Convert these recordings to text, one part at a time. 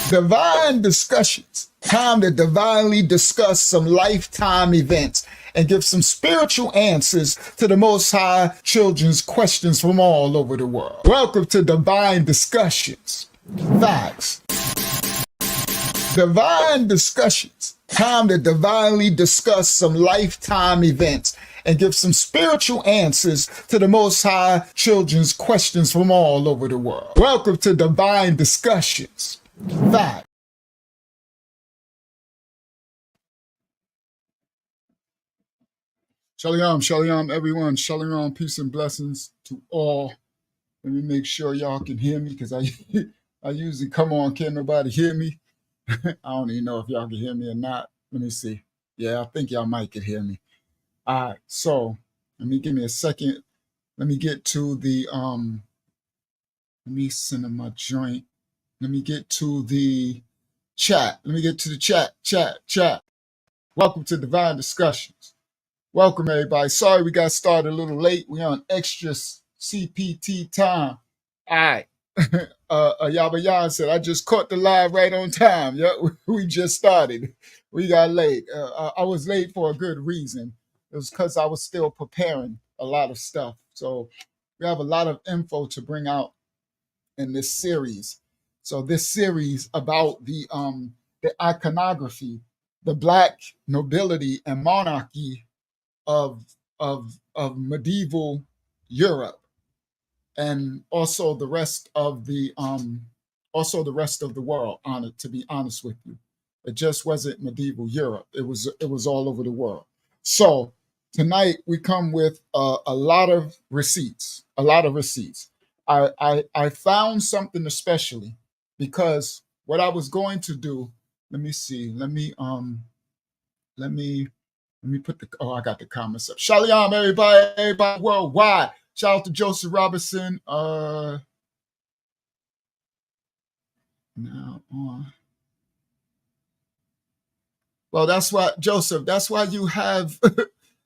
Divine discussions. Time to divinely discuss some lifetime events and give some spiritual answers to the Most High children's questions from all over the world. Welcome to Divine Discussions. Facts. Divine discussions. Time to divinely discuss some lifetime events and give some spiritual answers to the Most High children's questions from all over the world. Welcome to Divine Discussions. Fact. Shalom, shalom, everyone. Shalom, peace and blessings to all. Let me make sure y'all can hear me because I usually come on, can't nobody hear me. I don't even know if y'all can hear me or not. Let me see. Yeah, I think y'all might can hear me. All right, so give me a second. Let me get to the let me send in my joint. Let me get to the chat. Let me get to the chat. Welcome to Divine Discussions. Welcome everybody. Sorry we got started a little late. We on extra CPT time. All right. Yaba Yan said, I just caught the live right on time. Yeah, we just started. We got late. I was late for a good reason. It was because I was still preparing a lot of stuff. So we have a lot of info to bring out in this series. So this series about the iconography, the Black nobility and monarchy of medieval Europe, and also the rest of the world. To be honest with you, it just wasn't medieval Europe. It was all over the world. So tonight we come with a lot of receipts. I found something especially because what I was going to do. Let me see. Let me put the. Oh, I got the comments up. Shalom, everybody worldwide. Shout out to Joseph Robinson. Now on. Well, that's why, Joseph. That's why you have.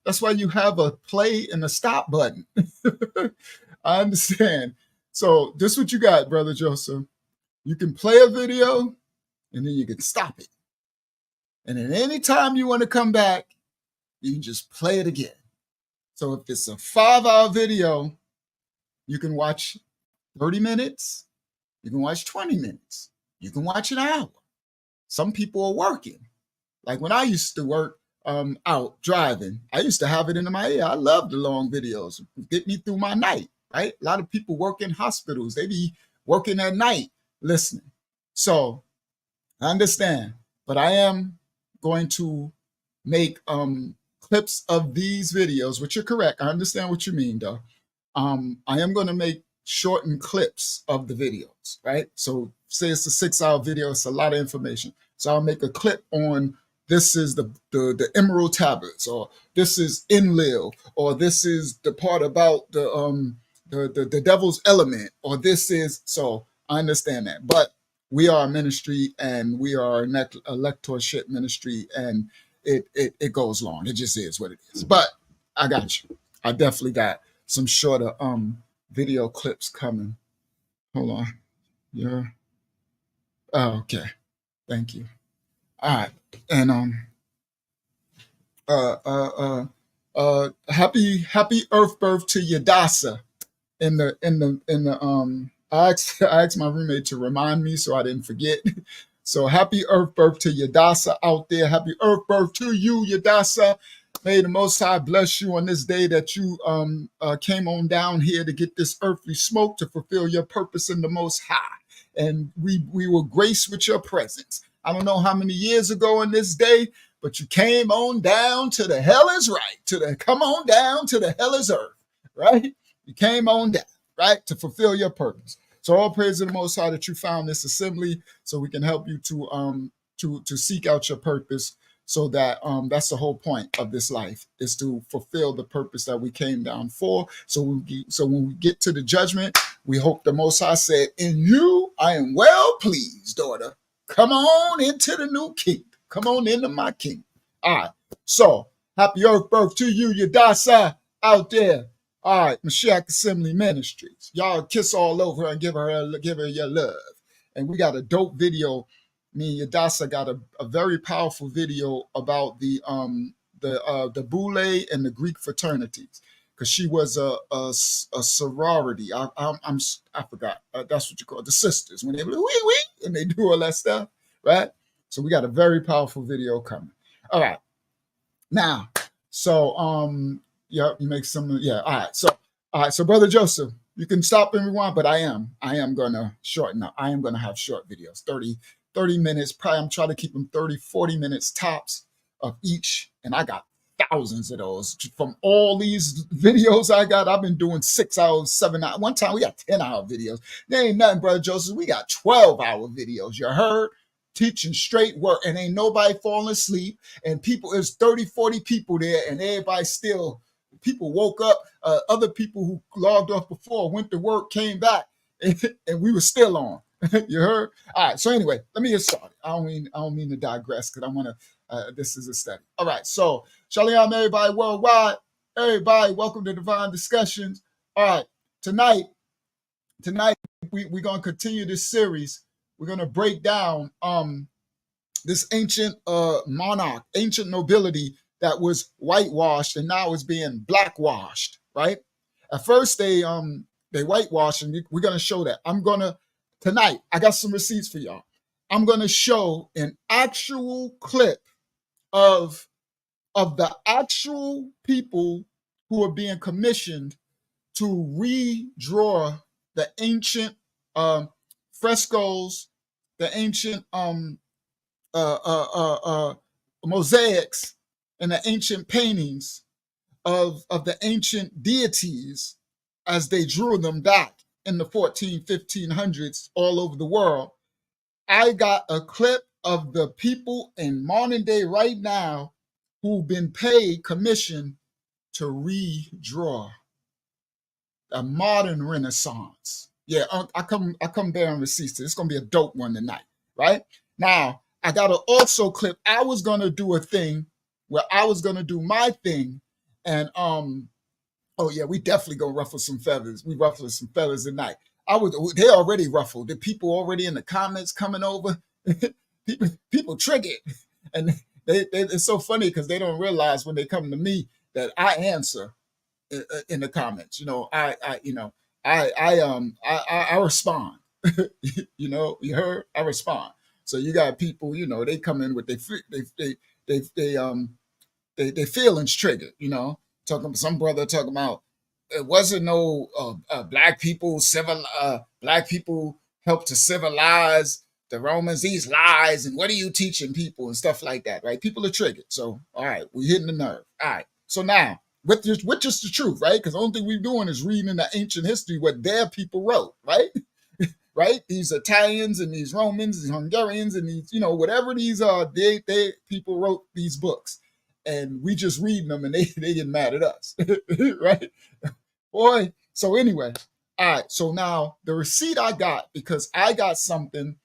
That's why you have a play and a stop button. I understand. So this is what you got, brother Joseph. You can play a video, and then you can stop it. And then anytime you want to come back, you can just play it again. So if it's a 5-hour video, you can watch 30 minutes, you can watch 20 minutes, you can watch an hour. Some people are working. Like when I used to work out driving, I used to have it into my ear. I love the long videos. Get me through my night, right? A lot of people work in hospitals. They be working at night listening. So I understand, but I am going to make clips of these videos, which are correct. I understand what you mean, though. I am going to make shortened clips of the videos, right? So say it's a 6-hour video, it's a lot of information. So I'll make a clip on this is the emerald tablets, or this is Enlil, or this is the part about the devil's element, or this is. So I understand that, but we are a ministry and we are a lectorship ministry, and it goes long. It just is what it is. But I got you. I definitely got some shorter video clips coming. Hold on. Yeah. Oh, okay. Thank you. All right. And happy Earth birth to Yadasa. I asked my roommate to remind me so I didn't forget. So happy Earth birth to Yadasa out there. Happy Earth birth to you, Yadasa. May the Most High bless you on this day that you came on down here to get this earthly smoke to fulfill your purpose in the Most High. And we were graced with your presence. I don't know how many years ago in this day, but you came on down to the hell is right, come on down to the hell is earth, right? You came on down, right, to fulfill your purpose. So all praise to the Most High that you found this assembly so we can help you to seek out your purpose, so that that's the whole point of this life, is to fulfill the purpose that we came down for. So when we get to the judgment, we hope the Most High said, in you I am well pleased, daughter. Come on into the new kingdom. Come on into my kingdom. All right. So happy Earth birth to you, Yadasa, out there. All right, Mashiach Assembly Ministries. Y'all kiss all over her and give her your love. And we got a dope video me and Yadasa got a very powerful video about the Boule and the Greek fraternities, because she was a sorority. I forgot. That's what you call it, the sisters, when they wee and they do all that stuff, right? So we got a very powerful video coming. All right, now, so yeah, you make some, yeah. All right, so Brother Joseph, you can stop and rewind, but I am gonna shorten up. I am gonna have short videos, 30 minutes. Probably I'm trying to keep them 30, 40 minutes tops of each. And I got thousands of those from all these videos I got. I've been doing 6 hours, 7 hours. One time we got 10-hour videos. There ain't nothing, Brother Joseph. We got 12-hour videos. You heard? Teaching straight work, and ain't nobody falling asleep. And people, there's 30, 40 people there, and everybody still, people woke up. Other people who logged off before went to work, came back, and we were still on. You heard? All right. So anyway, let me get started. I don't mean to digress, because I want to. This is a study. All right. So shalom, everybody worldwide. Everybody, welcome to Divine Discussions. All right. Tonight we're gonna continue this series. We're gonna break down this ancient monarch, ancient nobility that was whitewashed and now is being blackwashed. Right? At first they whitewashed, and we're gonna show that. Tonight, I got some receipts for y'all. I'm going to show an actual clip of the actual people who are being commissioned to redraw the ancient frescoes, the ancient mosaics, and the ancient paintings of the ancient deities as they drew them back in the 1500s all over the world. I got a clip of the people in modern day right now who've been paid commission to redraw a modern Renaissance. Yeah, I come bearing receipts. It's gonna be a dope one tonight, right? Now, I got an also clip. I was gonna do a thing where I was gonna do my thing, and oh yeah, we definitely gonna ruffle some feathers. We ruffling some feathers tonight. They already ruffled. The people already in the comments coming over. people triggered, and it's so funny because they don't realize when they come to me that I answer in the comments. You know, I respond. You know, you heard? I respond. So you got people, you know, they come in with they feelings triggered. You know, some brother talking about it wasn't no black people black people helped to civilize the Romans, these lies, and what are you teaching people and stuff like that, right? People are triggered. So, all right, we're hitting the nerve. All right. So now, which is the truth, right? Because the only thing we're doing is reading the ancient history what their people wrote, right? Right? These Italians and these Romans, these Hungarians, and these, you know, whatever these are, they people wrote these books. And we just reading them, and they get mad at us, right? Boy. So anyway, all right. So now the receipt I got, because I got something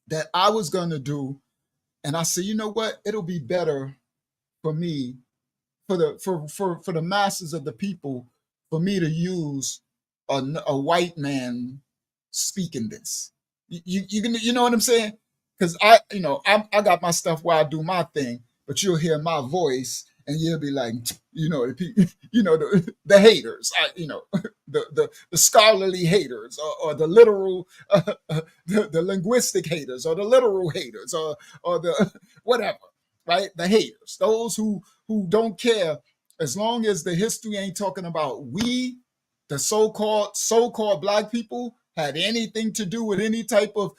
that I was going to do, and I said, you know what? It'll be better for me, for the masses of the people, for me to use a white man speaking this. You know what I'm saying? Because I got my stuff where I do my thing, but you'll hear my voice and you'll be like, you know, the haters, the scholarly haters, or the literal, the linguistic haters, or the literal haters, or the whatever, right? The haters, those who don't care as long as the history ain't talking about we, the so-called black people, had anything to do with any type of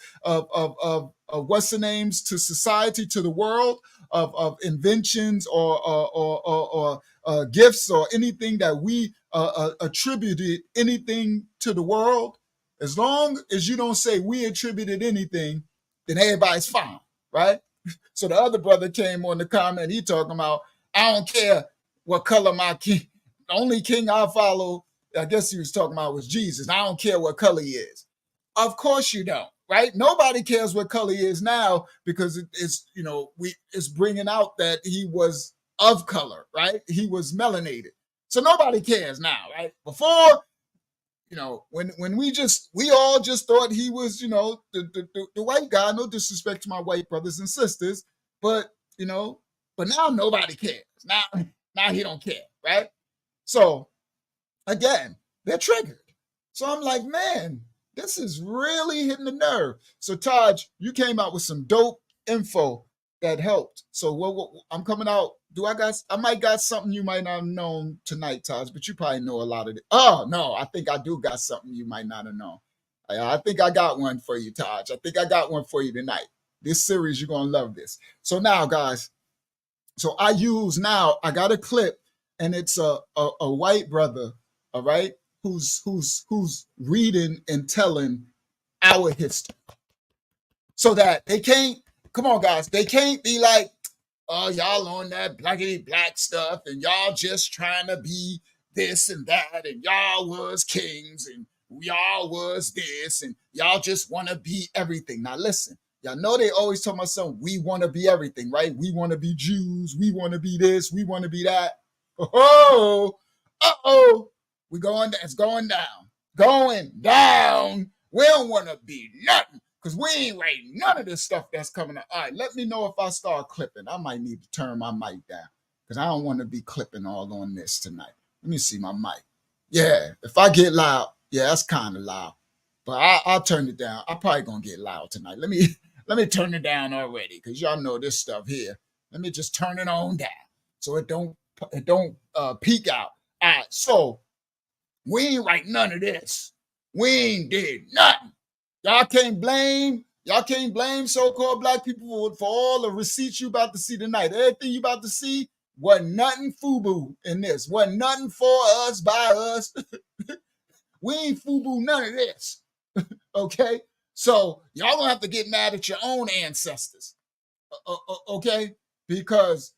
what's the names to society, to the world, of inventions or gifts or anything that we attributed anything to the world. As long as you don't say we attributed anything, then everybody's fine, right? So the other brother came on the comment. He talking about, I don't care what color my king. The only king I follow, I guess he was talking about, was Jesus. I don't care what color he is. Of course you don't, right? Nobody cares what color he is now, because it's bringing out that he was of color, right? He was melanated. So nobody cares now, right? Before, when we all just thought he was, the white guy. No disrespect to my white brothers and sisters, but you know, but now nobody cares. Now he don't care, right? So again, they're triggered. So I'm like, man, this is really hitting the nerve. So Taj, you came out with some dope info that helped. So what I'm coming out. I might got something you might not have known tonight, Taj, but you probably know a lot of it. Oh no, I think I do got something you might not have known. I think I got one for you, Taj. I think I got one for you tonight. This series, you're gonna love this. So now, guys, I got a clip, and it's a white brother, all right, who's reading and telling our history, so that they can't, come on, guys, they can't be like, oh, y'all on that blackity black stuff, and y'all just trying to be this and that, and y'all was kings, and y'all was this, and y'all just want to be everything. Now listen, y'all know they always tell my son, we want to be everything, right? We want to be Jews, we want to be this, we want to be that. Oh, uh-oh, it's going down. Going down. We don't want to be nothing, because we ain't writing none of this stuff that's coming up. All right, let me know if I start clipping. I might need to turn my mic down, because I don't want to be clipping all on this tonight. Let me see my mic. Yeah, if I get loud, yeah, that's kind of loud. But I'll turn it down. I'm probably going to get loud tonight. Let me turn it down already, because y'all know this stuff here. Let me just turn it on down so it don't peak out. All right, so we ain't write none of this. We ain't did nothing. Y'all can't blame so-called black people for all the receipts you about to see tonight. Everything you about to see wasn't nothing FUBU in this. Wasn't nothing for us, by us. We ain't FUBU none of this. Okay? So y'all gonna have to get mad at your own ancestors. Okay? Because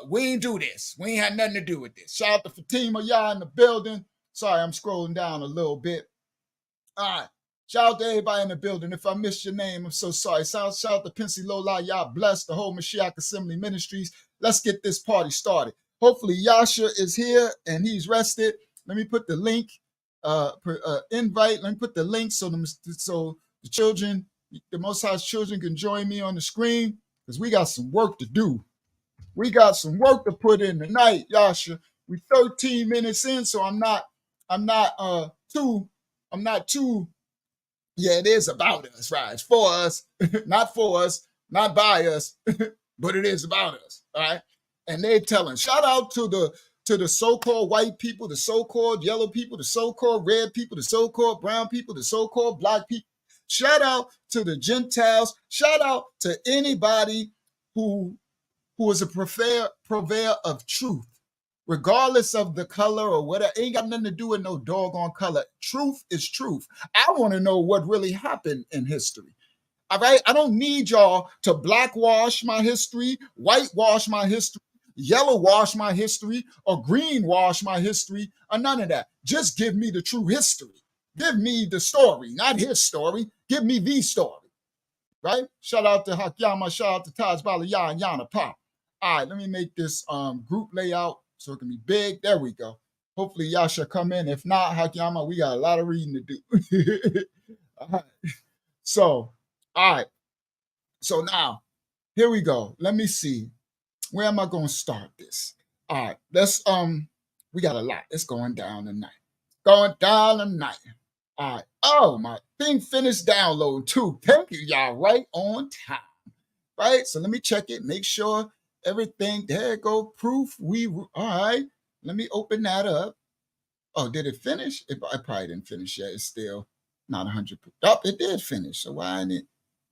we ain't do this. We ain't had nothing to do with this. Shout out to Fatima, y'all in the building. Sorry, I'm scrolling down a little bit. All right. Shout out to everybody in the building. If I missed your name, I'm so sorry. Shout out to Pincy Lola. Y'all bless the whole Mashiach Assembly Ministries. Let's get this party started. Hopefully, Yasha is here and he's rested. Let me put the link, invite. Let me put the link so the children, the Most High's children, can join me on the screen, because we got some work to do. We got some work to put in tonight, Yasha. We 13 minutes in, so I'm not too. Yeah, it is about us, right? It's for us, not for us, not by us, but it is about us, all right? And they're telling, shout out to the so-called white people, the so-called yellow people, the so-called red people, the so-called brown people, the so-called black people. Shout out to the Gentiles. Shout out to anybody who is a purveyor of truth, regardless of the color or whatever. It ain't got nothing to do with no doggone color. Truth is truth. I want to know what really happened in history. All right? I don't need y'all to blackwash my history, whitewash my history, yellow wash my history, or green wash my history, or none of that. Just give me the true history. Give me the story, not his story. Give me the story. Right? Shout out to Hakyama, shout out to Taj Balaya and Yana Pop. All right, let me make this group layout so it can be big. There we go. Hopefully y'all should come in. If not, Hakyama, we got a lot of reading to do. All right. So, all right. So now, here we go. Let me see. Where am I going to start this? All right. Let's we got a lot. It's going down tonight. Going down tonight. All right. Oh, my thing finished downloading too. Thank you, y'all. Right on time. Right. So let me check it. Make sure everything. There go. Proof. All right. Let me open that up. Oh, did it finish? I probably didn't finish yet. It's still not 100%. Oh, it did finish. So why didn't it?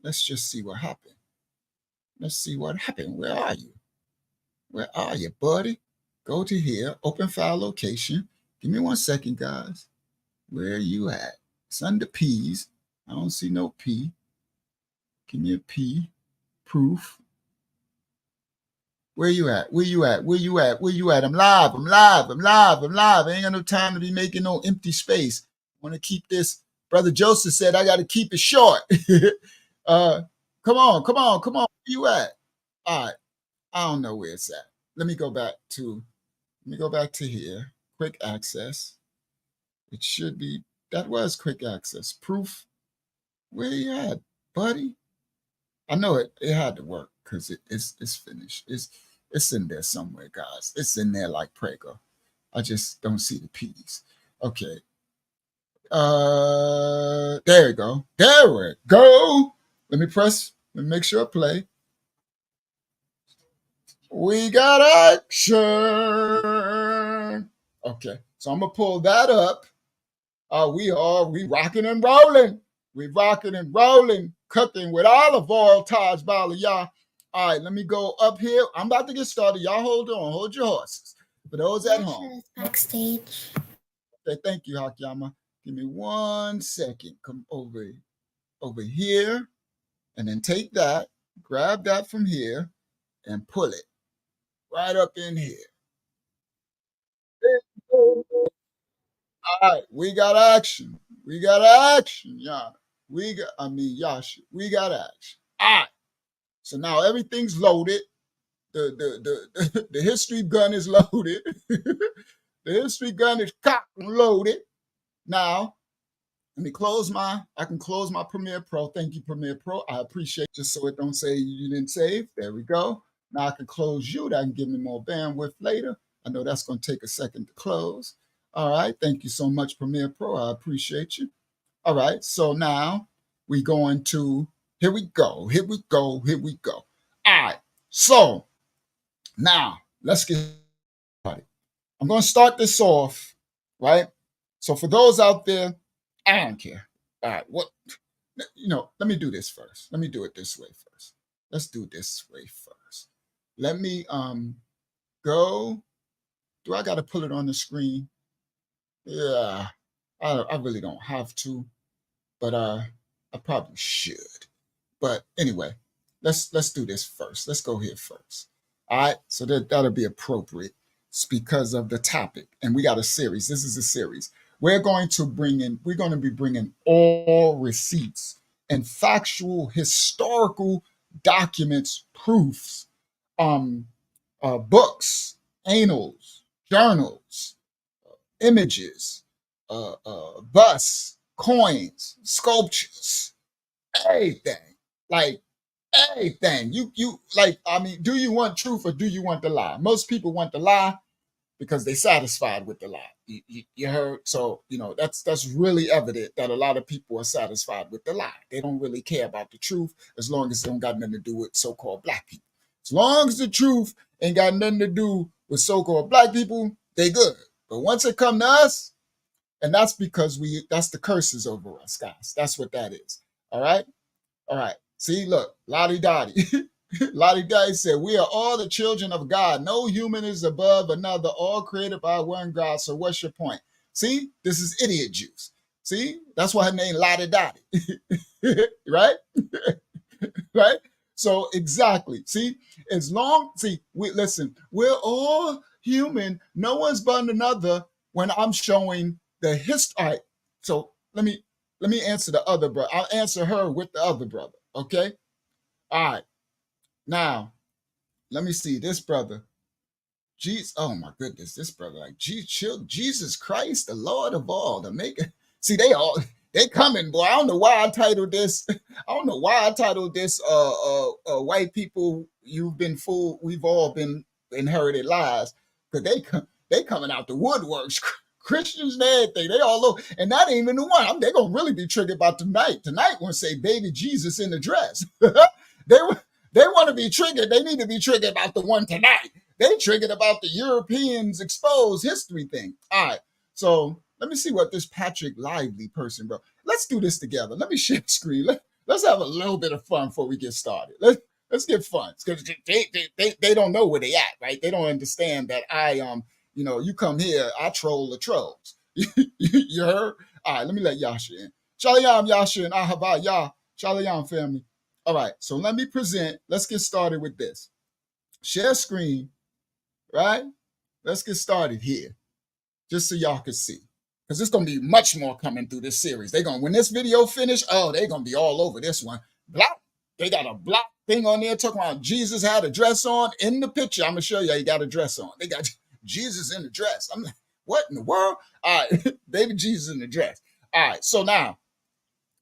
Let's just see what happened. Let's see what happened. Where are you? Where are you, buddy? Go to here. Open file location. Give me 1 second, guys. Where are you at? It's under P's. I don't see no P. Give me a P. Proof. Where you at? Where you at? Where you at? Where you at? I'm live. I'm live. I'm live. I'm live. I ain't got no time to be making no empty space. I want to keep this. Brother Joseph said I got to keep it short. Come on. Where you at? All right. I don't know where it's at. Let me go back to here. Quick access. It should be That was quick access. Proof. Where you at, buddy? I know it had to work because it's finished. It's in there somewhere, guys. It's in there like Prego. I just don't see the P's. Okay. There we go. There we go. Let me make sure I play. We got action. Okay, so I'm gonna pull that up. We rocking and rolling. We rocking and rolling, cooking with olive oil, Taj Balaya. All right, let me go up here. I'm about to get started. Y'all hold on, hold your horses. For those at home. Backstage. Okay, thank you, Hakyama. Give me 1 second. Come over here, and then take that, grab that from here, and pull it right up in here. All right, we got action. We got action, Yana. Yasha. We got action. All right. So now everything's loaded. The history gun is loaded. The history gun is cocked and loaded. Now, let me I can close my Premiere Pro. Thank you, Premiere Pro. I appreciate it, just so it don't say you didn't save. There we go. Now I can close you. That can give me more bandwidth later. I know that's going to take a second to close. All right. Thank you so much, Premiere Pro. I appreciate you. All right. So now we're going to, here we go. Here we go. Here we go. All right. So now let's get started. I'm going to start this off, right? So for those out there, I don't care. All right. Let me do this first. Let me do it this way first. Let's do it this way first. Let me go. Do I got to pull it on the screen? Yeah, I really don't have to, but I probably should. But anyway, let's do this first. Let's go here first. All right, so that'll be appropriate. It's because of the topic, and we got a series. This is a series. We're going to be bringing all receipts and factual historical documents, proofs, books, annals, journals, images, busts, coins, sculptures, everything. Like everything. Do you want truth or do you want the lie? Most people want the lie because they're satisfied with the lie. You heard? So, that's really evident that a lot of people are satisfied with the lie. They don't really care about the truth as long as it don't got nothing to do with so-called black people. As long as the truth ain't got nothing to do with so-called black people, they good. But once it come to us, and that's because that's the curses over us, guys. That's what that is. All right? All right. See, look, Lottie Dottie. Lottie Dottie said, we are all the children of God. No human is above another, all created by one God. So what's your point? See, this is idiot juice. See, that's why her name Lottie Dottie. Right? Right? So exactly. See, we're all human. No one's but another when I'm showing the history. All right, so let me answer the other brother. I'll answer her with the other brother. Okay. All right. Now, let me see this brother. Jesus, oh my goodness, this brother, like Jesus Christ, the Lord of all, the maker. See, they coming, boy. I don't know why I titled this. White people, you've been fooled. We've all been inherited lies. Because they coming out the woodworks. Christians and everything. They all over. And that ain't even the one. They're going to really be triggered about tonight. Tonight, want to say baby Jesus in the dress. They want to be triggered. They need to be triggered about the one tonight. They triggered about the Europeans exposed history thing. All right. So let me see what this Patrick Lively person, bro. Let's do this together. Let me share the screen. Let's have a little bit of fun before we get started. Let's get fun. Because they don't know where they at, right? They don't understand that you come here, I troll the trolls. You heard? All right, let me let Yasha in. Shalom, Yasha, and Ahava Yah. Shalom, family. All right, so let me present. Let's get started with this. Share screen, right? Let's get started here, just so y'all can see. Because there's going to be much more coming through this series. When this video finish, they're going to be all over this one. Block. They got a block thing on there talking about Jesus had a dress on. In the picture, I'm going to show you he got a dress on. They got Jesus in the dress. I'm like, what in the world? All right, baby Jesus in the dress. All right. So now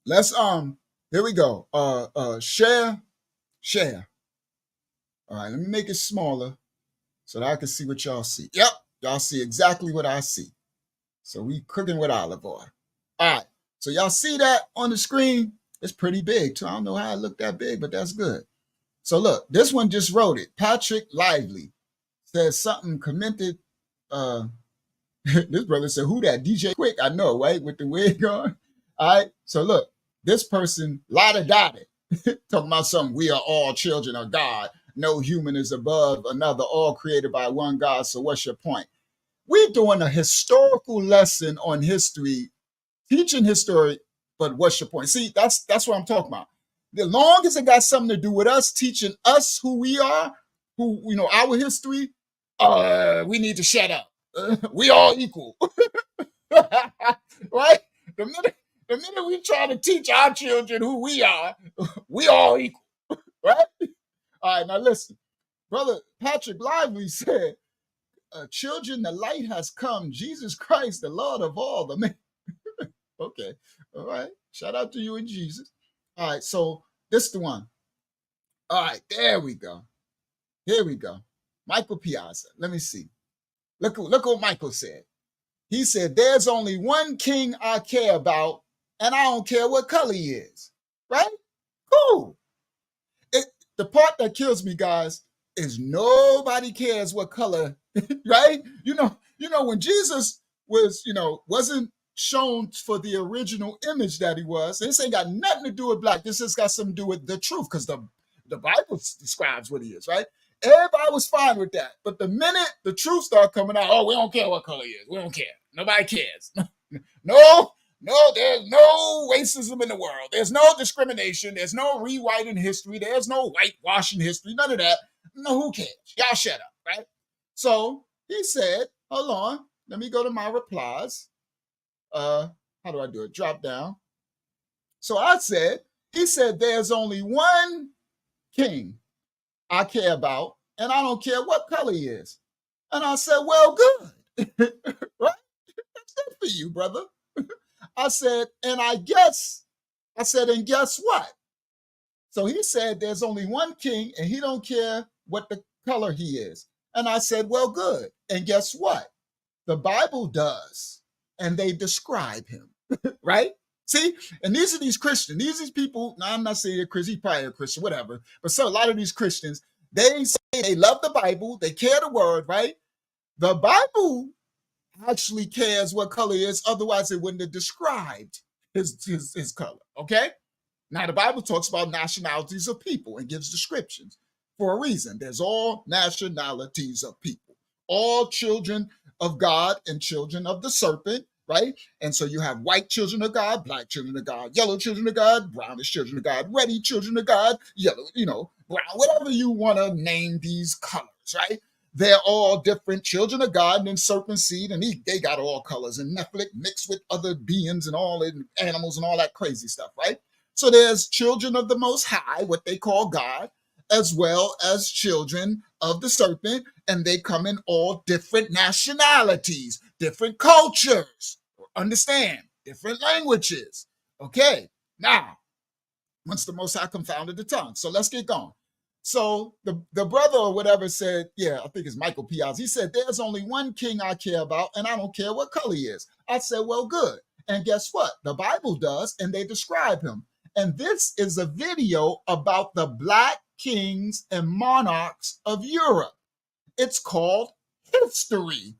let's here we go. Share. All right, let me make it smaller so that I can see what y'all see. Yep, y'all see exactly what I see. So we cooking with olive oil. All right. So y'all see that on the screen? It's pretty big too. I don't know how it looked that big, but that's good. So look, this one just wrote it. Patrick Lively says something commented. This brother said, who that? DJ Quick? I know, right? With the wig on. All right. So look, this person, Lotta Dotted, talking about something. We are all children of God. No human is above another, all created by one God. So what's your point? We're doing a historical lesson on history, teaching history, but what's your point? See, that's what I'm talking about. As long as it got something to do with us, teaching us who we are, who, our history, we need to shut up. We all equal. Right? The minute we try to teach our children who we are, we all equal. Right? All right, now listen. Brother Patrick Lively said, children, the light has come. Jesus Christ, the Lord of all. The man. Okay. All right. Shout out to you and Jesus. All right. So this is the one. All right. There we go. Here we go. Michael Piazza. Let me see. Look what Michael said. He said, there's only one king I care about, and I don't care what color he is. Right? Cool. The part that kills me, guys, is nobody cares what color, right? When Jesus was, wasn't shown for the original image that he was, this ain't got nothing to do with black. This has got something to do with the truth, because the Bible describes what he is, right? Everybody was fine with that. But the minute the truth started coming out, oh, we don't care what color he is. We don't care. Nobody cares. No, there's no racism in the world. There's no discrimination. There's no rewriting history. There's no whitewashing history. None of that. No, who cares? Y'all shut up, right? So he said, hold on. Let me go to my replies. How do I do it? Drop down. So he said, there's only one king I care about, and I don't care what color he is. And I said, well, good. Right? That's good for you, brother. I said, and guess what? So he said, there's only one king, and he don't care what the color he is. And I said, well, good. And guess what? The Bible does. And they describe him, right? See? And these are these Christians. These are people, now I'm not saying they're Christian, he's probably a Christian, whatever. But so a lot of these Christians, they say they love the Bible, they care the word, right? The Bible actually cares what color he is, otherwise it wouldn't have described his color, okay? Now, the Bible talks about nationalities of people and gives descriptions for a reason. There's all nationalities of people, all children of God and children of the serpent, right? And so you have white children of God, black children of God, yellow children of God, brownish children of God, reddy children of God, yellow, brown, whatever you want to name these colors, right? They're all different children of God and serpent seed, and they got all colors and Nephilim mixed with other beings and all animals and all that crazy stuff, right? So there's children of the Most High, what they call God, as well as children of the serpent, and they come in all different nationalities, different cultures, understand, different languages. Okay, now, once the Most High confounded the tongue. So let's get going. So the brother or whatever said, yeah, I think it's Michael Piazza. He said, there's only one king I care about, and I don't care what color he is. I said, well, good. And guess what? The Bible does, and they describe him. And this is a video about the black kings and monarchs of Europe. It's called History.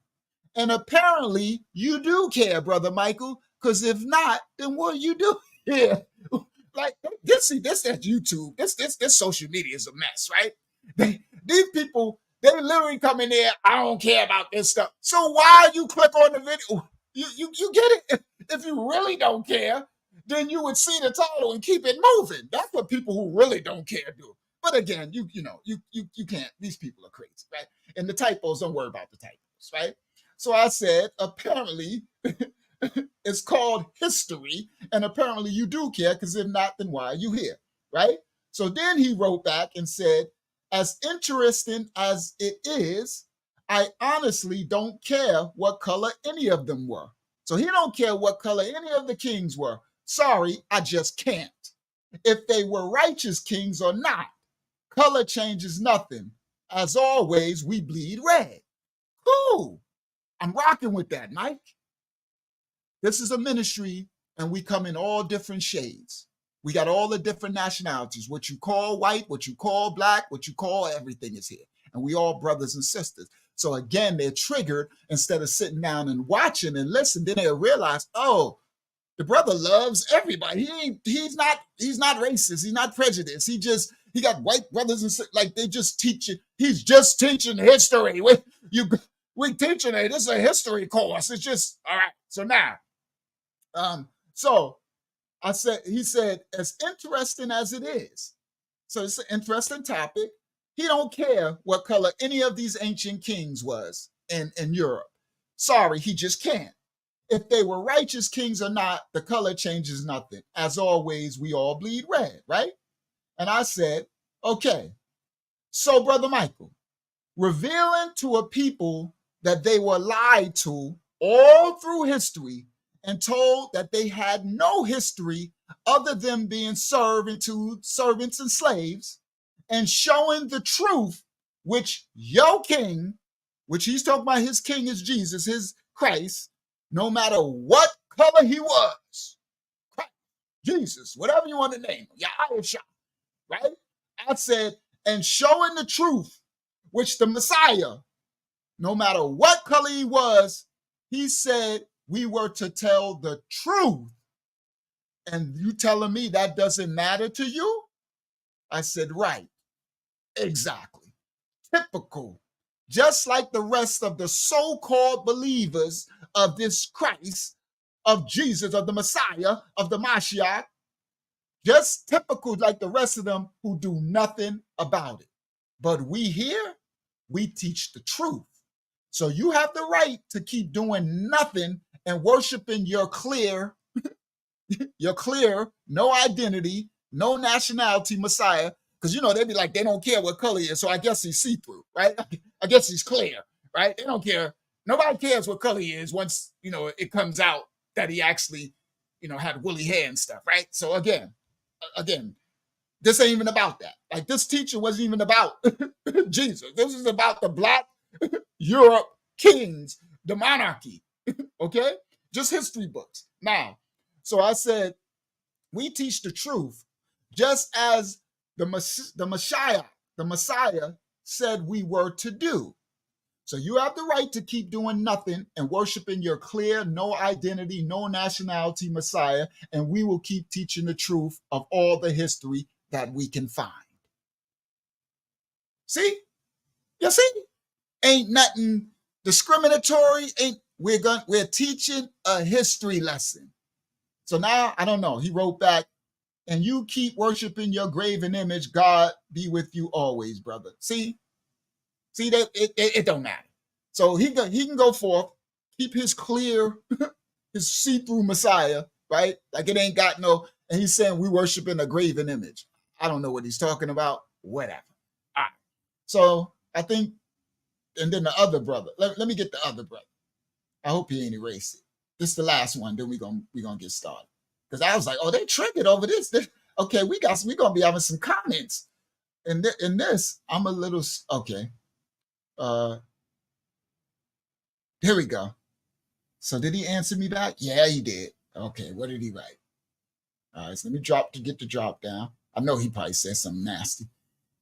And apparently you do care, Brother Michael, because if not, then what do you do here? Like this that's YouTube. This social media is a mess, right? These people, they literally come in there. I don't care about this stuff. So why you click on the video? You get it? If you really don't care, then you would see the title and keep it moving. That's what people who really don't care do. But again, you can't. These people are crazy, right? And the typos, don't worry about the typos, right? So I said, apparently. It's called History, and apparently you do care, because if not, then why are you here, right? So then he wrote back and said, as interesting as it is, I honestly don't care what color any of them were. So he don't care what color any of the kings were. Sorry, I just can't. If they were righteous kings or not, color changes nothing. As always, we bleed red. Cool. I'm rocking with that, Mike. This is a ministry, and we come in all different shades. We got all the different nationalities. What you call white, what you call black, what you call everything is here. And we all brothers and sisters. So again, they're triggered. Instead of sitting down and watching and listening, then they'll realize, oh, the brother loves everybody. He's not racist. He's not prejudiced. He got white brothers and like they just teaching. He's just teaching history. We teaching it. This is a history course. It's just all right. So now, so he said, as interesting as it is. So it's an interesting topic. He don't care what color any of these ancient kings was in Europe. Sorry, he just can't. If they were righteous kings or not, the color changes nothing. As always, we all bleed red, right? And I said, okay, so Brother Michael, revealing to a people that they were lied to all through history and told that they had no history other than being servants and slaves, and showing the truth, which your king, which he's talking about, his king is Jesus, his Christ, no matter what color he was, Christ, Jesus, whatever you want to name him, YAHSHUAH, right? I said, and showing the truth, which the Messiah, no matter what color he was, he said we were to tell the truth. And you telling me that doesn't matter to you? I said, right. Exactly. Typical. Just like the rest of the so-called believers of this Christ, of Jesus, of the Messiah, of the Mashiach, just typical like the rest of them who do nothing about it. But we here, we teach the truth. So you have the right to keep doing nothing and worshiping your clear, no identity, no nationality Messiah. Because, they'd be like, they don't care what color he is. So I guess he's see-through, right? I guess he's clear, right? They don't care. Nobody cares what color he is once, it comes out that he actually, had woolly hair and stuff, right? So again, this ain't even about that. Like this teaching wasn't even about Jesus. This is about the Black Europe kings, the monarchy, okay? Just history books. Now, so I said, we teach the truth just as the Messiah said we were to do. So you have the right to keep doing nothing and worshiping your clear, no identity, no nationality Messiah, and we will keep teaching the truth of all the history that we can find. See? You see? Ain't nothing discriminatory. We're teaching a history lesson. So now, I don't know. He wrote back, and you keep worshiping your graven image. God be with you always, brother. See that it don't matter. So he can go forth, keep his clear, his see-through Messiah, right? Like it ain't got no. And he's saying we worshiping a graven image. I don't know what he's talking about. Whatever. All right. So I think, and then the other brother. Let me get the other brother. I hope he ain't erased it. This is the last one. Then we gonna get started. Because I was like, oh, they triggered over this. Okay, we gonna be having some comments. In this, I'm a little okay. Here we go. So did he answer me back? Yeah, he did. Okay, what did he write? All right, so let me get the drop down. I know he probably said something nasty.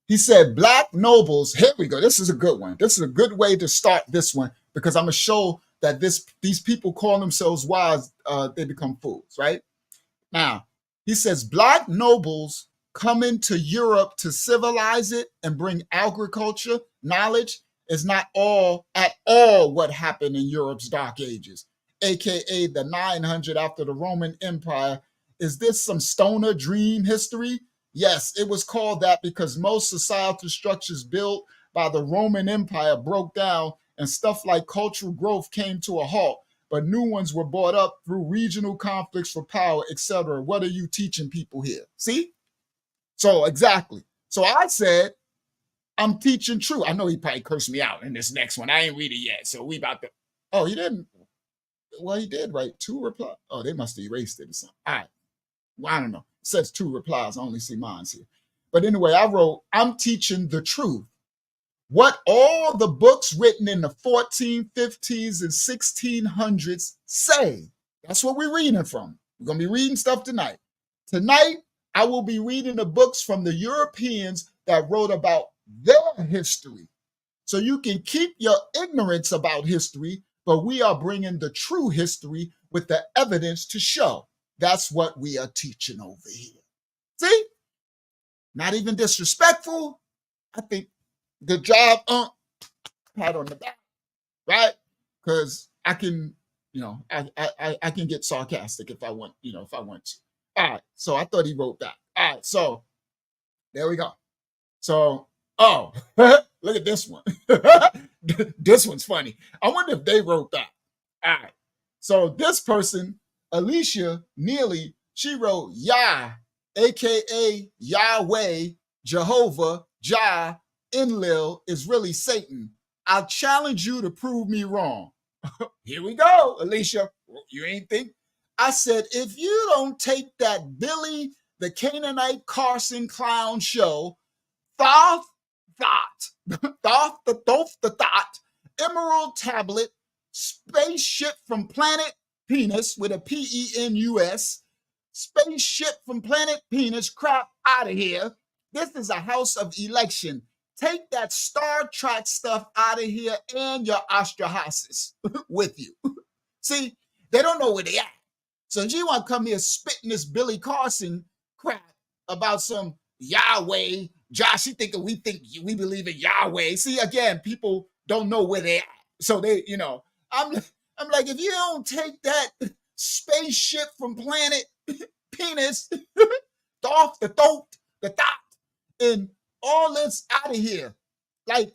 He said, Black nobles. Here we go. This is a good one. This is a good way to start this one because I'm gonna show that these people call themselves wise. They become fools, right? Now, he says, Black nobles coming to Europe to civilize it and bring agriculture, knowledge is not at all what happened in Europe's dark ages, aka the 900 after the Roman Empire. Is this some stoner dream history? Yes, it was called that because most societal structures built by the Roman Empire broke down and stuff like cultural growth came to a halt, but new ones were brought up through regional conflicts for power, etc. What are you teaching people here? See? So exactly. So I said, I'm teaching truth. I know he probably cursed me out in this next one. I ain't read it yet. So we about to, oh, he didn't. Well, he did write 2 replies. Oh, they must have erased it or something. All right. Well, I don't know. It says 2 replies. I only see mine's here. But anyway, I wrote, I'm teaching the truth. What all the books written in the 1450s and 1600s say. That's what we're reading from. We're going to be reading stuff tonight. Tonight, I will be reading the books from the Europeans that wrote about their history. So you can keep your ignorance about history, but we are bringing the true history with the evidence to show. That's what we are teaching over here. See? Not even disrespectful. I think good job, pat on the back, right? Because I can, I can get sarcastic if I want, if I want to. All right, so I thought he wrote that. All right, so there we go. So, oh, look at this one. This one's funny. I wonder if they wrote that. All right, so this person, Alicia Neely, she wrote Yah, aka Yahweh, Jehovah, Jah, Enlil is really Satan. I'll challenge you to prove me wrong. Here we go, Alicia. You ain't think? I said, if you don't take that Billy the Canaanite Carson clown show, Thoth, Emerald Tablet, spaceship from planet Penis with a Penus, spaceship from planet Penis, crap out of here. This is a house of election. Take that Star Trek stuff out of here and your YAHSHUAH with you. See, they don't know where they at. So you want to come here spitting this Billy Carson crap about some Yahweh. Josh, you thinking we believe in Yahweh. See, again, people don't know where they at. So they, I'm like, if you don't take that spaceship from planet Penis, off the throat, the thought, and all this out of here. Like,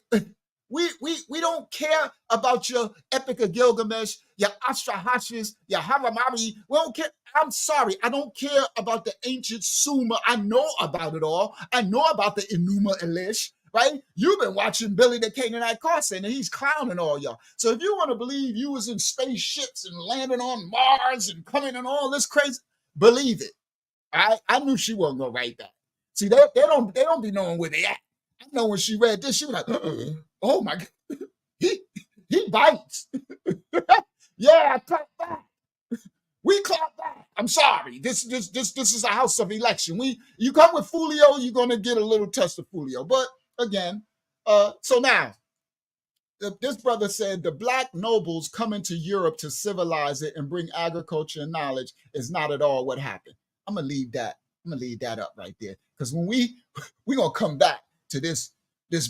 we don't care about your Epic of Gilgamesh, your Astrahasis, your Haramari. We don't care. I'm sorry. I don't care about the ancient Sumer. I know about it all. I know about the Enuma Elish, right? You've been watching Billy the Canaanite Carson, and he's clowning all y'all. So if you want to believe you was in spaceships and landing on Mars and coming and all this crazy, believe it. I knew she wasn't gonna write that. See, they don't be knowing where they at. I know when she read this, she was like, oh my God, he bites. Yeah, I clap back. We clap back. I'm sorry. This is a house of election. You come with Fulio, you're gonna get a little test of Fulio. But again, so now this brother said the black nobles coming to Europe to civilize it and bring agriculture and knowledge is not at all what happened. I'm gonna leave that up right there. Because when we gonna come back to this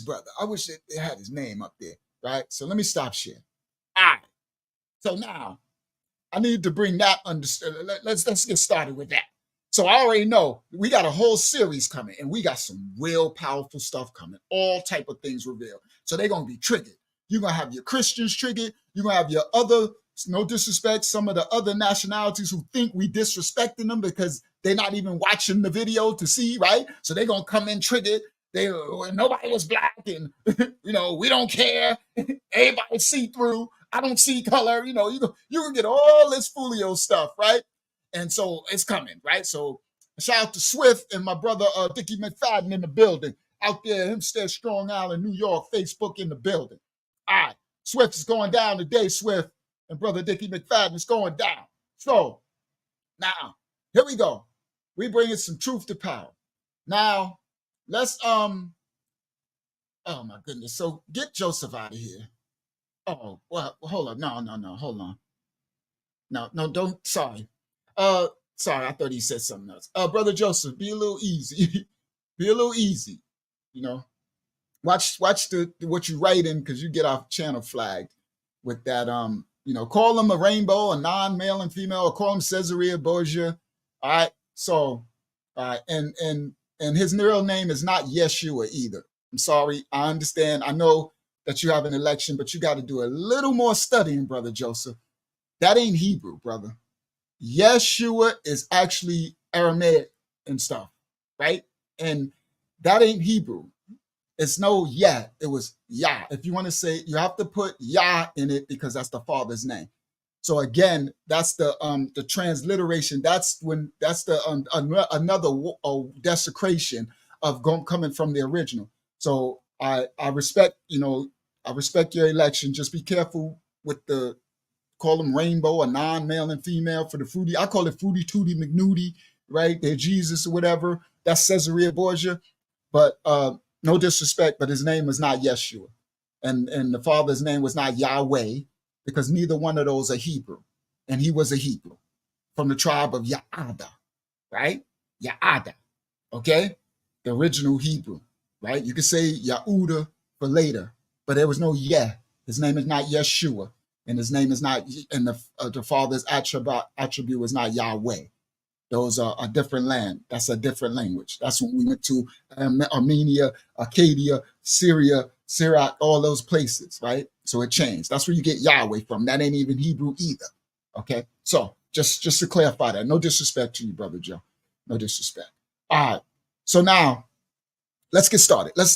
brother. I wish it had his name up there, right? So let me stop sharing. All right. So now I need to bring that understanding. Let's get started with that. So I already know we got a whole series coming, and we got some real powerful stuff coming. All type of things revealed. So they're gonna be triggered. You're gonna have your Christians triggered. You're gonna have your other, no disrespect, some of the other nationalities who think we disrespecting them because they're not even watching the video to see, right? So they're gonna come in triggered. Nobody was black, and we don't care. Everybody see through. I don't see color. You can get all this Fulio stuff, right? And so it's coming, right? So shout out to Swift and my brother Dickie McFadden in the building out there, Hempstead, Strong Island, New York. Facebook in the building. All right, Swift is going down today. Swift and brother Dickie McFadden is going down. So now here we go. We bringing some truth to power. Now let's oh my goodness. So get Joseph out of here. Oh, well, hold on. No, hold on. No, don't. Sorry. Sorry, I thought he said something else. Brother Joseph, be a little easy. Be a little easy. Watch what you write in, because you get off channel flagged with that. Call him a rainbow, a non-male and female, or call him Caesarea Borgia. All right. So, and his real name is not Yeshua either. I'm sorry. I understand. I know that you have an election, but you got to do a little more studying, Brother Joseph. That ain't Hebrew, brother. Yeshua is actually Aramaic and stuff, right? And that ain't Hebrew. It's no Yah. It was Yah. If you want to say, you have to put Yah in it because that's the Father's name. So again, that's the transliteration. That's the another desecration of coming from the original. So I respect, I respect your election. Just be careful with the call them rainbow or non-male and female for the fruity. I call it fruity tooty McNudie, right? They're Jesus or whatever. That's Caesarea Borgia. But no disrespect, but his name was not Yeshua. And the father's name was not Yahweh, because neither one of those are Hebrew. And he was a Hebrew from the tribe of Yaada, right? Yaada, okay? The original Hebrew, right? You could say Yahuda for later, but there was no Yeh. His name is not Yeshua, and his name is not, and the father's attribute was not Yahweh. Those are a different land. That's a different language. That's when we went to Armenia, Acadia, Syria, Syriac, all those places, right? So it changed. That's where you get Yahweh from. That ain't even Hebrew either. Okay. So just to clarify that. No disrespect to you, Brother Joe. No disrespect. All right. So now let's get started. Let's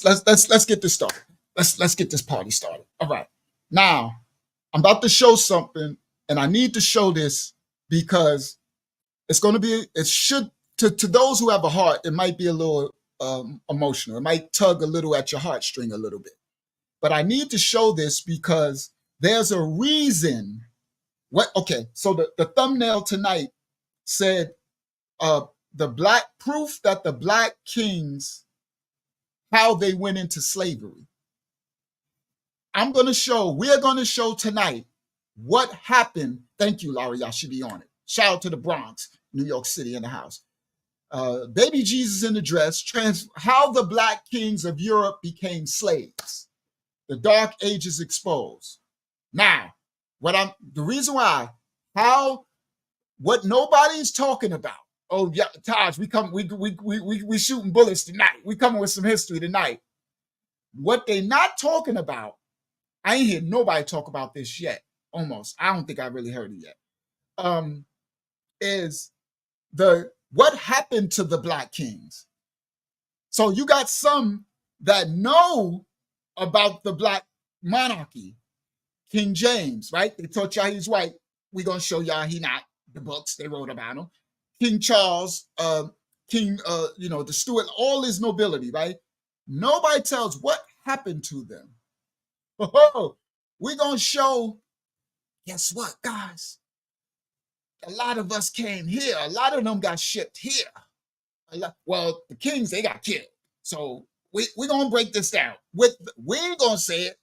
get this started. Let's get this party started. All right. Now I'm about to show something, and I need to show this because it's going to be, it should, to those who have a heart, it might be a little emotional. It might tug a little at your heartstring a little bit. But I need to show this because there's a reason. Okay, so the thumbnail tonight said the black proof that the black kings, how they went into slavery. We're going to show tonight what happened. Thank you, Larry. Y'all should be on it. Shout out to the Bronx, New York City in the house. Baby Jesus in the dress, how the black kings of Europe became slaves. The Dark Ages exposed. Now, the reason why, what nobody's talking about. Oh yeah, Taj, we shooting bullets tonight. We coming with some history tonight. What they not talking about, I ain't hear nobody talk about this yet. Almost, I don't think I really heard it yet. Is what happened to the black kings? So you got some that know about the black monarchy, King James, right? They taught y'all he's white. We're gonna show y'all he not. The books they wrote about him. King Charles, King, the Stuart, all his nobility, right? Nobody tells what happened to them. Oh, we're gonna show. Guess what, guys? A lot of us came here. A lot of them got shipped here. Well, the kings, they got killed. So we're going to break this down. We ain't going to say it.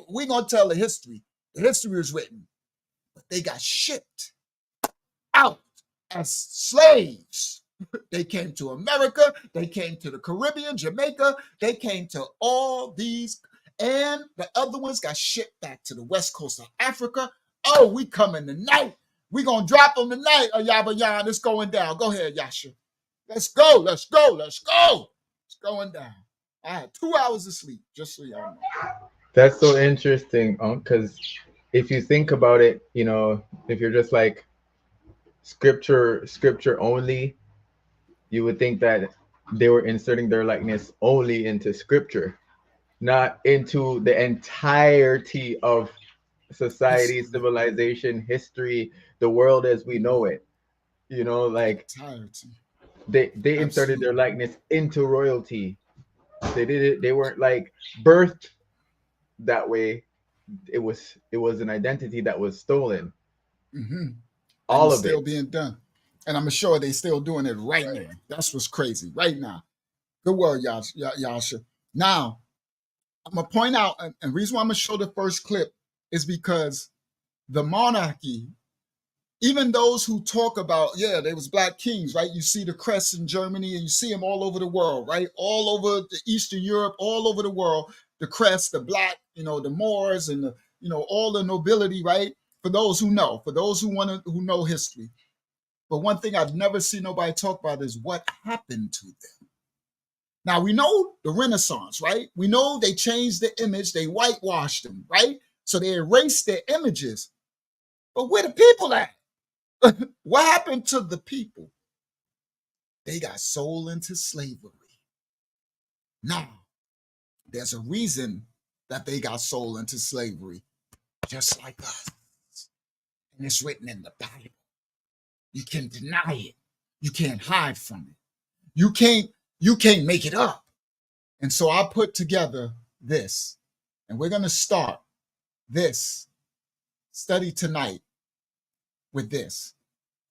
We're going to tell the history. The history is written. But they got shipped out as slaves. They came to America. They came to the Caribbean, Jamaica. They came to all these. And the other ones got shipped back to the west coast of Africa. Oh, we coming tonight. We're going to drop them tonight. Yabayan, it's going down. Go ahead, Yasha. Let's go. Let's go. Let's go. It's going down. I had 2 hours of sleep, just so y'all know. That's so interesting, because if you think about it, if you're just like scripture only, you would think that they were inserting their likeness only into scripture, not into the entirety of society, civilization, history, the world as we know it. Like they inserted their likeness into royalty. They did it. They weren't like birthed that way. It was an identity that was stolen. Mm-hmm. All and of still it being done. And I'm sure they still doing it right now. That's what's crazy right now. Good word, Yasha. Now, I'm going to point out, and the reason why I'm going to show the first clip is because the monarchy, even those who talk about, there was black kings, right? You see the crests in Germany and you see them all over the world, right? All over the Eastern Europe, all over the world, the crest, the black, the Moors and all the nobility, right? For those who know, who know history. But one thing I've never seen nobody talk about is what happened to them. Now, we know the Renaissance, right? We know they changed the image, they whitewashed them, right? So they erased their images. But where the people at? What happened to the people? They got sold into slavery. Now, there's a reason that they got sold into slavery, just like us. And it's written in the Bible. You can deny it. You can't hide from it. You can't make it up. And so I put together this, and we're going to start this study tonight with this.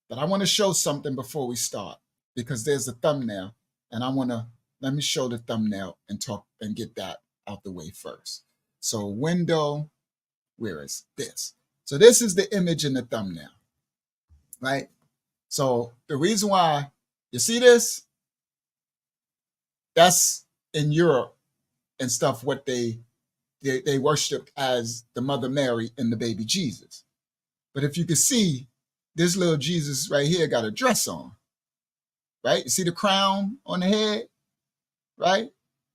But I want to show something before we start, because there's a thumbnail, and let me show the thumbnail and talk and get that out the way first. So window, where is this? So this is the image in the thumbnail, right? So the reason why you see this, that's in Europe and stuff, what they worship as the Mother Mary and the baby Jesus. But if you can see, this little Jesus right here got a dress on, right? You see the crown on the head, right?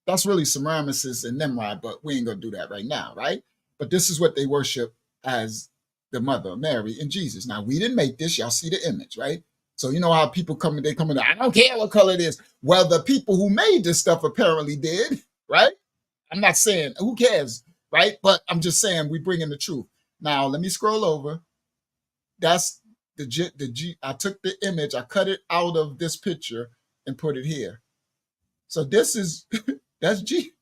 That's really Semiramis and Nimrod, but we ain't gonna do that right now, right? But this is what they worship as the Mother Mary and Jesus. Now, we didn't make this. Y'all see the image, right? So you know how people come in, I don't care what color it is. Well, the people who made this stuff apparently did, right? I'm not saying, who cares, right? But I'm just saying we bring in the truth. Now, let me scroll over. That's I took the image, I cut it out of this picture and put it here. So this is, that's Jesus.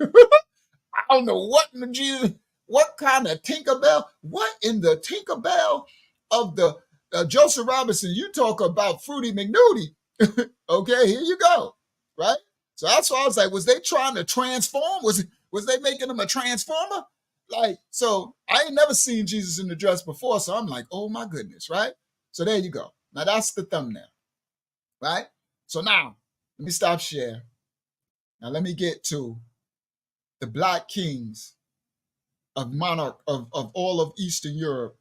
I don't know what in the Jesus, what kind of Tinkerbell, what in the Tinkerbell of the Joseph Robinson, you talk about Fruity McNuty. Okay, here you go, right? So that's why I was like, was they trying to transform? Was they making him a transformer? Like, so I ain't never seen Jesus in the dress before, so I'm like, oh my goodness, right? So there you go. Now that's the thumbnail, right? So now, let me stop share. Now let me get to the Black kings of all of Eastern Europe.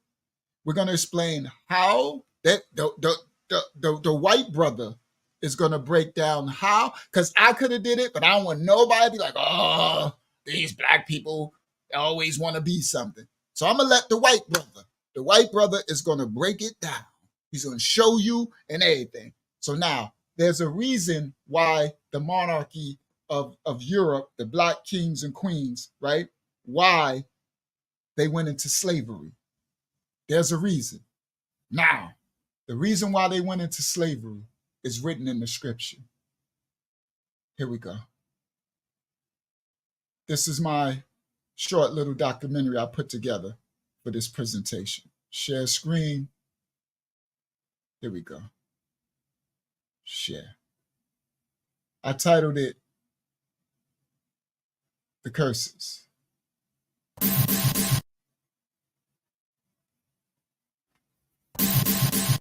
We're going to explain how that the white brother is going to break down how, because I could have did it, but I don't want nobody to be like, oh, these Black people always want to be something. So I'm going to let the white brother is going to break it down. He's going to show you and everything. So now there's a reason why the monarchy of Europe, the Black kings and queens, right? Why they went into slavery. There's a reason. Now, the reason why they went into slavery is written in the scripture. Here we go. This is my short little documentary I put together for this presentation. Share screen. Here we go. Share. I titled it, The Curses.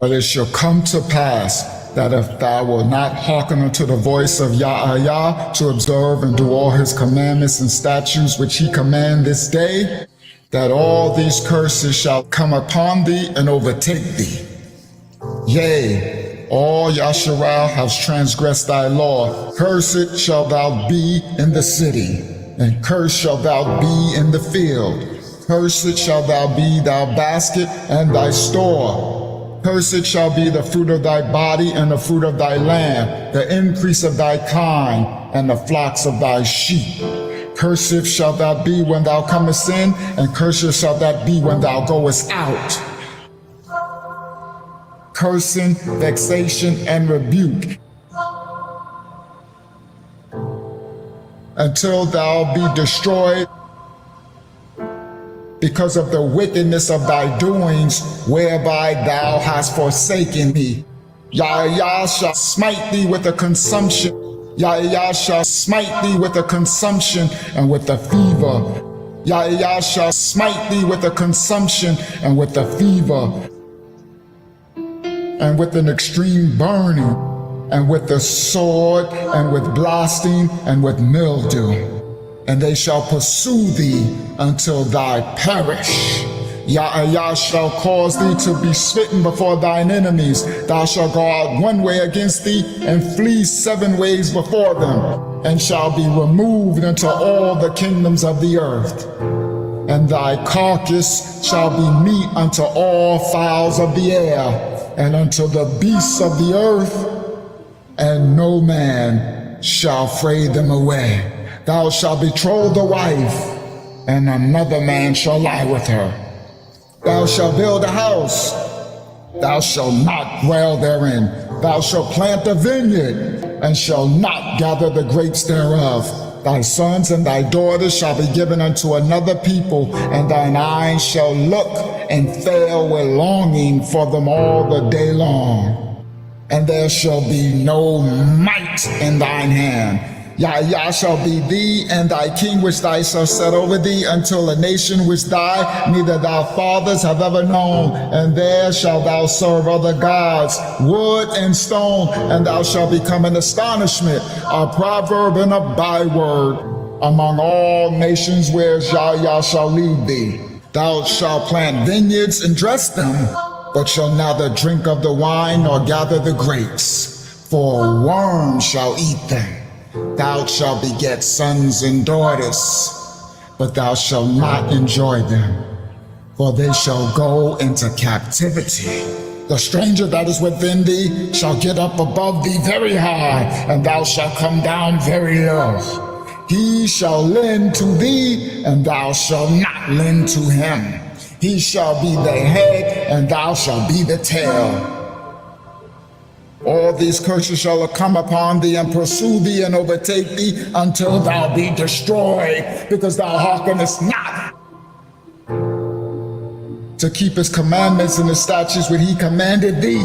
But it shall come to pass that if thou wilt not hearken unto the voice of YAHSHUAH to observe and do all his commandments and statutes which he command this day, that all these curses shall come upon thee and overtake thee. Yea, all YAHSHUAH has transgressed thy law. Cursed shalt thou be in the city, and cursed shalt thou be in the field. Cursed shalt thou be thy basket and thy store. Cursed shall be the fruit of thy body and the fruit of thy land, the increase of thy kind, and the flocks of thy sheep. Cursed shalt thou be when thou comest in, and cursed shalt thou be when thou goest out. Cursing, vexation, and rebuke, until thou be destroyed because of the wickedness of thy doings, whereby thou hast forsaken me. YAHSHUAH shall smite thee with a consumption. YAHSHUAH shall smite thee with a consumption and with a fever. YAHSHUAH shall smite thee with a consumption and with a fever, and with an extreme burning, and with the sword, and with blasting, and with mildew. And they shall pursue thee until thou perish. YAHSHUAH shall cause thee to be smitten before thine enemies. Thou shalt go out one way against thee, and flee 7 ways before them, and shall be removed unto all the kingdoms of the earth. And thy carcass shall be meat unto all fowls of the air, and unto the beasts of the earth, and no man shall fray them away. Thou shalt betroth the wife, and another man shall lie with her. Thou shalt build a house, thou shalt not dwell therein. Thou shalt plant a vineyard, and shalt not gather the grapes thereof. Thy sons and thy daughters shall be given unto another people, and thine eyes shall look and fail with longing for them all the day long. And there shall be no might in thine hand. YAHSHUAH shall be thee, and thy king which thou shalt set over thee, until a nation which thy neither thy fathers have ever known. And there shalt thou serve other gods, wood and stone, and thou shalt become an astonishment, a proverb and a byword among all nations where YAHSHUAH shall lead thee. Thou shalt plant vineyards and dress them, but shalt neither drink of the wine nor gather the grapes, for worms shall eat them. Thou shalt beget sons and daughters, but thou shalt not enjoy them, for they shall go into captivity. The stranger that is within thee shall get up above thee very high, and thou shalt come down very low. He shall lend to thee, and thou shalt not lend to him. He shall be the head, and thou shalt be the tail. All these curses shall come upon thee and pursue thee and overtake thee until thou be destroyed, because thou hearkenest not to keep his commandments and his statutes which he commanded thee.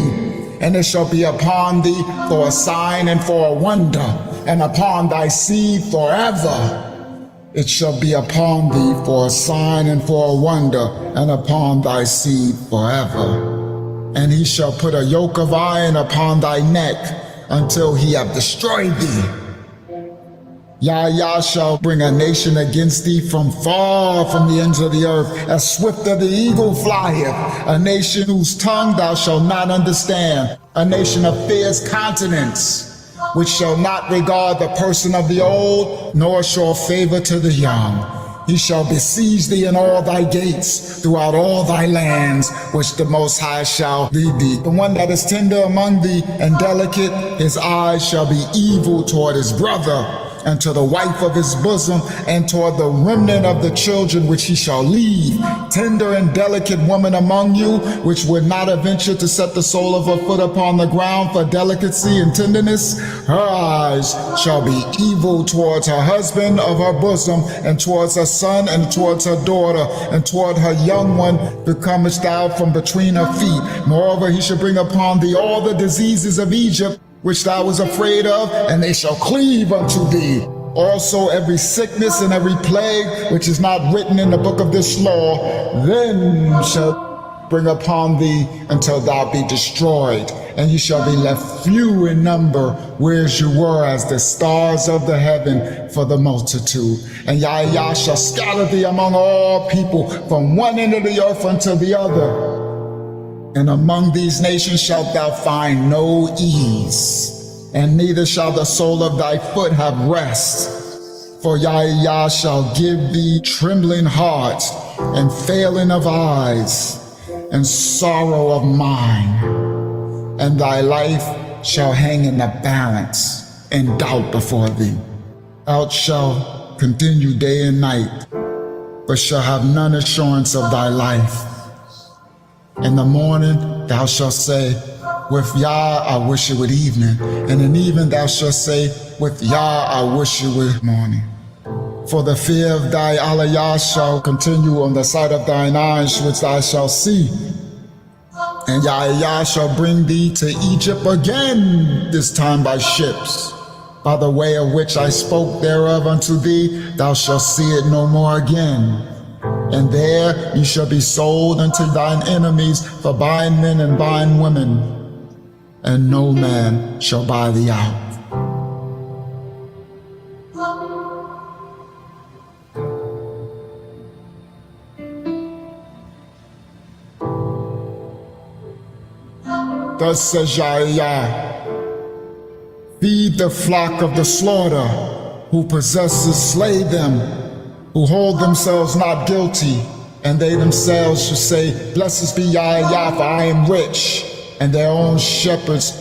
And it shall be upon thee for a sign and for a wonder, and upon thy seed forever. It shall be upon thee for a sign and for a wonder, and upon thy seed forever. And he shall put a yoke of iron upon thy neck until he have destroyed thee. YAHSHUAH shall bring a nation against thee from far from the ends of the earth, as swift as the eagle flieth, a nation whose tongue thou shalt not understand, a nation of fierce countenance, which shall not regard the person of the old, nor show favor to the young. He shall besiege thee in all thy gates, throughout all thy lands, which the Most High shall lead thee. The one that is tender among thee and delicate, his eyes shall be evil toward his brother, and to the wife of his bosom, and toward the remnant of the children which he shall leave. Tender and delicate woman among you, which would not adventure to set the sole of her foot upon the ground for delicacy and tenderness, her eyes shall be evil towards her husband of her bosom, and towards her son, and towards her daughter, and toward her young one becomest thou from between her feet. Moreover, he shall bring upon thee all the diseases of Egypt, which thou was afraid of, and they shall cleave unto thee. Also every sickness and every plague which is not written in the book of this law, then shall bring upon thee until thou be destroyed, and you shall be left few in number, whereas you were as the stars of the heaven for the multitude. And YAHSHUAH shall scatter thee among all people, from one end of the earth unto the other. And among these nations shalt thou find no ease, and neither shall the sole of thy foot have rest. For YAHSHUAH shall give thee trembling heart, and failing of eyes, and sorrow of mind. And thy life shall hang in the balance, and doubt before thee. Thou shalt continue day and night, but shall have none assurance of thy life. In the morning thou shalt say, with Yah I wish it would evening, and in even thou shalt say, with Yah I wish it would morning. For the fear of thy Allah shall continue on the sight of thine eyes, which thou shalt see. And YAHSHUAH shall bring thee to Egypt again, this time by ships, by the way of which I spoke thereof unto thee. Thou shalt see it no more again. And there you shall be sold unto thine enemies for buying men and buying women, and no man shall buy thee out. Thus says YAHSHUAH, feed the flock of the slaughter, who possesses slay them, who hold themselves not guilty, and they themselves shall say, blessed be YAHSHUAH, for I am rich, and their own shepherds.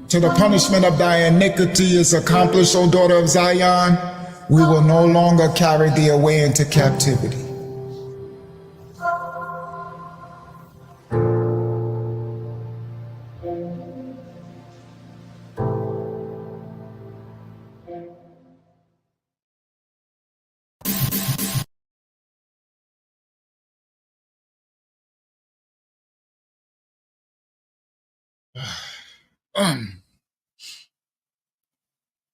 Till the punishment of thy iniquity is accomplished, O daughter of Zion, we will no longer carry thee away into captivity.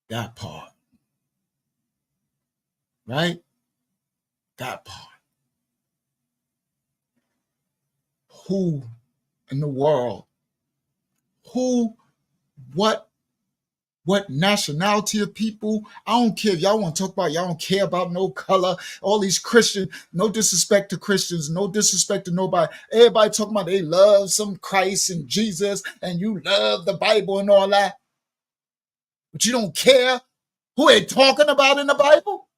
That part, right? That part. Who in the world? Who? What? What nationality of people? I don't care if y'all want to talk about, y'all don't care about no color, all these Christians, no disrespect to Christians, no disrespect to nobody. Everybody talking about they love some Christ and Jesus and you love the Bible and all that. But you don't care who they talking about in the Bible?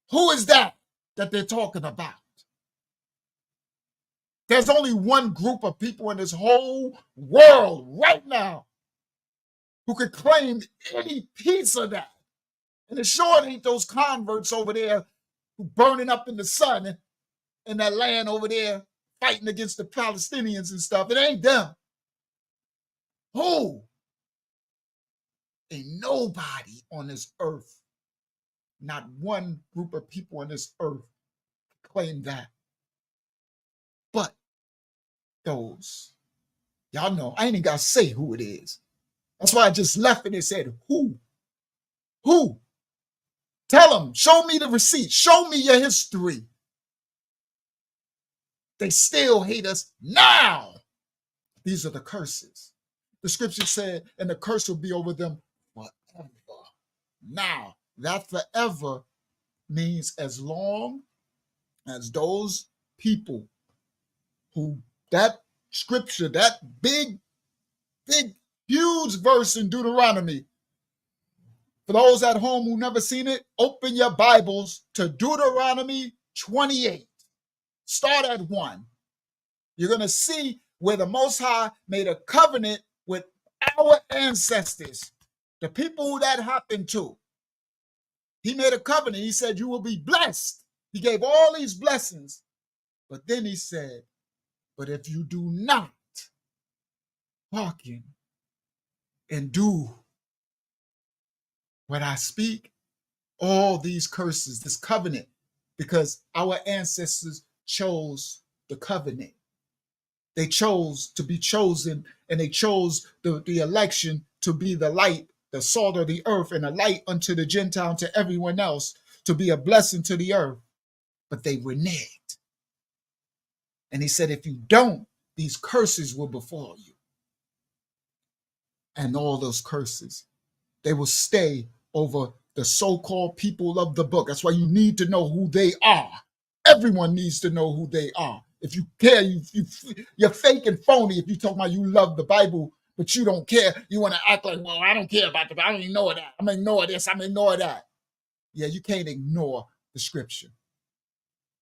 Who is that they're talking about? There's only one group of people in this whole world right now who could claim any piece of that. And it sure ain't those converts over there who burning up in the sun in that land over there fighting against the Palestinians and stuff. It ain't them. Who? Ain't nobody on this earth, not one group of people on this earth claim that. But those, y'all know, I ain't even got to say who it is. That's why I just left it and said, who? Who? Tell them, show me the receipt. Show me your history. They still hate us now. These are the curses. The scripture said, and the curse will be over them forever. Now, that forever means as long as those people who, that scripture, that big, huge verse in Deuteronomy, for those at home who never seen it, open your Bibles to Deuteronomy 28. Start at 1. You're going to see where the Most High made a covenant with our ancestors, the people who that happened to. He made a covenant. He said, you will be blessed. He gave all these blessings. But then he said, but if you do not hearken and do what I speak, all these curses, this covenant, because our ancestors chose the covenant. They chose to be chosen, and they chose the election to be the light, the salt of the earth, and a light unto the Gentile, to everyone else, to be a blessing to the earth. But they reneged. And he said, if you don't, these curses will befall you. And all those curses, they will stay over the so-called people of the book. That's why you need to know who they are. Everyone needs to know who they are. If you care, you're fake and phony if you talk about you love the Bible, but you don't care. You want to act like, well, I don't care about the Bible. I don't ignore that. I'm going to ignore this. I'm going to ignore that. Yeah, you can't ignore the scripture.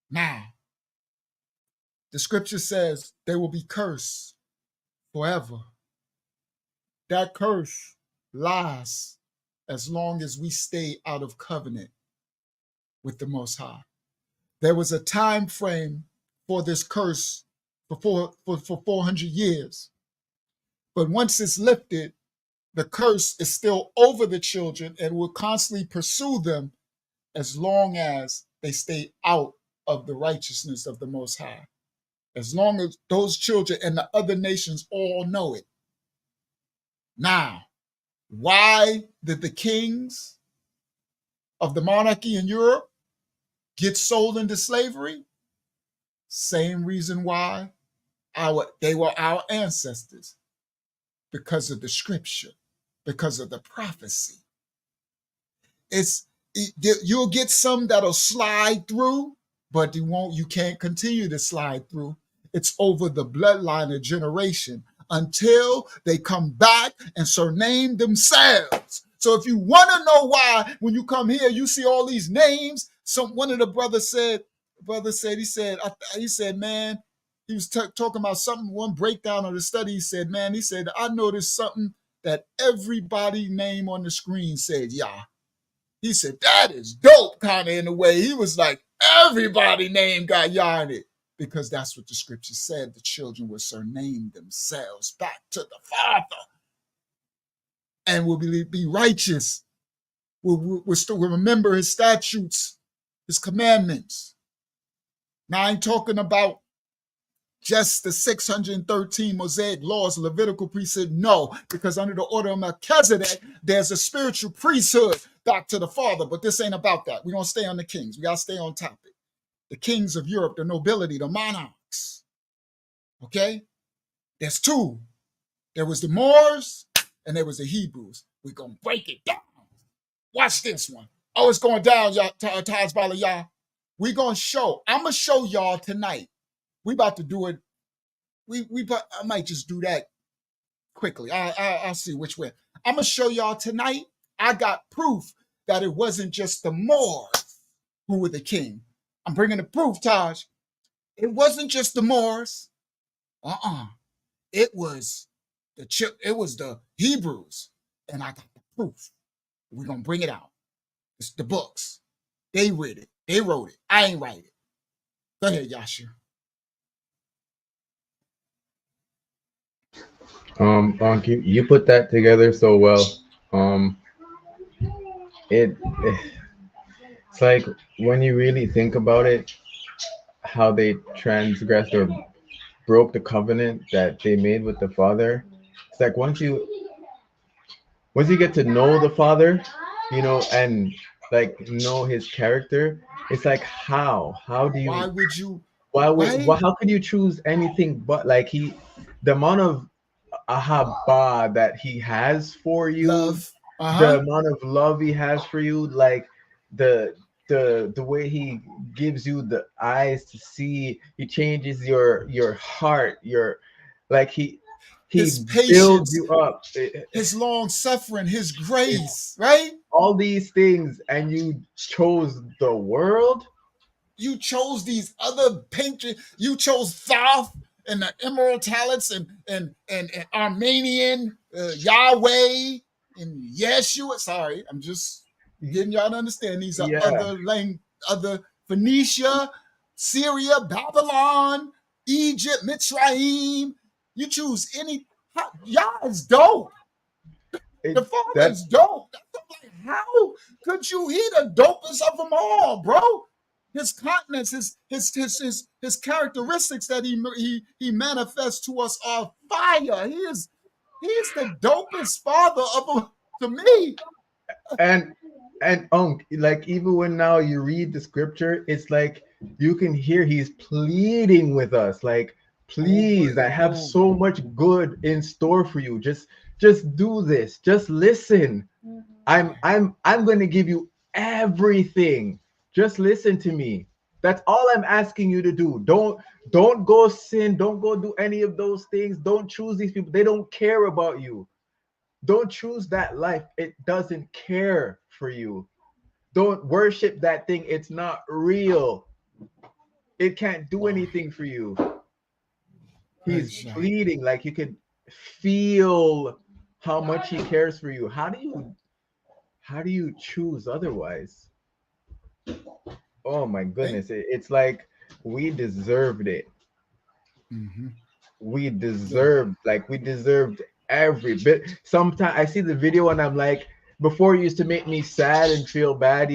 Now, the scripture says they will be cursed forever. That curse lasts as long as we stay out of covenant with the Most High. There was a time frame for this curse for 400 years. But once it's lifted, the curse is still over the children and will constantly pursue them as long as they stay out of the righteousness of the Most High. As long as those children and the other nations all know it. Now, why did the kings of the monarchy in Europe get sold into slavery? Same reason why they were our ancestors. Because of the scripture, because of the prophecy. You'll get some that'll slide through, but you can't continue to slide through. It's over the bloodline of generation until they come back and surname themselves. So if you want to know why, when you come here, you see all these names. One of the brothers said, he said, man, he was talking about something, one breakdown of the study. He said, I noticed something that everybody name on the screen said, Yah. He said, that is dope, kind of in a way. He was like, everybody name got Yah in it. Because that's what the scripture said. The children will surname themselves back to the Father. And will be righteous. We'll remember his statutes, his commandments. Now I ain't talking about just the 613 Mosaic laws, Levitical priesthood? No, because under the order of Melchizedek, there's a spiritual priesthood back to the Father. But this ain't about that. We're going to stay on the kings. We got to stay on topic. The kings of Europe, the nobility, the monarchs. Okay? There's two. There was the Moors and there was the Hebrews. We're going to break it down. Watch this one. Oh, it's going down, y'all. Taj Bala, y'all. We're going to show. I'm going to show y'all tonight. We about to do it. I might just do that quickly. I'll see which way. I'm going to show y'all tonight. I got proof that it wasn't just the Moors who were the king. I'm bringing the proof, Taj. It wasn't just the Moors. It was the Hebrews. And I got the proof. We're going to bring it out. It's the books. They read it. They wrote it. I ain't write it. Go ahead, YAHSHUAH. You put that together so well. It's like when you really think about it, how they transgressed or broke the covenant that they made with the Father. It's like once you get to know the Father, and like know his character, it's like how do you? How could you choose anything but like the amount of ahaba that he has for you, love. The amount of love he has for you, like the way he gives you the eyes to see, he changes your heart, his patience, builds you up, his long suffering, his grace, right? All these things, and you chose the world. You chose these other painters. You chose Thoth and the Emerald Talents and Armenian Yahweh and Yeshua. Sorry, I'm just getting y'all to understand. These are other Phoenicia, Syria, Babylon, Egypt, Mitzrayim. You choose any. Y'all is dope. The Father is dope. Like, how could you? He the dopest of them all, bro. His continents, his characteristics that he manifests to us are fire. He's the dopest father of them to me. And like even when now you read the scripture, it's like you can hear he's pleading with us, like, please, I have so much good in store for you. Just do this. Just listen. I'm going to give you everything. Just listen to me. That's all I'm asking you to do. Don't go sin. Don't go do any of those things. Don't choose these people. They don't care about you. Don't choose that life. It doesn't care for you. Don't worship that thing. It's not real. It can't do anything for you. He's pleading, like you could feel how much he cares for you. How do you choose otherwise? Oh my goodness. It's like we deserved it. Mm-hmm. We deserved every bit. Sometimes I see the video and I'm like, before it used to make me sad and feel bad,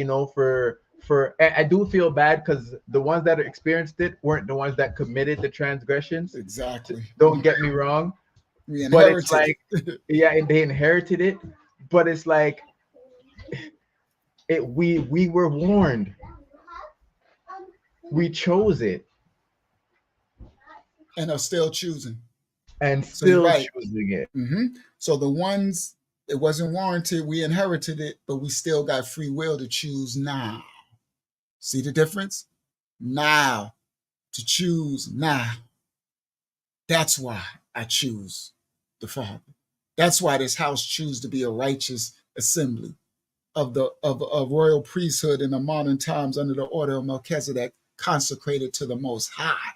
for I do feel bad because the ones that experienced it weren't the ones that committed the transgressions. Exactly. Don't get me wrong. But it's like, yeah, and they inherited it. But it's like we were warned. We chose it. And are still choosing. And still choosing it. Mm-hmm. So the ones it wasn't warranted, we inherited it, but we still got free will to choose now. See the difference? Now. To choose now. That's why I choose the Father. That's why this house choose to be a righteous assembly of royal priesthood in the modern times under the order of Melchizedek, consecrated to the Most High.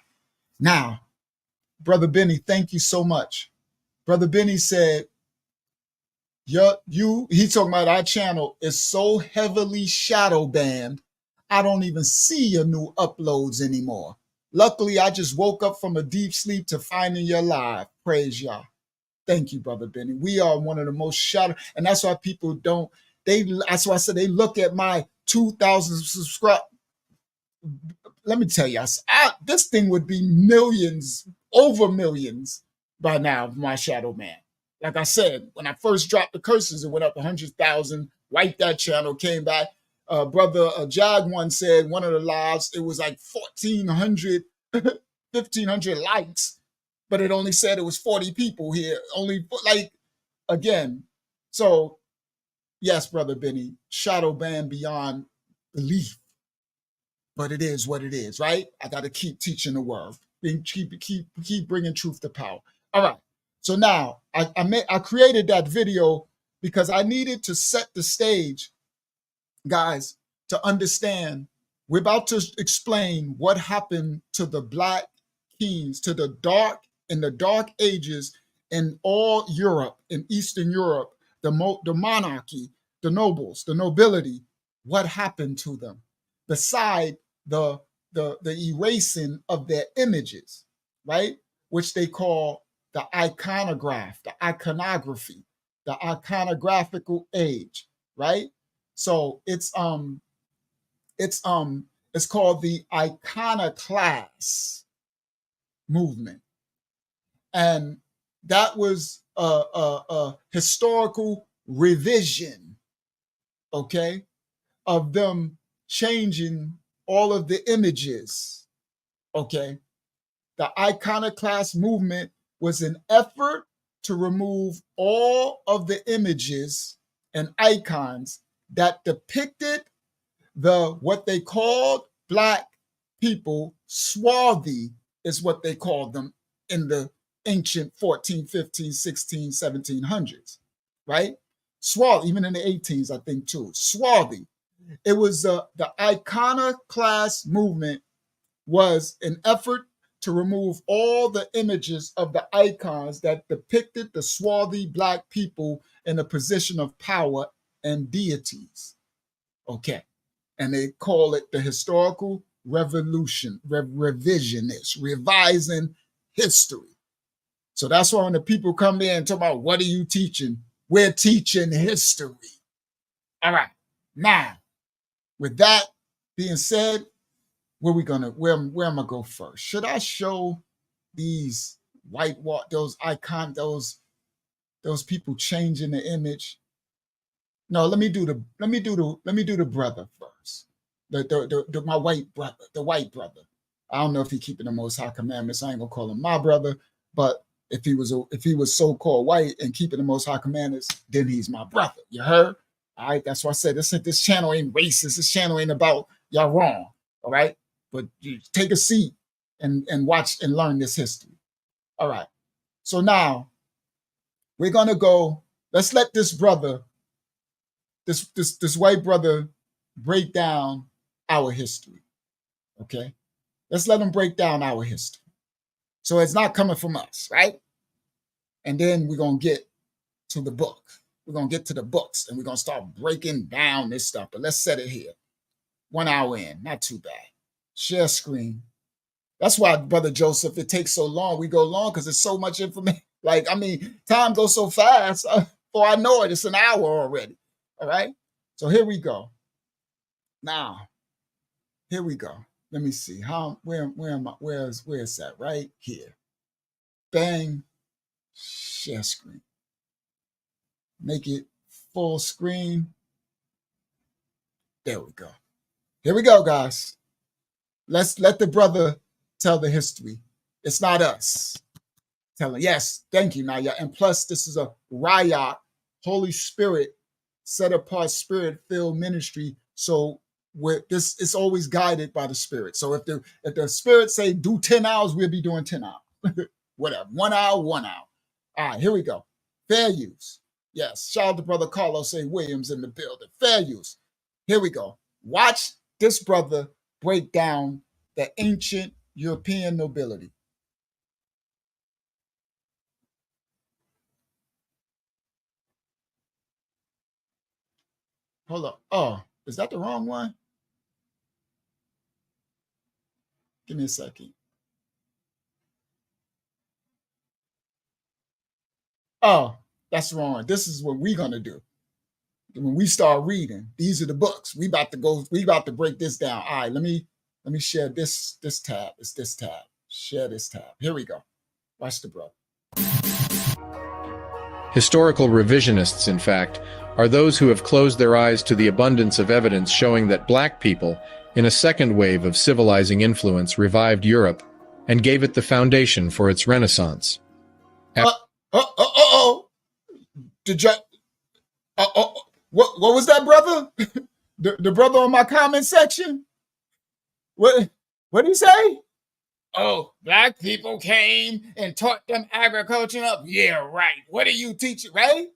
Now, Brother Benny, thank you so much. Brother Benny said, he's talking about our channel is so heavily shadow banned, I don't even see your new uploads anymore. Luckily, I just woke up from a deep sleep to finding you live. Praise Yah. Thank you, Brother Benny. We are one of the most shadow, and that's why people don't, that's why I said they look at my 2,000 subscribers. Let me tell you, this thing would be millions over millions by now, my shadow man. Like I said, when I first dropped the curses, it went up 100,000. Wiped that channel, came back. Brother Jag one said one of the lives, it was like 1,400, 1,500 likes, but it only said it was 40 people here. Only like, again. So yes, Brother Benny, shadow ban beyond belief, but it is what it is, right? I got to keep teaching the word, keep bringing truth to power. All right. So now I created that video because I needed to set the stage, guys, to understand. We're about to explain what happened to the Black kings, to the dark ages in all Europe, in Eastern Europe, the monarchy, the nobles, the nobility. What happened to them? Beside the erasing of their images, right? Which they call the iconograph, the iconography, the iconographical age, right? So it's called the iconoclast movement, and that was a historical revision, okay, of them changing all of the images, okay. The iconoclast movement was an effort to remove all of the images and icons that depicted what they called Black people. Swarthy is what they called them in the ancient 14, 15, 16, 1700s, right? Swarthy, even in the 18s, I think too. Swarthy. It was the iconoclast movement was an effort to remove all the images of the icons that depicted the swarthy Black people in a position of power and deities. Okay. And they call it the historical revolution, revisionist, revising history. So that's why when the people come in and talk about, what are you teaching? We're teaching history. All right. Now, with that being said, where am I gonna go first? Should I show these those people changing the image? No, let me do the brother first. My white brother, the white brother. I don't know if he keeping the Most High commandments. I ain't gonna call him my brother, but if he was so-called white and keeping the Most High commandments, then he's my brother. You heard? All right. That's why I said this channel ain't racist. This channel ain't about y'all wrong. All right. But you take a seat and watch and learn this history. All right. So now we're gonna go. Let's let this brother, this white brother, break down our history. Okay. Let's let him break down our history. So it's not coming from us, right? And then we're gonna get to the book. We're gonna get to the books and we're gonna start breaking down this stuff. But let's set it here. 1 hour in, not too bad. Share screen. That's why, Brother Joseph, it takes so long. We go long because there's so much information. Like, I mean, time goes so fast. Before I know it, it's an hour already. All right. So here we go. Now, here we go. Let me see. Where am I? Where's that? Right here. Bang. Share screen. Make it full screen. There we go. Here we go, guys. Let's let the brother tell the history. It's not us telling. Yes, thank you, Naya. And plus, this is a Riot, Holy Spirit, set apart, spirit-filled ministry. So it's always guided by the Spirit. So if the Spirit say do 10 hours, we'll be doing 10 hours. Whatever. 1 hour, 1 hour. All right, here we go. Fair use. Yes. Shout out to Brother Carlos A. Williams in the building. Fair use. Here we go. Watch this brother break down the ancient European nobility. Hold up. Oh, is that the wrong one? Give me a second. Oh, that's wrong. This is what we're gonna do. When we start reading, these are the books. We about to break this down. All right, let me share this tab. It's this tab. Share this tab. Here we go. Watch the brother. Historical revisionists, in fact, are those who have closed their eyes to the abundance of evidence showing that black people, in a second wave of civilizing influence, revived Europe and gave it the foundation for its renaissance. Did you? What was that, brother? the brother on my comment section? What did he say? Oh, black people came and taught them agriculture up. Yeah, right. What do you teach? Right?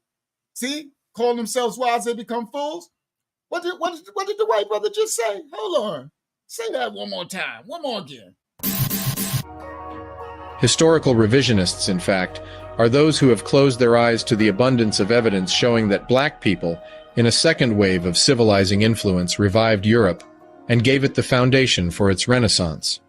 See, call themselves wise, they become fools. What did the white brother just say? Hold on. Say that one more time. One more again. Historical revisionists, in fact, are those who have closed their eyes to the abundance of evidence showing that black people, in a second wave of civilizing influence, revived Europe and gave it the foundation for its renaissance.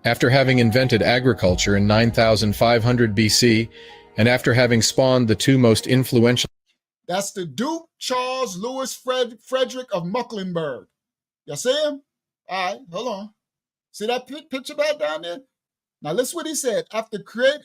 After having invented agriculture in 9500 BC, and after having spawned the two most influential... That's the Duke Charles Louis Frederick of Mecklenburg. Y'all see him? All right, hold on. See that picture back down there? Now listen what he said. After create,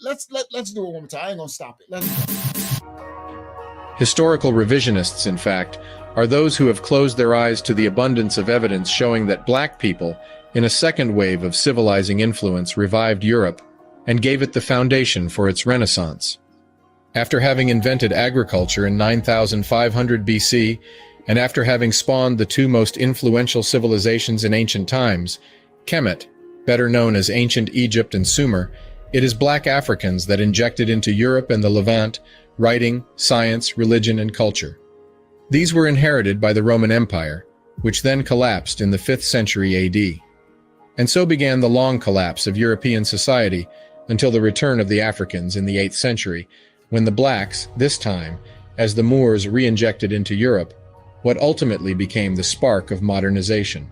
let's do it one more time. I ain't gonna stop it. Let's go. Historical revisionists, in fact, are those who have closed their eyes to the abundance of evidence showing that black people, in a second wave of civilizing influence, revived Europe and gave it the foundation for its renaissance. After having invented agriculture in 9500 BC, and after having spawned the two most influential civilizations in ancient times, Kemet, better known as ancient Egypt and Sumer, it is black Africans that injected into Europe and the Levant writing, science, religion, and culture. These were inherited by the Roman Empire, which then collapsed in the 5th century AD. And so began the long collapse of European society until the return of the Africans in the 8th century, when the blacks, this time, as the Moors, re-injected into Europe what ultimately became the spark of modernization.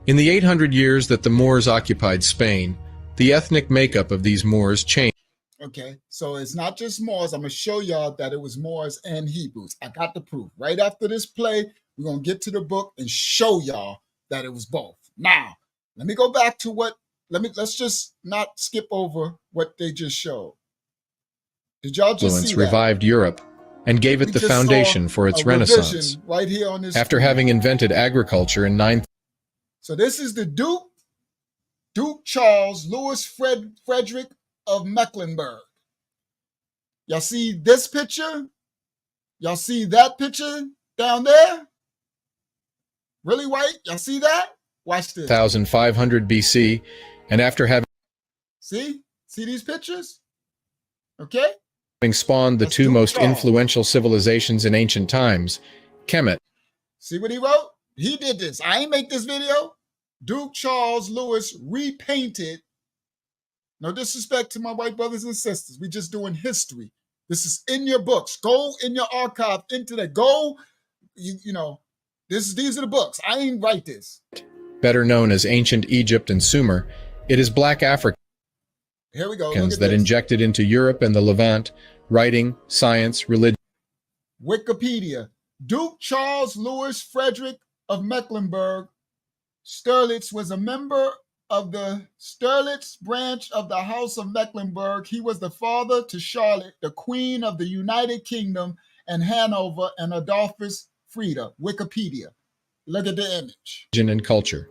In the 800 years that the Moors occupied Spain, the ethnic makeup of these Moors changed. Okay, so it's not just Moors. I'm going to show y'all that it was Moors and Hebrews. I got the proof. Right after this play, we're going to get to the book and show y'all that it was both. Now, let me go back to let's just not skip over what they just showed. Did y'all just see that? Revived Europe and gave it the foundation for its renaissance. Right here on this after screen. Having invented agriculture in 9th. So this is the Duke Charles Louis Frederick of Mecklenburg. Y'all see this picture? Y'all see that picture down there? Really white? Y'all see that? Watch this. 1500 BC, and after having... See these pictures? Okay? Having spawned the two most influential civilizations in ancient times, Kemet. See what he wrote? He did this. I ain't make this video. Duke Charles Louis repainted. No disrespect to my white brothers and sisters. We just doing history. This is in your books. Go in your archive, into the go. You know, these are the books. I ain't write this. Better known as ancient Egypt and Sumer, it is black Africans. Here we go. That injected into Europe and the Levant writing, science, religion. Wikipedia. Duke Charles Louis Frederick of Mecklenburg Sturlitz was a member of the Sturlitz branch of the House of Mecklenburg. He was the father to Charlotte, the Queen of the United Kingdom, and Hanover and Adolphus Frieda. Wikipedia. Look at the image. And culture.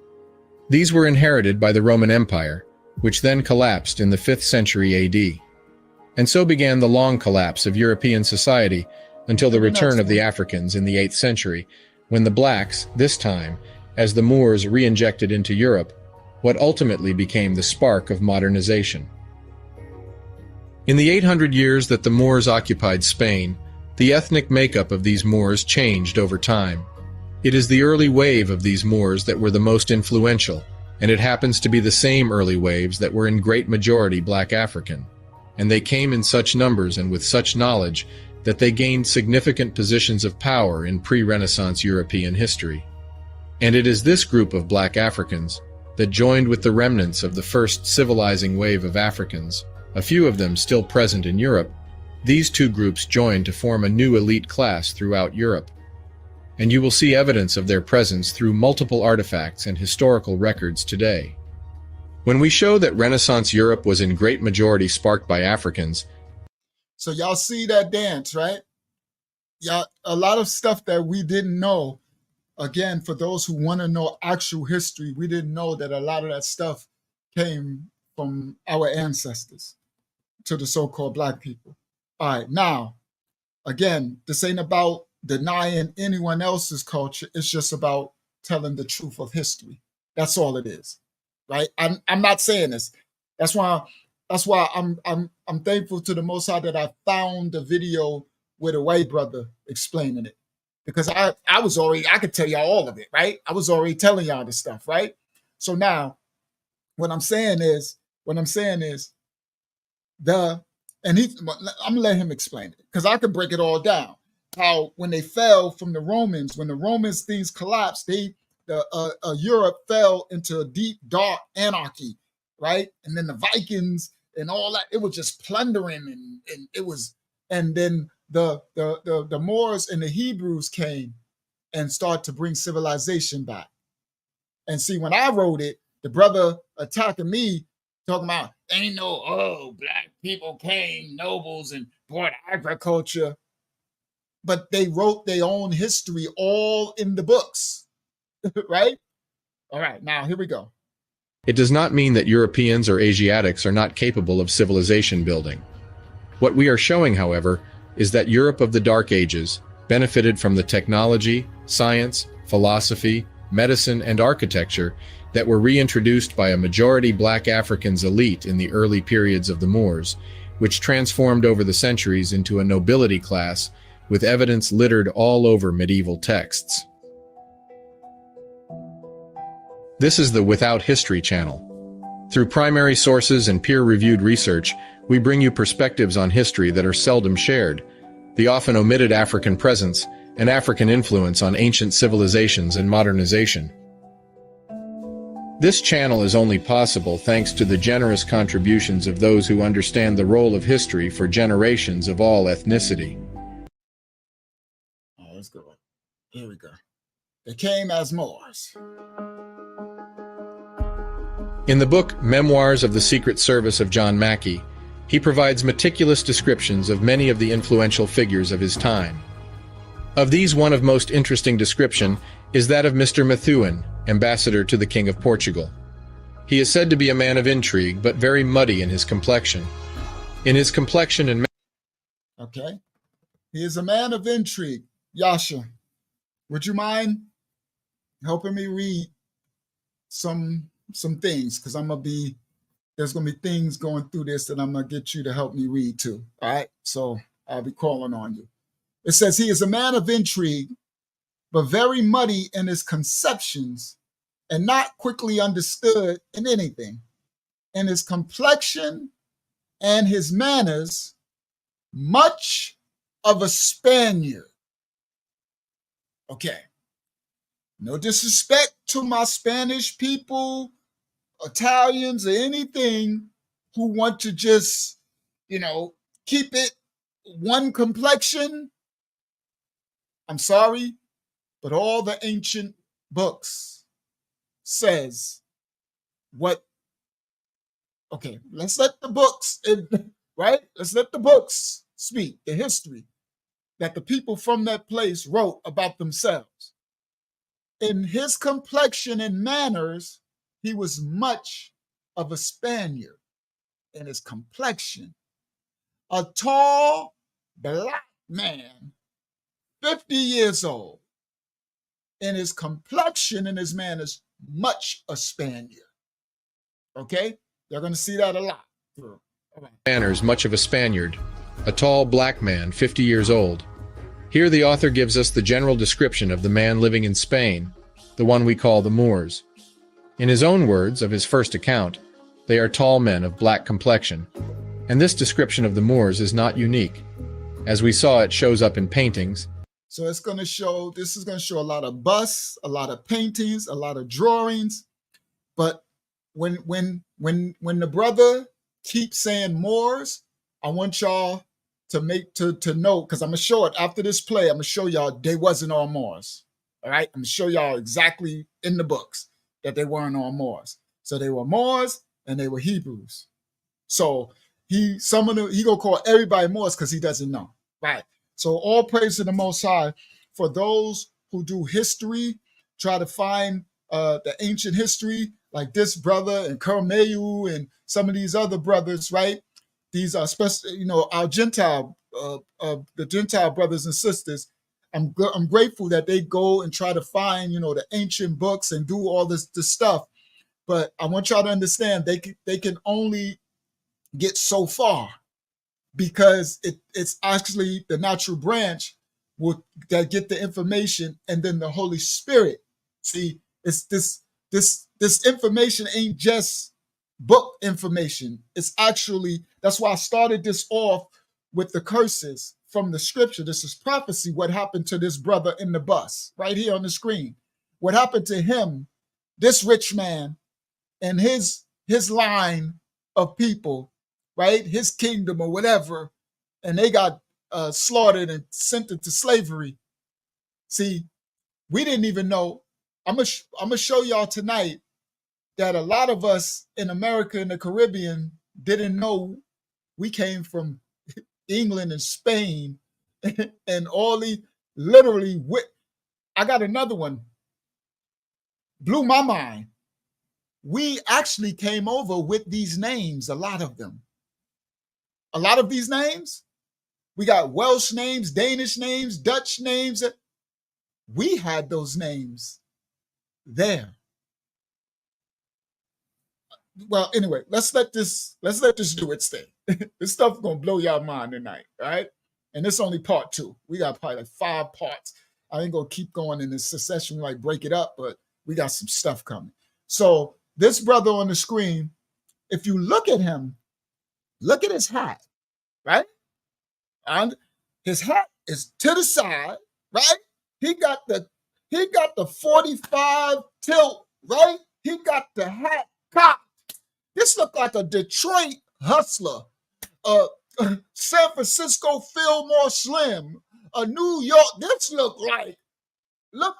These were inherited by the Roman Empire, which then collapsed in the 5th century AD. And so began the long collapse of European society until the return of the Africans in the 8th century, when the blacks, this time, as the Moors re-injected into Europe, what ultimately became the spark of modernization. In the 800 years that the Moors occupied Spain, the ethnic makeup of these Moors changed over time. It is the early wave of these Moors that were the most influential, and it happens to be the same early waves that were in great majority black African. And they came in such numbers and with such knowledge that they gained significant positions of power in pre-Renaissance European history. And it is this group of black Africans that joined with the remnants of the first civilizing wave of Africans, a few of them still present in Europe. These two groups joined to form a new elite class throughout Europe. And you will see evidence of their presence through multiple artifacts and historical records today. When we show that Renaissance Europe was in great majority sparked by Africans, so y'all see that dance, right? Y'all, a lot of stuff that we didn't know. Again, for those who want to know actual history, we didn't know that a lot of that stuff came from our ancestors to the so-called Black people. All right, now, again, this ain't about denying anyone else's culture. It's just about telling the truth of history. That's all it is, right? I'm not saying this. That's why I'm thankful to the Most High that I found the video with a white brother explaining it, because I could tell y'all all of it, right? I was already telling y'all this stuff, right? So now, what I'm saying is, I'm gonna let him explain it, because I could break it all down. How when they fell from the Romans, when the Romans things collapsed, Europe fell into a deep, dark anarchy, right? And then the Vikings and all that, it was just plundering, and then the Moors and the Hebrews came and started to bring civilization back. And see, when I wrote it, the brother attacking me, talking about ain't no Black people came, nobles, and brought agriculture. But they wrote their own history all in the books, right? All right, now here we go. it does not mean that Europeans or Asiatics are not capable of civilization building. What we are showing, however, is that Europe of the Dark Ages benefited from the technology, science, philosophy, medicine, and architecture that were reintroduced by a majority Black Africans elite in the early periods of the Moors, which transformed over the centuries into a nobility class with evidence littered all over medieval texts. This is the Without History channel. Through primary sources and peer-reviewed research, we bring you perspectives on history that are seldom shared, the often omitted African presence and African influence on ancient civilizations and modernization. This channel is only possible thanks to the generous contributions of those who understand the role of history for generations of all ethnicity. Oh, let's go. Here we go. They came as Moors. In the book Memoirs of the Secret Service of John Mackey, he provides meticulous descriptions of many of the influential figures of his time. Of these, one of most interesting description is that of Mr. Methuen, ambassador to the King of Portugal. He is said to be a man of intrigue, but very muddy in his complexion. In his complexion and... Okay. He is a man of intrigue. YAHSHUAH, would you mind helping me read some things? Because there's going to be things going through this that I'm going to get you to help me read too. All right? So I'll be calling on you. It says, he is a man of intrigue, but very muddy in his conceptions and not quickly understood in anything. In his complexion and his manners, much of a Spaniard. Okay. No disrespect to my Spanish people, Italians, or anything who want to just, keep it one complexion. I'm sorry, but all the ancient books says what, okay, let's let the books, right? Let's let the books speak, the history that the people from that place wrote about themselves. In his complexion and manners, he was much of a Spaniard in his complexion. A tall, black man, 50 years old. In his complexion and his manners, much a Spaniard. Okay? You're going to see that a lot. All right. Manners, much of a Spaniard. A tall, black man, 50 years old. Here the author gives us the general description of the man living in Spain, the one we call the Moors. In his own words of his first account, they are tall men of black complexion. And this description of the Moors is not unique. As we saw, it shows up in paintings. So this is going to show a lot of busts, a lot of paintings, a lot of drawings. But when the brother keeps saying Moors, I want y'all to know, because I'm going to show it after this play. I'm going to show y'all they wasn't all Moors. All right? I'm going to show y'all exactly in the books that they weren't all Moors. So they were Moors and they were Hebrews. So he gonna call everybody Moors because he doesn't know. Right. So all praise to the Most High for those who do history, try to find the ancient history, like this brother and Kermayu and some of these other brothers, right? These are especially, our Gentile, the Gentile brothers and sisters. I'm grateful that they go and try to find, the ancient books and do all this stuff. But I want y'all to understand they can only get so far, because it's actually the natural branch that get the information, and then the Holy Spirit. See, it's this information ain't just book information. It's actually, that's why I started this off with the curses from the scripture. This is prophecy. What happened to this brother in the bus right here on the screen? What happened to him, this rich man, and his line of people, right? His kingdom or whatever, and they got slaughtered and sent into slavery. See, we didn't even know. I'm gonna show y'all tonight that a lot of us in America and the Caribbean didn't know we came from England and Spain and all the literally. I got another one. Blew my mind. We actually came over with these names, a lot of them. A lot of these names, we got Welsh names, Danish names, Dutch names. We had those names there. Well, anyway, let's let this do its thing. This stuff gonna blow y'all mind tonight, right? And it's only part 2. We got probably like 5 parts. I ain't gonna keep going in this succession, like break it up, but we got some stuff coming. So this brother on the screen, if you look at him, look at his hat, right? And his hat is to the side, right? He got the 45 tilt, right? He got the hat cocked. This looked like a Detroit hustler, San Francisco Fillmore Slim, a New York. This looked like, look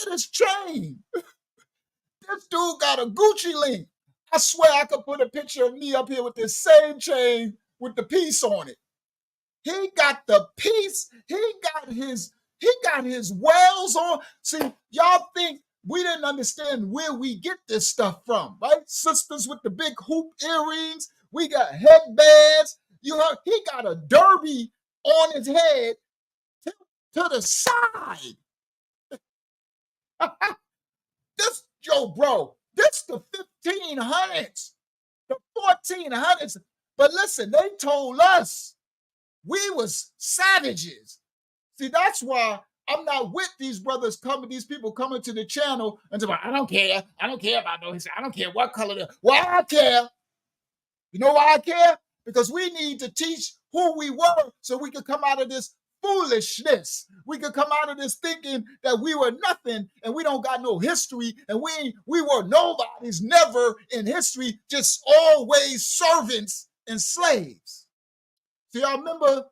at his chain. This dude got a Gucci link. I swear I could put a picture of me up here with this same chain with the piece on it. He got the piece. He got his wells on. See, y'all think we didn't understand where we get this stuff from, right? Sisters with the big hoop earrings. We got headbands. You heard, he got a derby on his head to the side. This the 1500s, the 1400s. But listen, they told us we was savages. See, that's why I'm not with these people coming to the channel and say, I don't care about no history. I don't care what color they're. Why I care? You know why I care? Because we need to teach who we were so we could come out of this foolishness. We could come out of this thinking that we were nothing and we don't got no history and we were nobodies, never in history, just always servants and slaves. See, I remember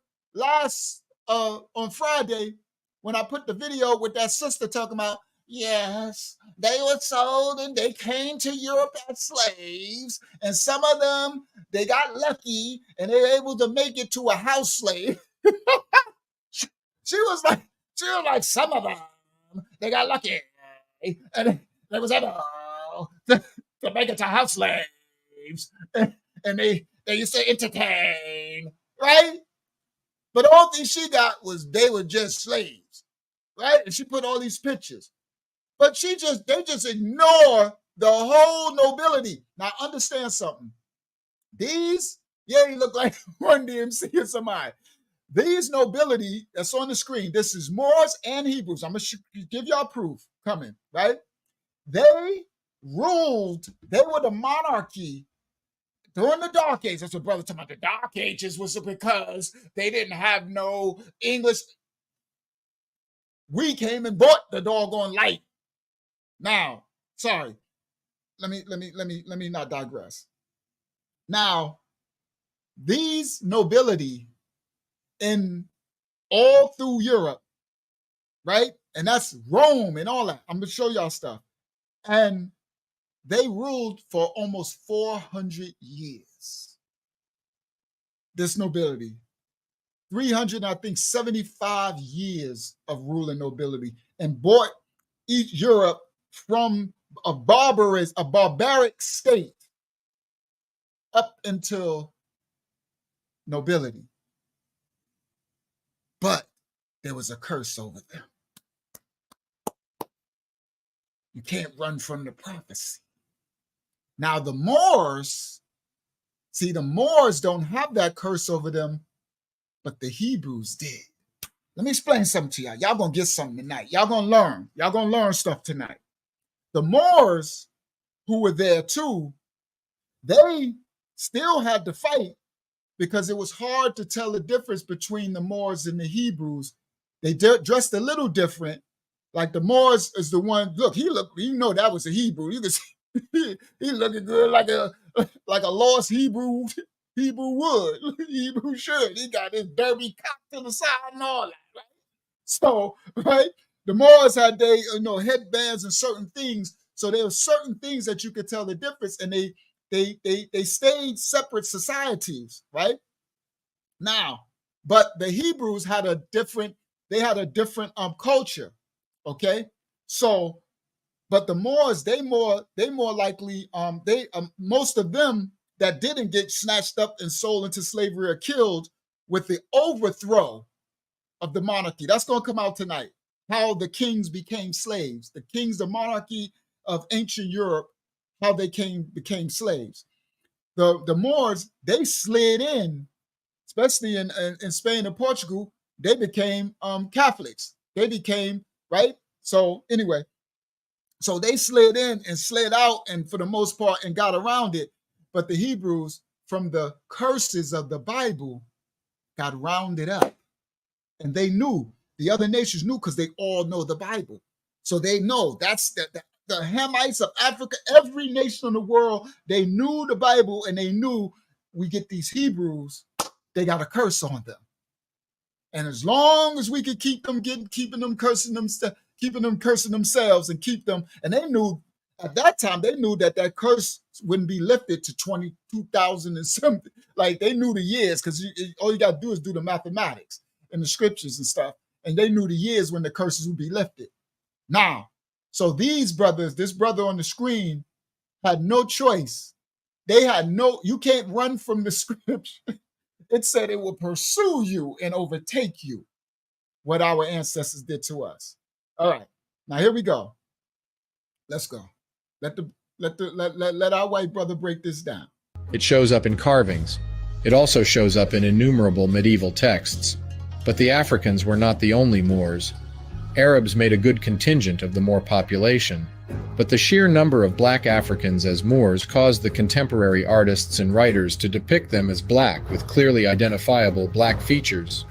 on Friday when I put the video with that sister talking about, yes, they were sold and they came to Europe as slaves, and some of them, they got lucky and they were able to make it to a house slave. She was like, some of them, they got lucky and they was able to make it to house slaves, and they used to entertain, right? But all thing she got was they were just slaves, right? And she put all these pictures. But they just ignore the whole nobility. Now understand something. These, you look like Run DMC or somebody. These nobility that's on the screen, this is Moors and Hebrews. I'm going to give y'all proof coming, right? They ruled, they were the monarchy during the Dark Ages. That's what brother talking about. The Dark Ages was because they didn't have no English. We came and bought the doggone light. Now, sorry. Let me not digress. Now, these nobility in all through Europe, right? And that's Rome and all that. I'm gonna show y'all stuff. And They ruled for almost 400 years. This nobility. 300, I think, 75 years of ruling nobility, and brought Europe from a barbaric state up until nobility. But there was a curse over them. You can't run from the prophecy. Now the Moors, see, the Moors don't have that curse over them, but the Hebrews did. Let me explain something to y'all. Y'all gonna get something tonight. Y'all gonna learn. Y'all gonna learn stuff tonight. The Moors, who were there too, they still had to fight because it was hard to tell the difference between the Moors and the Hebrews. They dressed a little different. Like the Moors is the one, look, you know that was a Hebrew. You can see he looking good like a lost Hebrew would, Hebrew should. He got his derby cocked to the side and all that, right? So, right, the Moors had their headbands and certain things. So there were certain things that you could tell the difference, and they stayed separate societies, right? Now, but the Hebrews had a different culture, okay? So, but the Moors, they more likely, most of them that didn't get snatched up and sold into slavery or killed with the overthrow of the monarchy. That's going to come out tonight. How the kings became slaves. The kings, the monarchy of ancient Europe, how they became slaves. The Moors, they slid in, especially in Spain and Portugal. They became Catholics. They became, right? So anyway, so they slid in and slid out, and for the most part, and got around it. But the Hebrews, from the curses of the Bible, got rounded up. And they knew, the other nations knew, because they all know the Bible. So they know that's the Hamites of Africa, every nation in the world, they knew the Bible, and they knew we get these Hebrews, they got a curse on them. And as long as we could keep them cursing themselves and keep them, and they knew at that time, they knew that curse wouldn't be lifted to 22,000 and something. Like they knew the years, because all you got to do is do the mathematics and the scriptures and stuff. And they knew the years when the curses would be lifted. Now, so these brothers, this brother on the screen had no choice. You can't run from the scripture. It said it will pursue you and overtake you, what our ancestors did to us. All right, now here we go. Let's go. Let our white brother break this down. It shows up in carvings. It also shows up in innumerable medieval texts. But the Africans were not the only Moors. Arabs made a good contingent of the Moor population, but the sheer number of black Africans as Moors caused the contemporary artists and writers to depict them as black with clearly identifiable black features.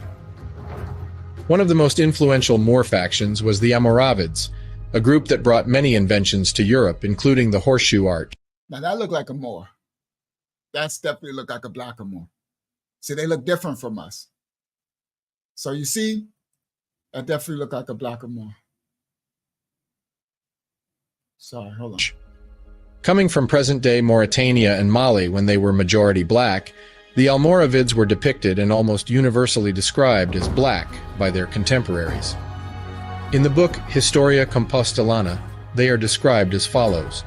One of the most influential Moor factions was the Almoravids, a group that brought many inventions to Europe, including the horseshoe art. Now that looked like a Moor. That's definitely looked like a black Moor. See, they look different from us. So you see, that definitely looked like a black Moor. Sorry, hold on. Coming from present-day Mauritania and Mali when they were majority black, the Almoravids were depicted and almost universally described as black by their contemporaries. In the book Historia Compostelana, they are described as follows.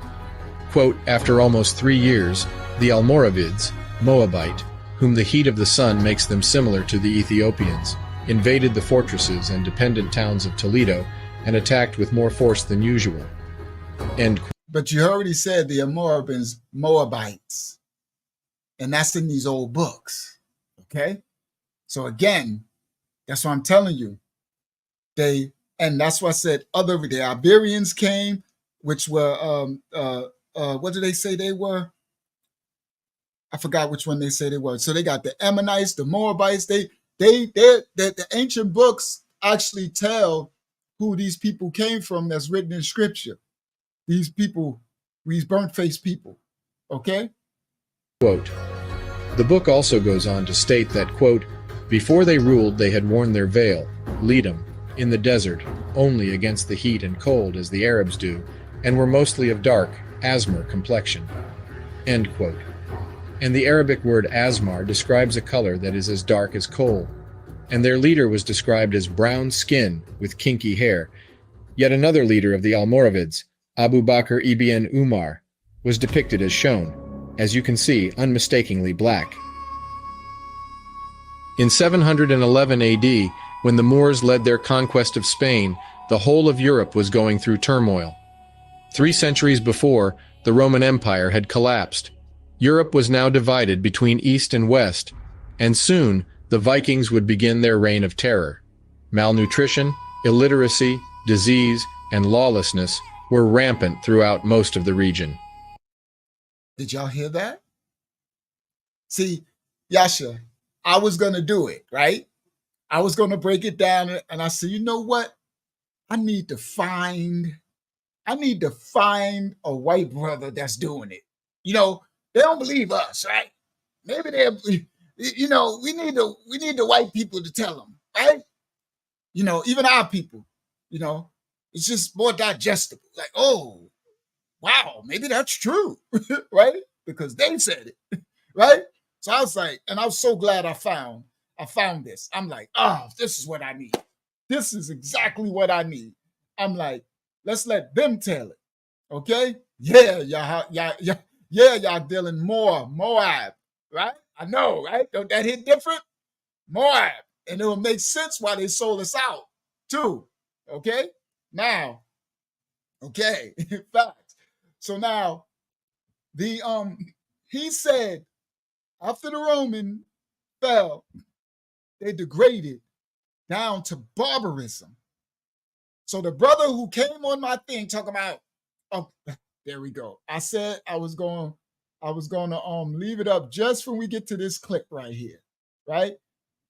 Quote, after almost 3 years, the Almoravids, Moabite, whom the heat of the sun makes them similar to the Ethiopians, invaded the fortresses and dependent towns of Toledo and attacked with more force than usual. End quote. But you already said the Almoravids, Moabites. And that's in these old books, okay? So again, that's what I'm telling you. And that's why I said the Iberians came, which were, what did they say they were? I forgot which one they say they were. So they got the Ammonites, the Moabites. The ancient books actually tell who these people came from that's written in scripture. These people, these burnt-faced people, okay? Quote, the book also goes on to state that, quote, before they ruled they had worn their veil, ledum, in the desert, only against the heat and cold as the Arabs do, and were mostly of dark, asmar complexion. End quote. And the Arabic word asmar describes a color that is as dark as coal. And their leader was described as brown skin with kinky hair. Yet another leader of the Almoravids, Abu Bakr ibn Umar, was depicted as shown, as you can see, unmistakably black. In 711 AD, when the Moors led their conquest of Spain, the whole of Europe was going through turmoil. 3 centuries before, the Roman Empire had collapsed. Europe was now divided between East and West, and soon the Vikings would begin their reign of terror. Malnutrition, illiteracy, disease, and lawlessness were rampant throughout most of the region. Did y'all hear that? See, Yasha, I was going to do it, right? I was going to break it down, and I said, you know what? I need to find a white brother that's doing it. You know, they don't believe us, right? Maybe you know, we need the white people to tell them, right? You know, even our people, you know, it's just more digestible. Like, oh, wow, maybe that's true, right? Because they said it, right? So I was like, and I was so glad I found this. I'm like, oh, this is what I need. This is exactly what I need. I'm like, let's let them tell it. Okay? Yeah, y'all dealing more Moab, right? I know, right? Don't that hit different? Moab. And it will make sense why they sold us out, too. Okay? Now, okay, facts. So now, he said, after the Roman fell, they degraded down to barbarism. So the brother who came on my thing talking about, oh, there we go. I said I was going to leave it up just when we get to this clip right here, right?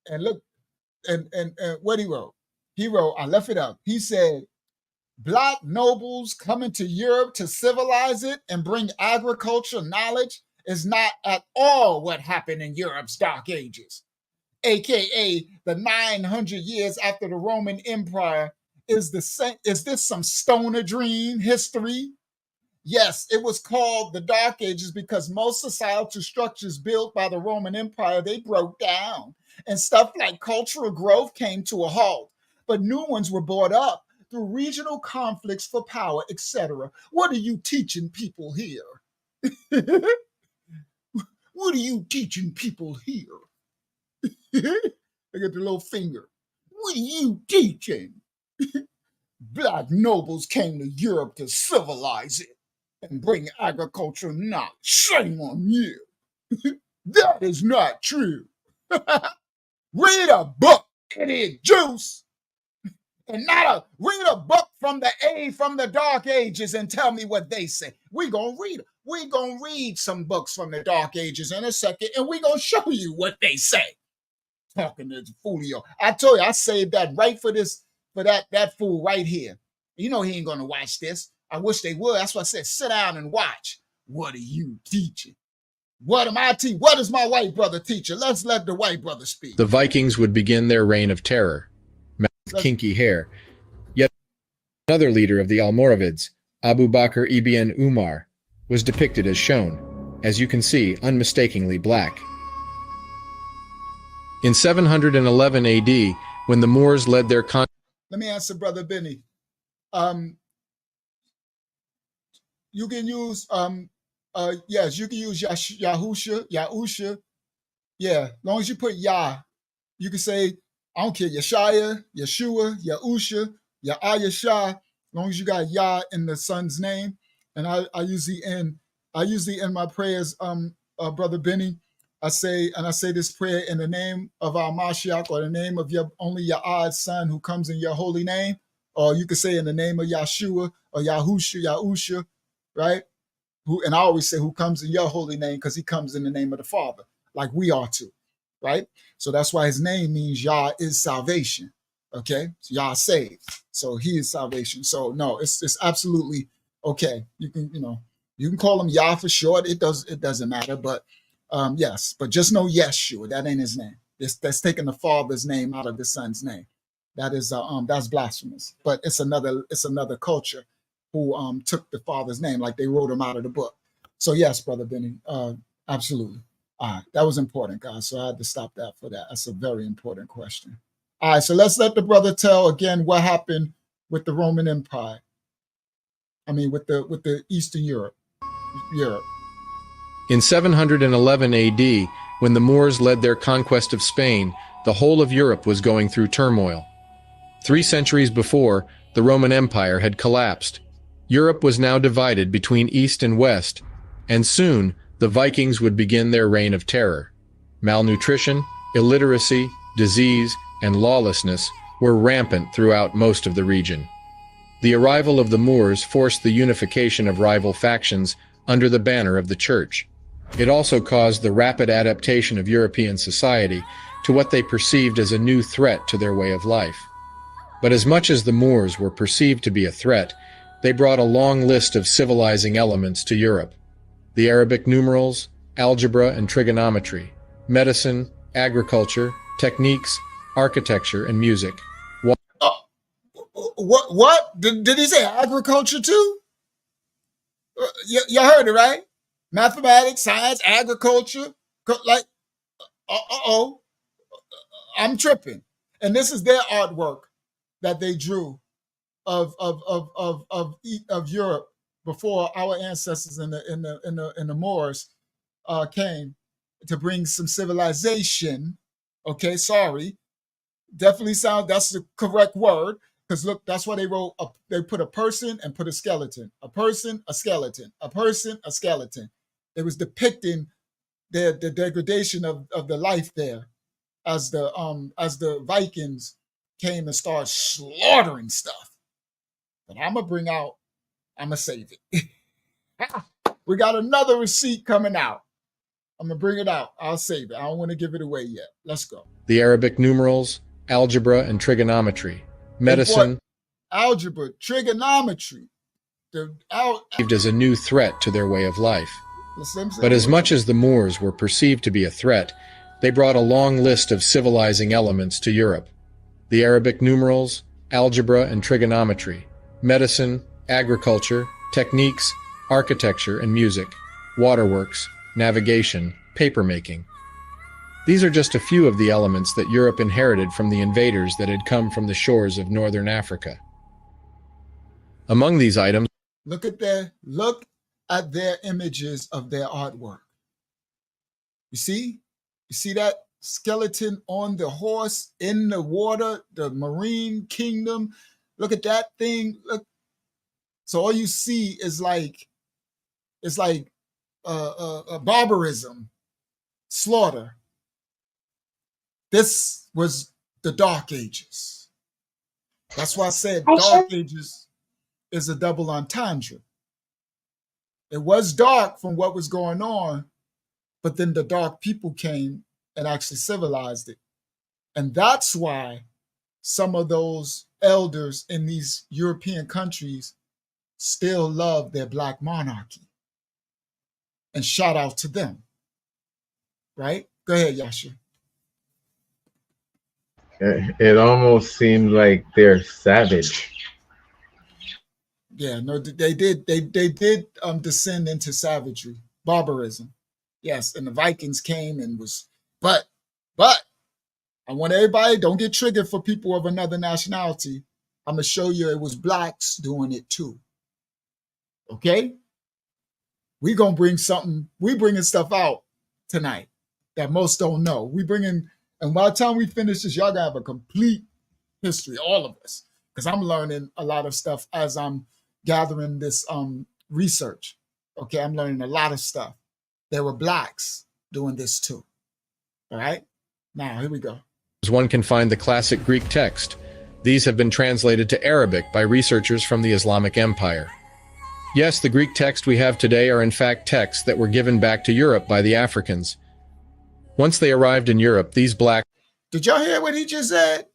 And look, and what he wrote, I left it up. He said, Black nobles coming to Europe to civilize it and bring agriculture knowledge is not at all what happened in Europe's Dark Ages, aka the 900 years after the Roman Empire. Is this some stoner dream history? Yes, it was called the Dark Ages because most societal structures built by the Roman Empire, they broke down, and stuff like cultural growth came to a halt, but new ones were brought up through regional conflicts for power, etc. What are you teaching people here? What are you teaching people here? Look at the little finger. What are you teaching? Black nobles came to Europe to civilize it and bring agricultural knowledge. Shame on you. That is not true. Read a book, idiot juice. And not read a book from the Dark Ages and tell me what they say. We're going to read some books from the Dark Ages in a second, and we're going to show you what they say. Talking to Foolio. I told you, I saved that right for that fool right here. You know he ain't going to watch this. I wish they would. That's why I said, sit down and watch. What are you teaching? What am I teaching? What is my white brother teaching? Let's let the white brother speak. The Vikings would begin their reign of terror, with kinky hair. Yet another leader of the Almoravids, Abu Bakr ibn Umar, was depicted as shown, as you can see, unmistakably black. In 711 AD, when the Moors led their Let me answer Brother Benny. You can use yes, you can use YAHSHUAH. Yeah, as long as you put Yah, you can say, I don't care, YAHSHUAH, YAHSHUAH, YAHSHUAH, as long as you got Yah in the son's name. And I usually end my prayers, Brother Benny. I say this prayer in the name of our Mashiach, or the name of your son who comes in your holy name. Or you could say in the name of Yahshua or Yahusha, right? And I always say who comes in your holy name, because he comes in the name of the Father, like we are to, right? So that's why his name means Yah is salvation. Okay, so Yah saves, so he is salvation. So no, it's absolutely okay. You can call him Yah for short. It doesn't matter, but yes, but just know Yeshua. That ain't his name. That's taking the Father's name out of the Son's name. That is that's blasphemous. But it's another culture who took the father's name, like they wrote him out of the book. So yes, Brother Benny, absolutely. All right, that was important, guys. So I had to stop that for that. That's a very important question. All right, so let's let the brother tell again what happened with the Roman Empire. I mean, with the Eastern Europe. In 711 AD, when the Moors led their conquest of Spain, the whole of Europe was going through turmoil. 3 centuries before, the Roman Empire had collapsed. Europe was now divided between East and West, and soon the Vikings would begin their reign of terror. Malnutrition, illiteracy, disease, and lawlessness were rampant throughout most of the region. The arrival of the Moors forced the unification of rival factions under the banner of the Church. It also caused the rapid adaptation of European society to what they perceived as a new threat to their way of life. But as much as the Moors were perceived to be a threat, they brought a long list of civilizing elements to Europe. The Arabic numerals, algebra and trigonometry, medicine, agriculture, techniques, architecture, and music. What? Did he say agriculture too? Y'all heard it, right? Mathematics, science, agriculture. Like, I'm tripping. And this is their artwork that they drew of Europe before our ancestors in the Moors came to bring some civilization. Okay, sorry, definitely that's the correct word, because look, that's why they wrote. They put a person and put a skeleton, a person, a skeleton, a person, a skeleton. It was depicting the degradation of the life there as the Vikings came and started slaughtering stuff. But I'm gonna save it. We got another receipt coming out. I'm gonna bring it out. I'll save it. I don't want to give it away yet. Let's go. The Arabic numerals, algebra and trigonometry, medicine, algebra, trigonometry, perceived as a new threat to their way of life. But as much as the Moors were perceived to be a threat, they brought a long list of civilizing elements to Europe. The Arabic numerals, algebra and trigonometry, medicine, agriculture, techniques, architecture and music, waterworks, navigation, papermaking. These are just a few of the elements that Europe inherited from the invaders that had come from the shores of northern Africa. Among these items, look at their images of their artwork. You see that skeleton on the horse in the water, the marine kingdom. Look at that thing. Look. So all you see is barbarism, slaughter. This was the Dark Ages. That's why I said Dark Ages is a double entendre. It was dark from what was going on, but then the dark people came and actually civilized it. And that's why some of those elders in these European countries still love their black monarchy. And shout out to them. Right? Go ahead, YAHSHUAH. It almost seems like they're savage. Yeah, no, they did descend into savagery, barbarism. Yes, and the Vikings came and but I want everybody, don't get triggered for people of another nationality. I'm gonna show you it was blacks doing it too. Okay? We bringing stuff out tonight that most don't know. And by the time we finish this, y'all gonna have a complete history, all of us, because I'm learning a lot of stuff as I'm gathering this research. Okay, I'm learning a lot of stuff. There were blacks doing this too. All right, now here we go. One can find the classic Greek text. These have been translated to Arabic by researchers from the Islamic Empire. Yes, the Greek text we have today are in fact texts that were given back to Europe by the Africans. Once they arrived in Europe, these black... Did y'all hear what he just said?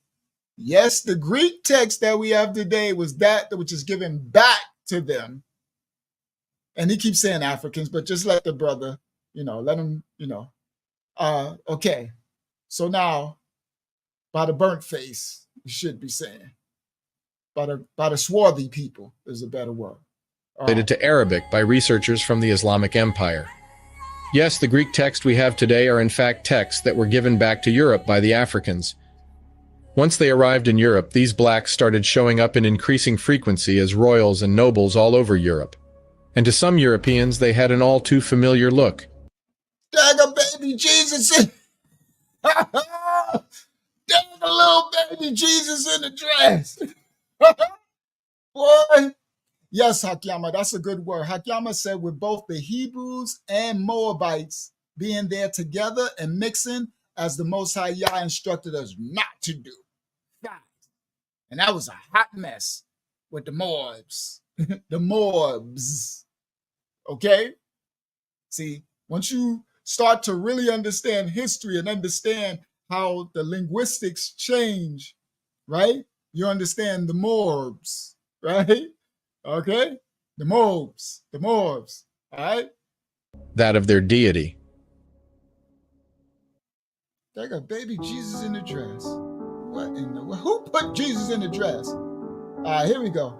Yes, the Greek text that we have today was that which is given back to them. And he keeps saying Africans, but just let the brother, let him, okay. So now, by the burnt face, you should be saying. By the swarthy people is a better word. Translated to Arabic by researchers from the Islamic Empire. Yes, the Greek texts we have today are in fact texts that were given back to Europe by the Africans. Once they arrived in Europe, these blacks started showing up in increasing frequency as royals and nobles all over Europe. And to some Europeans, they had an all too familiar look. Dagger baby Jesus in Dagger little baby Jesus in the dress. Boy. Yes, Hakyama, that's a good word. Hakyama said with both the Hebrews and Moabites being there together and mixing as the Most High Yah instructed us not to do. And that was a hot mess with the Moabs. The Moabs. Okay? See, once you start to really understand history and understand how the linguistics change, right? You understand the Moabs, right? Okay? The Moabs, all right? That of their deity. They got baby Jesus in the dress. What in the, who put Jesus in the dress? All right, here we go.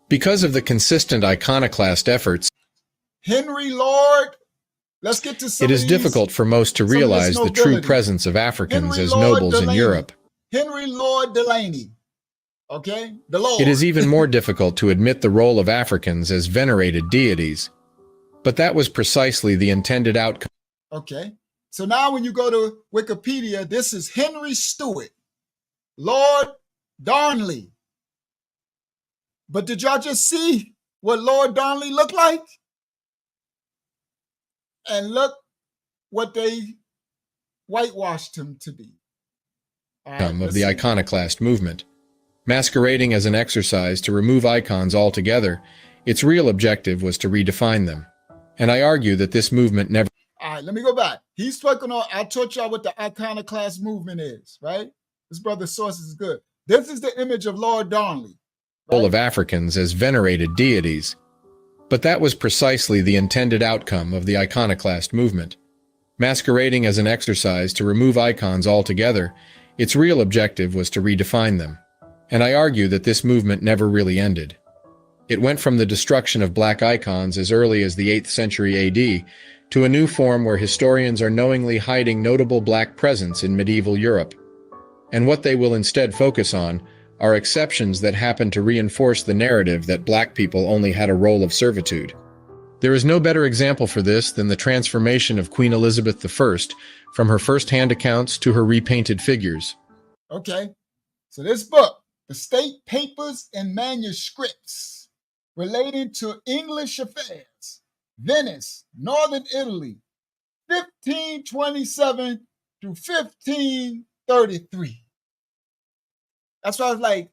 Because of the consistent iconoclast efforts, Henry Lord, let's get to some it is difficult for most to realize the true presence of Africans as nobles in Europe. Henry Lord Delaney. Okay? The Lord. It is even more difficult to admit the role of Africans as venerated deities. But that was precisely the intended outcome. Okay. So now when you go to Wikipedia, this is Henry Stewart, Lord Darnley. But did y'all just see what Lord Darnley looked like? And look what they whitewashed him to be. Of the iconoclast movement. Masquerading as an exercise to remove icons altogether, its real objective was to redefine them. And I argue that this movement never... All right, let me go back. He's spoken on, I taught y'all what the iconoclast movement is, right? This brother's sources is good. This is the image of Lord Darnley. Right? Of Africans as venerated deities. But that was precisely the intended outcome of the iconoclast movement. Masquerading as an exercise to remove icons altogether, its real objective was to redefine them. And I argue that this movement never really ended. It went from the destruction of black icons as early as the 8th century AD to a new form where historians are knowingly hiding notable black presence in medieval Europe. And what they will instead focus on are exceptions that happen to reinforce the narrative that black people only had a role of servitude. There is no better example for this than the transformation of Queen Elizabeth I from her first-hand accounts to her repainted figures. Okay, so this book, The State Papers and Manuscripts Relating to English Affairs, Venice, Northern Italy, 1527 to 1533. That's why I was like,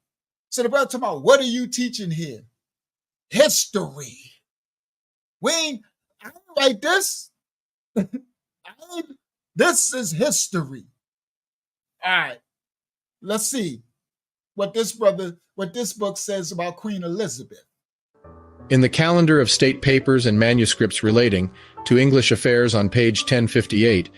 so the brother talking about, what are you teaching here? History. I didn't write this. This is history. All right, let's see what this book says about Queen Elizabeth. In the Calendar of State Papers and Manuscripts Relating to English Affairs on page 1058,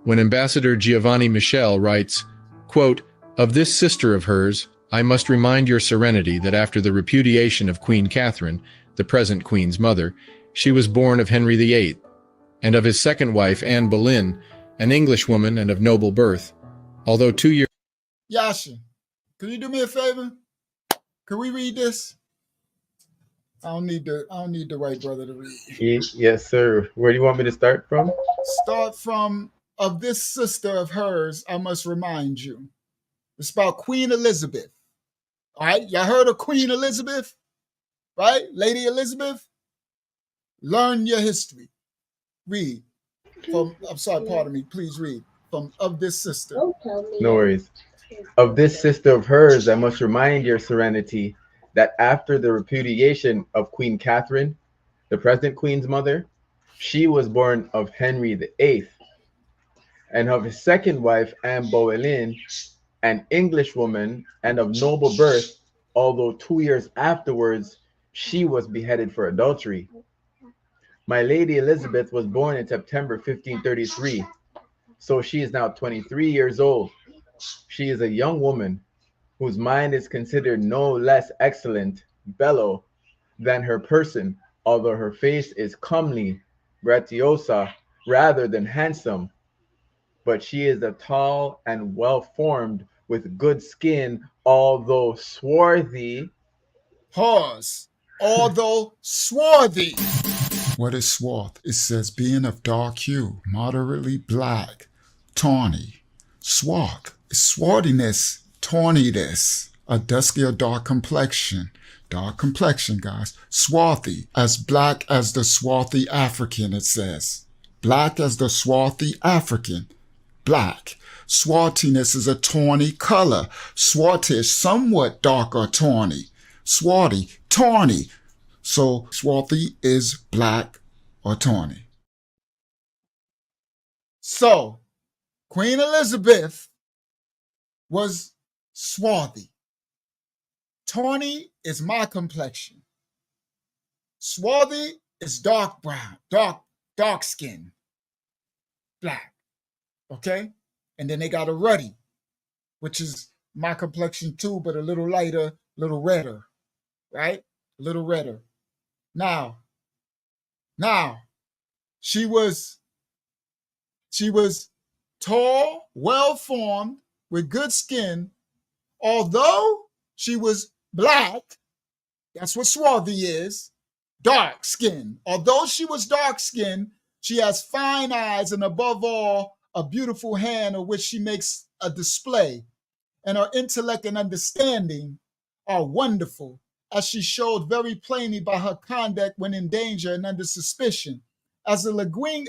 when Ambassador Giovanni Michel writes, quote, "Of this sister of hers, I must remind your serenity that after the repudiation of Queen Catherine, the present Queen's mother, she was born of Henry VIII, and of his second wife, Anne Boleyn, an Englishwoman and of noble birth, although 2 years..." Yasha, can you do me a favor? Can we read this? I don't need the white brother to read. Yes, sir. Where do you want me to start from? Start from, of this sister of hers, I must remind you. It's about Queen Elizabeth. All right, y'all heard of Queen Elizabeth? Right? Lady Elizabeth? Learn your history. Read. I'm sorry, pardon me. Please read. From Of This Sister. No worries. Of this sister of hers, I must remind your serenity that after the repudiation of Queen Catherine, the present Queen's mother, she was born of Henry VIII, and of his second wife, Anne Boleyn, an Englishwoman and of noble birth, although 2 years afterwards, she was beheaded for adultery. My Lady Elizabeth was born in September 1533, so she is now 23 years old. She is a young woman whose mind is considered no less excellent bellow than her person, although her face is comely, graciosa, rather than handsome. But she is a tall and well formed, with good skin, although swarthy. Pause. Although swarthy. What is swarth? It says being of dark hue, moderately black, tawny. Swarth is swarthiness, tawniness, a dusky or dark complexion. Dark complexion, guys. Swarthy, as black as the swarthy African, it says. Black as the swarthy African. Black. Swartiness is a tawny color. Swartish, somewhat dark or tawny. Swarty, tawny. So swarthy is black or tawny. So Queen Elizabeth was swarthy. Tawny is my complexion. Swarthy is dark brown, dark skin, black. Okay? And then they got a ruddy, which is my complexion too, but a little lighter, a little redder, right? A little redder. Now, she was tall, well-formed, with good skin, although she was black. That's what swarthy is, dark skin. Although she was dark skinned, she has fine eyes and above all, a beautiful hand of which she makes a display. And her intellect and understanding are wonderful, as she showed very plainly by her conduct when in danger and under suspicion. As a linguist,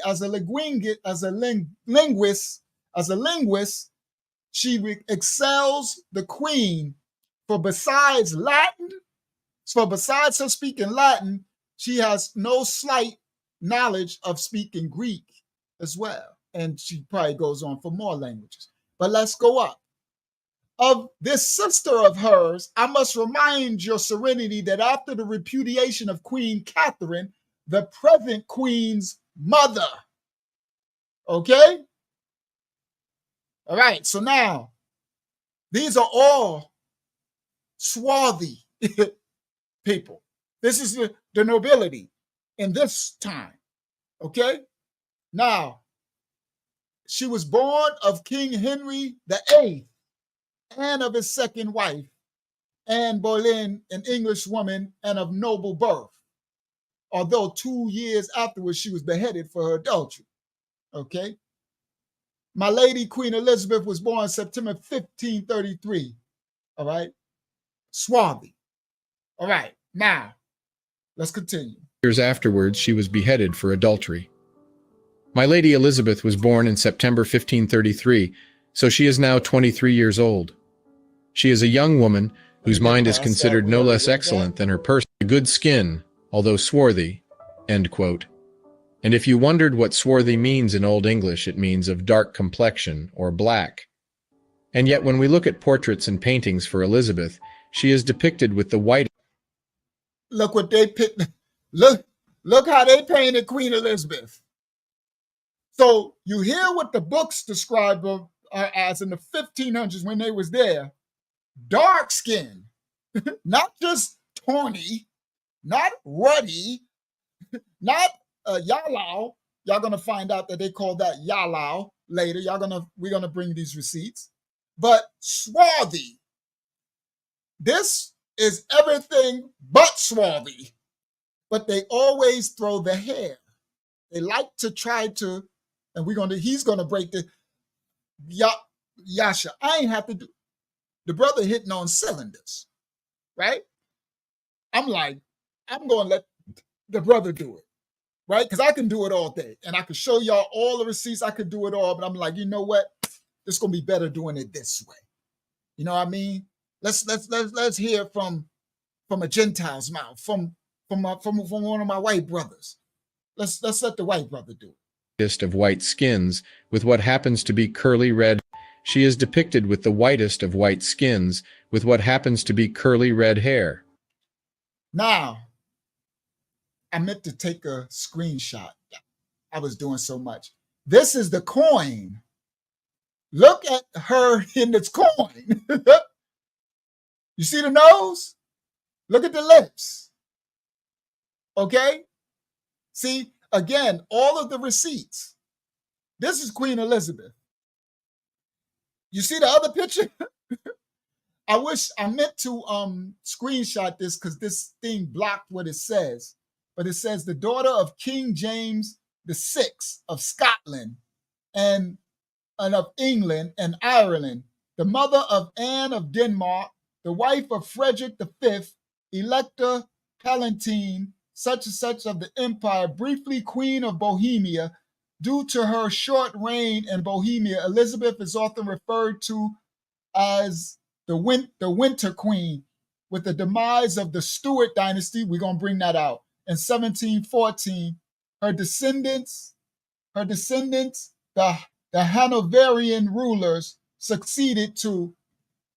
she excels the queen. For besides her speaking Latin, she has no slight knowledge of speaking Greek as well. And she probably goes on for more languages. But let's go up. Of this sister of hers, I must remind your serenity that after the repudiation of Queen Catherine, the present queen's mother, okay? All right, so now, these are all swarthy people. This is the nobility in this time, okay? Now, she was born of King Henry VIII and of his second wife, Anne Boleyn, an English woman and of noble birth, although 2 years afterwards she was beheaded for her adultery, okay? My lady Queen Elizabeth was born September 1533, all right? Swarthy. All right, now, let's continue. Years afterwards, she was beheaded for adultery. My Lady Elizabeth was born in September 1533, so she is now 23 years old. She is a young woman whose mind is considered no less excellent than her person. Good skin, although swarthy, end quote. And if you wondered what swarthy means in Old English, it means of dark complexion or black. And yet when we look at portraits and paintings for Elizabeth, she is depicted with the white. Look what they picked. Look how they painted Queen Elizabeth. So you hear what the books describe her as in the 1500s when they was there. Dark skin, not just tawny, not ruddy, not yellow. Y'all gonna find out that they call that yellow later. We're gonna bring these receipts. But swarthy. This is everything but swarthy. But they always throw the hair. They like to try to, and he's gonna break the YAHSHUAH. I ain't have to do the brother hitting on cylinders, right? I'm like, I'm gonna let the brother do it, right? Because I can do it all day, and I can show y'all all the receipts. I could do it all, but I'm like, you know what? It's gonna be better doing it this way. You know what I mean? Let's hear from a Gentile's mouth, from one of my white brothers. Let's let the white brother do it. Of white skins with what happens to be curly red. She is depicted with the whitest of white skins with what happens to be curly red hair. Now, I meant to take a screenshot. I was doing so much. This is the coin. Look at her in this coin. You see the nose? Look at the lips. Okay? See, again, all of the receipts. This is Queen Elizabeth. You see the other picture? I meant to screenshot this because this thing blocked what it says. But it says the daughter of King James VI of Scotland and of England and Ireland, the mother of Anne of Denmark, the wife of Frederick V, Elector Palatine, such and such of the empire, briefly Queen of Bohemia. Due to her short reign in Bohemia, Elizabeth is often referred to as the Winter Queen. With the demise of the Stuart dynasty, we're going to bring that out, in 1714, her descendants, the Hanoverian rulers, succeeded to,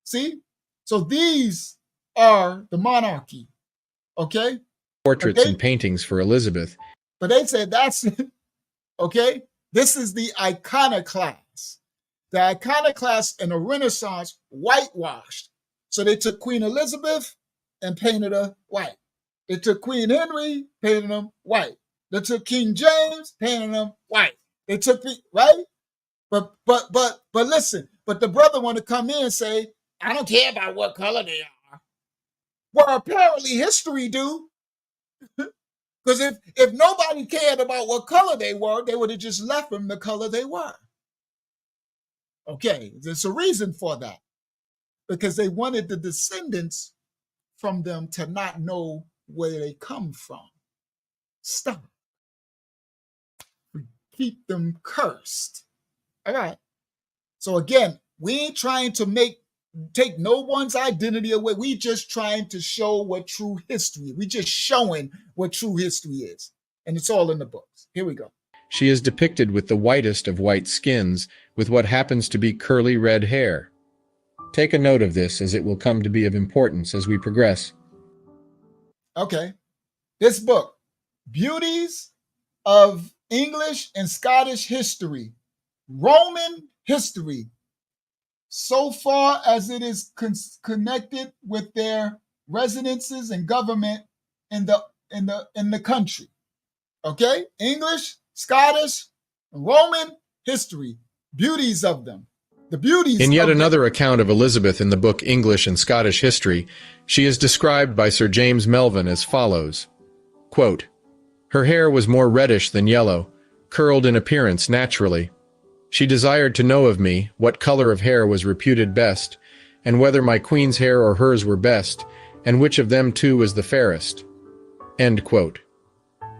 see? So these are the monarchy, okay? Portraits and paintings for Elizabeth. But they said that's, okay? This is the iconoclast. The iconoclast in the Renaissance whitewashed. So they took Queen Elizabeth and painted her white. They took Queen Henry, painted them white. They took King James, painted them white. They took the, right? But listen, but the brother want to come in and say, I don't care about what color they are. Well, apparently history do. Because if nobody cared about what color they were, they would have just left them the color they were. Okay, there's a reason for that. Because they wanted the descendants from them to not know where they come from. Stop. Keep them cursed. All right. So again, we ain't trying to take no one's identity away. We just trying to show what true history is. We just showing what true history is. And it's all in the books. Here we go. She is depicted with the whitest of white skins, with what happens to be curly red hair. Take a note of this, as it will come to be of importance as we progress. Okay. This book, Beauties of English and Scottish History, Roman History, so far as it is connected with their residences and government in the country. Okay? English, Scottish, Roman history, beauties of them. The beauties. In yet another account of Elizabeth in the book English and Scottish History, she is described by Sir James Melvin as follows, quote, "Her hair was more reddish than yellow, curled in appearance naturally. She desired to know of me what color of hair was reputed best, and whether my queen's hair or hers were best, and which of them two was the fairest." End quote.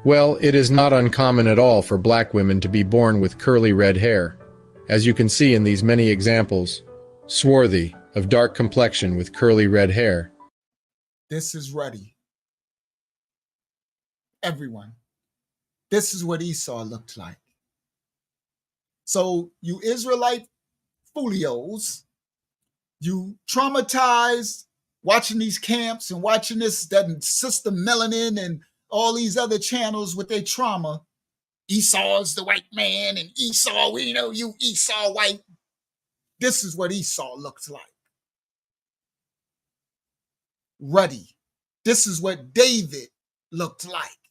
Well, it is not uncommon at all for black women to be born with curly red hair, as you can see in these many examples, swarthy, of dark complexion with curly red hair. This is ruddy. Everyone, this is what Esau looked like. So you Israelite folios, you traumatized watching these camps and watching that Sister Melanin and all these other channels with their trauma. Esau's the white man, and Esau, we know you Esau white. This is what Esau looks like. Ruddy. This is what David looked like.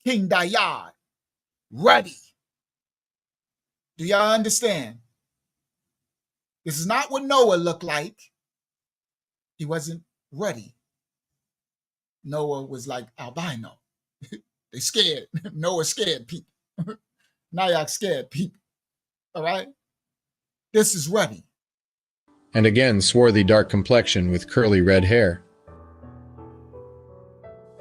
King Dayad. Ruddy. Do y'all understand? This is not what Noah looked like. He wasn't ruddy. Noah was like albino. They scared. Noah scared people. Nyack scared people. All right? This is ruddy. And again, swarthy dark complexion with curly red hair.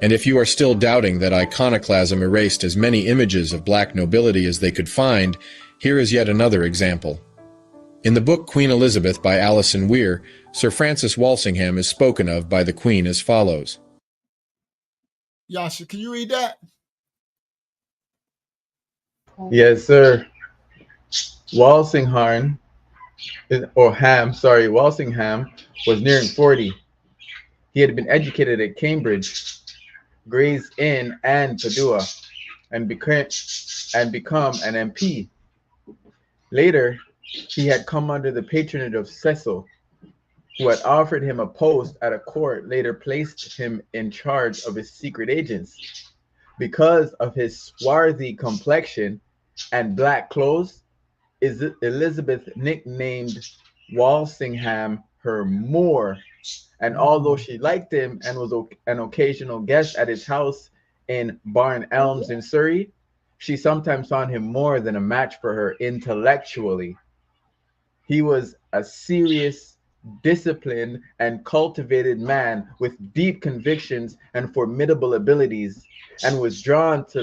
And if you are still doubting that iconoclasm erased as many images of black nobility as they could find, here is yet another example. In the book Queen Elizabeth by Alison Weir, Sir Francis Walsingham is spoken of by the Queen as follows. Yasha, can you read that? Yes, sir. Walsingham was nearing 40. He had been educated at Cambridge, Gray's Inn, and Padua, and become an MP. Later, he had come under the patronage of Cecil, who had offered him a post at a court, later placed him in charge of his secret agents. Because of his swarthy complexion and black clothes, Elizabeth nicknamed Walsingham her Moor, and although she liked him and was an occasional guest at his house in Barn Elms in Surrey, she sometimes found him more than a match for her intellectually. He was a serious, disciplined, and cultivated man with deep convictions and formidable abilities, and was drawn to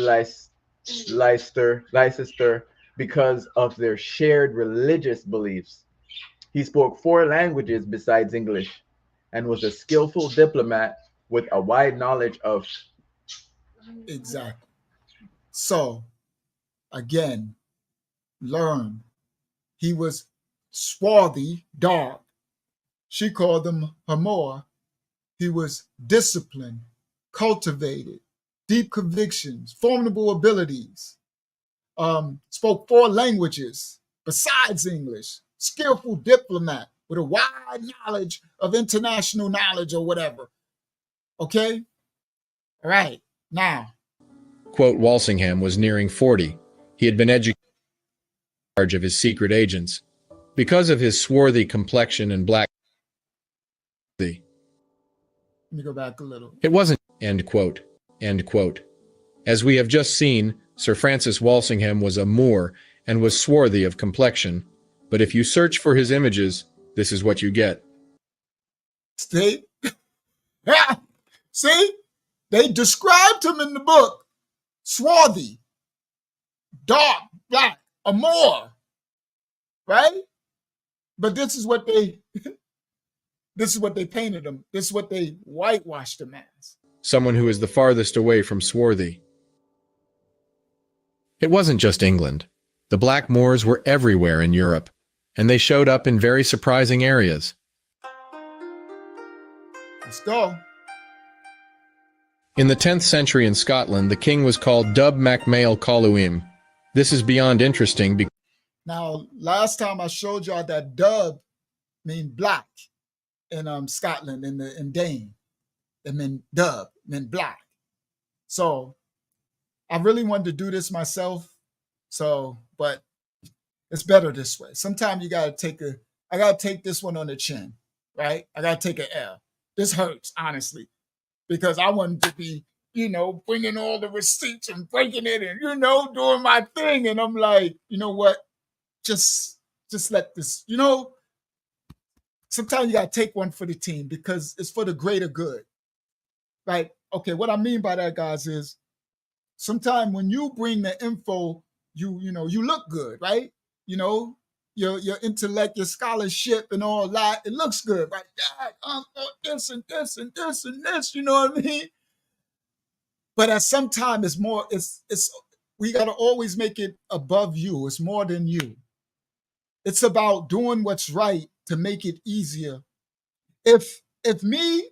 Leicester because of their shared religious beliefs. He spoke 4 languages besides English and was a skillful diplomat with a wide knowledge of. Exactly. So, again, learn. He was swarthy, dark. She called him Hamor. He was disciplined, cultivated, deep convictions, formidable abilities. Spoke 4 languages besides English. Skillful diplomat with a wide knowledge of international knowledge or whatever. Okay? All right. Now. Quote, Walsingham was nearing 40. He had been educated in charge of his secret agents. Because of his swarthy complexion and black. Let me go back a little. It wasn't, end quote, end quote. As we have just seen, Sir Francis Walsingham was a Moor and was swarthy of complexion, but if you search for his images, this is what you get. See? See? They described him in the book. Swarthy, dark, black, a Moor. Right? But this is what they painted him. This is what they whitewashed him as. Someone who is the farthest away from swarthy. It wasn't just England. The Black Moors were everywhere in Europe, and they showed up in very surprising areas. Let's go. In the 10th century in Scotland, the king was called Dub Mac Mael Coluim. This is beyond interesting because now, last time I showed y'all that dub mean black in Scotland, in Dane. It meant dub, meant black. So I really wanted to do this myself. But it's better this way. Sometimes I gotta take this one on the chin, right? I gotta take an L. This hurts, honestly, because I wanted to be, bringing all the receipts and breaking it and, doing my thing. And I'm like, you know what? Just let this, sometimes you got to take one for the team because it's for the greater good. Right? Okay, what I mean by that, guys, is sometimes when you bring the info, you look good, right? Your intellect, your scholarship and all that, it looks good, right? Dad, this and this and this and this, you know what I mean? But at some time it's more, we got to always make it above you. It's more than you. It's about doing what's right to make it easier. If me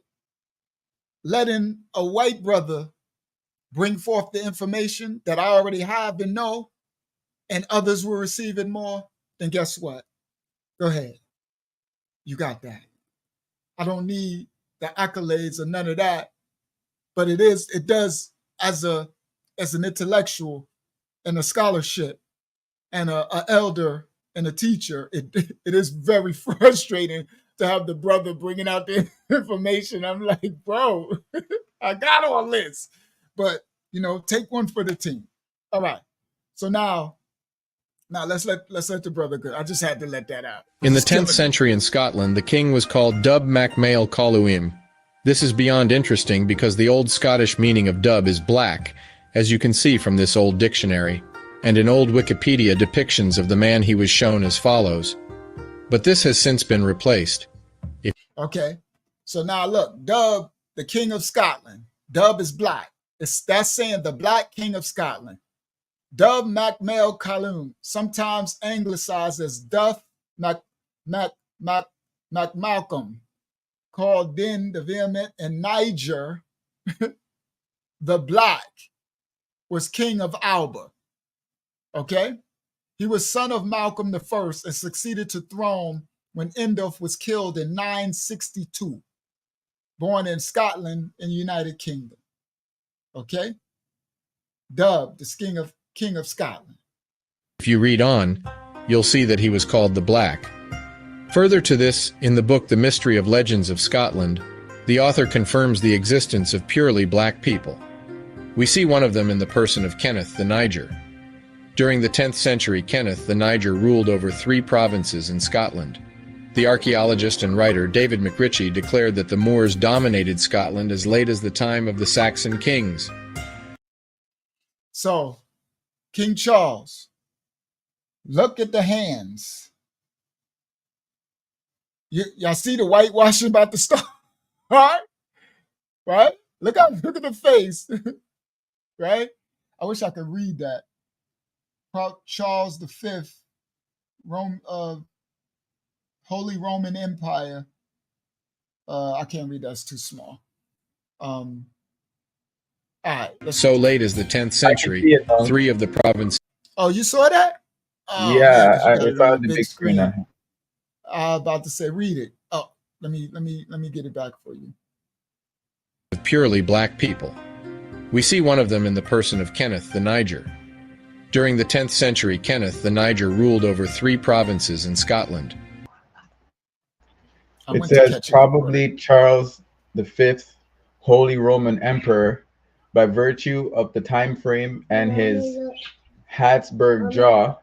letting a white brother bring forth the information that I already have and know, and others will receive it more, then guess what? Go ahead. You got that. I don't need the accolades or none of that. But it does as an intellectual and a scholarship and a elder and a teacher, it is very frustrating to have the brother bringing out the information. I'm like, bro, I got all this. But, take one for the team. All right. So now let's let the brother go. I just had to let that out. In the 10th century in Scotland, the king was called Dub Mac Mael Coluim. This is beyond interesting because the old Scottish meaning of dub is black, as you can see from this old dictionary, and in old Wikipedia depictions of the man he was shown as follows. But this has since been replaced. Okay, so now look, Dub, the king of Scotland. Dub is black. That's saying the black king of Scotland. Dub Mac Mael Coluim, sometimes anglicized as Duff Mac Malcolm, called Din the Vehement, and Niger the Black, was king of Alba. Okay? He was son of Malcolm I and succeeded to throne when Indulf was killed in 962, born in Scotland in the United Kingdom. Okay? Dubbed the King of Scotland. If you read on, you'll see that he was called the Black. Further to this, in the book The Mystery of Legends of Scotland, the author confirms the existence of purely black people. We see one of them in the person of Kenneth the Niger. During the 10th century, Kenneth the Niger ruled over 3 provinces in Scotland. The archaeologist and writer David McRitchie declared that the Moors dominated Scotland as late as the time of the Saxon kings. So, King Charles, look at the hands. Y'all see the whitewashing about to start? Right? Look at the face. Right? I wish I could read that. Charles V, Holy Roman Empire. I can't read that, it's too small. All right. So late as the 10th century, 3 of the provinces. Oh, you saw that? Oh, yeah, man, I saw the big screen. I was about to say, read it. Oh, let me get it back for you. Of purely black people. We see one of them in the person of Kenneth the Niger. During the 10th century, Kenneth the Niger ruled over 3 provinces in Scotland. It says probably Charles V, Holy Roman Emperor, by virtue of the time frame and his Habsburg jaw,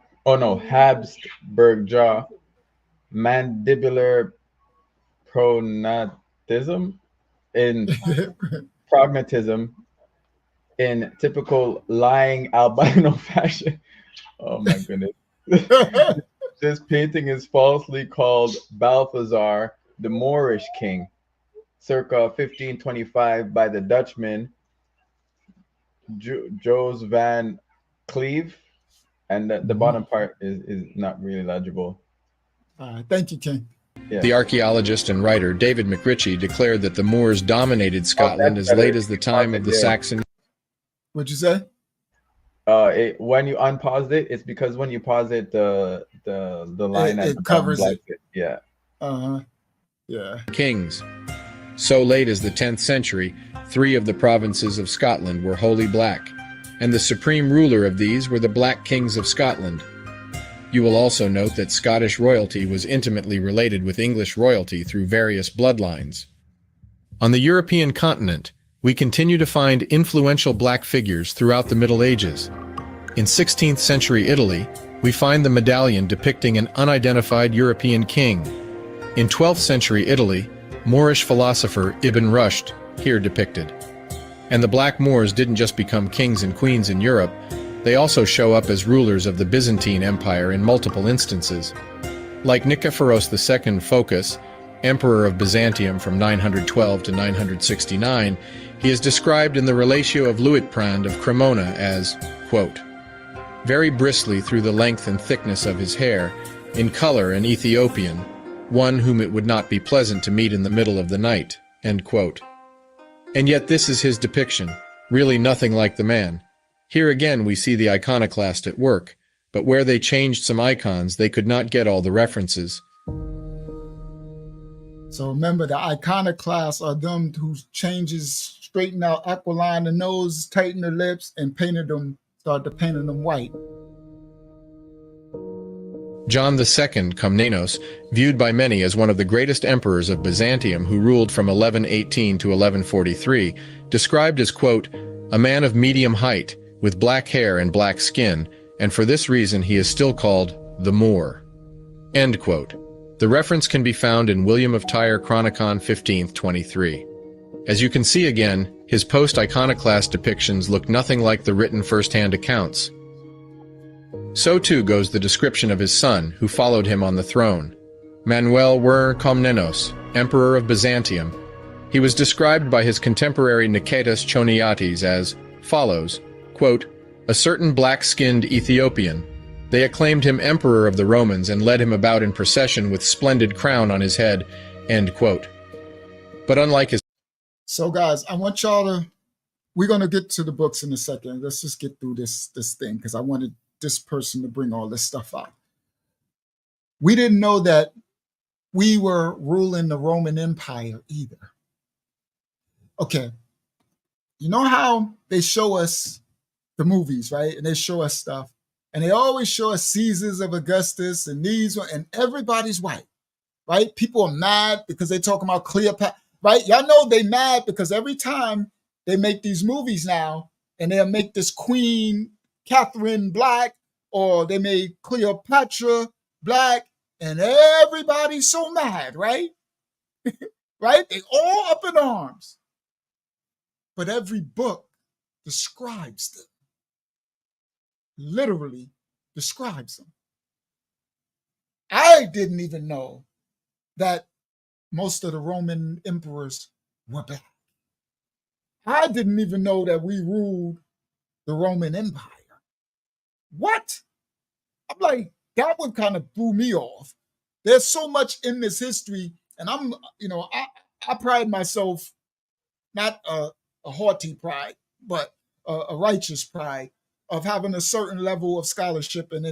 mandibular prognatism in pragmatism in typical lying albino fashion. Oh my goodness. This painting is falsely called Balthazar, the Moorish king, circa 1525 by the Dutchman Jos van Cleve, and the bottom part is not really legible. Thank you, King. Yeah. The archaeologist and writer David McRitchie declared that the Moors dominated Scotland as late as the time of the Saxon. What'd you say? When you unpause it, it's because when you pause it, the line it covers it. Yeah. Yeah. Kings. So late as the 10th century, 3 of the provinces of Scotland were wholly black, and the supreme ruler of these were the Black Kings of Scotland. You will also note that Scottish royalty was intimately related with English royalty through various bloodlines. On the European continent, we continue to find influential black figures throughout the Middle Ages. In 16th century Italy, we find the medallion depicting an unidentified European king. In 12th century Italy, Moorish philosopher Ibn Rushd, here depicted. And the Black Moors didn't just become kings and queens in Europe, they also show up as rulers of the Byzantine Empire in multiple instances. Like Nikephoros II Phocas, Emperor of Byzantium from 912 to 969, he is described in the Relatio of Luitprand of Cremona as, quote, very bristly through the length and thickness of his hair, in color an Ethiopian, one whom it would not be pleasant to meet in the middle of the night, end quote. And yet this is his depiction, really nothing like the man. Here again we see the iconoclast at work, but where they changed some icons, they could not get all the references. So remember, the iconoclasts are them who changes, straighten out, aquiline the nose, tighten the lips, and started painting them white. John II Komnenos, viewed by many as one of the greatest emperors of Byzantium who ruled from 1118 to 1143, described as, quote, a man of medium height, with black hair and black skin, and for this reason he is still called the Moor, end quote. The reference can be found in William of Tyre Chronicon 1523. As you can see again, his post-iconoclast depictions look nothing like the written first-hand accounts. So too goes the description of his son, who followed him on the throne. Manuel Komnenos, Emperor of Byzantium. He was described by his contemporary Nicetas Choniates as follows, quote, a certain black-skinned Ethiopian. They acclaimed him Emperor of the Romans and led him about in procession with splendid crown on his head, end quote. But unlike his... So guys, I want y'all to, we're going to get to the books in a second. Let's just get through this thing, because I wanted this person to bring all this stuff out. We didn't know that we were ruling the Roman Empire either. Okay, you know how they show us the movies, right? And they show us stuff. And they always show us Caesars of Augustus and these, and everybody's white, right? People are mad because they talking about Cleopatra, right? Y'all know they mad because every time they make these movies now, and they'll make this Queen Catherine black, or they made Cleopatra black, and everybody's so mad, right? Right? They all up in arms. But every book describes them. Literally describes them. I didn't even know that most of the Roman emperors were black. I didn't even know that we ruled the Roman Empire. What? I'm like, that one kind of threw me off. There's so much in this history, and I'm, I pride myself, not a haughty pride, but a righteous pride of having a certain level of scholarship and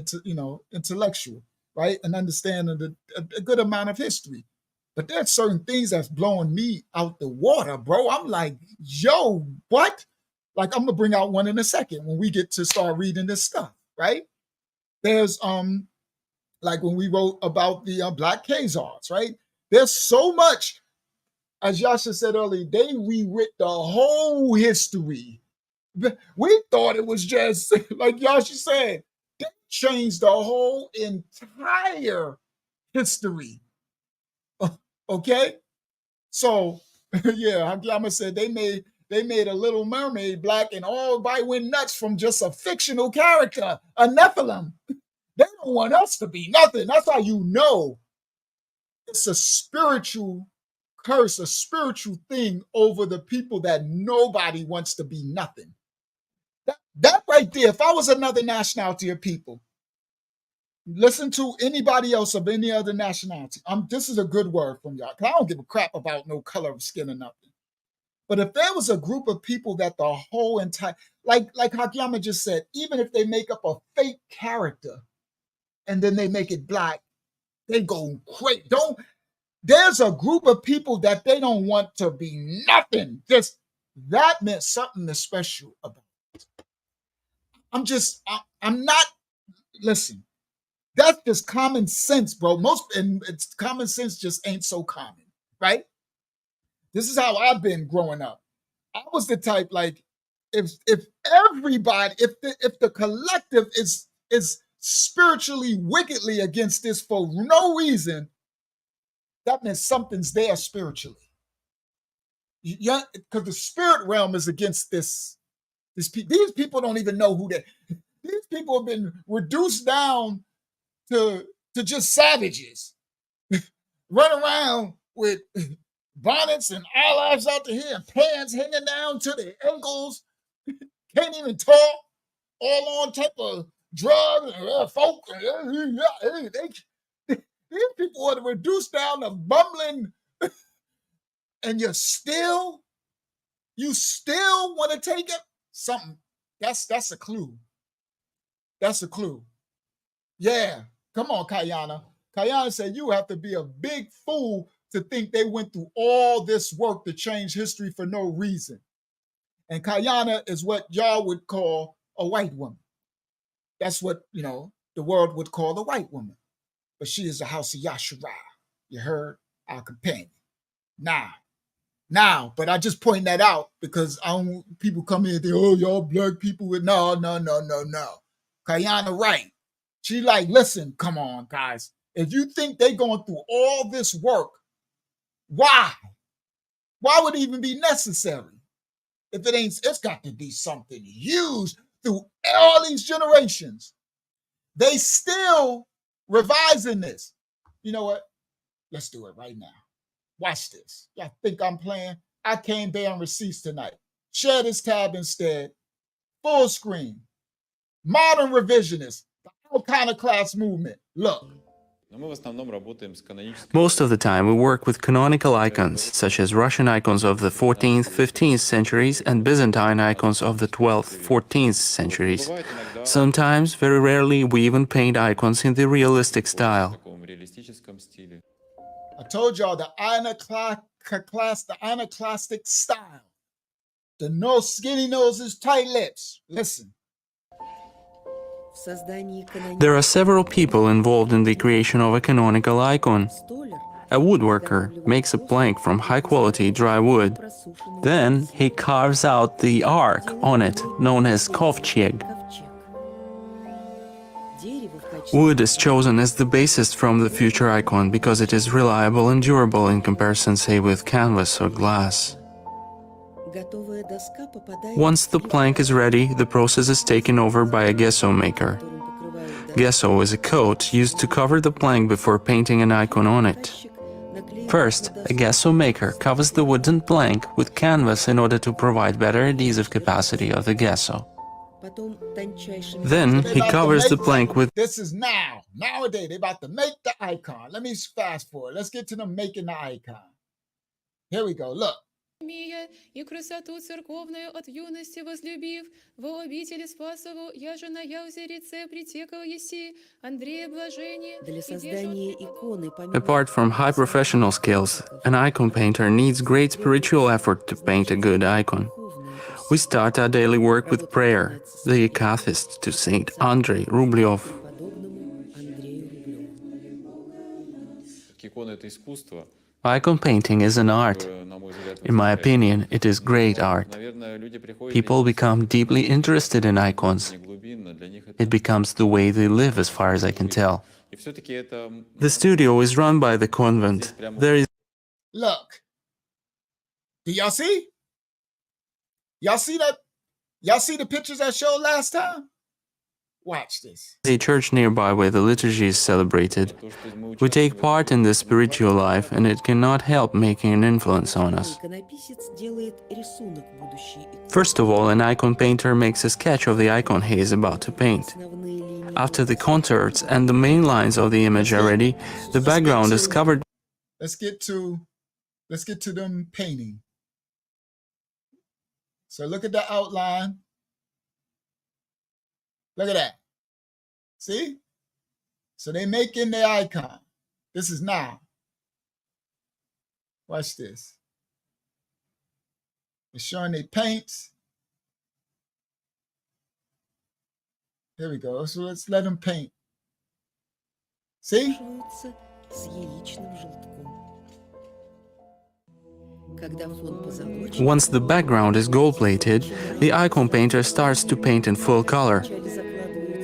intellectual, right, and understanding a good amount of history. But there's certain things that's blowing me out the water, bro. I'm like, yo, what? Like, I'm gonna bring out one in a second when we get to start reading this stuff, right? There's like when we wrote about the Black Khazars, right? There's so much, as Yasha said earlier, they rewrit the whole history. We thought it was just, like Yasha said, they changed the whole entire history. Okay? So, yeah, Hakyama said they made a Little Mermaid black and everybody went nuts from just a fictional character, a Nephilim. They don't want us to be nothing. That's how you know it's a spiritual curse, a spiritual thing over the people that nobody wants to be nothing. That right there, if I was another nationality of people, listen to anybody else of any other nationality. This is a good word from y'all, because I don't give a crap about no color of skin or nothing. But if there was a group of people that the whole entire, like Hakyama just said, even if they make up a fake character and then they make it black, they go crazy. There's a group of people that they don't want to be nothing. That meant something is special about it. I'm not, listen, that's just common sense, bro. It's common sense just ain't so common, right? This is how I've been growing up. I was the type, like, if everybody, if the collective is spiritually wickedly against this for no reason, that means something's there spiritually. Yeah, because the spirit realm is against this. These people don't even know who they. These people have been reduced down to just savages, run around with bonnets and eyelashes out to here, and pants hanging down to their ankles, can't even talk, all on type of drugs, folk. These people are reduced down to bumbling, and you still want to take it? Something. That's a clue. That's a clue. Yeah. Come on, Kayana. Kayana said you have to be a big fool to think they went through all this work to change history for no reason. And Kayana is what y'all would call a white woman. That's what, the world would call a white woman. But she is the house of YAHSHUAH. You heard? Our companion. Now, but I just point that out because people come in and think, oh, y'all black people with no. Kayana right. She like, listen, come on, guys. If you think they going through all this work, why? Why would it even be necessary? If it ain't, it's got to be something huge through all these generations. They still revising this. You know what? Let's do it right now. Watch this. Y'all think I'm playing? I came bearing receipts tonight. Share this tab instead. Full screen. Modern revisionist. The iconoclast movement. Look. Most of the time, we work with canonical icons, such as Russian icons of the 14th, 15th centuries and Byzantine icons of the 12th, 14th centuries. Sometimes, very rarely, we even paint icons in the realistic style. I told y'all the iconoclastic style. The no skinny noses, tight lips. Listen. There are several people involved in the creation of a canonical icon. A woodworker makes a plank from high-quality dry wood. Then he carves out the ark on it, known as kovчег. Wood is chosen as the basis from the future icon because it is reliable and durable in comparison, say, with canvas or glass. Once the plank is ready, the process is taken over by a gesso maker. Gesso is a coat used to cover the plank before painting an icon on it. First, a gesso maker covers the wooden plank with canvas in order to provide better adhesive capacity of the gesso. Then he covers the plank with... This is nowadays, they about to make the icon. Let me fast forward. Let's get to them making the icon. Here we go, look. И красоту церковную от юности возлюбив, во обители Спасову, я же на Яузерице притекал еси, Андрея блажение. Apart from high professional skills, an icon painter needs great spiritual effort to paint a good icon. We start our daily work with prayer, the Ekathist to Saint Andrei Rublev. Icon painting is an art. In my opinion, it is great art. People become deeply interested in icons. It becomes the way they live, as far as I can tell. The studio is run by the convent. There is... Look. Do y'all see? Y'all see that? Y'all see the pictures I showed last time? Watch this. A church nearby where the liturgy is celebrated. We take part in the spiritual life, and it cannot help making an influence on us. First of all, an icon painter makes a sketch of the icon he is about to paint. After the contours and the main lines of the image are ready, the background is covered. Let's get to them painting. So look at the outline. Look at that. See? So they making the icon. This is now. Watch this. They're showing their paints. Here we go. So let's let them paint. See? Once the background is gold-plated, the icon painter starts to paint in full color.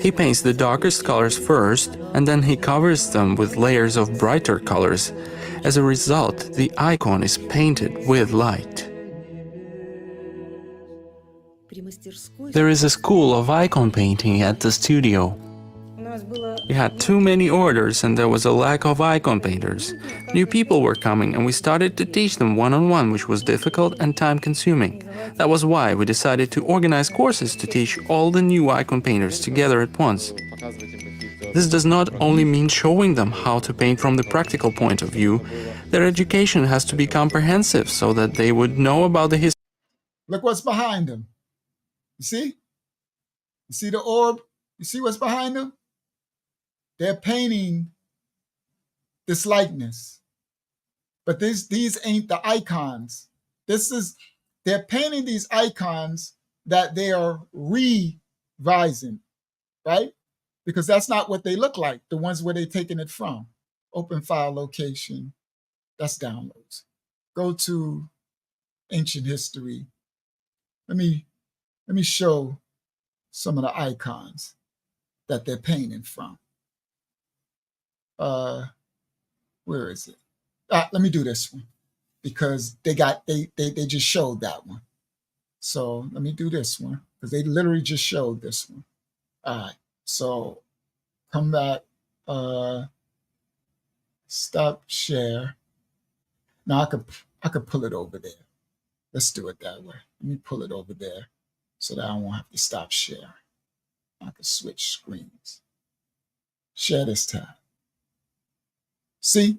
He paints the darkest colors first, and then he covers them with layers of brighter colors. As a result, the icon is painted with light. There is a school of icon painting at the studio. We had too many orders and there was a lack of icon painters. New people were coming and we started to teach them one-on-one, which was difficult and time-consuming. That was why we decided to organize courses to teach all the new icon painters together at once. This does not only mean showing them how to paint from the practical point of view. Their education has to be comprehensive so that they would know about the history. Look what's behind them. You see? You see the orb? You see what's behind them? They're painting this likeness. But these ain't the icons. They're painting these icons that they are revising, right? Because that's not what they look like, the ones where they're taking it from. Open file location, that's downloads. Go to ancient history. Let me show some of the icons that they're painting from. Where is it? Let me do this one because they just showed that one. So let me do this one because they literally just showed this one. All right. So come back, stop share. Now I could pull it over there. Let's do it that way. Let me pull it over there so that I won't have to stop sharing. I can switch screens. Share this tab. See?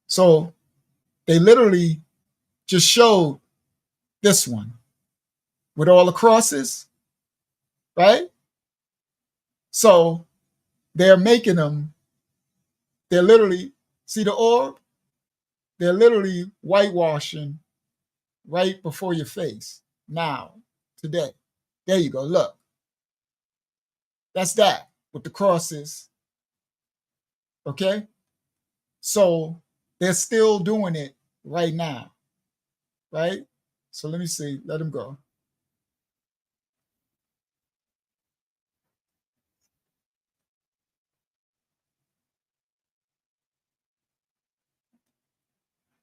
So they literally just showed this one with all the crosses, right? So they're making them, they're literally, see the orb? They're literally whitewashing right before your face now, today. There you go. Look. That's that with the crosses. Okay? So they're still doing it right now. Right? So let me see. Let them go.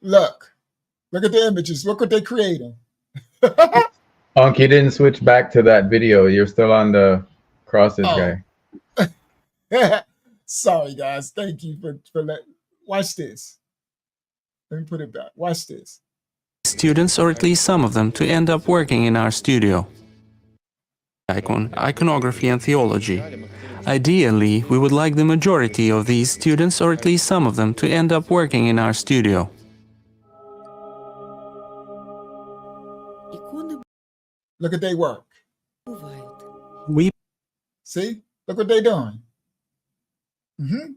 Look at the images. Look what they're creating. Unc, you didn't switch back to that video. You're still on the crosses guy. Sorry, guys. Thank you for letting. Watch this. Let me put it back. Watch this. Students, or at least some of them, to end up working in our studio. Iconography and theology. Ideally, we would like the majority of these students, or at least some of them, to end up working in our studio. Look at their work. We see? Look what they're doing.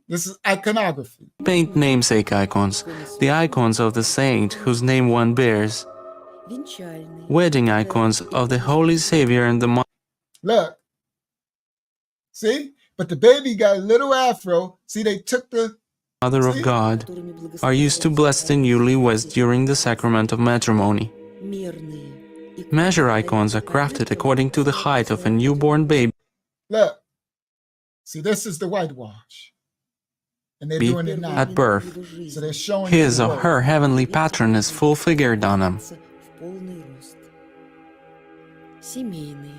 This is iconography. Paint namesake icons, the icons of the saint whose name one bears, wedding icons of the Holy Savior and the Look. See? But the baby got a little afro. See, they took the Mother of God are used to bless the newlyweds during the sacrament of matrimony. Measure icons are crafted according to the height of a newborn baby. Look. See, this is the whitewash. And they're doing it now. At birth. So they're showing His or her heavenly patron is full-figured on them.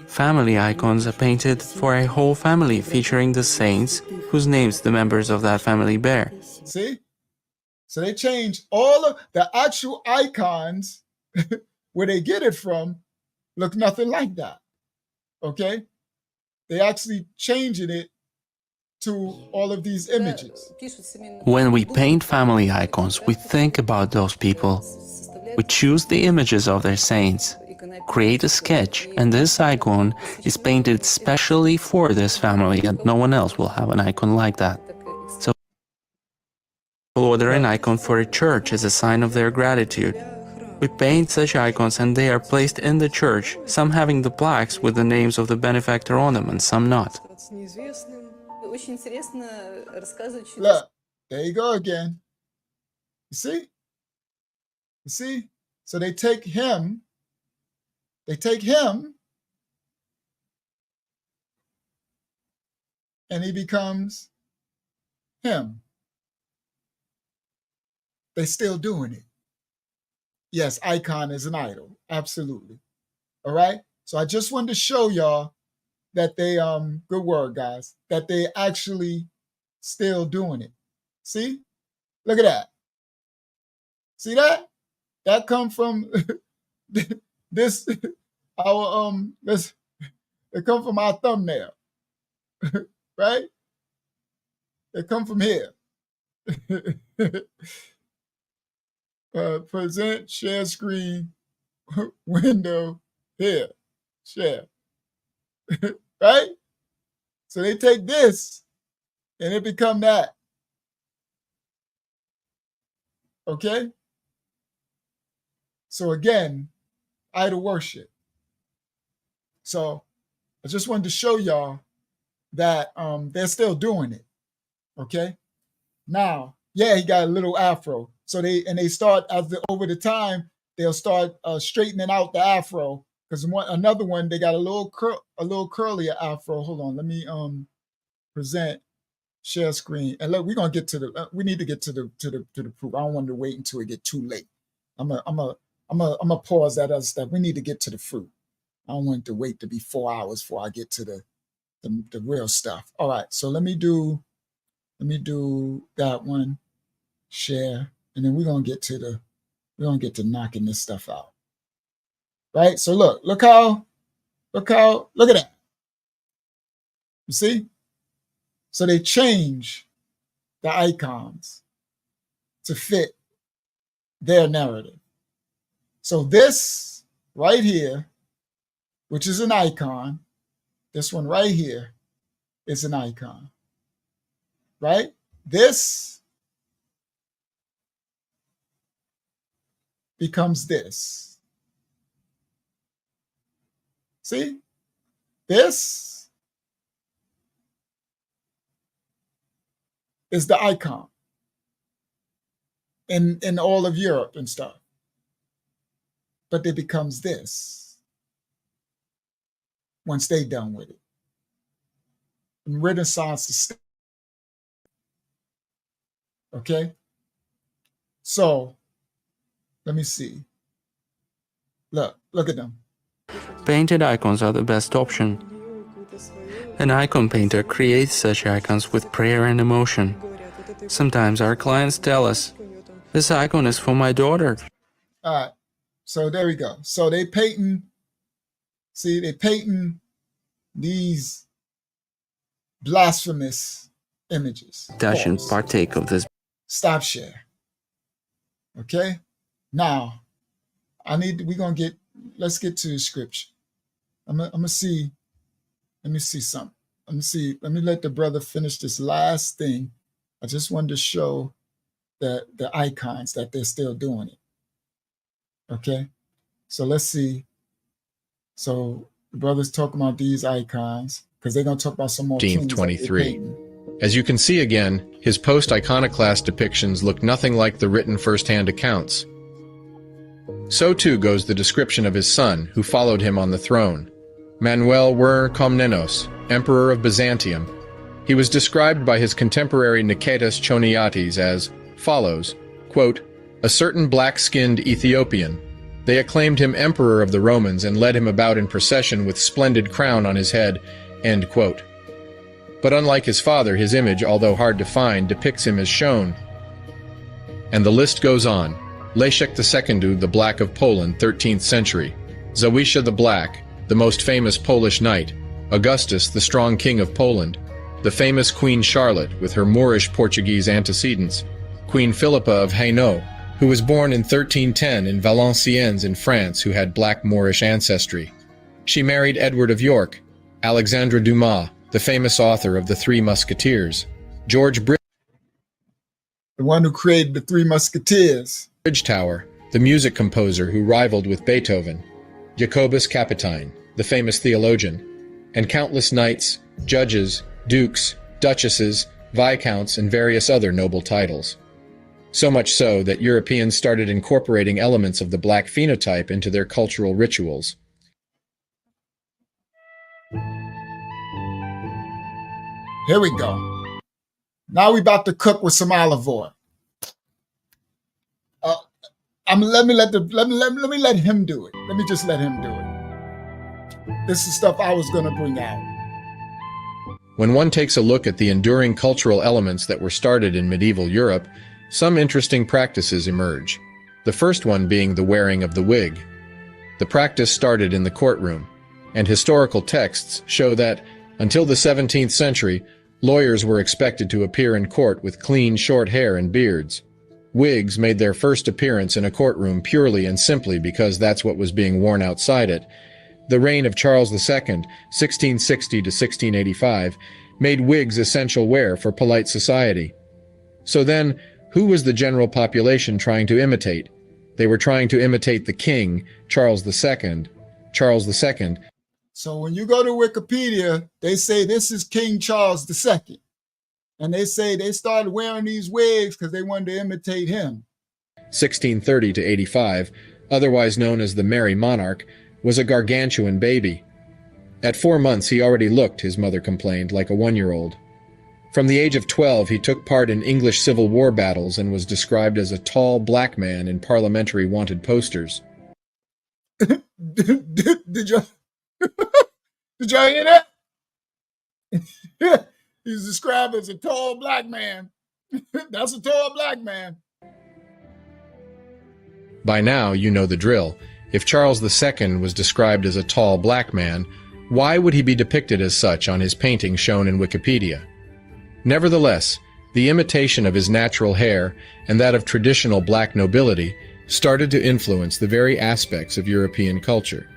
Family icons are painted for a whole family, featuring the saints whose names the members of that family bear. See? So they change all of the actual icons where they get it from look nothing like that. Okay? They actually changing it to all of these images. When we paint family icons, we think about those people. We choose the images of their saints, create a sketch, and this icon is painted specially for this family, and no one else will have an icon like that. So we'll order an icon for a church as a sign of their gratitude. We paint such icons and they are placed in the church, some having the plaques with the names of the benefactor on them and some not. Look, there you go again. You see? You see? So they take him, and he becomes him. They're still doing it. Yes, icon is an idol. Absolutely. All right? So I just wanted to show y'all that they, good word, guys, that they actually still doing it. See? Look at that. See that? That come from this, it come from our thumbnail, right? It come from here. Present, share screen, window, here, share. Right? So they take this and it become that. Okay? So again, idol worship. So I just wanted to show y'all that they're still doing it. Okay? Now, yeah, he got a little afro. So they start over the time, they'll start straightening out the afro. Because another one, they got a little curlier afro. Hold on, let me present, share screen, and look, we're gonna get to the. We need to get to the proof. I don't want to wait until it get too late. I'm a pause that other stuff. We need to get to the fruit. I don't want to wait to be 4 hours before I get to the real stuff. All right, so let me do that one, share, and then we're gonna get to knocking this stuff out. Right? So look at that. You see? So they change the icons to fit their narrative. So this right here, which is an icon, this one right here is an icon. Right? This becomes this. See? This is the icon in all of Europe and stuff. But it becomes this once they're done with it. And Renaissance is okay. So let me see. Look at them. Painted icons are the best option. An icon painter creates such icons with prayer and emotion. Sometimes our clients tell us, "This icon is for my daughter." All right. So there we go. So they painting these blasphemous images. Touch and partake of this. Stop share. Okay? Now, let's get to the scripture. I'm gonna see. Let me see something. Let me let the brother finish this last thing. I just wanted to show the icons that they're still doing it. Okay? So let's see. So the brother's talking about these icons because they're gonna talk about some more. 23. As you can see again, his post-iconoclast depictions look nothing like the written first-hand accounts. So too goes the description of his son, who followed him on the throne, Manuel were Komnenos, Emperor of Byzantium. He was described by his contemporary Niketas Choniates as follows, quote, "A certain black-skinned Ethiopian. They acclaimed him Emperor of the Romans and led him about in procession with splendid crown on his head," end quote. But unlike his father, his image, although hard to find, depicts him as shown. And the list goes on. Leszek II, the Black of Poland, 13th century. Zawisza the Black, the most famous Polish knight. Augustus, the strong king of Poland. The famous Queen Charlotte, with her Moorish Portuguese antecedents. Queen Philippa of Hainaut, who was born in 1310 in Valenciennes in France, who had black Moorish ancestry. She married Edward of York. Alexandre Dumas, the famous author of The Three Musketeers. George the one who created the Three Musketeers. Bridgetower, the music composer who rivaled with Beethoven. Jacobus Capitine, the famous theologian. And countless knights, judges, dukes, duchesses, viscounts, and various other noble titles. So much so that Europeans started incorporating elements of the black phenotype into their cultural rituals. Here we go. Now we about to cook with some olive oil. Let me let him do it. Let me just let him do it. This is stuff I was gonna bring out. When one takes a look at the enduring cultural elements that were started in medieval Europe, some interesting practices emerge. The first one being the wearing of the wig. The practice started in the courtroom, and historical texts show that, until the 17th century, lawyers were expected to appear in court with clean, short hair and beards. Wigs made their first appearance in a courtroom purely and simply because that's what was being worn outside it. The reign of Charles II, 1660 to 1685, made wigs essential wear for polite society. So then, who was the general population trying to imitate? They were trying to imitate the king, Charles II. Charles II. So when you go to Wikipedia, they say this is King Charles II. And they say they started wearing these wigs because they wanted to imitate him. 1630 to 85, otherwise known as the Merry Monarch, was a gargantuan baby. At 4 months he already looked, his mother complained, like a 1-year-old. From the age of 12 he took part in English Civil War battles and was described as a tall black man in parliamentary wanted posters. Did y'all hear that? He's described as a tall black man. That's a tall black man. By now, you know the drill. If Charles II was described as a tall black man, why would he be depicted as such on his painting shown in Wikipedia? Nevertheless, the imitation of his natural hair and that of traditional black nobility started to influence the very aspects of European culture.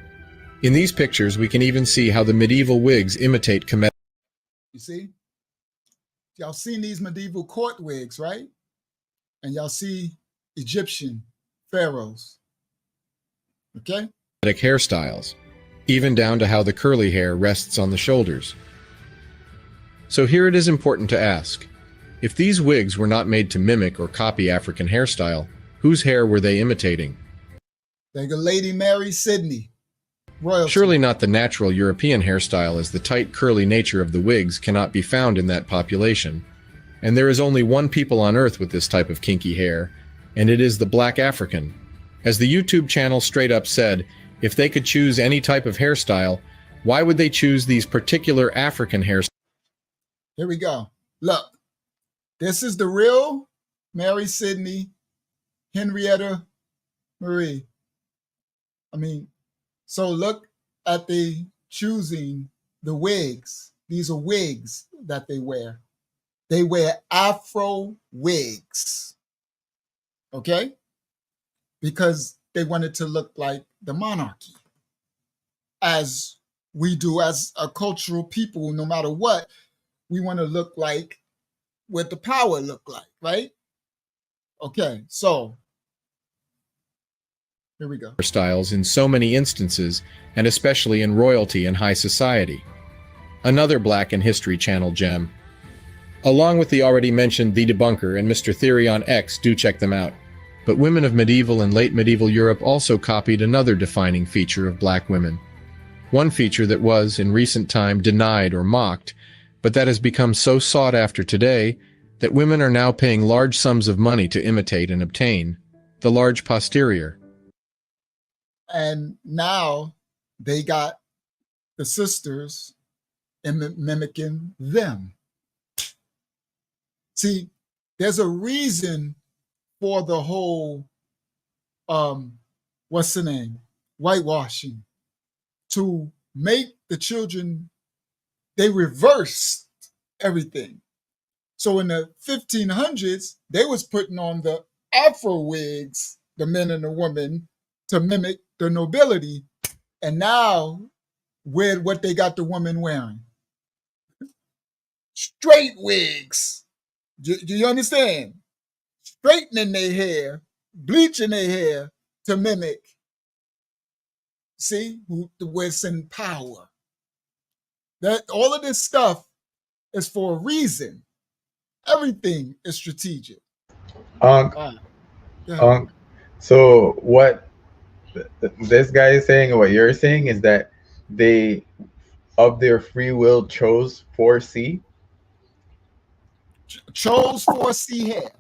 In these pictures, we can even see how the medieval wigs imitate comedic. You see? Y'all seen these medieval court wigs, right? And y'all see Egyptian pharaohs Okay? Hairstyles, even down to how the curly hair rests on the shoulders. So here it is important to ask, if these wigs were not made to mimic or copy African hairstyle, whose hair were they imitating? Thank you, Lady Mary Sydney. Royalty. Surely not the natural European hairstyle, as the tight curly nature of the wigs cannot be found in that population. And there is only one people on earth with this type of kinky hair, and it is the Black African. As the YouTube channel straight up said, if they could choose any type of hairstyle, why would they choose these particular African hairstyles? Here we go. Look, this is the real Mary Sydney, Henrietta Marie. So look at the choosing the wigs. These are wigs that they wear. They wear Afro wigs, okay? Because they wanted to look like the monarchy. As we do as a cultural people, no matter what, we want to look like what the power look like, right? Okay, so here we go. Hairstyles in so many instances, and especially in royalty and high society. Another Black and History Channel gem. Along with the already mentioned The Debunker and Mr. Theory on X, do check them out. But women of medieval and late medieval Europe also copied another defining feature of Black women. One feature that was, in recent time, denied or mocked, but that has become so sought after today that women are now paying large sums of money to imitate and obtain: the large posterior. And now they got the sisters mimicking them. See, there's a reason for the whole, whitewashing, to make the children, they reversed everything. So in the 1500s, they was putting on the Afro wigs, the men and the women, to mimic the nobility. And now, what they got the women wearing? Straight wigs. Do you understand? Straightening their hair, bleaching their hair to mimic, see, what's in power. That all of this stuff is for a reason. Everything is strategic. So what this guy is saying, and what you're saying, is that they, of their free will, chose 4C? Chose 4C hair.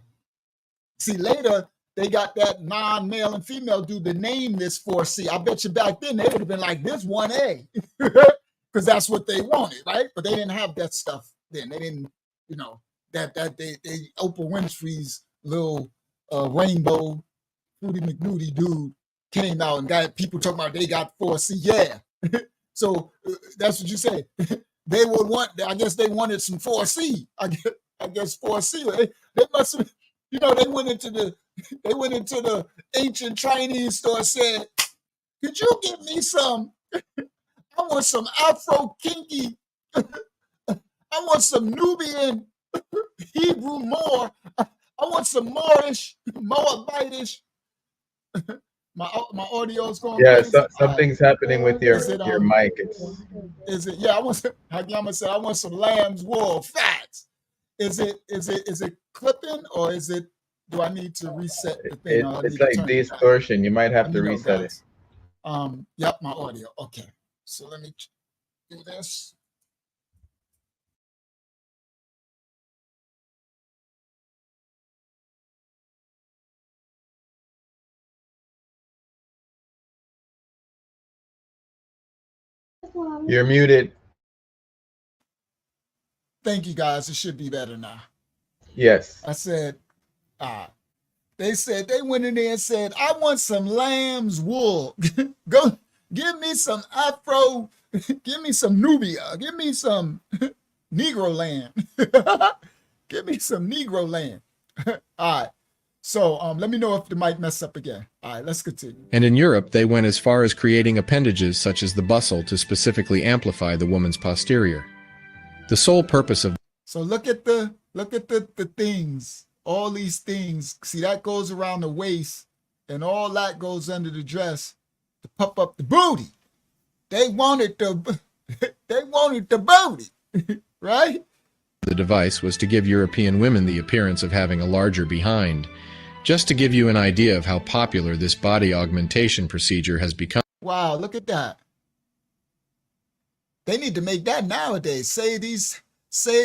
See, later, they got that non-male and female dude to name this 4C. I bet you back then, they would have been like, this 1A. Because that's what they wanted, right? But they didn't have that stuff then. They didn't, that they Oprah Winfrey's little rainbow Fruity McNuty dude came out and got people talking about they got 4C. Yeah. So that's what you say. They would want, I guess they wanted some 4C. I guess 4C. They must have, they went into the ancient Chinese store and said, could you give me some, I want some Afro kinky, I want some Nubian Hebrew Moor, I want some Moorish, Moabitish. My audio's going. Yeah, something's happening with your mic. Is it? Yeah, I want some lamb's wool fats. Is it clipping, or is it? Do I need to reset the thing? It's like distortion. You might have to reset it. Yep, my audio. Okay, so let me do this. You're muted. Thank you, guys. It should be better now. Yes. I said, they said, they went in there and said, I want some lamb's wool. Go give me some Afro, give me some Nubia, give me some Negro land. Give me some Negro land. All right. So let me know if the mic messed up again. All right, let's continue. And in Europe, they went as far as creating appendages such as the bustle to specifically amplify the woman's posterior. The sole purpose of... So look at the things, all these things. See, that goes around the waist, and all that goes under the dress to puff up the booty. They wanted the booty, right? The device was to give European women the appearance of having a larger behind, just to give you an idea of how popular this body augmentation procedure has become. Wow, look at that. They need to make that nowadays. Save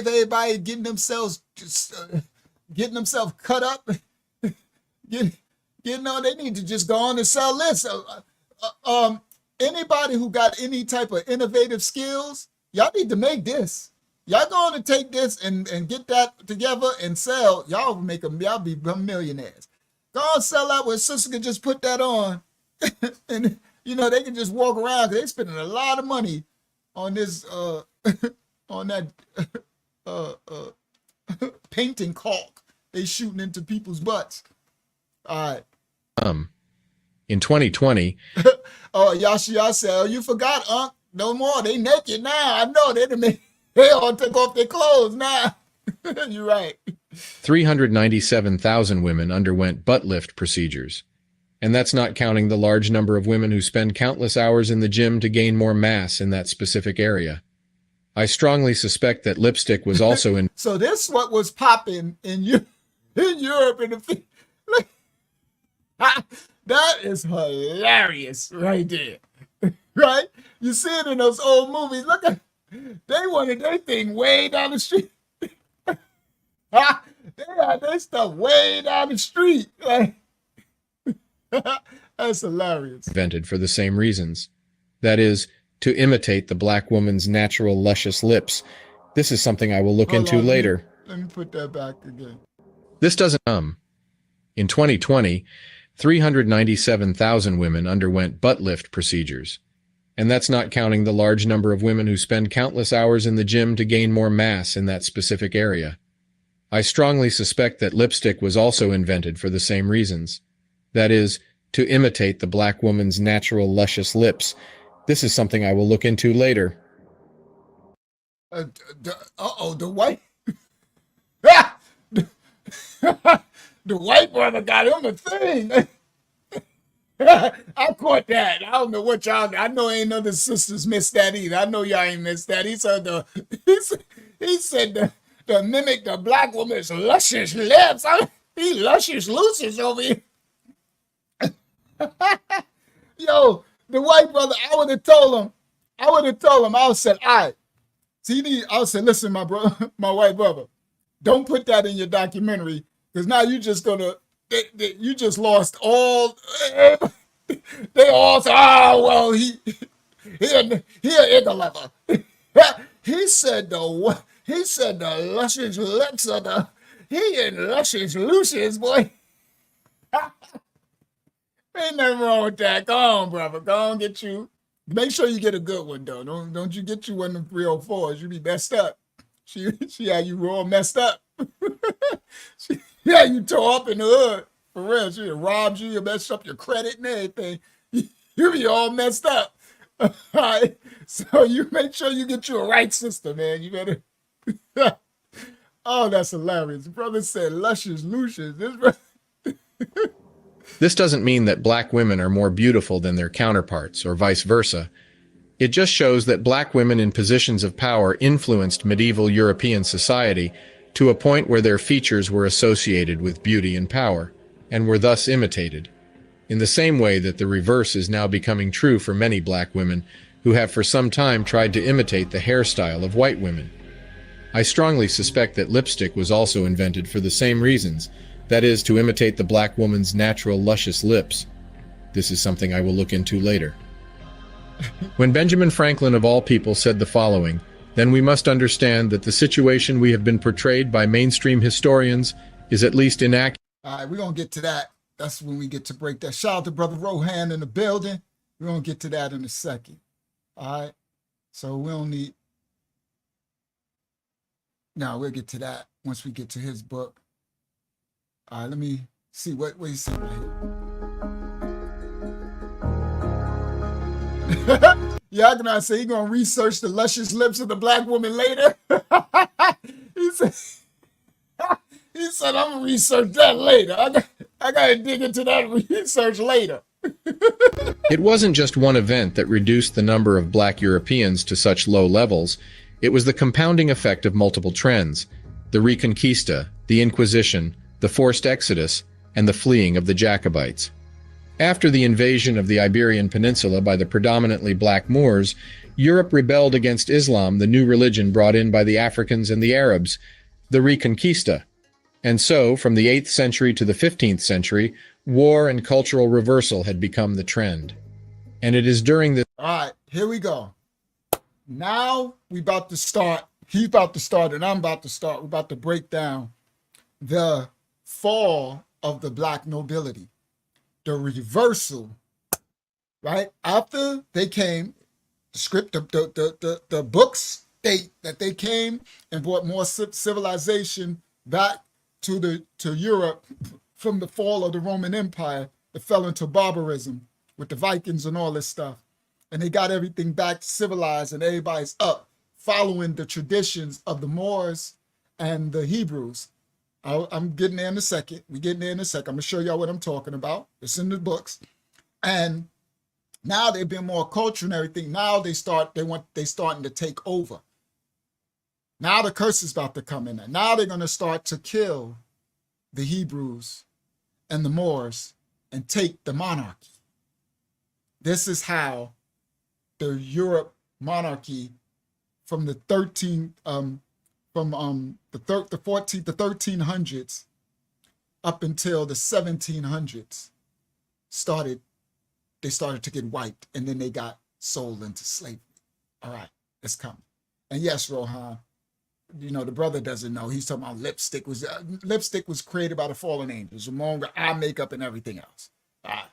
everybody getting themselves cut up. They need to just go on and sell this. Anybody who got any type of innovative skills, y'all need to make this. Y'all going to take this and get that together and sell. Y'all be millionaires. Go on, sell that where sister can just put that on. And, they can just walk around because they're spending a lot of money on this, on that painting caulk they shooting into people's butts. All right. In 2020. Oh, YAHSHUAH said, oh, you forgot, Unc. No more. They naked now. I know they all took off their clothes now. You're right. 397,000 women underwent butt lift procedures. And that's not counting the large number of women who spend countless hours in the gym to gain more mass in that specific area. I strongly suspect that lipstick was also in. So this what was popping in Europe in the look. That is hilarious right there. Right? You see it in those old movies. Look at they wanted their thing way down the street. They had their stuff way down the street. Like, that's hilarious. Invented for the same reasons. That is, to imitate the black woman's natural luscious lips. This is something I will look into later. Let me put that back again. This doesn't In 2020, 397,000 women underwent butt lift procedures. And that's not counting the large number of women who spend countless hours in the gym to gain more mass in that specific area. I strongly suspect that lipstick was also invented for the same reasons. That is, to imitate the black woman's natural luscious lips. This is something I will look into later. The white... the white brother got him a thing. I caught that. I don't know what y'all... I know ain't other sisters missed that either. I know y'all ain't missed that. He said to mimic the black woman's luscious lips. He luscious lucious over here. Yo, the white brother, I would have told him. I would have said, all right. I would say, listen, my white brother, don't put that in your documentary because now you just gonna, you just lost all. They all say, oh well, he an igga lover. He said the luscious lips of the in luscious lucious boy. Ain't nothing wrong with that. Go on, brother. Go on, get you. Make sure you get a good one, though. Don't you get you one of the 304s. You be messed up. She had you all messed up. She had you tore up in the hood. For real. She robbed you, messed up your credit and everything. You be all messed up. All right. So you make sure you get you a right sister, man. You better. Oh, that's hilarious. The brother said luscious lucious. This doesn't mean that black women are more beautiful than their counterparts, or vice versa. It just shows that black women in positions of power influenced medieval European society to a point where their features were associated with beauty and power, and were thus imitated. In the same way that the reverse is now becoming true for many black women who have for some time tried to imitate the hairstyle of white women. I strongly suspect that lipstick was also invented for the same reasons. That is, to imitate the black woman's natural luscious lips. This is something I will look into later. When Benjamin Franklin of all people said the following, then we must understand that the situation we have been portrayed by mainstream historians is at least inaccurate. All right, we're going to get to that. That's when we get to break that. Shout out to Brother Rohan in the building. We're going to get to that in a second. All right, so we don't need... No, we'll get to that once we get to his book. All right, let me see what he said right here. Yeah, I can say he's going to research the luscious lips of the black woman later. he said, I'm going to research that later. I got to dig into that research later. It wasn't just one event that reduced the number of black Europeans to such low levels, it was the compounding effect of multiple trends: the Reconquista, the Inquisition, the forced exodus, and the fleeing of the Jacobites. After the invasion of the Iberian Peninsula by the predominantly black Moors, Europe rebelled against Islam, the new religion brought in by the Africans and the Arabs, the Reconquista. And so, from the 8th century to the 15th century, war and cultural reversal had become the trend. And it is during this... All right, here we go. Now we about to start. He's about to start and I'm about to start. We're about to break down the fall of the black nobility, the reversal, right? After they came, the script, the books state that they came and brought more civilization back to Europe from the fall of the Roman Empire that fell into barbarism with the Vikings and all this stuff. And they got everything back civilized and everybody's up following the traditions of the Moors and the Hebrews. I'm getting there in a second. We're getting there in a second. I'm gonna show y'all what I'm talking about. It's in the books. And now they've been more cultural and everything. Now they starting to take over. Now the curse is about to come in. Now they're gonna start to kill the Hebrews and the Moors and take the monarchy. This is how the Europe monarchy from the 1300s up until the 1700s they started to get wiped, and then they got sold into slavery. All right, it's coming. And yes, Rohan, you know, the brother doesn't know. He's talking about lipstick was created by the fallen angels, along with eye makeup and everything else. All right.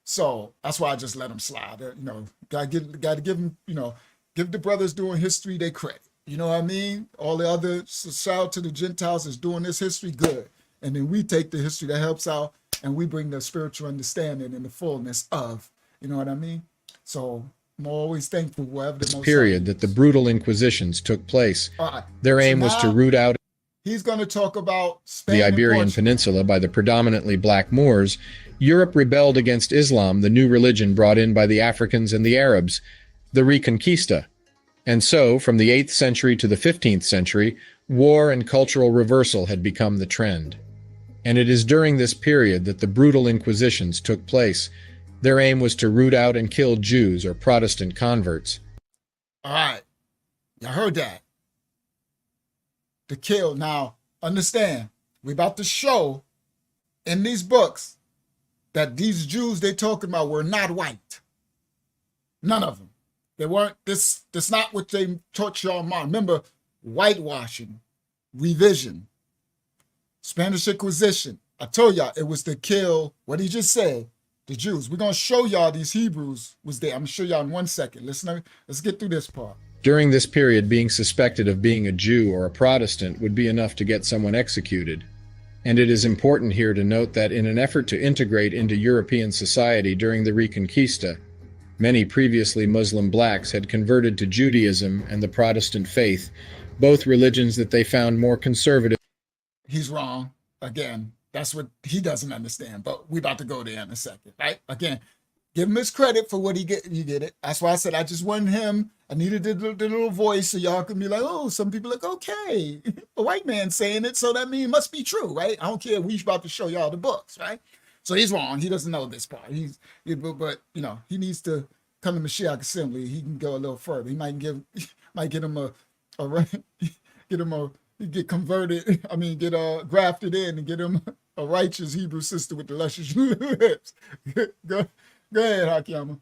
So that's why I just let him slide. You know, gotta give him, you know, give the brothers doing history their credit. You know what I mean? All the other, shout out to the Gentiles that's doing this history, good. And then we take the history that helps out and we bring the spiritual understanding and the fullness of, you know what I mean? So I'm always thankful wherever the most period that the brutal inquisitions took place. Right. Their aim was to root out he's going to talk about Spain the Iberian and Peninsula by the predominantly black Moors. Europe rebelled against Islam, the new religion brought in by the Africans and the Arabs, the Reconquista. And so, from the 8th century to the 15th century, war and cultural reversal had become the trend. And it is during this period that the brutal inquisitions took place. Their aim was to root out and kill Jews or Protestant converts. All right, you heard that. To kill. Now, understand, we're about to show in these books that these Jews they're talking about were not white. None of them. They weren't, that's not what they taught y'all mind. Remember, whitewashing, revision, Spanish Inquisition. I told y'all it was to kill, what he just said, the Jews. We're going to show y'all these Hebrews was there. I'm going to show y'all in 1 second. Listen, let's get through this part. During this period, being suspected of being a Jew or a Protestant would be enough to get someone executed. And it is important here to note that in an effort to integrate into European society during the Reconquista, many previously Muslim blacks had converted to Judaism and the Protestant faith, both religions that they found more conservative. He's wrong. Again, that's what he doesn't understand, but we're about to go there in a second, right? Again, give him his credit for what he get. You get it. That's why I said I just wanted him. I needed the little voice so y'all can be like, oh, some people are like, okay, a white man saying it, so that means it must be true, right? I don't care. We're about to show y'all the books, right? So he's wrong. He doesn't know this part. But you know, he needs to come to Mashiach Assembly. He can go a little further. He might get him get converted. I mean, get grafted in and get him a righteous Hebrew sister with the luscious lips. Go ahead, Hakiyama.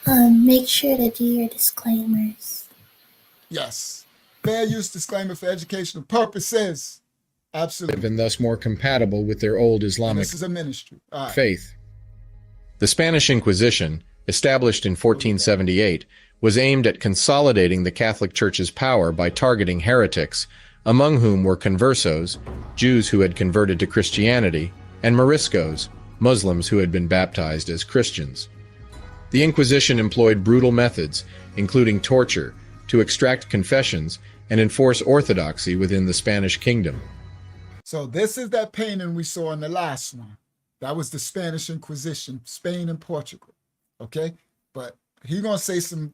Make sure to do your disclaimers. Yes. Fair use disclaimer for educational purposes. Absolutely. And thus more compatible with their old Islamic This is a ministry. All right. faith. The Spanish Inquisition, established in 1478, was aimed at consolidating the Catholic Church's power by targeting heretics, among whom were conversos, Jews who had converted to Christianity, and Moriscos, Muslims who had been baptized as Christians. The Inquisition employed brutal methods, including torture, to extract confessions and enforce orthodoxy within the Spanish kingdom. So this is that painting we saw in the last one. That was the Spanish Inquisition, Spain and Portugal. Okay, but he's gonna say some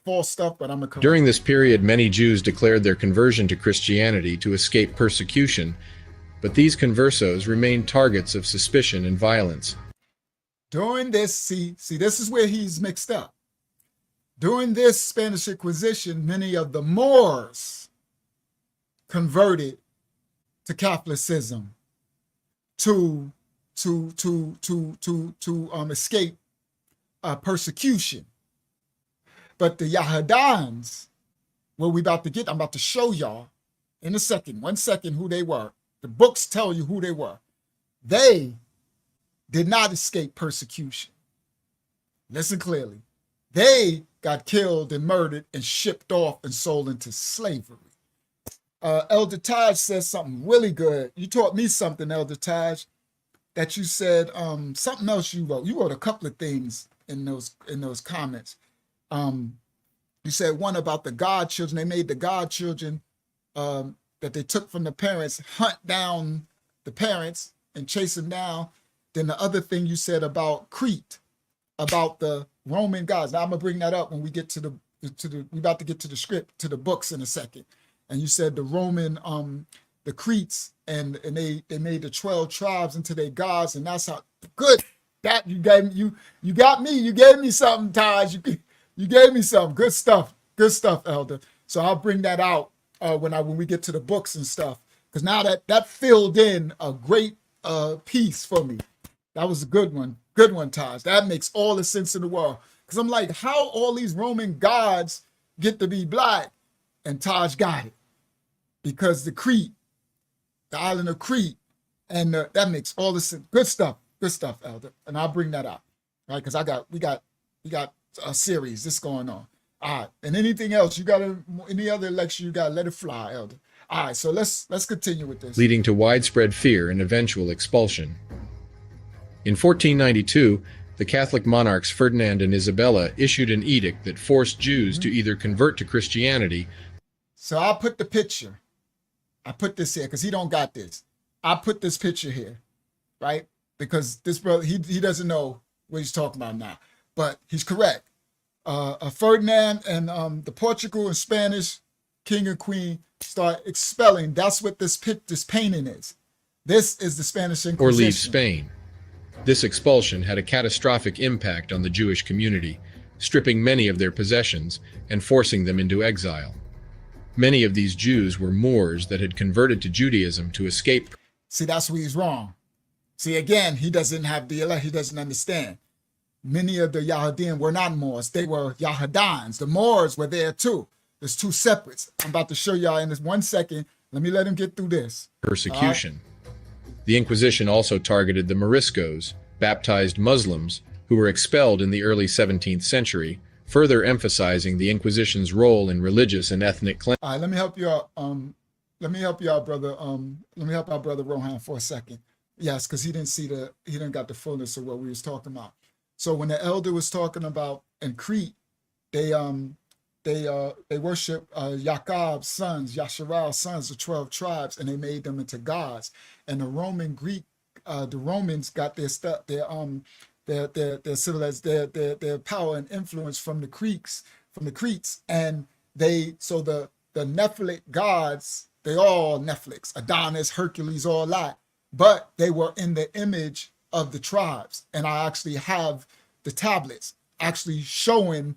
false stuff, but I'm gonna correct. During this period, many Jews declared their conversion to Christianity to escape persecution, but these conversos remained targets of suspicion and violence. During this, see, this is where he's mixed up. During this Spanish Inquisition, many of the Moors converted to Catholicism to escape persecution. But the Yahudans, I'm about to show y'all in a second, 1 second, who they were. The books tell you who they were. They did not escape persecution. Listen clearly. They got killed and murdered and shipped off and sold into slavery. Elder Taj says something really good. You taught me something, Elder Taj, that you said something else you wrote. You wrote a couple of things in those comments. You said one about the godchildren. They made the godchildren that they took from the parents hunt down the parents and chase them down. Then the other thing you said about Crete, about the Roman gods. Now I'm gonna bring that up when we get to we're about to get to the script, to the books in a second. And you said the Roman, the Cretes, and they made the 12 tribes into their gods, and that's how good that you gave me. You got me. You gave me something, Taj. You gave me some good stuff, Elder. So I'll bring that out when we get to the books and stuff, because now that filled in a great piece for me. That was a good one, Taj. That makes all the sense in the world, because I'm like, how all these Roman gods get to be black, and Taj got it, because the island of Crete, and that makes all the sense. Good stuff, Elder, and I'll bring that out, right? Because we got a series this going on. All right, and anything else you got? Any other lecture you got? Let it fly, Elder. All right, so let's continue with this. Leading to widespread fear and eventual expulsion. In 1492, the Catholic monarchs Ferdinand and Isabella issued an edict that forced Jews to either convert to Christianity. So I'll put the picture. I put this here because he don't got this. I put this picture here, right? Because this brother, he doesn't know what he's talking about now, but he's correct. Ferdinand and the Portugal and Spanish king and queen start expelling. That's what this painting is. This is the Spanish Inquisition. Or leave Spain. This expulsion had a catastrophic impact on the Jewish community, stripping many of their possessions and forcing them into exile. Many of these Jews were Moors that had converted to Judaism to escape. See, that's where he's wrong. See, again, he doesn't have he doesn't understand. Many of the Yahudim were not Moors. They were Yahudans. The Moors were there too. There's two separates. I'm about to show y'all in this 1 second. Let me let him get through this. Persecution. The Inquisition also targeted the Moriscos, baptized Muslims, who were expelled in the early 17th century, further emphasizing the Inquisition's role in religious and ethnic cleansing. All right, let me help you out. Let me help you out, brother. Let me help out, brother Rohan, for a second. Yes, because he didn't got the fullness of what we was talking about. So when the elder was talking about in Crete, they worship Yaakov's sons, Yahshuah's sons, the 12 tribes, and they made them into gods. And the Romans got their stuff, their civilized, their power and influence from the Cretes, and the Nephilic gods, they all Nephilis, Adonis, Hercules, all that, but they were in the image of the tribes. And I actually have the tablets actually showing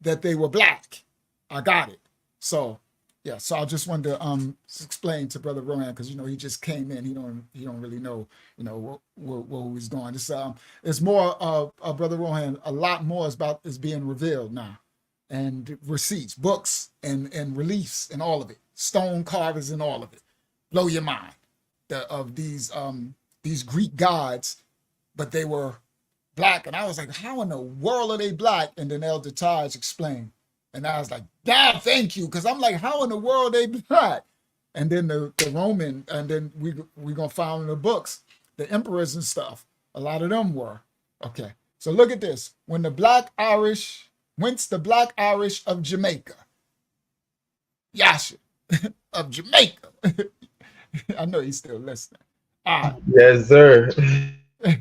that they were black. I got it. So yeah, so I just wanted to explain to Brother Rohan, because he just came in. He don't really know what he's doing. It's more Brother Rohan, a lot more is being revealed now, and receipts, books, and reliefs, and all of it, stone carvings, and all of it. Blow your mind of these Greek gods, but they were black. And I was like, how in the world are they black? And then Elder Taj explained. And I was like, damn, thank you. Because I'm like, how in the world are they black? And then the Roman, and then we're going to find in the books, the emperors and stuff, a lot of them were. Okay, so look at this. Whence the Black Irish of Jamaica. YAHSHUAH of Jamaica. I know he's still listening. Yes, sir. All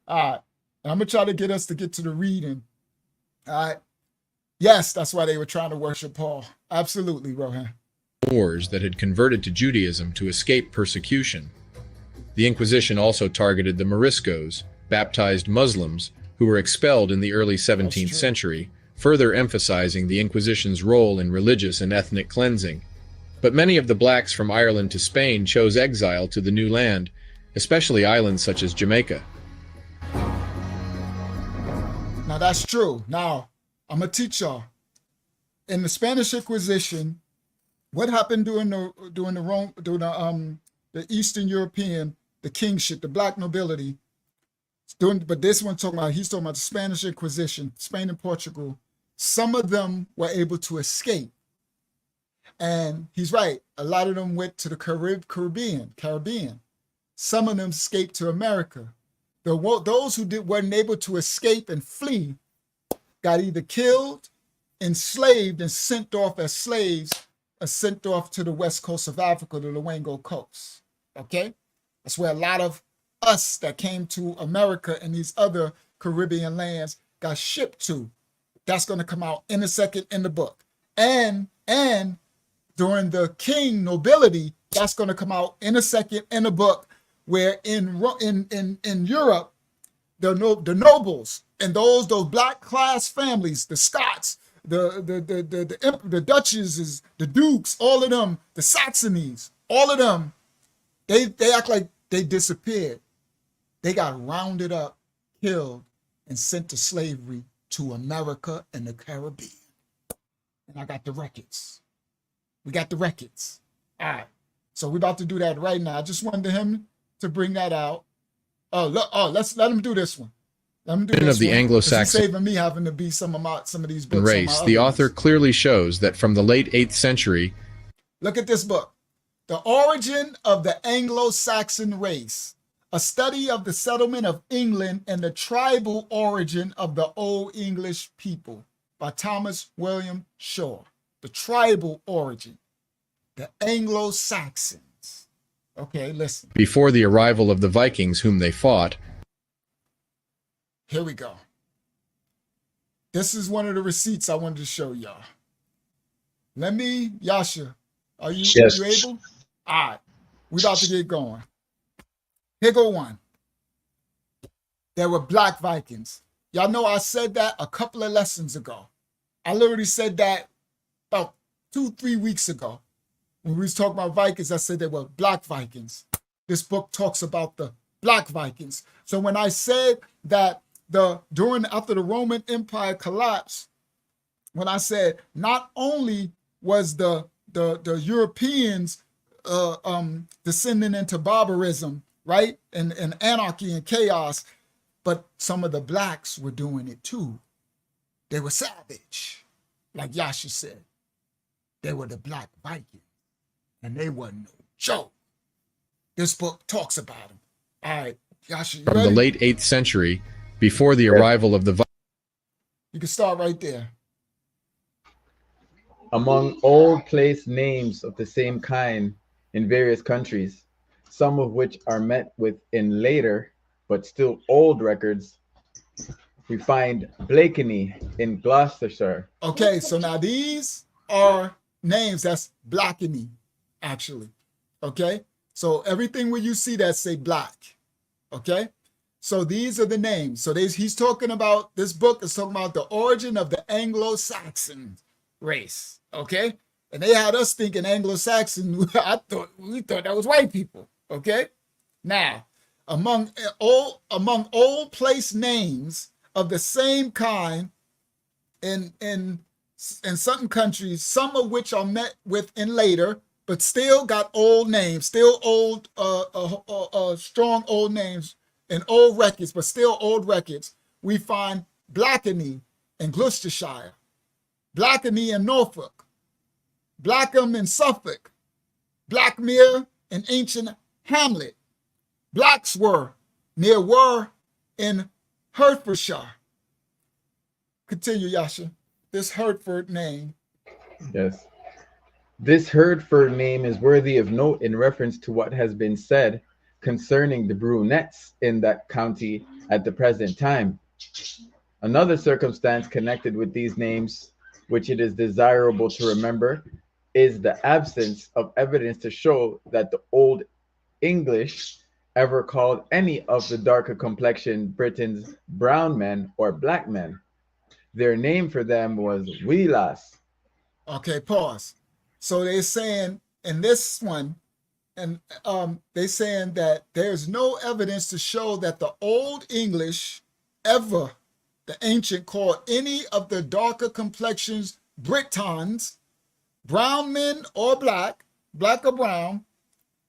right. I'm gonna try to get us to get to the reading. All right. Yes, that's why they were trying to worship Paul. Absolutely, Rohan. Moors that had converted to Judaism to escape persecution. The Inquisition also targeted the Moriscos, baptized Muslims, who were expelled in the early 17th century, further emphasizing the Inquisition's role in religious and ethnic cleansing. But many of the blacks from Ireland to Spain chose exile to the new land, especially islands such as Jamaica. Now that's true. Now I'm gonna teach y'all. In the Spanish Inquisition, what happened during the Eastern European, the kingship, the black nobility? But this one he's talking about the Spanish Inquisition, Spain and Portugal. Some of them were able to escape. And he's right. A lot of them went to the Caribbean. Some of them escaped to America. Those who weren't able to escape and flee got either killed, enslaved, and sent off as slaves, or sent off to the west coast of Africa, the Luango coast. Okay? That's where a lot of us that came to America and these other Caribbean lands got shipped to. That's going to come out in a second in the book. And during the king nobility, that's going to come out in a second in the book, where in Europe, the nobles and those black class families, the Scots, the Duchesses, the Dukes, all of them, the Saxonies, all of them, they act like they disappeared. They got rounded up, killed, and sent to slavery to America and the Caribbean. And I got the records. We got the records. All right. So we're about to do that right now. I just wanted him to bring that out. Let's let him do this one. Let him do this of the one, Anglo-Saxon saving me having to be some of these books. Race, the author clearly shows that from the late 8th century. Look at this book. The Origin of the Anglo-Saxon Race, a study of the settlement of England and the tribal origin of the Old English people, by Thomas William Shaw. The tribal origin, the Anglo-Saxons. Okay, listen. Before the arrival of the Vikings whom they fought. Here we go. This is one of the receipts I wanted to show y'all. Let me, Yasha, are you able? All right, we about to get going. Here go one. There were black Vikings. Y'all know I said that a couple of lessons ago. I literally said that about 2-3 weeks ago. When we was talking about Vikings, I said they were black Vikings. This book talks about the black Vikings. So when I said that after the Roman Empire collapsed, when I said not only was the Europeans descending into barbarism, right, and anarchy and chaos, but some of the blacks were doing it too. They were savage, like Yasha said. They were the black Vikings, and they wasn't no joke. This book talks about them. All right, Yasha, you From ready? the late 8th century, before the arrival of the Vikings. You can start right there. Among old place names of the same kind in various countries, some of which are met with in later but still old records, we find Blakeney in Gloucestershire. Okay, so now these are names that's Blakeney, actually. Okay, so everything where you see that say black. Okay, so these are the names. So he's talking about, this book is talking about the origin of the Anglo-Saxon race. Okay, and they had us thinking Anglo-Saxon. We thought that was white people. Okay, now among old place names of the same kind in certain countries, some of which are met with in later, but still got old names, still old, strong old names and old records, but still old records. We find Blakeney in Gloucestershire, Blakeney in Norfolk, Blackham in Suffolk, Blackmere in ancient Hamlet, Blackswer near Were in Hertfordshire. Continue, Yasha. This Hertford name. Yes. This Hertford name is worthy of note in reference to what has been said concerning the brunettes in that county at the present time. Another circumstance connected with these names, which it is desirable to remember, is the absence of evidence to show that the Old English ever called any of the darker complexioned Britons brown men or black men. Their name for them was Wilas. Okay, pause. So they're saying in this one, and they're saying that there's no evidence to show that the Old English ever, the ancient, called any of the darker complexions Britons, brown men or black or brown.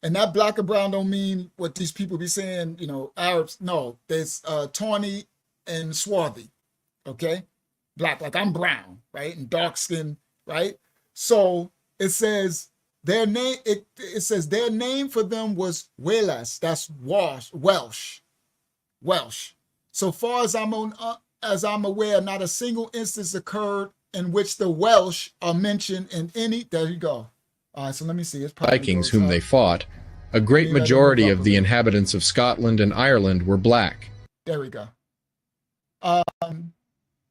And that black or brown don't mean what these people be saying, you know, Arabs. No, there's tawny and swarthy, okay? Black, like I'm brown, right? And dark skin, right? So it says their name, it says their name for them was Welas. That's Welsh. So far as I'm aware, not a single instance occurred in which the Welsh are mentioned in any. There you go. All right, so let me see. It's probably Vikings whom they fought, a great majority of the inhabitants of Scotland and Ireland were black. There we go.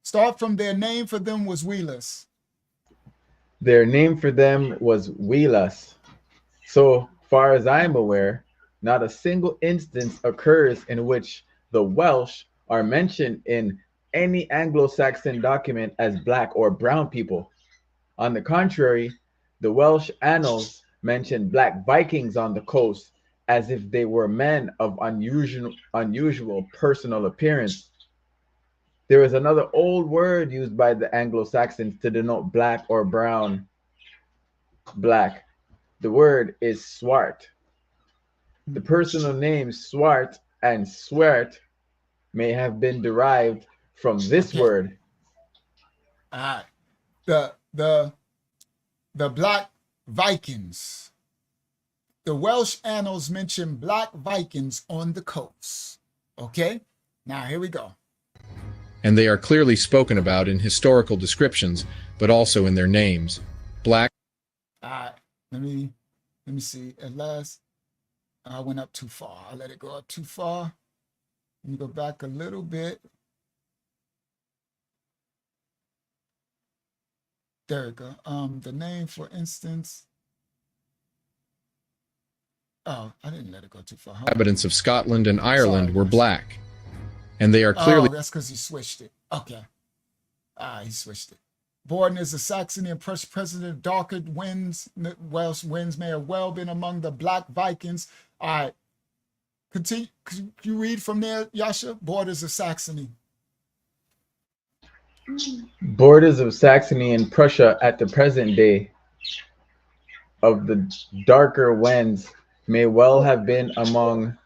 Start from their name for them was Welas. Their name for them was Wilas. So far as I am aware, not a single instance occurs in which the Welsh are mentioned in any Anglo-Saxon document as black or brown people. On the contrary, the Welsh annals mention black Vikings on the coast as if they were men of unusual personal appearance. There is another old word used by the Anglo-Saxons to denote black or brown. Black. The word is swart. The personal names swart and swert may have been derived from this word. The black Vikings. The Welsh annals mention black Vikings on the coast. Okay, now here we go. And they are clearly spoken about in historical descriptions, but also in their names. Black. Let me see. At last, I went up too far. I let it go up too far. Let me go back a little bit. There we go. The name, for instance. Oh, I didn't let it go too far. Inhabitants of Scotland and Ireland were black. And they are clearly. Oh, that's because he switched it. Okay. He switched it. Born as a Saxony and president, darker winds, Welsh winds may have well been among the black Vikings. All right. Continue. Could you read from there, Yasha? Borders of Saxony. Borders of Saxony and Prussia at the present day of the darker Wends may well have been among.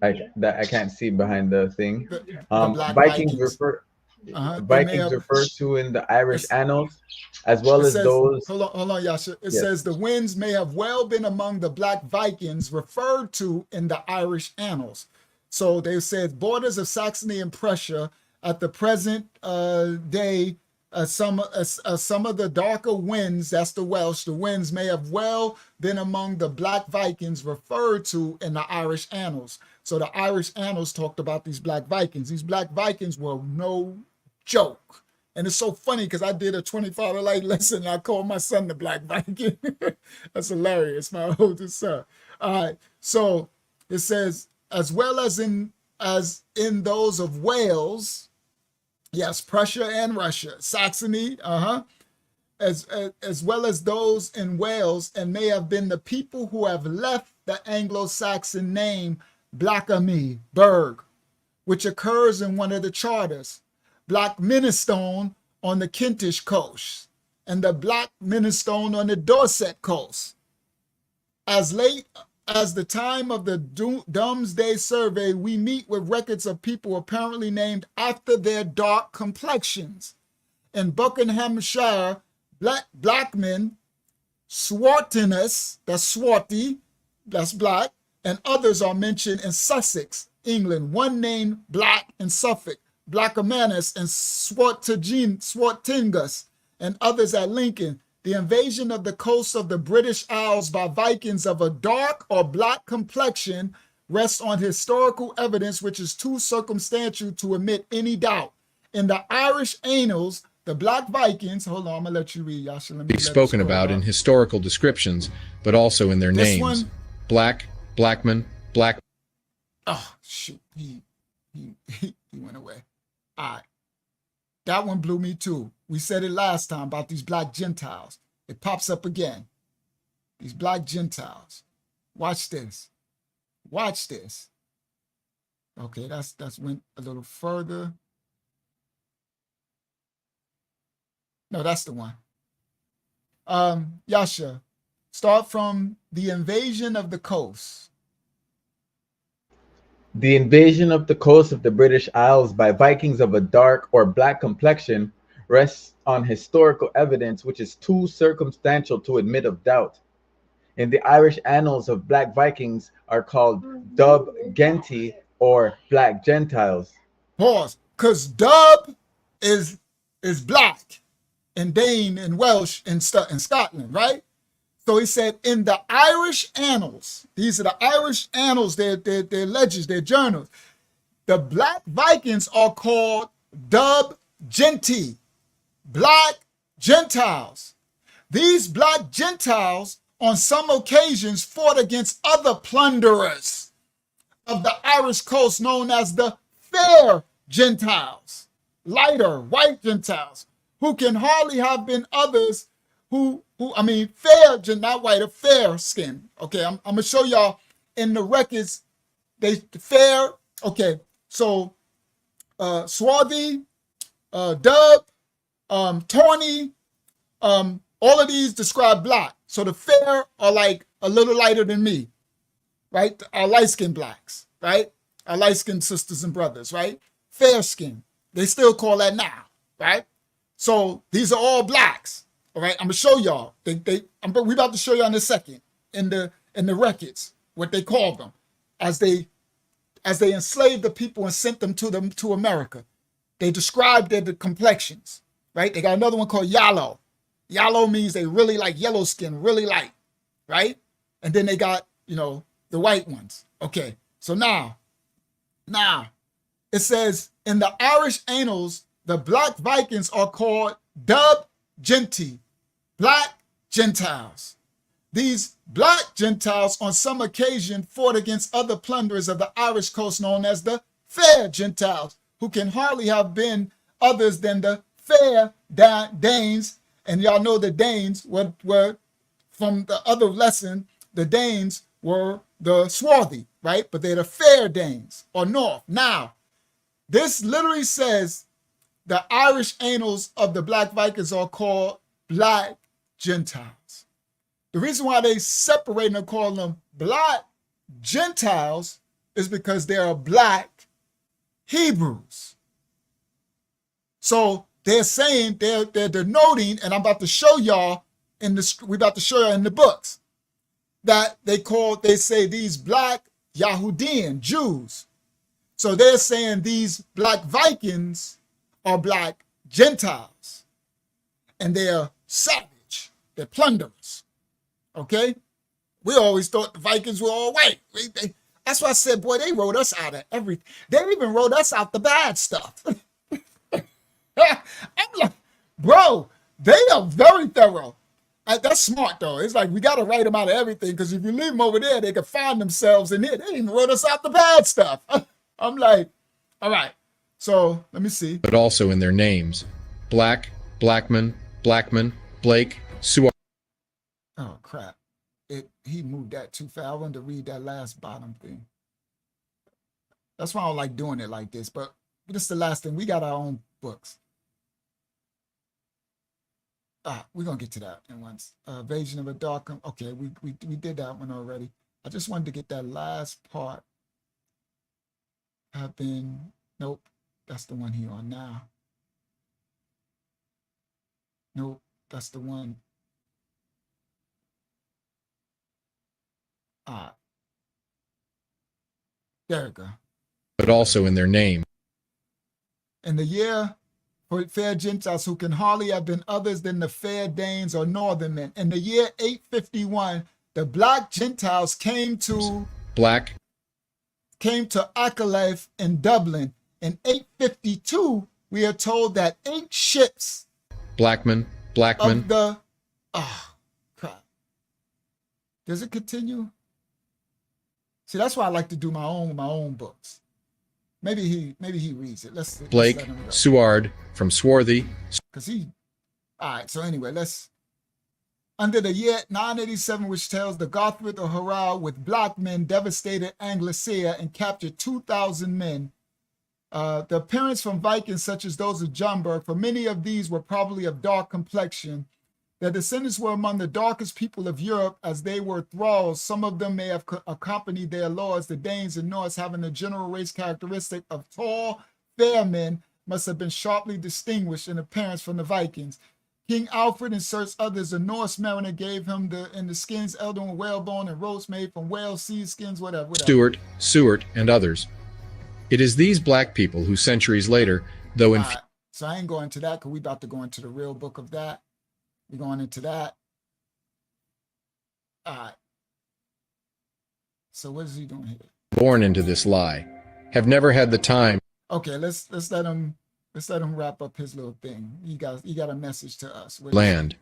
I can't see behind the thing. The Vikings refer. Vikings referred to in the Irish annals, as well as those. Hold on, Yasha. It says the winds may have well been among the black Vikings referred to in the Irish annals. So they said borders of Saxony and Prussia at the present day. Some of the darker winds, that's the Welsh, the winds may have well been among the black Vikings referred to in the Irish annals. So the Irish annals talked about these black Vikings. These black Vikings were no joke. And it's so funny because I did a 25 light lesson and I called my son the Black Viking. That's hilarious, my oldest son. All right, so it says, as well as in those of Wales, yes, Prussia and Russia, Saxony, as well as those in Wales, and may have been the people who have left the Anglo-Saxon name Blackamy, Berg, which occurs in one of the charters, Black Minestone on the Kentish coast, and the Black Minestone on the Dorset coast. As late as the time of the Domesday Survey, we meet with records of people apparently named after their dark complexions. In Buckinghamshire, Blackman, Swartinus, that's Swarty, that's black, and others are mentioned in Sussex, England, one named Black in Suffolk, Blackamanus and Swartingus, and others at Lincoln, The invasion of the coast of the British Isles by Vikings of a dark or black complexion rests on historical evidence which is too circumstantial to admit any doubt. In the Irish annals, the Black Vikings, hold on, I'm gonna let you read, Yasha. Let me Be spoken about in historical descriptions, but also in their This names. one- Black, Blackman, Black. Oh, shoot, he went away. All right. That one blew me too. We said it last time about these black Gentiles. It pops up again. These black Gentiles. Watch this. Watch this. Okay, that's went a little further. No, that's the one. Yasha, start from the invasion of the coast. The invasion of the coast of the British Isles by Vikings of a dark or black complexion rests on historical evidence which is too circumstantial to admit of doubt. In the Irish annals of Black Vikings are called Dub Genti or Black Gentiles. Pause. Because Dub is black and Dane and Welsh in Scotland, right? So he said, in the Irish annals, these are the Irish annals, their legends, their journals, the Black Vikings are called Dub Genti, Black Gentiles. These Black Gentiles on some occasions fought against other plunderers of the Irish coast known as the fair Gentiles, lighter white Gentiles, who can hardly have been others fair, not white, fair skin. Okay, I'm gonna show y'all in the records, they fair, okay, so swarthy, dub, tawny, all of these describe black. So the fair are like a little lighter than me, right? Our light-skinned blacks, right? Our light-skinned sisters and brothers, right? Fair skin. They still call that now, right? So these are all blacks. All right, I'm gonna show y'all. We about to show y'all in a second in the records what they called them as they enslaved the people and sent them to America. They described their complexions, right? They got another one called yellow. Yellow means they really like yellow skin, really light, right? And then they got the white ones. Okay, so now it says in the Irish annals, the Black Vikings are called Dub Genti, Black Gentiles. These Black Gentiles on some occasion fought against other plunderers of the Irish coast known as the fair Gentiles, who can hardly have been others than the fair Danes. And y'all know the Danes were from the other lesson, the Danes were the swarthy, right? But they're the fair Danes or North. Now, this literally says the Irish annals of the Black Vikings are called Black Gentiles. The reason why they separate and call them Black Gentiles is because they are Black Hebrews. So they're saying, they're denoting, and I'm about to show y'all we're about to show y'all in the books, that they say these Black Yahudim, Jews. So they're saying these Black Vikings are Black Gentiles, and they're savage, they're plunderers, okay? We always thought the Vikings were all white. That's why I said, boy, they wrote us out of everything. They even wrote us out the bad stuff. I'm like, bro, they are very thorough. That's smart, though. It's like, we got to write them out of everything, because if you leave them over there, they can find themselves in it. They even wrote us out the bad stuff. I'm like, all right. So let me see. But also in their names. Black, Blackman, Blackman, Blake, Suar. Oh, crap. He moved that too fast. I wanted to read that last bottom thing. That's why I don't like doing it like this. But this is the last thing. We got our own books. We're going to get to that in once. Invasion of a Dark. Okay, we did that one already. I just wanted to get that last part. Nope. That's the one he on now. Nope. That's the one. There we go. But also in their name. In the year fair Gentiles who can hardly have been others than the fair Danes or Northern men. In the year 851, the black Gentiles came to Akerlof in Dublin. In 852, we are told that 8 ships Blackman. of the crap. Does it continue? See, that's why I like to do my own books. Maybe he reads it. Let's Blake, let him go. Seward from Swarthy. Because all right, so anyway, under the year 987, which tells the Gothric or Harald with black men devastated Anglicea and captured 2,000 men. The appearance from Vikings such as those of Jumberg, for many of these were probably of dark complexion. Their descendants were among the darkest people of Europe as they were thralls. Some of them may have accompanied their lords. The Danes and Norse, having a general race characteristic of tall, fair men, must have been sharply distinguished in appearance from the Vikings. King Alfred inserts others. A Norse mariner gave him the skins, Eldon, whalebone, and ropes made from whale sea skins, whatever. Stewart, and others. It is these black people who centuries later, though in... So I ain't going into that because we about to go into the real book of that. We're going into that. All right. So what is he doing here? Born into this lie, have never had the time. Okay, let's let him wrap up his little thing. He got a message to us. Land.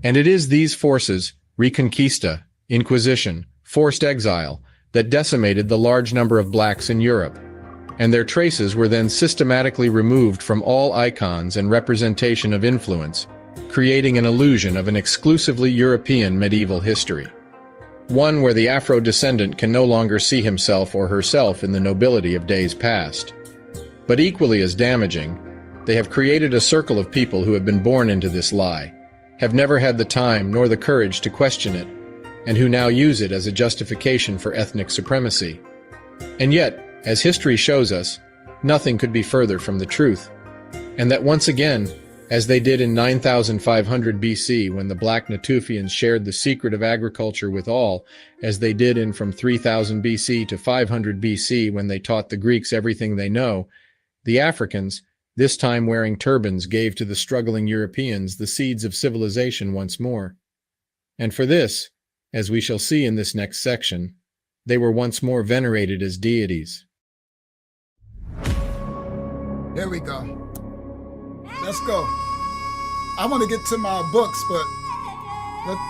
And it is these forces, Reconquista, Inquisition, forced exile, that decimated the large number of blacks in Europe. And their traces were then systematically removed from all icons and representation of influence, creating an illusion of an exclusively European medieval history. One where the Afro-descendant can no longer see himself or herself in the nobility of days past. But equally as damaging, they have created a circle of people who have been born into this lie, have never had the time nor the courage to question it, and who now use it as a justification for ethnic supremacy. And yet, as history shows us, nothing could be further from the truth. And that once again, as they did in 9500 BC when the black Natufians shared the secret of agriculture with all, as they did in from 3000 BC to 500 BC when they taught the Greeks everything they know, the Africans, this time wearing turbans, gave to the struggling Europeans the seeds of civilization once more. And for this, as we shall see in this next section, they were once more venerated as deities. There we go. Let's go. I want to get to my books, but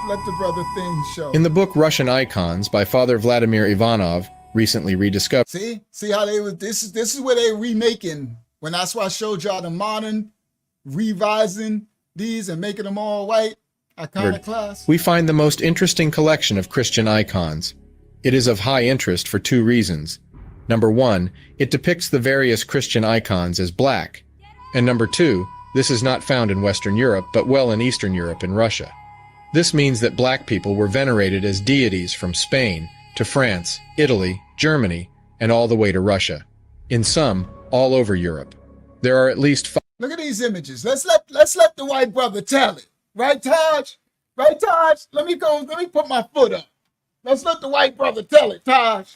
let the brother thing show. In the book Russian Icons by Father Vladimir Ivanov, recently rediscovered. See how they was. This is where they remaking. When that's why I showed y'all the modern revising these and making them all white iconoclast. We find the most interesting collection of Christian icons. It is of high interest for 2 reasons. Number 1, it depicts the various Christian icons as black. And number 2, this is not found in Western Europe, but well in Eastern Europe and Russia. This means that black people were venerated as deities from Spain to France, Italy, Germany, and all the way to Russia. In some, all over Europe. There are at least 5. Look at these images. Let's let the white brother tell it. Right, Taj? Right, Taj? Let me put my foot up. Let's let the white brother tell it, Taj.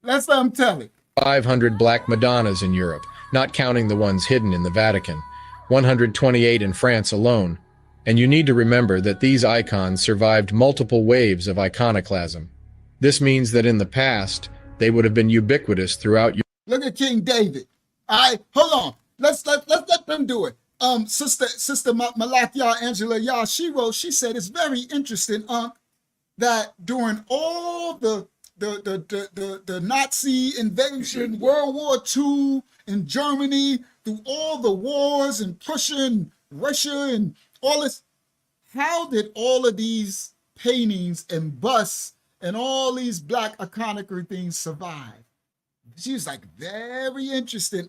Let's let him tell it. 500 black Madonnas in Europe, not counting the ones hidden in the Vatican. 128 in France alone. And you need to remember that these icons survived multiple waves of iconoclasm. This means that in the past, they would have been ubiquitous throughout Europe. Look at King David. All right, hold on. Let's let them do it. Sister Malakia Angela YAHSHUAH, she said it's very interesting, that during all the Nazi invasion, World War II in Germany, through all the wars in Prussia and Russia and all this, how did all of these paintings and busts and all these black iconography things survive? She was like, very interesting.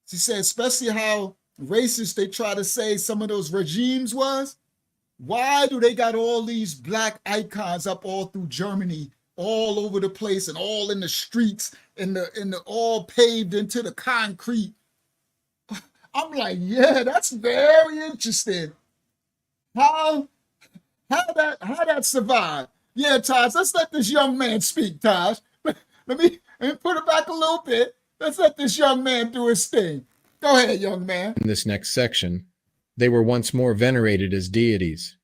She said, especially how racist they try to say some of those regimes was. Why do they got all these black icons up all through Germany, all over the place and all in the streets and the all paved into the concrete? I'm like, yeah, that's very interesting. How that survived? Yeah, Taj, let's let this young man speak, Taj. Let me put it back a little bit. Let's let this young man do his thing. Go ahead, young man. In this next section, they were once more venerated as deities.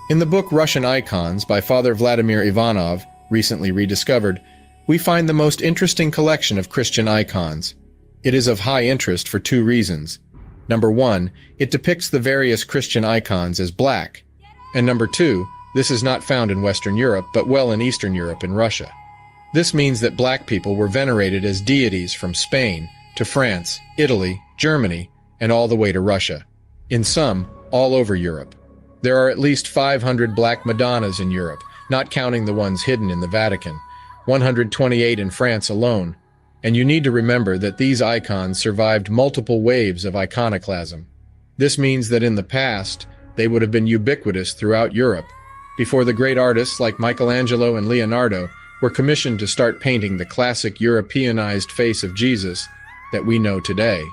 In the book Russian Icons by Father Vladimir Ivanov, recently rediscovered, we find the most interesting collection of Christian icons. It is of high interest for two reasons. Number one, it depicts the various Christian icons as black. And number two, this is not found in Western Europe, but well in Eastern Europe and Russia. This means that black people were venerated as deities from Spain to France, Italy, Germany, and all the way to Russia. In some, all over Europe. There are at least 500 black Madonnas in Europe, not counting the ones hidden in the Vatican, 128 in France alone. And you need to remember that these icons survived multiple waves of iconoclasm. This means that in the past, they would have been ubiquitous throughout Europe, before the great artists like Michelangelo and Leonardo were commissioned to start painting the classic Europeanized face of Jesus that we know today.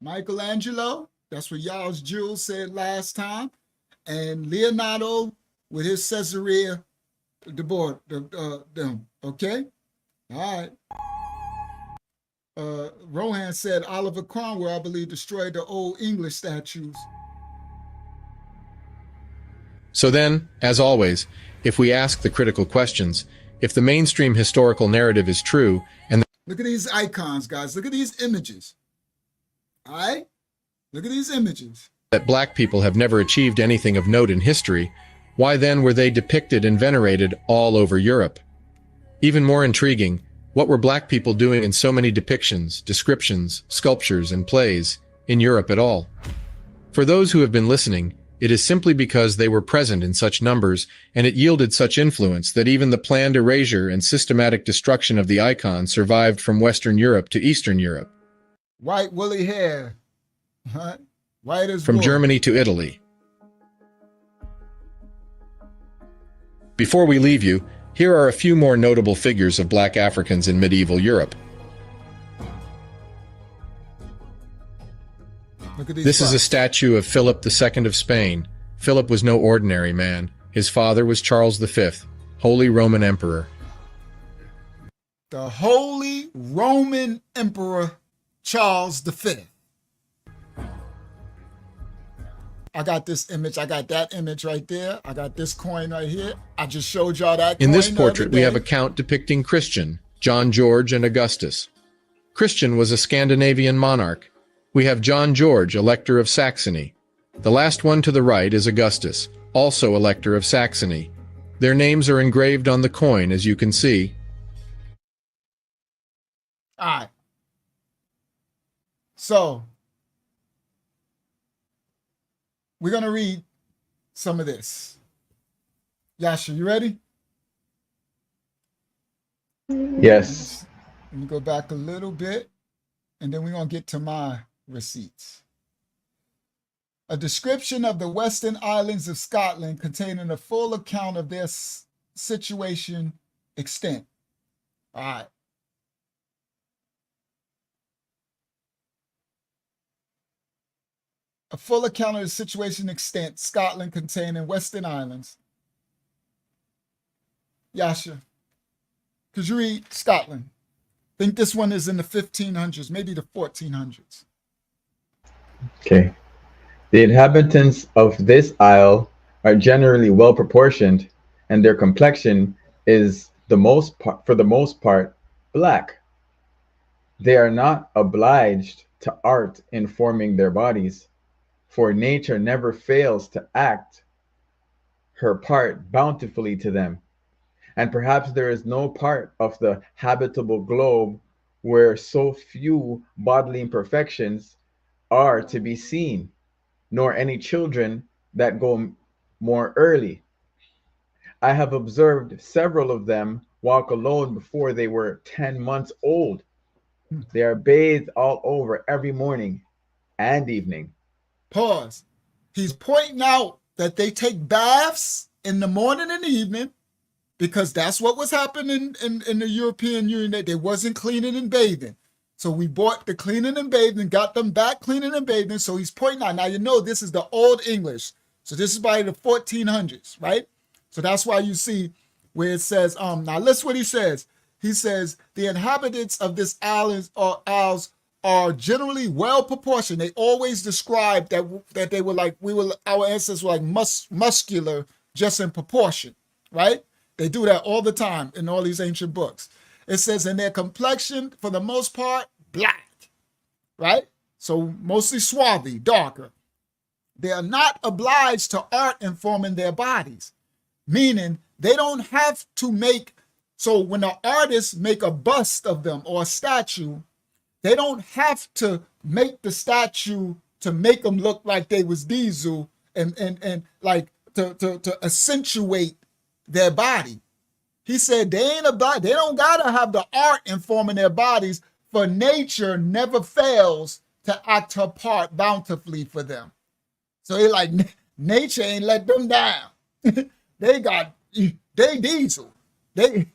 Michelangelo, that's what y'all's Jules said last time, and Leonardo with his Caesarea de board, okay? All right. Rohan said Oliver Cromwell, I believe, destroyed the old English statues. So then, as always, if we ask the critical questions, if the mainstream historical narrative is true, and look at these icons, guys. Look at these images. All right? Look at these images. That black people have never achieved anything of note in history, why then were they depicted and venerated all over Europe? Even more intriguing, what were black people doing in so many depictions, descriptions, sculptures, and plays in Europe at all? For those who have been listening, it is simply because they were present in such numbers, and it yielded such influence that even the planned erasure and systematic destruction of the icon survived from Western Europe to Eastern Europe. White woolly hair. Huh? White as From wool. Germany to Italy. Before we leave you, here are a few more notable figures of black Africans in medieval Europe. Look at these This is a spots. statue of Philip II of Spain. Philip was no ordinary man. His father was Charles V, Holy Roman Emperor. The Holy Roman Emperor Charles V. I got this image. I got that image right there. I got this coin right here. I just showed y'all that coin In this the portrait, other we have day. a count depicting Christian, John George and Augustus. Christian was a Scandinavian monarch. We have John George, Elector of Saxony. The last one to the right is Augustus, also Elector of Saxony. Their names are engraved on the coin, as you can see. All right. So, we're going to read some of this. Yasha, you ready? Yes. Let me go back a little bit, and then we're going to get to my receipts. A description of the Western Islands of Scotland containing a full account of their situation extent. All right. A full account of the situation extent Scotland containing Western Islands. Yasha, could you read Scotland? I think this one is in the 1500s, maybe the 1400s. Okay. The inhabitants of this isle are generally well proportioned, and their complexion is for the most part black. They are not obliged to art in forming their bodies, for nature never fails to act her part bountifully to them. And perhaps there is no part of the habitable globe where so few bodily imperfections are to be seen, nor any children that go more early. I have observed several of them walk alone before they were 10 months old. They are bathed all over every morning and evening. Pause. He's pointing out that they take baths in the morning and evening because that's what was happening in the European Union, that they wasn't cleaning and bathing. So we bought the cleaning and bathing, got them back cleaning and bathing. So he's pointing out, now you know this is the Old English. So this is by the 1400s, right? So that's why you see where it says, now listen what he says. He says, the inhabitants of this islands or isles are generally well proportioned. They always describe that they were like, our ancestors were like muscular just in proportion, right? They do that all the time in all these ancient books. It says, in their complexion, for the most part, black, right? So mostly swarthy, darker. They are not obliged to art in forming their bodies, meaning they don't have to make, so when the artists make a bust of them or a statue, they don't have to make the statue to make them look like they was Diesel and like to accentuate their body. He said they don't gotta have the art informing their bodies, for nature never fails to act her part bountifully for them. So he like, nature ain't let them down. they Diesel. They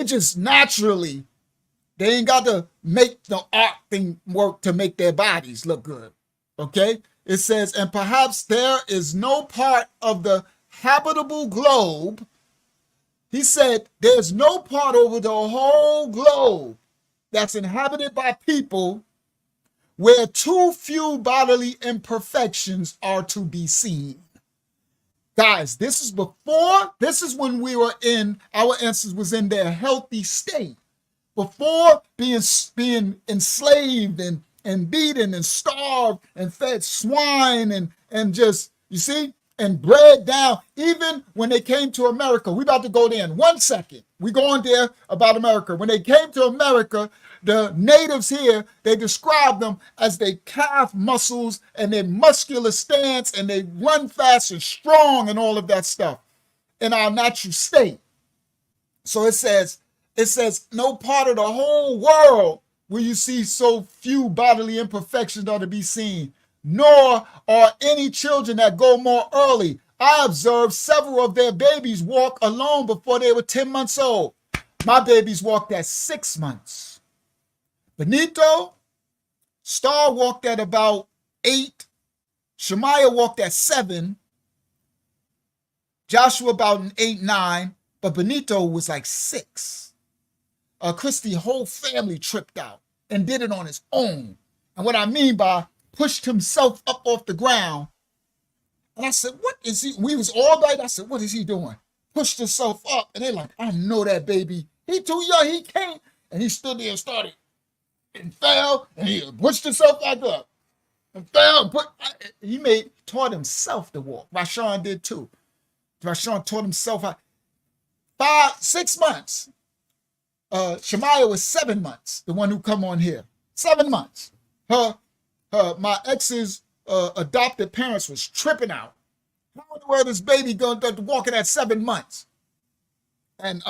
just naturally, they ain't got to make the art thing work to make their bodies look good, okay? It says, and perhaps there is no part of the habitable globe. He said, there's no part over the whole globe that's inhabited by people where too few bodily imperfections are to be seen. Guys, this is when we were our ancestors was in their healthy state. Before being enslaved and beaten and starved and fed swine and just, you see, and bred down. Even when they came to America, we about to go there in 1 second. We going there about America. When they came to America, the natives here, they described them as their calf muscles and their muscular stance, and they run fast and strong and all of that stuff in our natural state. So it says, no part of the whole world will you see so few bodily imperfections are to be seen, nor are any children that go more early. I observed several of their babies walk alone before they were 10 months old. My babies walked at 6 months. Benito, Star walked at about 8. Shemaiah walked at 7. Joshua about an 8, 9. But Benito was like 6. Christy, whole family tripped out and did it on his own. And what I mean by pushed himself up off the ground. And I said, what is he? We was all night. I said, what is he doing? Pushed himself up. And they're like, I know that baby. He too young. He can't. And he stood there and started and fell. And he pushed himself back up and fell. But he taught himself to walk. Rashawn did too. Rashawn taught himself how. 6 months. Shemaiah was 7 months, the one who come on here. 7 months. My ex's adopted parents was tripping out. How in the world is baby going to walking at 7 months? And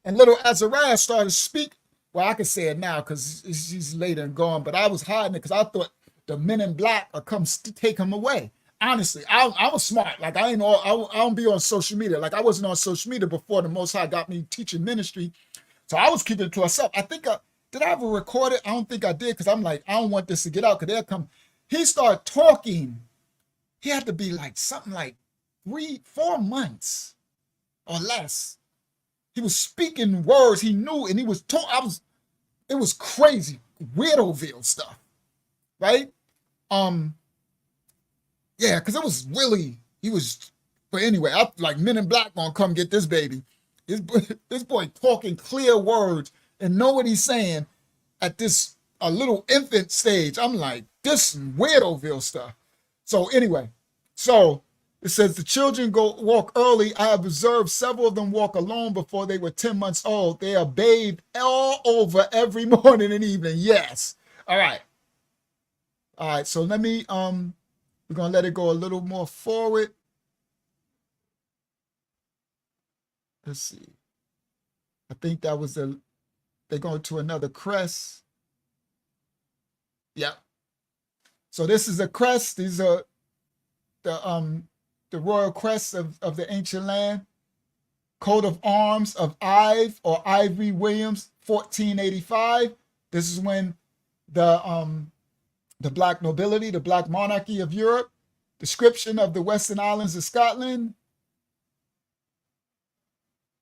little Azariah started to speak. Well, I can say it now because he's later and gone, but I was hiding it because I thought the men in black would come take him away. Honestly, I was smart. Like I don't be on social media. Like I wasn't on social media before the Most High got me teaching ministry. So I was keeping it to myself. I think did I ever record it? I don't think I did because I'm like, I don't want this to get out because they'll come. He started talking. He had to be like something like 3-4 months or less. He was speaking words he knew, and he was talking. It was crazy, Weirdoville stuff, right? Yeah, because it was really, but anyway, I like Men in Black gonna come get this baby. This boy talking clear words and know what he's saying at this a little infant stage. I'm like, this Weirdoville stuff. So anyway, so it says the children walk early. I have observed several of them walk alone before they were 10 months old. They are bathed all over every morning and evening. Yes. All right. So let me, we're going to let it go a little more forward. Let's see. I think that was they're going to another crest. Yeah. So this is a crest. These are the royal crests of the ancient land. Coat of arms of Ive or Ivory Williams, 1485. This is when the black nobility, the black monarchy of Europe, Description of the Western Islands of Scotland.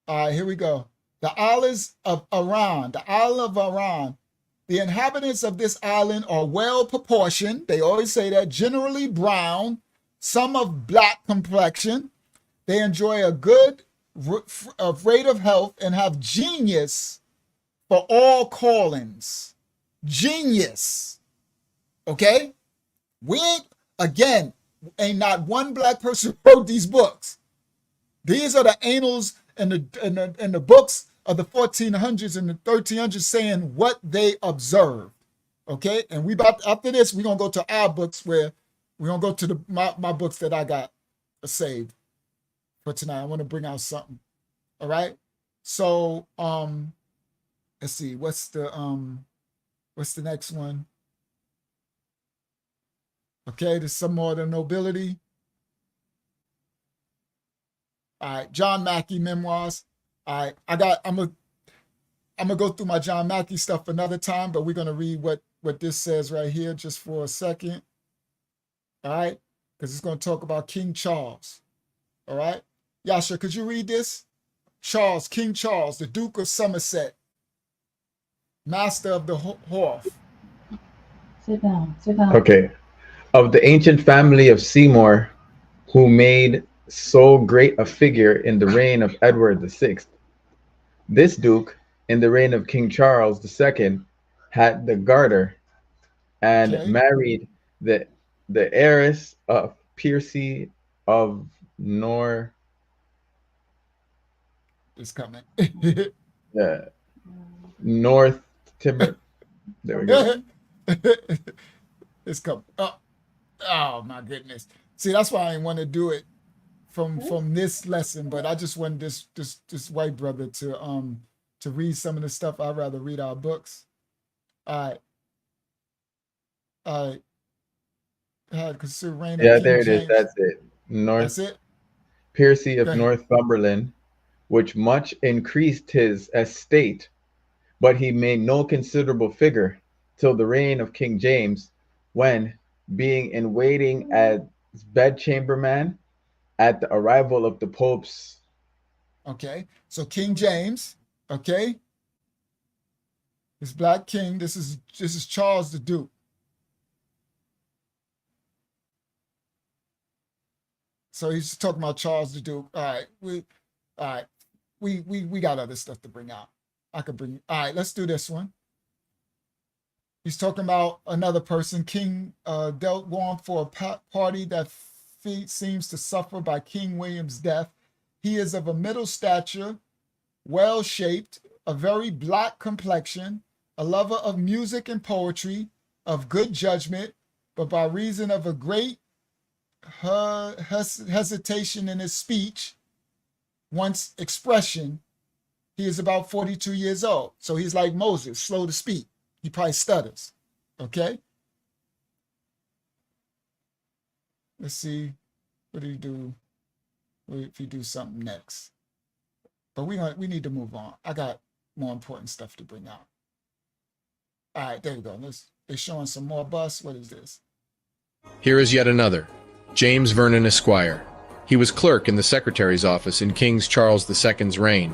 All right, here we go. The islands of Iran, the island of Iran. The inhabitants of this island are well proportioned. They always say that, generally brown, some of black complexion. They enjoy a good rate of health and have genius for all callings. Genius. Okay? We ain't not one black person wrote these books. These are the annals and the books of the 1400s and the 1300s saying what they observed. Okay? And after this, we're gonna go to our books where we're gonna go to my books that I got saved for tonight. I want to bring out something. All right. So let's see, what's the next one? Okay, there's some more of the nobility. All right, John Mackey memoirs. All right, I'm gonna go through my John Mackey stuff another time, but we're gonna read what this says right here just for a second. All right, because it's gonna talk about King Charles. All right, Yasha, could you read this? Charles, King Charles, the Duke of Somerset, master of the Horse. Sit down, sit down. Okay. Of the ancient family of Seymour, who made so great a figure in the reign of Edward VI. This duke, in the reign of King Charles II, had the garter and married the heiress of Piercy of It's coming. North Tibet. There we go. It's coming. Oh my goodness. See, that's why I didn't want to do it from this lesson, but I just wanted this white brother to read some of the stuff. I'd rather read our books. All right. Consider reign of King There it James. is. That's it. That's it. Piercy of Northumberland, which much increased his estate, but he made no considerable figure till the reign of King James, when, being in waiting as bedchamberman at the arrival of the Pope's. Okay, so King James, okay, this Black King. This is Charles the Duke. So he's talking about Charles the Duke. All right, we got other stuff to bring out. All right, let's do this one. He's talking about another person. King dealt warm for a party that seems to suffer by King William's death. He is of a middle stature, well-shaped, a very black complexion, a lover of music and poetry, of good judgment, but by reason of a great hesitation in his speech, once expression, he is about 42 years old. So he's like Moses, slow to speak. He probably stutters. Okay. Let's see. What do you do if you do something next? But we need to move on. I got more important stuff to bring out. All right, there we go. They're showing some more busts. What is this? Here is yet another. James Vernon Esquire. He was clerk in the secretary's office in King Charles II's reign.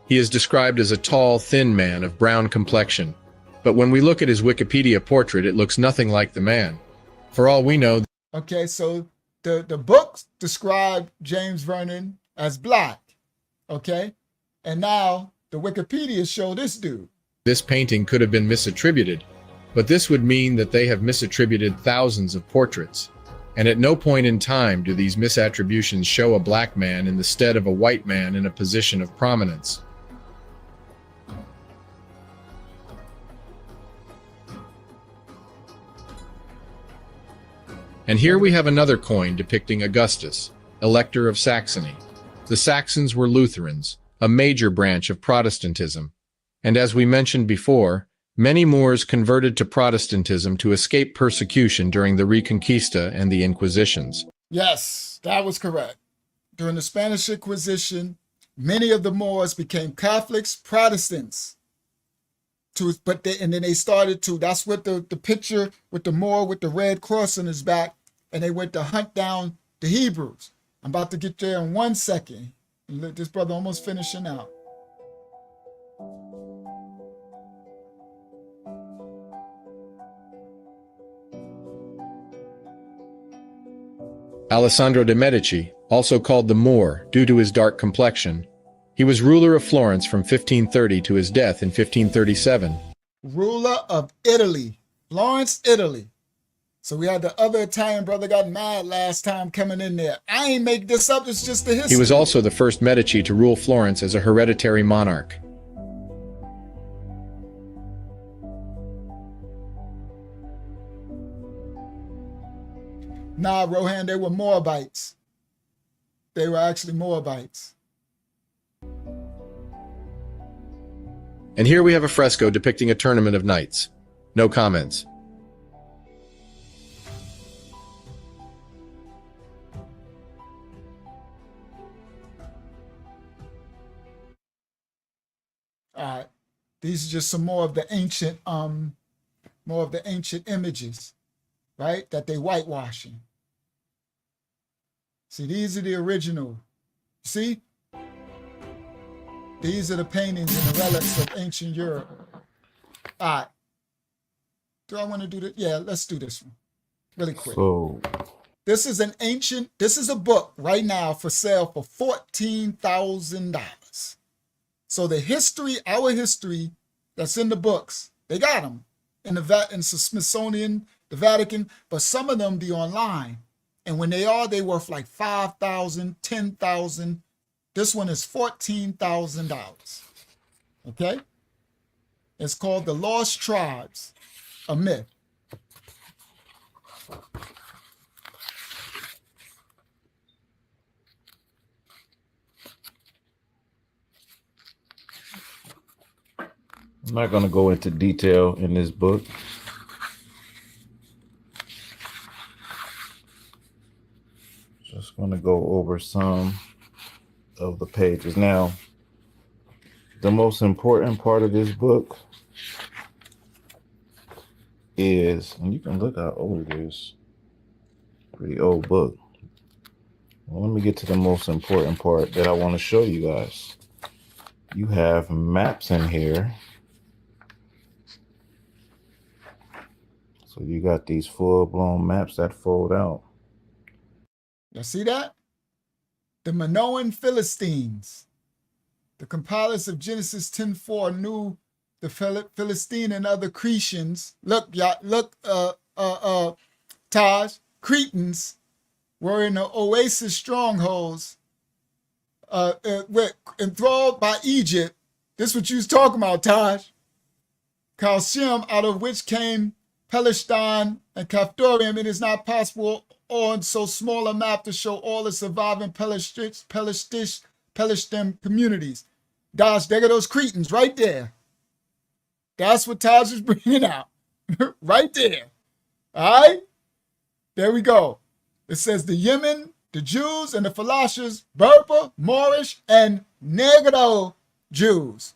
He is described as a tall, thin man of brown complexion. But when we look at his Wikipedia portrait, it looks nothing like the man. For all we know... Okay, so the books describe James Vernon as black. Okay? And now the Wikipedia show this dude. This painting could have been misattributed, but this would mean that they have misattributed thousands of portraits. And at no point in time do these misattributions show a black man in the stead of a white man in a position of prominence. And here we have another coin depicting Augustus, Elector of Saxony. The Saxons were Lutherans, a major branch of Protestantism. And as we mentioned before, many Moors converted to Protestantism to escape persecution during the Reconquista and the Inquisitions. Yes, that was correct. During the Spanish Inquisition, many of the Moors became Catholics, Protestants. And then they started to, that's what the picture with the Moor with the red cross on his back, and they went to hunt down the Hebrews. I'm about to get there in 1 second. This brother almost finishing out. Alessandro de' Medici, also called the Moor due to his dark complexion. He was ruler of Florence from 1530 to his death in 1537. Ruler of Italy, Florence, Italy. So we had the other Italian brother got mad last time coming in there. I ain't make this up, it's just the history. He was also the first Medici to rule Florence as a hereditary monarch. Nah, Rohan, they were Moabites. They were actually Moabites. And here we have a fresco depicting a tournament of knights. No comments. All right. These are just some more of the ancient images, right? That they whitewashing. See, these are the original. See? These are the paintings and the relics of ancient Europe. All right. Do I want to do that? Yeah, let's do this one really quick. So this is a book right now for sale for $14,000. So the history, our history that's in the books, they got them in the Smithsonian, the Vatican, but some of them be online. And when they worth like $5,000, $10,000. This one is $14,000. Okay? It's called The Lost Tribes, a Myth. I'm not going to go into detail in this book. Just going to go over some of the pages. Now, the most important part of this book is, and you can look how old it is, pretty old book. Well, let me get to the most important part that I want to show you guys. You have maps in here. So you got these full-blown maps that fold out. You see that? The Minoan Philistines. The compilers of Genesis 10:4 knew the Philistine and other Cretians. Look, Taj, Cretans were in the oasis strongholds, enthralled by Egypt. This is what you was talking about, Taj. Calcium, out of which came Palestine and Caphtorium. It is not possible on so small a map to show all the surviving Palestine communities. Dash, there go those Cretans right there. That's what Taj is bringing out. Right there. All right? There we go. It says the Yemen, the Jews, and the Falashas, Berber, Moorish, and Negro Jews.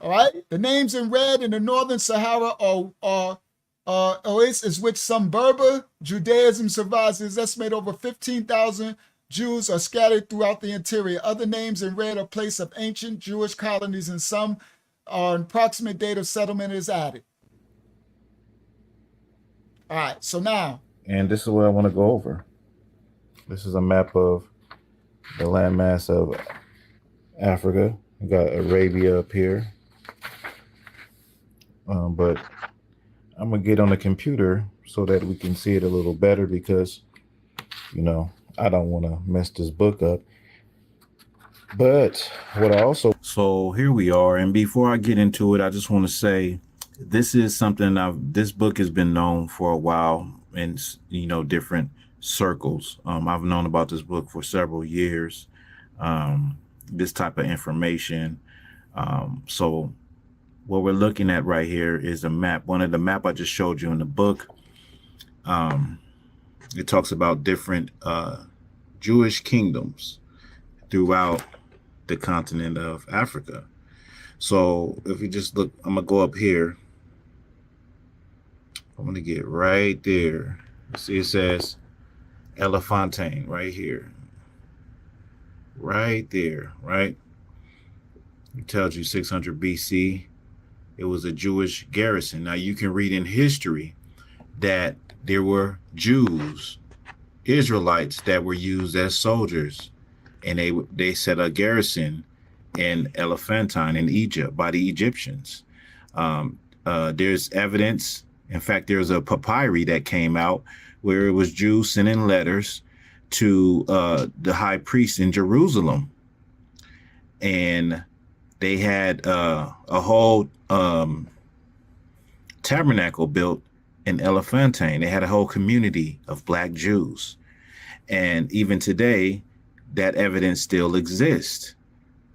All right? The names in red in the northern Sahara are oasis which some Berber Judaism survives. Is estimated over 15,000 Jews are scattered throughout the interior. Other names in red are place of ancient Jewish colonies, and some are an approximate date of settlement is added. All right, so now. And this is what I want to go over. This is a map of the landmass of Africa. We got Arabia up here. But I'm going to get on the computer so that we can see it a little better because, you know, I don't want to mess this book up. But what I also... So here we are. And before I get into it, I just want to say this is something this book has been known for a while in, you know, different circles. I've known about this book for several years, this type of information. So what we're looking at right here is a map. One of the map I just showed you in the book. It talks about different Jewish kingdoms throughout the continent of Africa. So if you just look, I'm gonna go up here. I'm gonna get right there. See, it says Elephantine right here. Right there, right? It tells you 600 BC. It was a Jewish garrison. Now you can read in history that there were Jews, Israelites that were used as soldiers, and they set a garrison in Elephantine in Egypt by the Egyptians. There's evidence. In fact, there's a papyri that came out where it was Jews sending letters to the high priest in Jerusalem, and they had a whole tabernacle built in Elephantine. They had a whole community of Black Jews, and even today, that evidence still exists.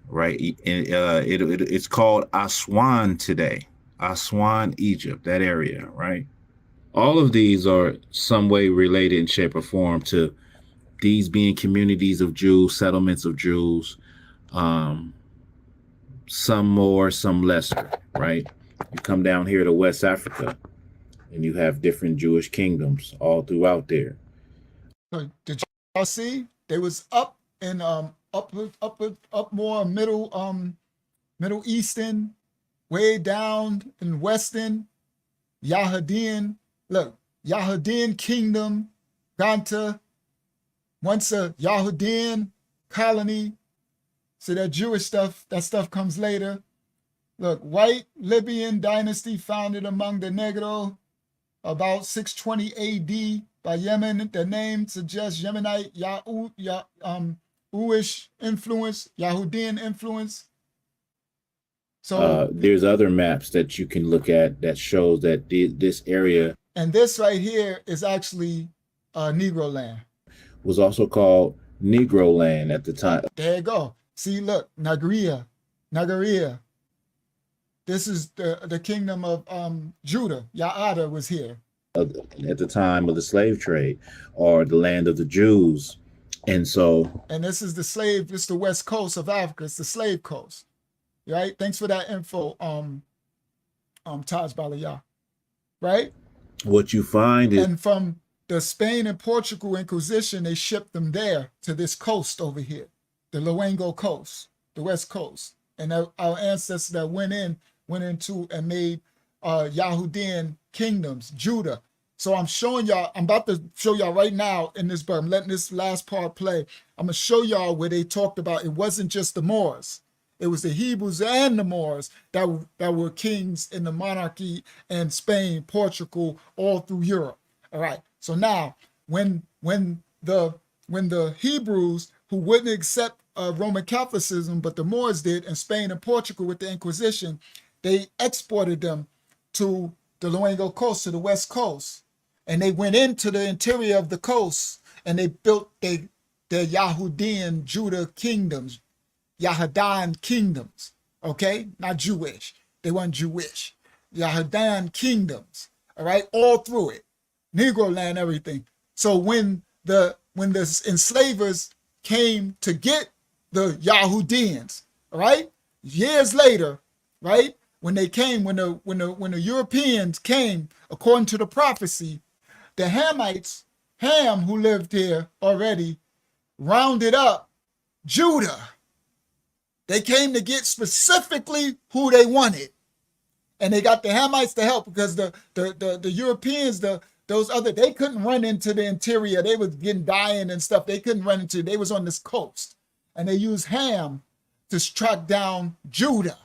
Right? It's called Aswan today. Aswan, Egypt, that area, right? All of these are some way related in shape or form to these being communities of Jews, settlements of Jews, some more, some lesser, right? You come down here to West Africa and you have different Jewish kingdoms all throughout there. So did y'all see? They was up in up more Middle Eastern, way down in Western, Yahudian. Look, Yahudian kingdom, Ganta, once a Yahudian colony. So that Jewish stuff, that stuff comes later. Look, white Libyan dynasty founded among the Negro about 620 AD by Yemen. The name suggests Yemenite, Uish influence, Yahudian influence. So there's other maps that you can look at that shows that this area. And this right here is actually Negro land. Was also called Negro land at the time. There you go. See, look, Nagaria. This is the kingdom of Judah. Ya'ada was here. At the time of the slave trade, or the land of the Jews. And so. And this is this is the west coast of Africa. It's the slave coast. Right? Thanks for that info, Taj Balaya. Right? What you find is. And from the Spain and Portugal Inquisition, they shipped them there to this coast over here, the Luengo coast, the west coast. And our ancestors that went into and made Yahudian kingdoms, Judah. So I'm about to show y'all right now in this book. I'm letting this last part play. I'm gonna show y'all where they talked about it wasn't just the Moors. It was the Hebrews and the Moors that were kings in the monarchy in Spain, Portugal, all through Europe. All right. So now, when the Hebrews, who wouldn't accept Roman Catholicism, but the Moors did in Spain and Portugal with the Inquisition, they exported them to the Luengo coast, to the west coast, and they went into the interior of the coast and they built their Yahudian Judah kingdoms, Yahudan kingdoms. Okay, not Jewish. They weren't Jewish. Yahudan kingdoms. All right, all through it. Negro land, everything. So when the enslavers came to get the Yahudians, all right, years later, right, when the Europeans came, according to the prophecy, the Hamites, Ham, who lived here already, rounded up Judah. They came to get specifically who they wanted, and they got the Hamites to help because the Europeans, they couldn't run into the interior. They was dying and stuff. They couldn't run into. They was on this coast, and they used Ham to track down Judah.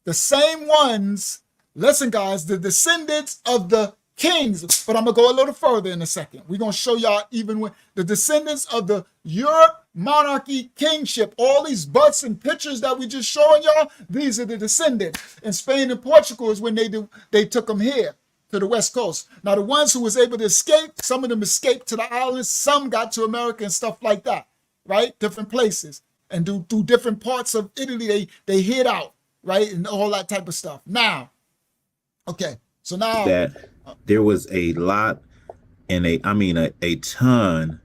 The same ones, listen guys, the descendants of the kings, but I'm gonna go a little further in a second. We're gonna show y'all even when the descendants of the Europe monarchy kingship, all these butts and pictures that we just showing y'all, these are the descendants. In Spain and Portugal is when they took them here to the west coast. Now the ones who was able to escape, some of them escaped to the islands, some got to America and stuff like that, right? Different places. And through different parts of Italy, they hid out. Right, and all that type of stuff. Now, okay, so now that there was a lot and a ton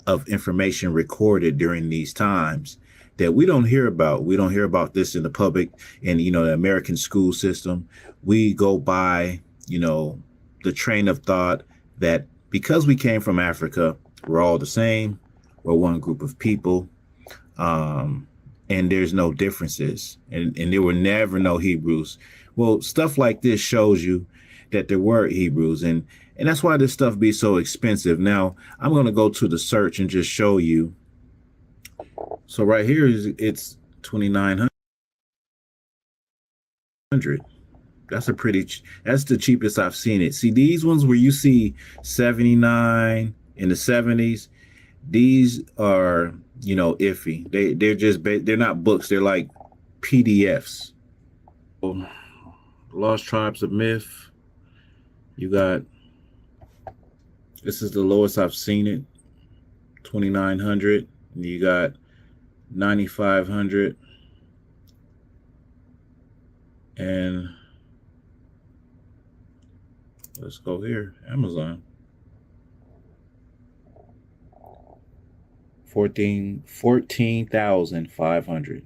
of information recorded during these times that we don't hear about. We don't hear about this in the public and the American school system. We go by the train of thought that because we came from Africa We're all the same. We're one group of people. And there's no differences. And there were never no Hebrews. Well, stuff like this shows you that there were Hebrews. And that's why this stuff be so expensive. Now, I'm going to go to the search and just show you. So right here it's 2,900. That's that's the cheapest I've seen it. See, these ones where you see 79 in the 70s, these are, iffy. They're not books. They're like PDFs. Lost Tribes of Myth. This is the lowest I've seen it, 2,900. And you got 9,500. And let's go here, Amazon. 14,500.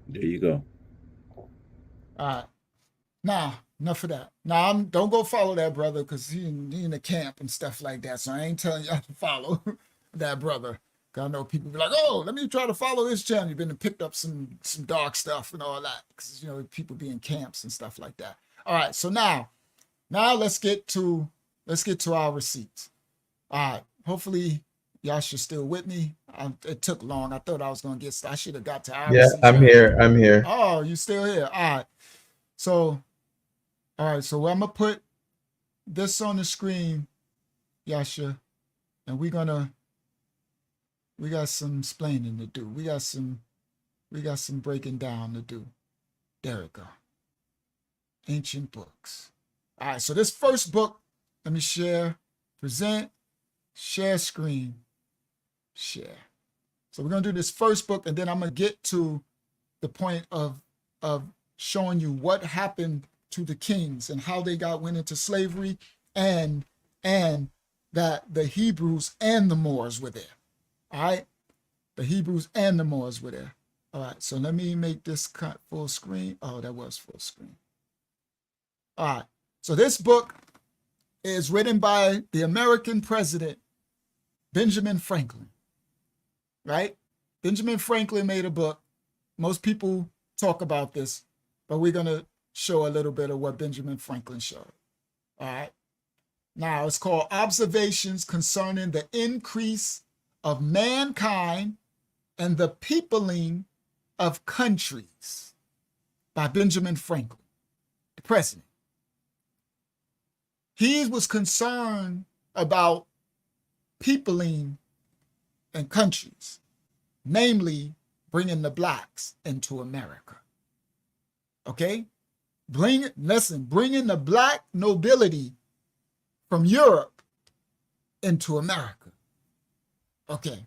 There you go. All right. Nah, enough of that. Nah, don't go follow that brother because he in the camp and stuff like that. So I ain't telling y'all to follow that brother. Cause I know people be like, oh, let me try to follow this channel. You've been and picked up some dark stuff and all that. Because people be in camps and stuff like that. All right, so now let's get to our receipts. All right, hopefully YAHSHUAH still with me. It took long. I thought I was gonna I should have got to our Yeah, receipts. I'm here. Oh, you still here? All right. So I'm gonna put this on the screen, YAHSHUAH, and we got some explaining to do. We got some breaking down to do. There we go. Ancient books. All right, so this first book, let me present, share screen, share. So we're gonna do this first book, and then I'm gonna get to the point of showing you what happened to the kings and how they went into slavery, and that the Hebrews and the Moors were there. All right, the Hebrews and the Moors were there. All right, so let me make this cut full screen. Oh, that was full screen. All right, so this book is written by the American president, Benjamin Franklin, right? Benjamin Franklin made a book. Most people talk about this, but we're going to show a little bit of what Benjamin Franklin showed. All right, now it's called Observations Concerning the Increase of Mankind and the Peopling of Countries by Benjamin Franklin, the president. He was concerned about peopling and countries, namely bringing the blacks into America. Okay? Bringing the black nobility from Europe into America. Okay,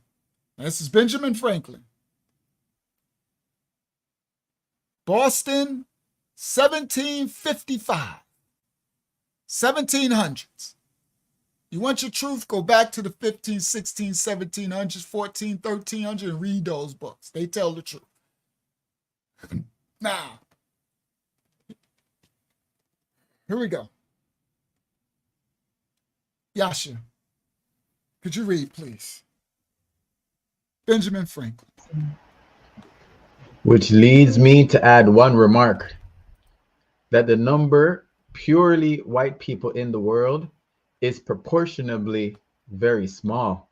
now this is Benjamin Franklin. Boston, 1755. 1700s. You want your truth? Go back to the 15, 16, 1700s, 14, 1300 and read those books. They tell the truth. Now, here we go. YAHSHUAH, could you read, please? Benjamin Franklin. Which leads me to add one remark, that the number purely white people in the world is proportionably very small.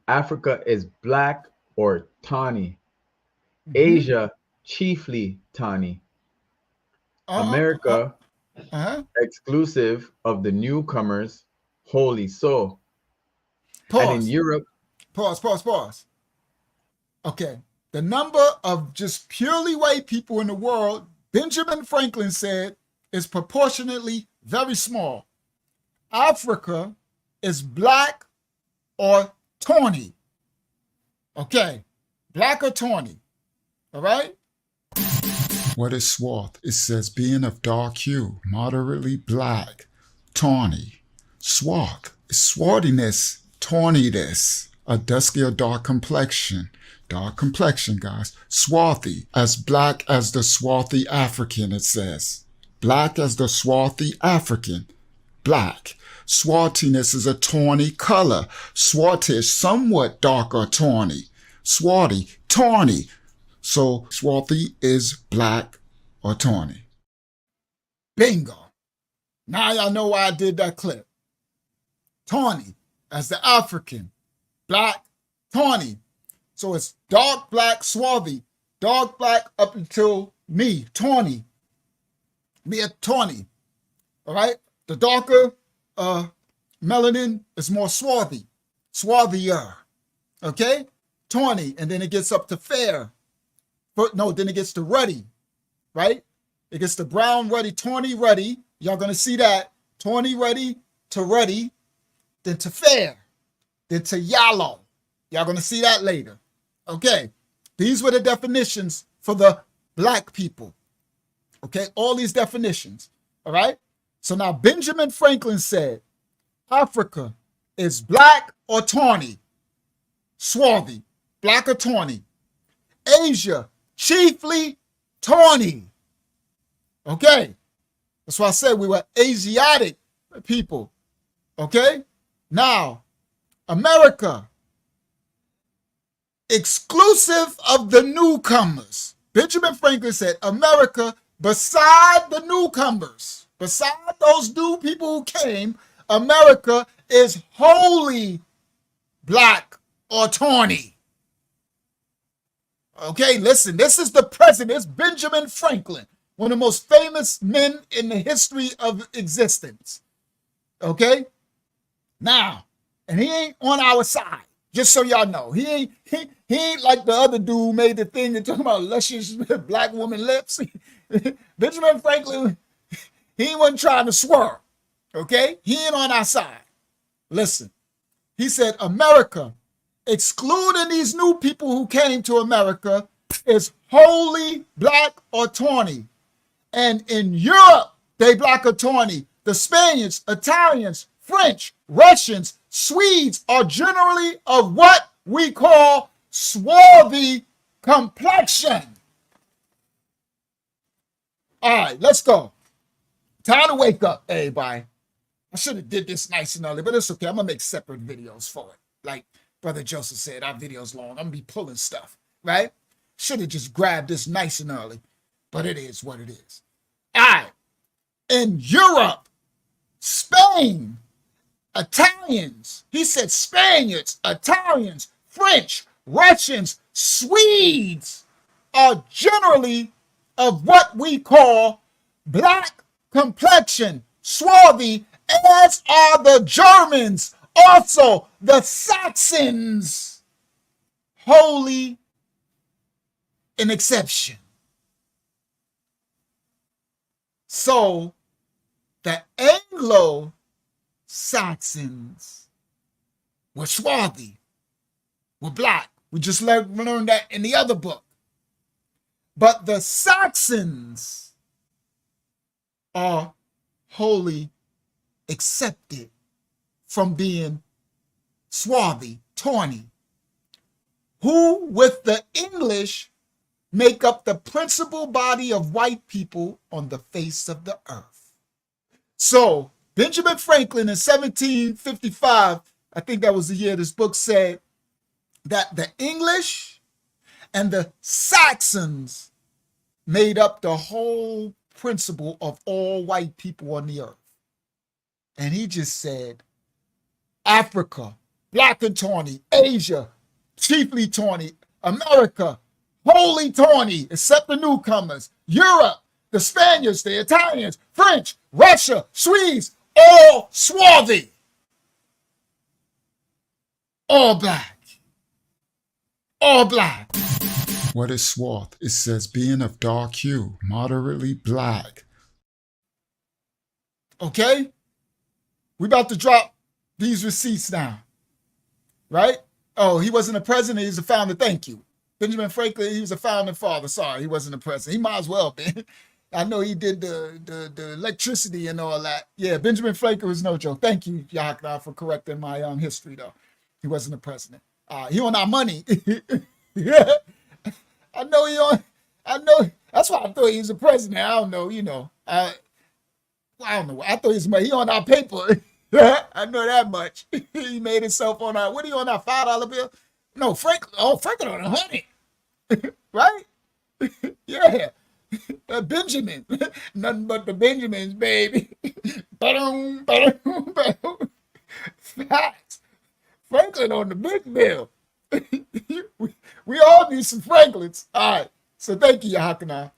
Africa is black or tawny. Asia, chiefly tawny. America, exclusive of the newcomers, wholly so. Pause. And in Europe... Pause. Okay. The number of just purely white people in the world, Benjamin Franklin said, is proportionately very small. Africa is black or tawny. Okay. Black or tawny. All right? What is swarth? It says being of dark hue, moderately black, tawny. Swarth is swarthiness, tawniness, a dusky or dark complexion. Dark complexion, guys. Swarthy, as black as the swarthy African, it says. Black as the swarthy African. black. Swartiness is a tawny color. Swartish, somewhat dark or tawny. Swarty, tawny. So swarthy is black or tawny. Bingo. Now y'all know why I did that clip. Tawny as the African. Black, tawny. So it's dark black, swarthy. Dark black up until me, tawny. Me a tawny. All right? The darker melanin is more swarthy. Swarthier. Okay? Tawny. And then it gets up to fair. But no, then it gets to ruddy. Right? It gets to brown, ruddy, tawny, ruddy. Y'all gonna see that. Tawny, ruddy, to ruddy, then to fair, then to yellow. Y'all gonna see that later. Okay. These were the definitions for the black people. Okay. All these definitions. All right. So now Benjamin Franklin said, Africa is black or tawny, swarthy, black or tawny. Asia, chiefly tawny. Okay. That's why I said we were Asiatic people. Okay. Now, America, exclusive of the newcomers. Benjamin Franklin said, America, beside the newcomers, beside those new people who came, America is wholly black or tawny. Okay, listen, this is the president, it's Benjamin Franklin, one of the most famous men in the history of existence. Okay? Now, and he ain't on our side, just so y'all know. He ain't like the other dude made the thing that talking about luscious black woman lips. Benjamin Franklin, he wasn't trying to swerve. Okay? He ain't on our side. Listen, he said America, excluding these new people who came to America, is wholly black or tawny. And in Europe, they black or tawny. The Spaniards, Italians, French, Russians, Swedes are generally of what we call swarthy complexion. All right, let's go. Time to wake up, everybody. I should have did this nice and early, but it's okay. I'm going to make separate videos for it. Like Brother Joseph said, our video's long. I'm going to be pulling stuff, right? Should have just grabbed this nice and early, but it is what it is. All right. In Europe, Spain, Italians, he said Spaniards, Italians, French, Russians, Swedes are generally of what we call black complexion, swarthy, as are the Germans, also the Saxons, wholly an exception. So the Anglo-Saxons were swarthy, were black. We just learned that in the other book. But the Saxons are wholly accepted from being swarthy, tawny, who with the English make up the principal body of white people on the face of the earth. So Benjamin Franklin in 1755, I think that was the year this book said, that the English and the Saxons made up the whole principle of all white people on the earth. And he just said, Africa, black and tawny, Asia, chiefly tawny, America, wholly tawny, except the newcomers, Europe, the Spaniards, the Italians, French, Russia, Swedes, all swarthy, all black, all black. What is swarth? It says being of dark hue, moderately black. Okay? We about to drop these receipts now, right? Oh, he wasn't a president, he was a founder. Thank you. Benjamin Franklin, he was a founding father. Sorry, he wasn't a president. He might as well be. I know he did the electricity and all that. Yeah, Benjamin Franklin was no joke. Thank you, YAHSHUAH, for correcting my history, though. He wasn't a president. He on our money. Yeah. I know. That's why I thought he was a president. I don't know, I don't know. I thought he on our paper. I know that much. He made himself on our, what are you on our $5 bill? No, Franklin on 100, right? Yeah. Benjamin. Nothing but the Benjamins, baby. Ba-dum, ba-dum, ba-dum. Facts. Franklin on the big bill. we all need some Franklins. All right. So thank you, Yahakana.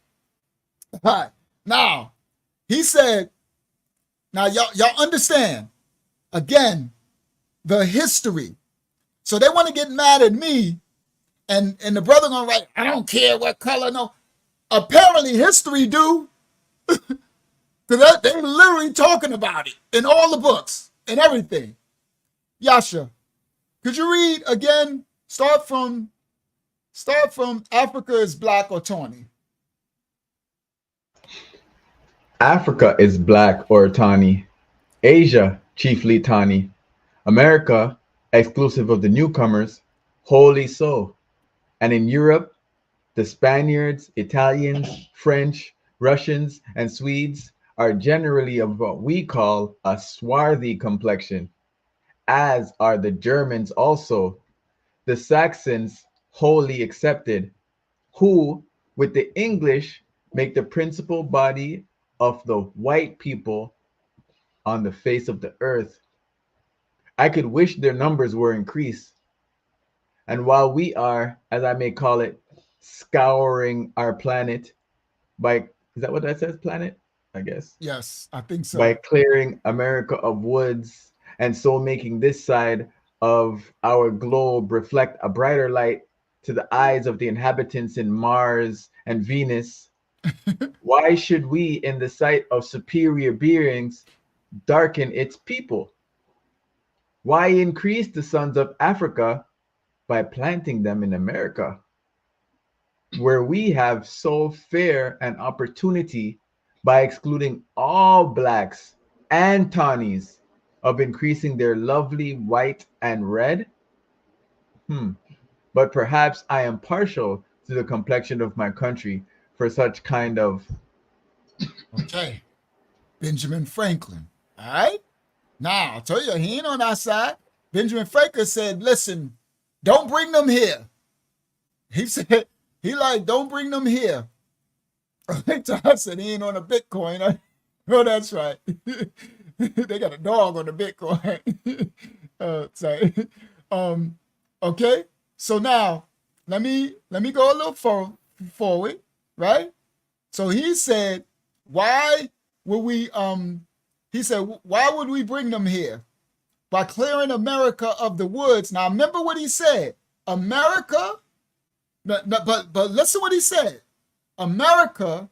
All right. Now, he said, now y'all understand, again, the history. So they want to get mad at me, and the brother gonna write, I don't care what color, no. Apparently history do, because they literally talking about it in all the books and everything. Yasha, could you read again? Start from Africa is black or tawny. Africa is black or tawny. Asia, chiefly tawny. America, exclusive of the newcomers, wholly so. And in Europe, the Spaniards, Italians, French, Russians, and Swedes are generally of what we call a swarthy complexion, as are the Germans also, the Saxons wholly accepted, who, with the English, make the principal body of the white people on the face of the earth. I could wish their numbers were increased. And while we are, as I may call it, scouring our planet by, is that what that says, planet? I guess. Yes, I think so. By clearing America of woods, and so making this side of our globe reflect a brighter light to the eyes of the inhabitants in Mars and Venus. Why should we, in the sight of superior beings, darken its people? Why increase the sons of Africa by planting them in America, where we have so fair an opportunity by excluding all blacks and tawnies of increasing their lovely white and red? But perhaps I am partial to the complexion of my country for such kind of... Okay. Benjamin Franklin. All right. Now, I'll tell you, he ain't on our side. Benjamin Franklin said, listen, don't bring them here. He said, don't bring them here. I said, he ain't on a Bitcoin. No, that's right. They got a dog on the Bitcoin. Sorry. Okay. So now let me go a little forward, right? So he said, why would we why would we bring them here? By clearing America of the woods. Now remember what he said. America, but listen what he said. America,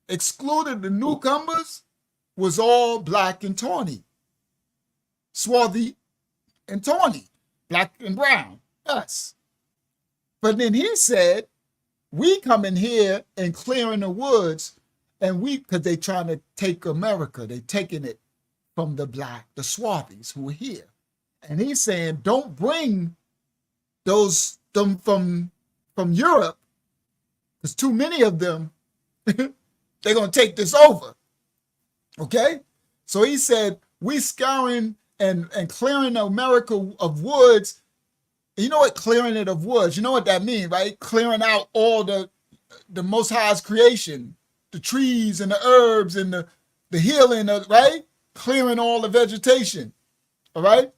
excluded the newcomers, was all black and tawny. Swarthy and tawny. Black and brown. Us. But then he said, we come in here and clearing the woods, and because they trying to take America. They taking it from the black, the swarthies who are here. And he's saying, don't bring them from Europe, because too many of them, they're going to take this over. Okay? So he said, we scouring and clearing America of woods. You know what clearing it of woods, you know what that means, right? Clearing out all the Most High's creation, the trees and the herbs and the healing, right? Clearing all the vegetation, all right?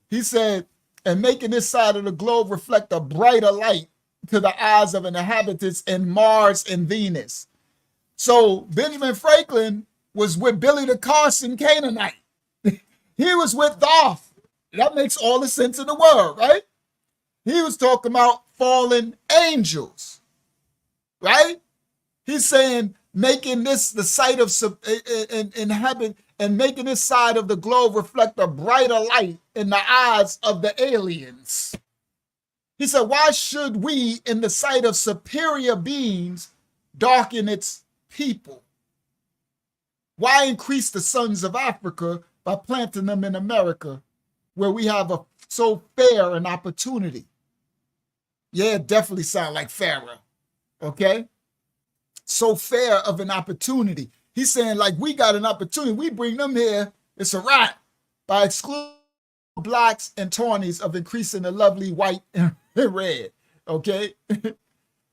He said, and making this side of the globe reflect a brighter light to the eyes of inhabitants in Mars and Venus. So Benjamin Franklin was with Billy the Carson Canaanite. He was with Thoth. That makes all the sense in the world, right? He was talking about fallen angels, right? He's saying making this the sight of inhabit and making this side of the globe reflect a brighter light in the eyes of the aliens. He said, why should we, in the sight of superior beings, darken its people? Why increase the sons of Africa by planting them in America, where we have so fair an opportunity? Yeah, it definitely sounds like Pharaoh, okay? So fair of an opportunity. He's saying, like, we got an opportunity. We bring them here. It's a wrap. By excluding blacks and tawnies of increasing the lovely white and red. Okay?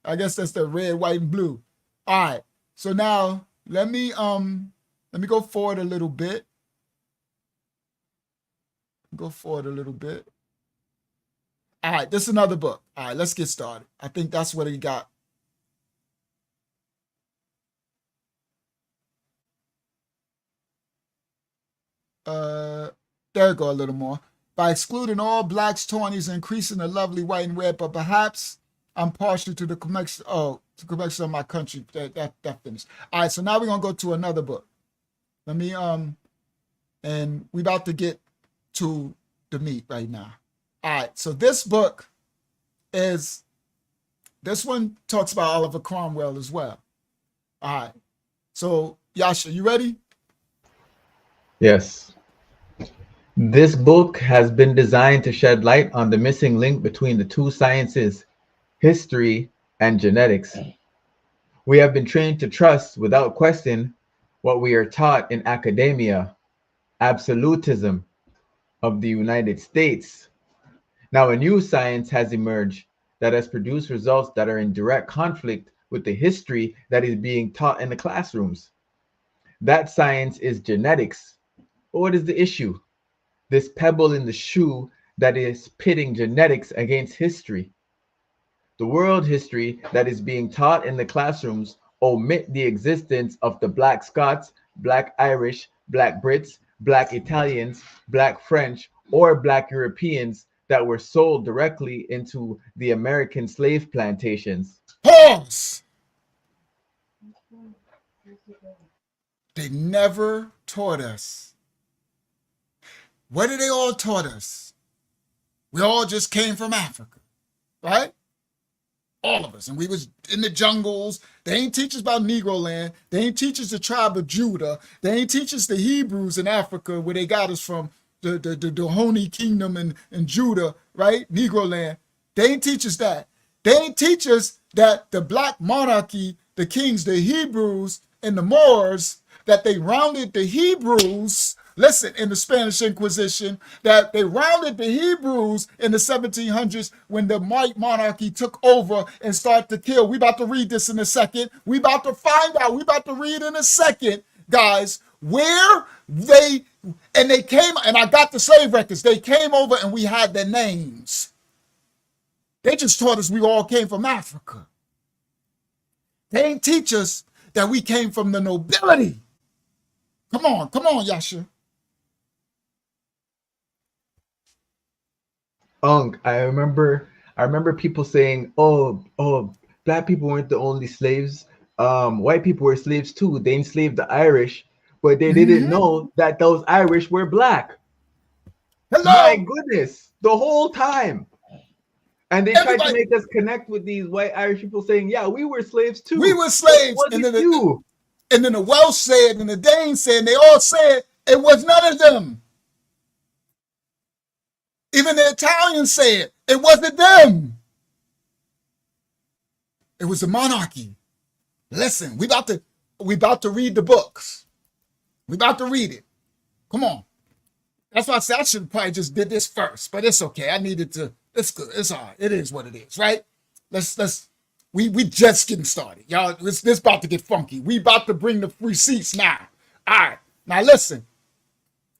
I guess that's the red, white, and blue. All right. So now let me go forward a little bit. Go forward a little bit. All right, this is another book. All right, let's get started. I think that's what he got. There we go, a little more. By excluding all blacks, tawnies, increasing the lovely white and red, but perhaps I'm partial to the complexion. Oh, to complexion of my country. That finished. All right, so now we're gonna go to another book. Let me and we about to get to the meat right now. All right, so this book this one talks about Oliver Cromwell as well. All right, so Yasha, you ready? Yes. This book has been designed to shed light on the missing link between the two sciences, history and genetics. We have been trained to trust without question what we are taught in academia, absolutism of the United States. Now, a new science has emerged that has produced results that are in direct conflict with the history that is being taught in the classrooms. That science is genetics. What is the issue? This pebble in the shoe that is pitting genetics against history. The world history that is being taught in the classrooms omit the existence of the Black Scots, Black Irish, Black Brits, Black Italians, Black French, or Black Europeans that were sold directly into the American slave plantations. Pause. They never taught us. What did they all taught us? We all just came from Africa, right? All of us. And we was in the jungles. They ain't teach us about Negro land. They ain't teach us the tribe of Judah. They ain't teach us the Hebrews in Africa where they got us from, the Dahomey kingdom and Judah, right? Negro land. They ain't teach us that. They ain't teach us that the black monarchy, the kings, the Hebrews and the Moors, that they rounded the Hebrews, listen, in the Spanish Inquisition, that they rounded the Hebrews in the 1700s when the white monarchy took over and started to kill. We about to read this in a second. We about to find out. We about to read in a second, guys, where they came, and I got the slave records. They came over and we had their names. They just taught us we all came from Africa. They ain't teach us that we came from the nobility. Come on, Yasha. I remember people saying, oh, black people weren't the only slaves. White people were slaves too. They enslaved the Irish, but they didn't know that those Irish were black. Hello. My goodness, the whole time. And they tried to make us connect with these white Irish people saying, yeah, we were slaves too. We were slaves. And then the Welsh said, and the Danes said, and they all said it was none of them. Even the Italians said it wasn't them. It was the monarchy. Listen, we about to read the books. We about to read it. Come on. That's why I said I should have probably just did this first, but it's okay. I needed to. It's good. It's all right. It is what it is, right? We just getting started, y'all. This about to get funky. We about to bring the receipts now. All right. Now listen.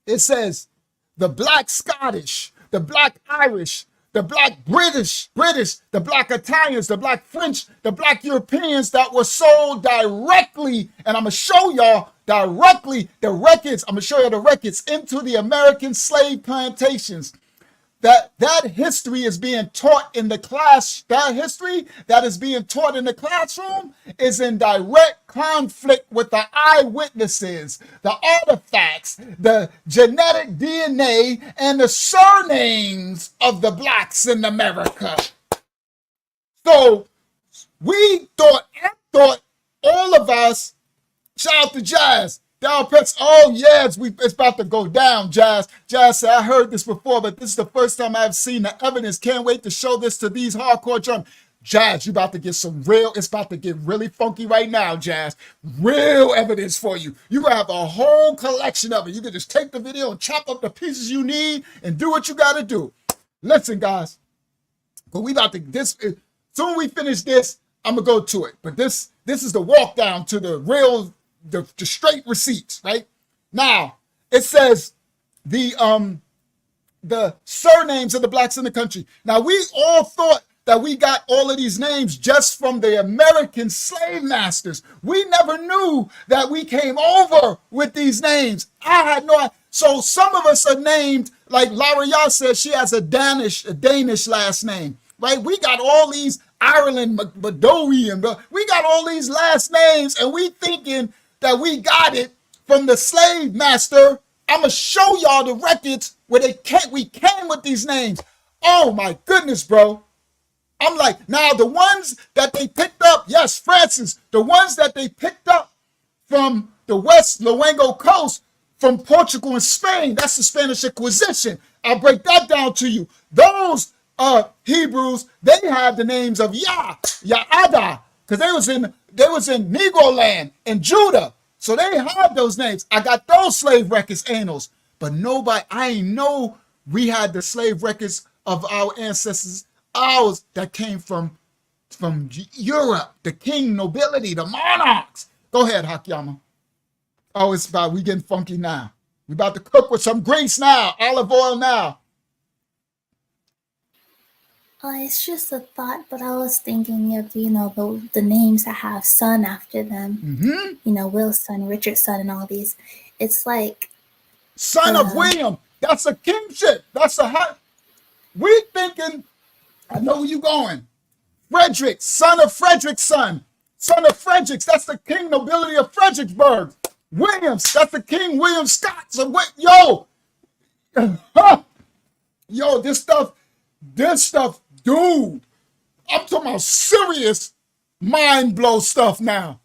It says the Black Scottish, the Black Irish, the Black British, the Black Italians, the Black French, the Black Europeans that were sold directly, and I'm gonna show y'all directly the records. I'm gonna show you the records into the American slave plantations. That history is being taught in the class. That history that is being taught in the classroom is in direct conflict with the eyewitnesses, the artifacts, the genetic DNA, and the surnames of the blacks in America. So we thought all of us, shout out to Jazz, Down Pets, oh yes, it's about to go down, Jazz. Jazz said, I heard this before, but this is the first time I've seen the evidence. Can't wait to show this to these hardcore drums. Jazz, you about to get some real, it's about to get really funky right now, Jazz. Real evidence for you. You're going to have a whole collection of it. You can just take the video and chop up the pieces you need and do what you got to do. Listen, guys, but we about to, this, soon as we finish this, I'm going to go to it. But this is the walk down to the real, the straight receipts, right? Now, it says the surnames of the blacks in the country. Now, we all thought that we got all of these names just from the American slave masters. We never knew that we came over with these names. I had no idea. So some of us are named, like L'Oreal says, she has a Danish last name, right? We got all these Ireland, Badowi, and we got all these last names, and we thinking that we got it from the slave master. I'm going to show y'all the records where we came with these names. Oh my goodness, bro. I'm like, now the ones that they picked up, yes, Francis, the ones that they picked up from the West Luengo coast, from Portugal and Spain, that's the Spanish Inquisition. I'll break that down to you. Those Hebrews, they have the names of Ya'ada, because they was in Negro land and Judah. So they have those names. I got those slave records annals, but nobody, I ain't know we had the slave records of our ancestors, ours that came from Europe, the king nobility, the monarchs. Go ahead, Hakyama. Oh, it's about, we getting funky now. We about to cook with some grease now, olive oil now. It's just a thought, but I was thinking of, the names that have son after them. Mm-hmm. Will's son, Richard's son, and all these. It's like... Son of William. That's a kingship. That's a... We thinking... I know where you going. Frederick, son of Frederick's son. Son of Fredericks, that's the king nobility of Fredericksburg. Williams, that's the King William Scott. So what, yo, yo, this stuff, dude, I'm talking about serious mind blow stuff now.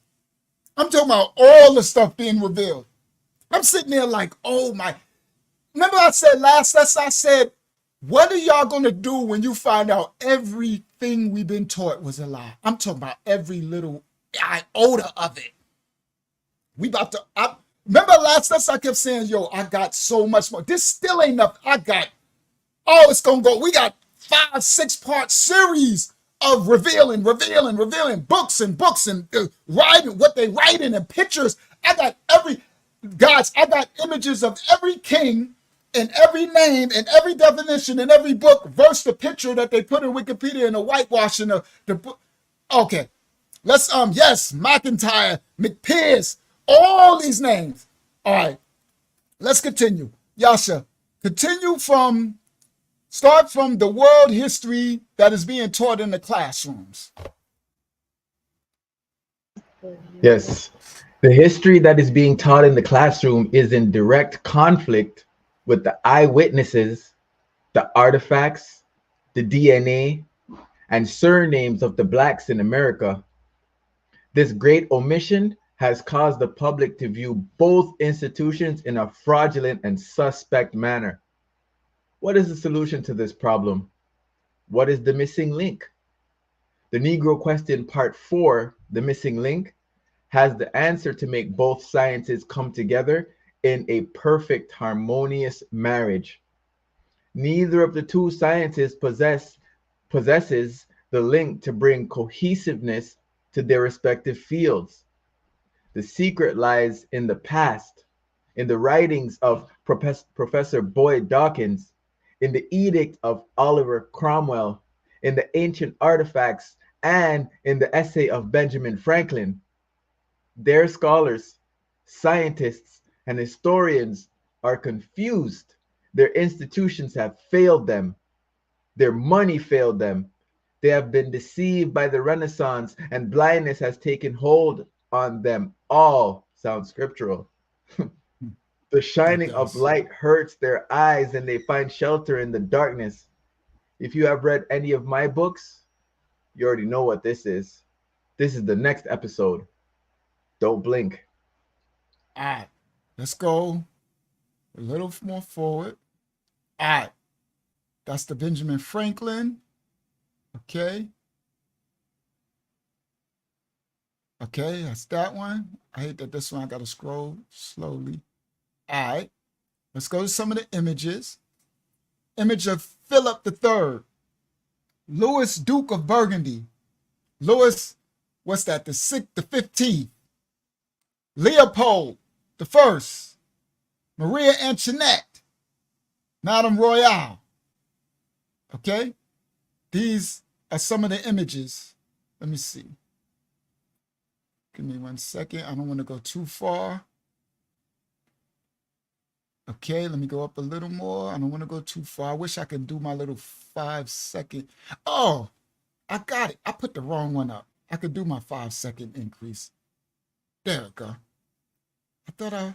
I'm talking about all the stuff being revealed. I'm sitting there like, oh my, remember I said last lesson, I said, what are y'all going to do when you find out everything we've been taught was a lie? I'm talking about every little iota of it. We about to, remember last lesson I kept saying, yo, I got so much more. This still ain't enough. It's going to go. We got 5-6 part series of revealing books and writing, what they writing and pictures. I got images of every king and every name and every definition and every book versus the picture that they put in Wikipedia and the whitewashing of the book. Okay, let's, yes, McIntyre, McPierce, all these names. All right, let's continue. Yasha, start from the world history that is being taught in the classrooms. Yes, the history that is being taught in the classroom is in direct conflict with the eyewitnesses, the artifacts, the DNA, and surnames of the blacks in America. This great omission has caused the public to view both institutions in a fraudulent and suspect manner. What is the solution to this problem? What is the missing link? The Negro Question Part 4, The Missing Link, has the answer to make both sciences come together in a perfect, harmonious marriage. Neither of the two sciences possesses the link to bring cohesiveness to their respective fields. The secret lies in the past, in the writings of Professor Boyd Dawkins, in the edict of Oliver Cromwell, in the ancient artifacts, and in the essay of Benjamin Franklin. Their scholars, scientists, and historians are confused. Their institutions have failed them. Their money failed them. They have been deceived by the Renaissance, and blindness has taken hold on them. All sound scriptural. The shining of light hurts their eyes, and they find shelter in the darkness. If you have read any of my books, you already know what this is. This is the next episode. Don't blink. All right, let's go a little more forward. All right, that's the Benjamin Franklin. Okay, Okay, that's that one. I hate that this one I got to scroll slowly. All right, let's go to some of the images. Image of Philip III, Louis, Duke of Burgundy, Louis, what's that, the 15th, Leopold the First, Maria Antoinette, Madame Royale. Okay, these are some of the images. Let me see. Give me 1 second. I don't want to go too far. Okay, let me go up a little more. I don't want to go too far. I wish I could do my little 5-second. Oh, I got it. I put the wrong one up. I could do my 5-second increase. There we go. I thought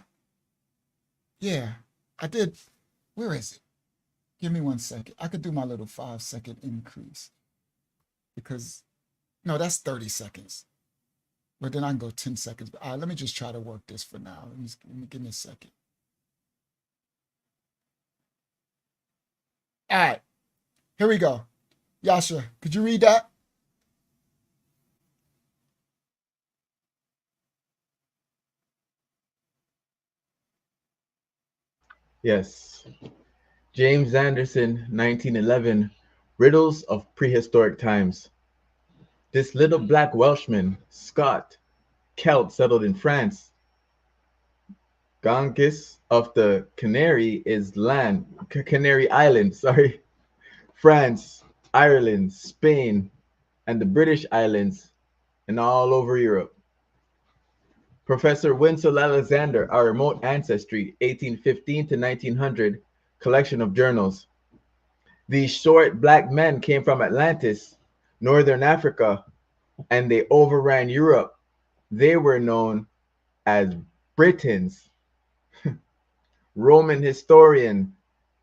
yeah, I did. Where is it? Give me 1 second. I could do my little 5-second increase because, no, that's 30 seconds. But then I can go 10 seconds. But all right, let me just try to work this for now. Let me give me a second. All right, here we go. Yasha, could you read that? Yes. James Anderson, 1911, Riddles of Prehistoric Times. This little black Welshman, Scot, Celt settled in France. Gongis of the Canary Islands, France, Ireland, Spain, and the British Islands, and all over Europe. Professor Winslow Alexander, Our Remote Ancestry, 1815 to 1900, collection of journals. These short black men came from Atlantis, Northern Africa, and they overran Europe. They were known as Britons. Roman historian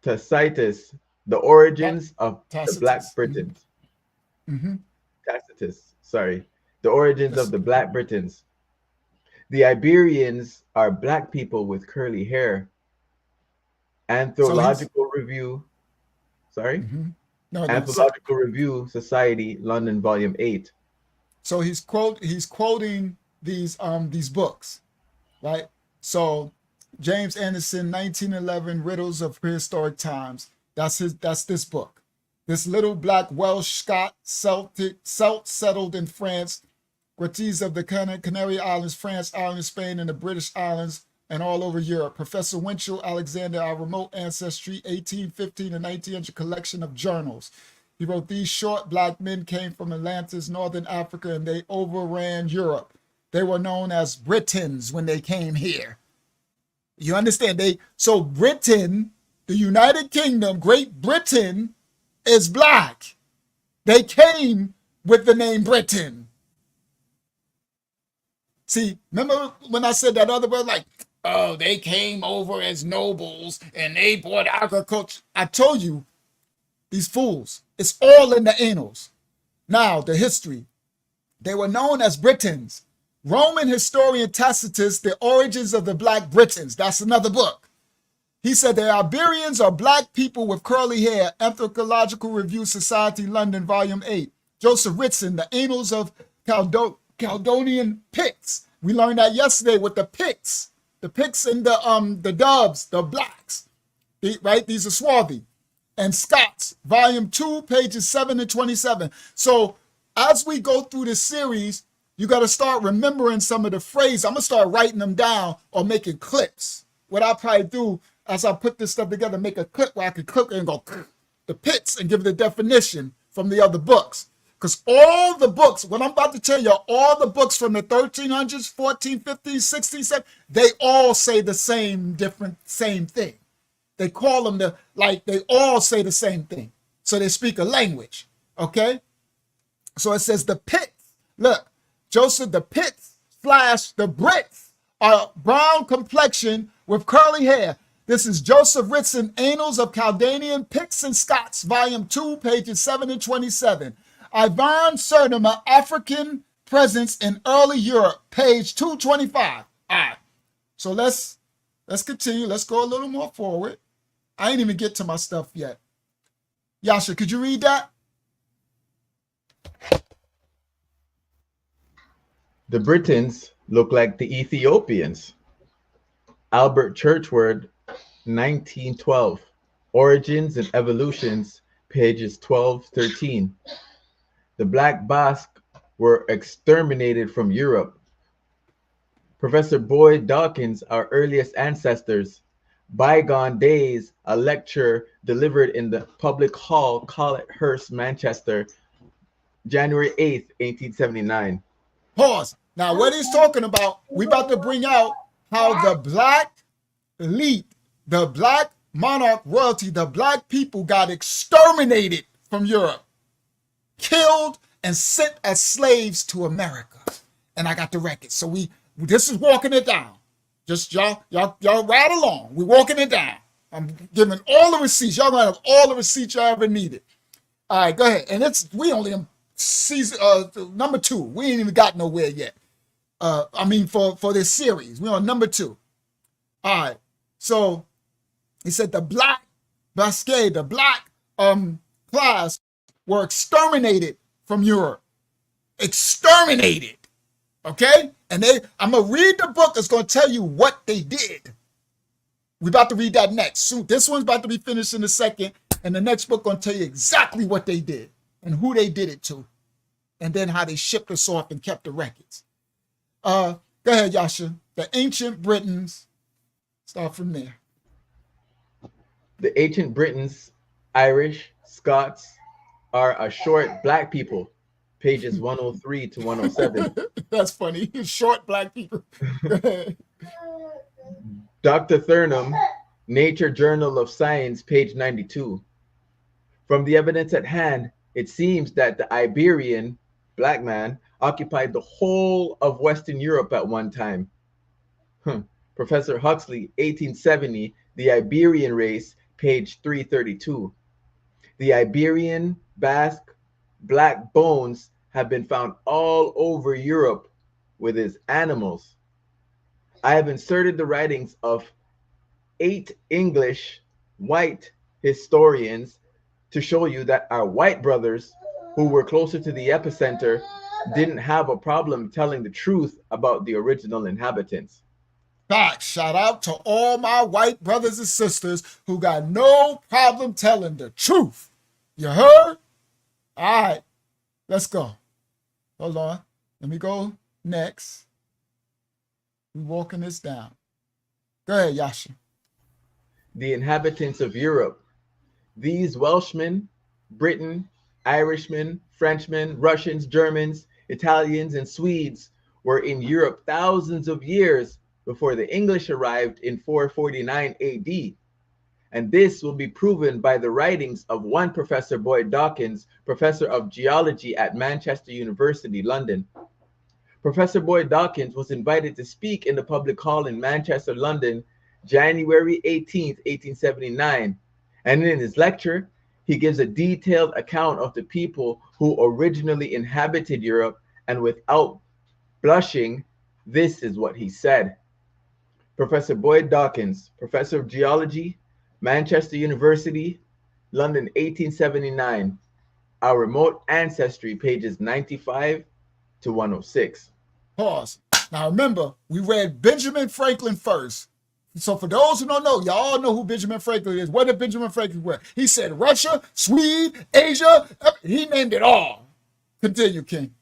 Tacitus, The Origins of the Black Britons. Mm-hmm. Tacitus, sorry. The Origins of the Black Britons. The Iberians are black people with curly hair. Anthropological Review, sorry? Mm-hmm. No, Anthropological Review Society, London, Volume 8. So he's quoting these books, right? So James Anderson, 1911, Riddles of Prehistoric Times. That's this book. This little black Welsh Scot Celt settled in France, Gratis of the Canary Islands, France, Ireland, Spain, and the British Islands, and all over Europe. Professor Winchell Alexander, Our Remote Ancestry, 1815 to 1900, collection of journals. He wrote, these short black men came from Atlantis, Northern Africa, and they overran Europe. They were known as Britons when they came here. You understand? So Britain, the United Kingdom, Great Britain, is black. They came with the name Britain. See, remember when I said that other word, like, oh, they came over as nobles and they brought agriculture. I told you, these fools, it's all in the annals. Now, the history. They were known as Britons. Roman historian Tacitus, The Origins of the Black Britons. That's another book. He said the Iberians are black people with curly hair. Anthropological Review Society, London, Volume 8. Joseph Ritson, The Annals of Caledonian Picts. We learned that yesterday with the Picts. The Picts and the Dubs, the blacks. Right? These are swarthy. And Scots, Volume 2, pages 7 and 27. So as we go through this series, you got to start remembering some of the phrases. I'm going to start writing them down or making clips. What I'll probably do as I put this stuff together, make a clip where I can click and go the Picts and give the definition from the other books. Because all the books, what I'm about to tell you, all the books from the 1300s, 1450s, 1600s, they all say the same thing. They call them they all say the same thing. So they speak a language, okay? So it says the Picts, look, Joseph, the Picts / the Brits are brown complexion with curly hair. This is Joseph Ritson, Annals of Caledonian Picts and Scots, Volume 2, pages 7 and 27. Ivan Sertima, African Presence in Early Europe, page 225. All right, so let's continue. Let's go a little more forward. I ain't even get to my stuff yet. Yasha, could you read that? The Britons look like the Ethiopians. Albert Churchward, 1912. Origins and Evolutions, pages 12-13. The Black Basque were exterminated from Europe. Professor Boyd Dawkins, our earliest ancestors. Bygone Days, a lecture delivered in the public hall, Colethurst, Manchester, January 8th, 1879. Pause. Now, what he's talking about, we about to bring out how the black elite, the black monarch royalty, the black people got exterminated from Europe, killed and sent as slaves to America. And I got the record. So this is walking it down. Just y'all ride along. We're walking it down. I'm giving all the receipts. Y'all gonna have all the receipts y'all ever needed. All right, go ahead. And we only in season number 2. We ain't even got nowhere yet. For this series, we're on number 2. All right. So he said the black Basque, the black class were exterminated from Europe. Exterminated. Okay? And I'm going to read the book that's going to tell you what they did. We're about to read that next. So this one's about to be finished in a second. And the next book going to tell you exactly what they did and who they did it to. And then how they shipped us off and kept the records. Go ahead, Yasha. The ancient Britons. Start from there. The ancient Britons, Irish, Scots, are a short black people. Pages 103 to 107. That's funny. Short black people. Dr. Thurnham, Nature Journal of Science, page 92. From the evidence at hand, it seems that the Iberian black man occupied the whole of Western Europe at one time. Professor Huxley, 1870, The Iberian Race, page 332. The Iberian, Basque, black bones have been found all over Europe with his animals. I have inserted the writings of 8 English white historians to show you that our white brothers who were closer to the epicenter didn't have a problem telling the truth about the original inhabitants. Back, shout out to all my white brothers and sisters who got no problem telling the truth. You heard? All right, let's go. Hold on. Let me go next. We're walking this down. Go ahead, Yasha. The inhabitants of Europe. These Welshmen, Britain, Irishmen, Frenchmen, Russians, Germans, Italians, and Swedes were in Europe thousands of years before the English arrived in 449 AD. And this will be proven by the writings of one Professor Boyd Dawkins, Professor of Geology at Manchester University, London. Professor Boyd Dawkins was invited to speak in the public hall in Manchester, London, January 18th, 1879. And in his lecture, he gives a detailed account of the people who originally inhabited Europe, and without blushing, this is what he said. Professor Boyd Dawkins, Professor of Geology, Manchester University, London, 1879. Our remote ancestry, pages 95 to 106. Pause. Now remember, we read Benjamin Franklin first. So for those who don't know, y'all all know who Benjamin Franklin is. What did Benjamin Franklin wear? He said Russia, Sweden, Asia. He named it all. Continue, King.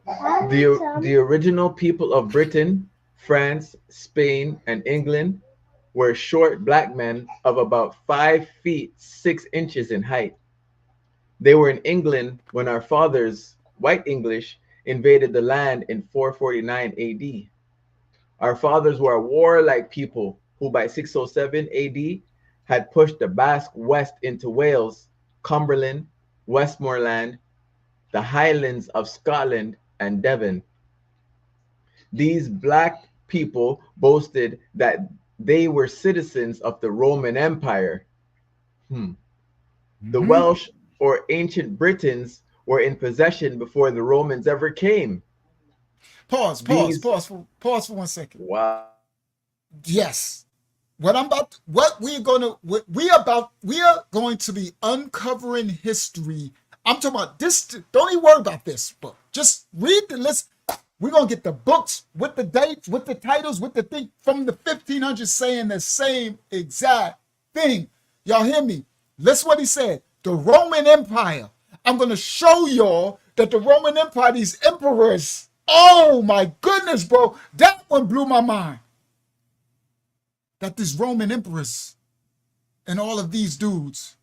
The original people of Britain, France, Spain, and England were short black men of about 5 feet 6 inches in height. They were in England when our fathers, white English, invaded the land in 449 AD. Our fathers were a warlike people who by 607 AD had pushed the Basque west into Wales, Cumberland, Westmoreland, the Highlands of Scotland, and Devon. These black people boasted that they were citizens of the Roman Empire. The Welsh or ancient Britons were in possession before the Romans ever came. Pause for 1 second. Wow. Yes. what we are going to be uncovering history. I'm talking about this. Don't even worry about this book. Just read the list. We're going to get the books with the dates, with the titles, with the thing from the 1500s saying the same exact thing. Y'all hear me? Listen what he said. The Roman Empire. I'm going to show y'all that the Roman Empire, these emperors, oh my goodness, bro. That one blew my mind. That these Roman emperors and all of these dudes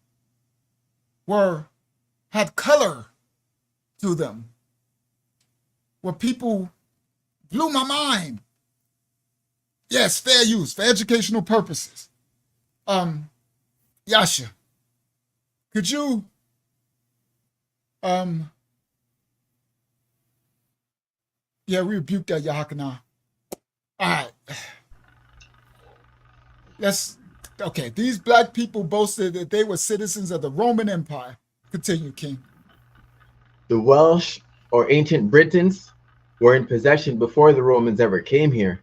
had color to them. Where people blew my mind. Yes, fair use, for educational purposes. Yasha, could you we rebuke that, Yahakana. All right. Okay, these black people boasted that they were citizens of the Roman Empire. Continue, King. The Welsh or ancient Britons were in possession before the Romans ever came here.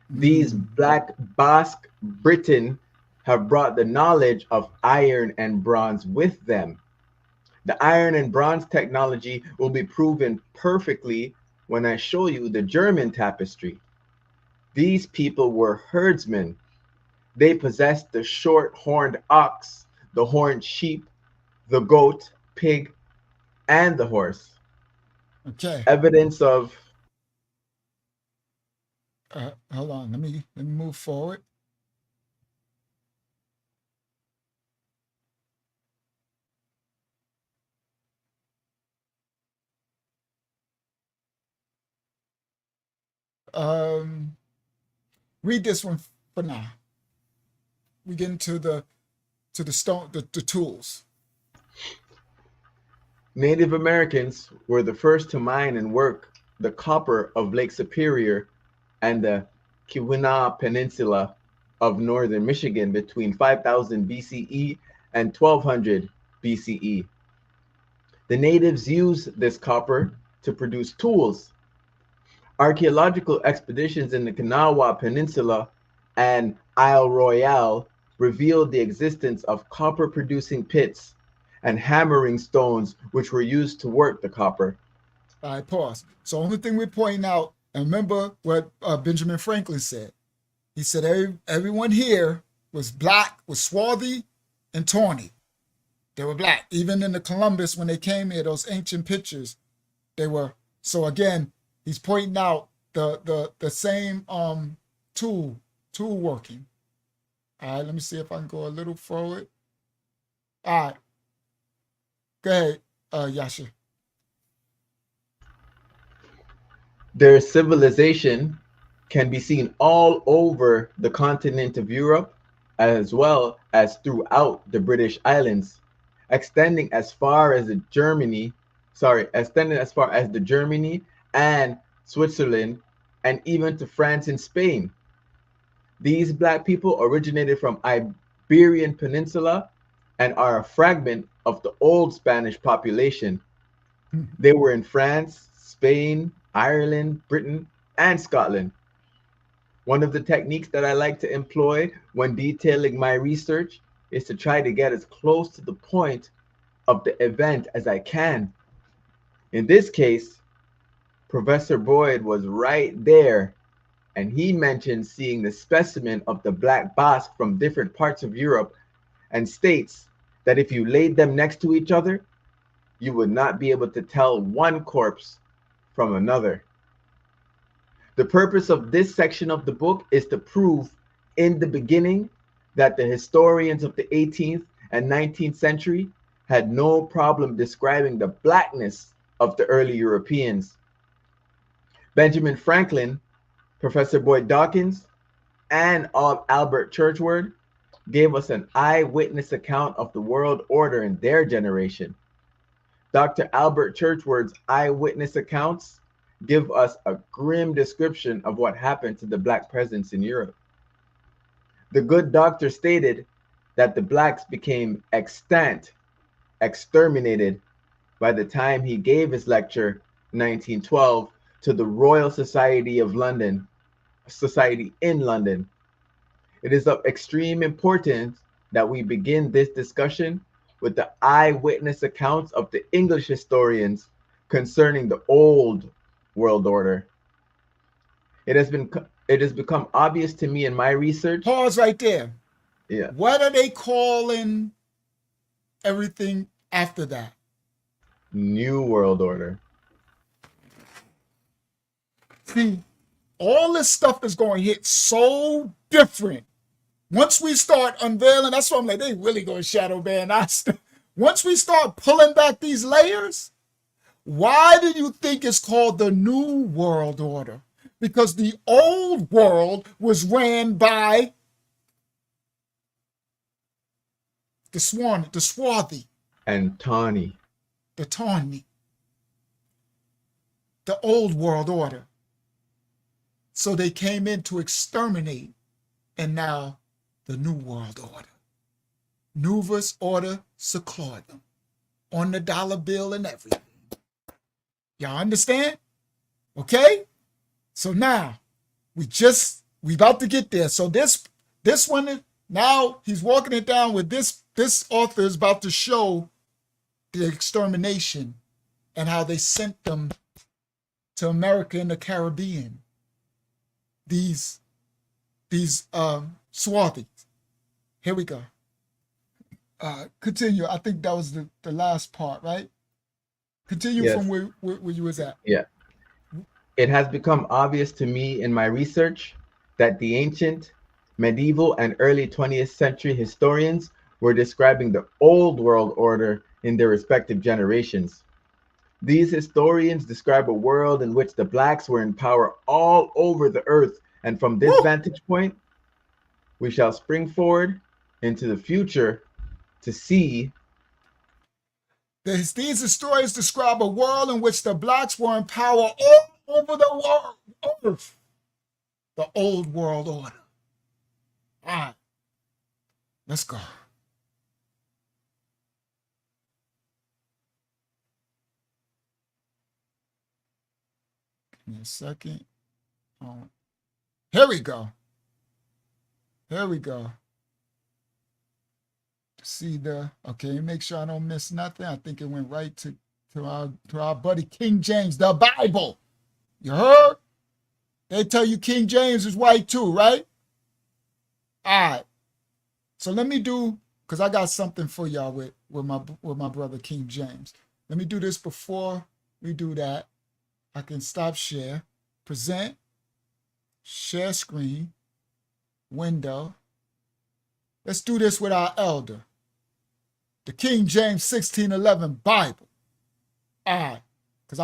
These black Basque Britain have brought the knowledge of iron and bronze with them. The iron and bronze technology will be proven perfectly when I show you the German tapestry. These people were herdsmen. They possessed the short-horned ox, the horned sheep, the goat, pig, and the horse. Okay. Evidence of... hold on. Let me move forward. Read this one for now. We get into the tools. Native Americans were the first to mine and work the copper of Lake Superior and the Keweenaw Peninsula of northern Michigan between 5000 BCE and 1200 BCE. The natives used this copper to produce tools. Archaeological expeditions in the Kanawha Peninsula and Isle Royale revealed the existence of copper-producing pits and hammering stones which were used to work the copper. All right, pause. So only thing we're pointing out, and remember what Benjamin Franklin said. He said everyone here was black, was swarthy, and tawny. They were black. Even in the Columbus, when they came here, those ancient pictures, they were. So again, he's pointing out the same tool working. All right, let me see if I can go a little forward. All right. Go ahead, Yasha. Their civilization can be seen all over the continent of Europe, as well as throughout the British Islands, extending as far as the Germany and Switzerland, and even to France and Spain. These black people originated from Iberian Peninsula and are a fragment of the old Spanish population. They were in France, Spain, Ireland, Britain, and Scotland. One of the techniques that I like to employ when detailing my research is to try to get as close to the point of the event as I can. In this case, Professor Boyd was right there, and he mentioned seeing the specimen of the Black Basque from different parts of Europe, and states that if you laid them next to each other, you would not be able to tell one corpse from another. The purpose of this section of the book is to prove in the beginning that the historians of the 18th and 19th century had no problem describing the blackness of the early Europeans. Benjamin Franklin, Professor Boyd Dawkins, and Albert Churchward gave us an eyewitness account of the world order in their generation. Dr. Albert Churchward's eyewitness accounts give us a grim description of what happened to the black presence in Europe. The good doctor stated that the blacks became extant, exterminated, by the time he gave his lecture in 1912 to the Royal Society in London. It is of extreme importance that we begin this discussion with the eyewitness accounts of the English historians concerning the old world order. It has become obvious to me in my research. Pause right there. Yeah. What are they calling everything after that? New world order. See, all this stuff is going to hit so different. Once we start unveiling, that's why I'm like, they really going to shadow ban us. Once we start pulling back these layers, why do you think it's called the New World Order? Because the old world was ran by the swarthy, and tawny. the tawny, the old world order. So they came in to exterminate, and now the New World Order. Novus Order Seclorum, on the dollar bill and everything. Y'all understand? Okay? So now, we about to get there. So this one, now he's walking it down with this author is about to show the extermination and how they sent them to America and the Caribbean. These swarthies. Here we go. Continue. I think that was the last part, right? Continue Yes. from where you was at. Yeah. It has become obvious to me in my research that the ancient, medieval, and early 20th century historians were describing the old world order in their respective generations. These historians describe a world in which the blacks were in power all over the earth, and from this vantage point, we shall spring forward into the future to see. These historians describe a world in which the blacks were in power all over the earth. The old world order. All right, let's go. Give me a second. Here we go. Here we go. See okay, make sure I don't miss nothing. I think it went right to our buddy King James, the Bible. You heard? They tell you King James is white too, right? All right. So let me do, because I got something for y'all with my brother King James. Let me do this before we do that. I can stop share, present, share screen, window. Let's do this with our elder. The King James 1611 Bible. All right, because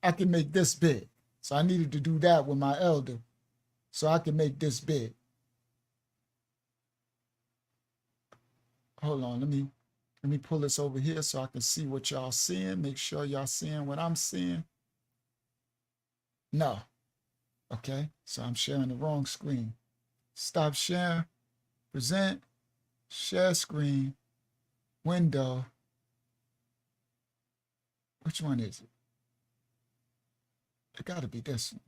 I can make this big. So I needed to do that with my elder so I can make this big. Hold on, let me pull this over here so I can see what y'all seeing. Make sure y'all seeing what I'm seeing. No. Okay, so I'm sharing the wrong screen. Stop share, present, share screen, window. Which one is it? It gotta be this one.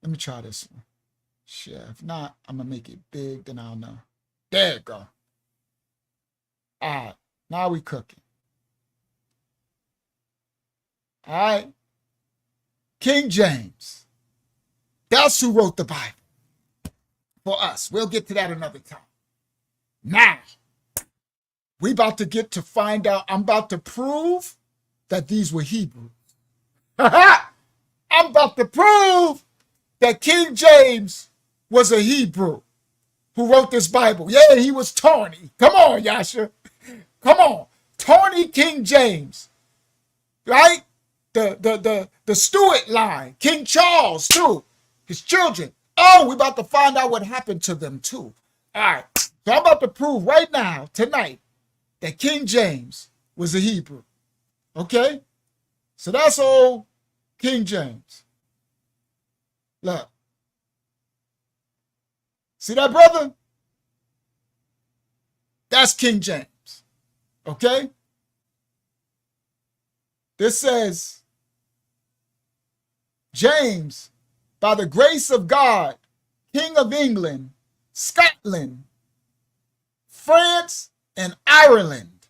Let me try this one. Share. If not, I'm gonna make it big, then I'll know. There you go. All right, now we cooking. All right. King James. That's who wrote the Bible for us. We'll get to that another time. Now, we about to get to find out. I'm about to prove that these were Hebrews. I'm about to prove that King James was a Hebrew who wrote this Bible. Yeah, he was Tawny. Come on, Yasha. Come on. Tawny King James. Right? The Stuart line. King Charles, too. His children. Oh, we're about to find out what happened to them, too. All right. So I'm about to prove right now, tonight, that King James was a Hebrew. Okay? So that's old King James. Look. See that, brother? That's King James. Okay? This says, James, by the grace of God, King of England, Scotland, France, and Ireland.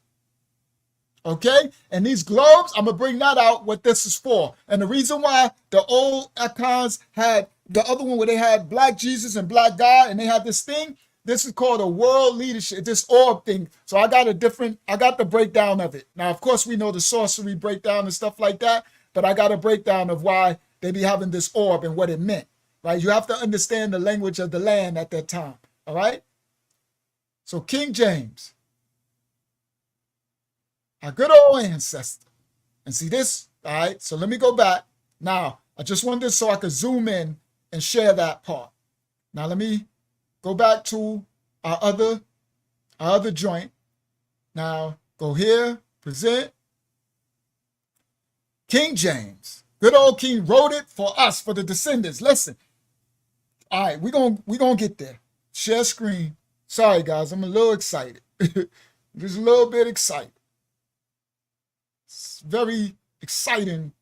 Okay? And these globes, I'm going to bring that out, what this is for. And the reason why the old icons had the other one where they had black Jesus and black God, and they had this thing, this is called a world leadership, this orb thing. So I got the breakdown of it. Now, of course, we know the sorcery breakdown and stuff like that, but I got a breakdown of why they be having this orb and what it meant, right? You have to understand the language of the land at that time, all right? So King James, our good old ancestor. And see this, all right? So let me go back. Now, I just wanted this so I could zoom in and share that part. Now, let me go back to our other joint. Now, go here, present. King James, good old King, wrote it for us, for the descendants. Listen. All right, we're gonna get there. Share screen. Sorry, guys, I'm a little excited. Just a little bit excited. It's very exciting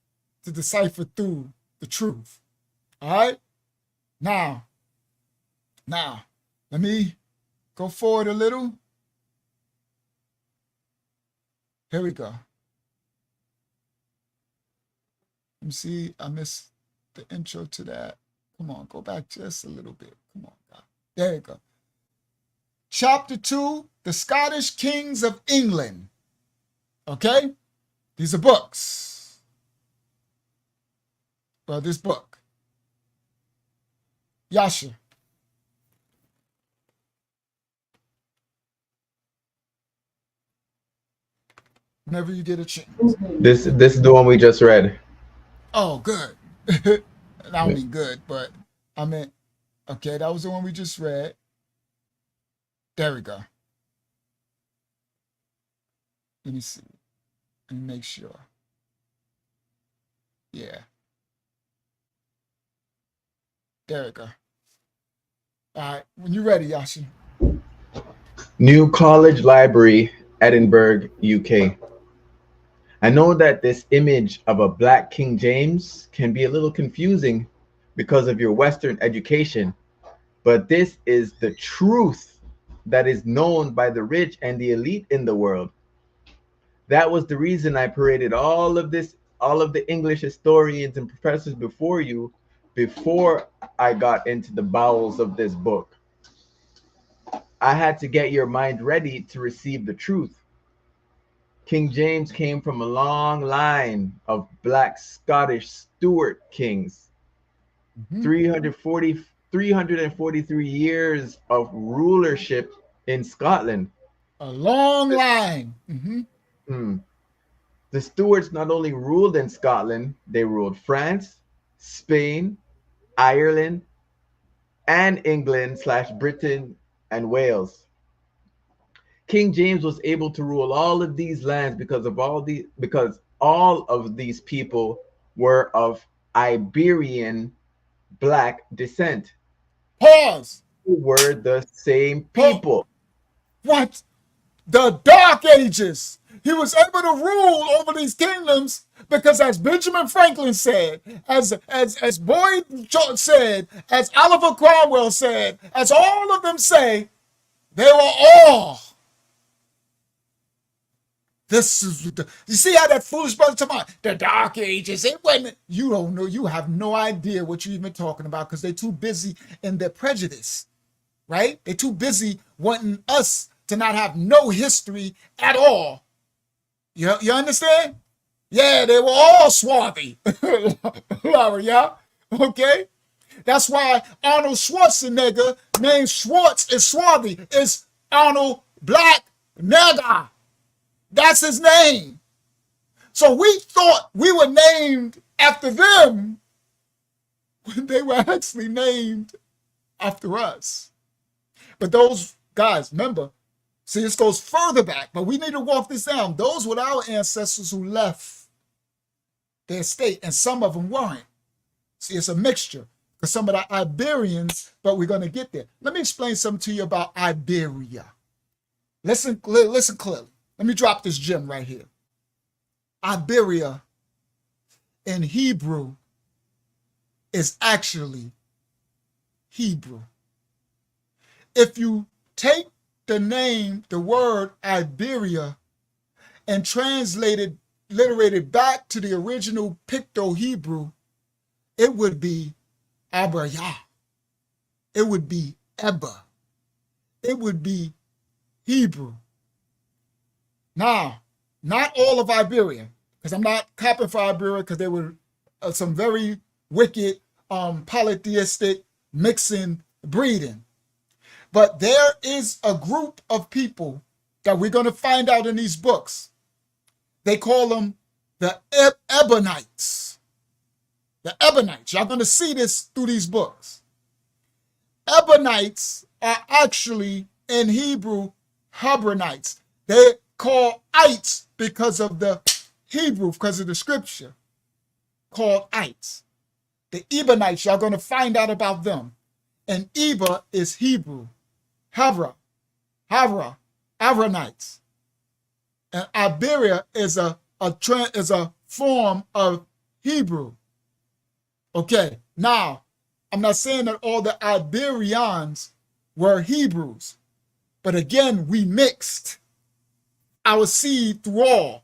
to decipher through the truth. All right? Now, let me go forward a little. Here we go. Let me see, I missed the intro to that. Come on, go back just a little bit. Come on, God. There you go. Chapter 2, The Scottish Kings of England. Okay? These are books. Well, this book. YAHSHUAH. Whenever you get a chance. This is the one we just read. Oh, good. I mean good, but I meant, okay, that was the one we just read. There we go. Let me see. Let me make sure. Yeah. There we go. All right, when you're ready, YAHSHUAH. New College Library, Edinburgh, UK. I know that this image of a black King James can be a little confusing because of your Western education, but this is the truth that is known by the rich and the elite in the world. That was the reason I paraded all of the English historians and professors before you, before I got into the bowels of this book. I had to get your mind ready to receive the truth. King James came from a long line of black Scottish Stuart kings. 343 years of rulership in Scotland. A long line. The Stuarts not only ruled in Scotland, they ruled France, Spain, Ireland, and England / Britain and Wales. King James was able to rule all of these lands because all of these people were of Iberian black descent. Pause. Who were the same people. What? The Dark Ages. He was able to rule over these kingdoms because, as Benjamin Franklin said, as Boyd said, as Oliver Cromwell said, as all of them say, they were all. This is you see how that foolish brother talking about the Dark Ages. It wasn't. You don't know. You have no idea what you're even talking about because they're too busy in their prejudice, right? They're too busy wanting us to not have no history at all. You understand? Yeah, they were all swarthy. Yeah, okay. That's why Arnold Schwarzenegger, named Schwartz, is swarthy. It's Arnold Black Nigger. That's his name. So we thought we were named after them when they were actually named after us. But those guys, remember, see, this goes further back, but we need to walk this down. Those were our ancestors who left their state, and some of them weren't. See, it's a mixture because some of the Iberians, but we're going to get there. Let me explain something to you about Iberia. Listen clearly. Let me drop this gem right here. Iberia in Hebrew is actually Hebrew. if you take the name, the word Iberia, and translate it, literate it back to the original Picto-Hebrew, it would be Abayah. It would be Eba. It would be Hebrew. Now, not all of Iberia, because I'm not copping for Iberia, because there were some very wicked polytheistic mixing, breeding. But there is a group of people that we're going to find out in these books. They call them the Ebonites. The Ebonites. Y'all going to see this through these books. Ebonites are actually in Hebrew Hebronites. They call ites because of the Hebrew, because of the scripture called ites. The Ebonites, y'all going to find out about them. And Eba is Hebrew. Havra, Avronites. And Iberia is a form of Hebrew. Okay, now, I'm not saying that all the Iberians were Hebrews, but again, we mixed our seed through all.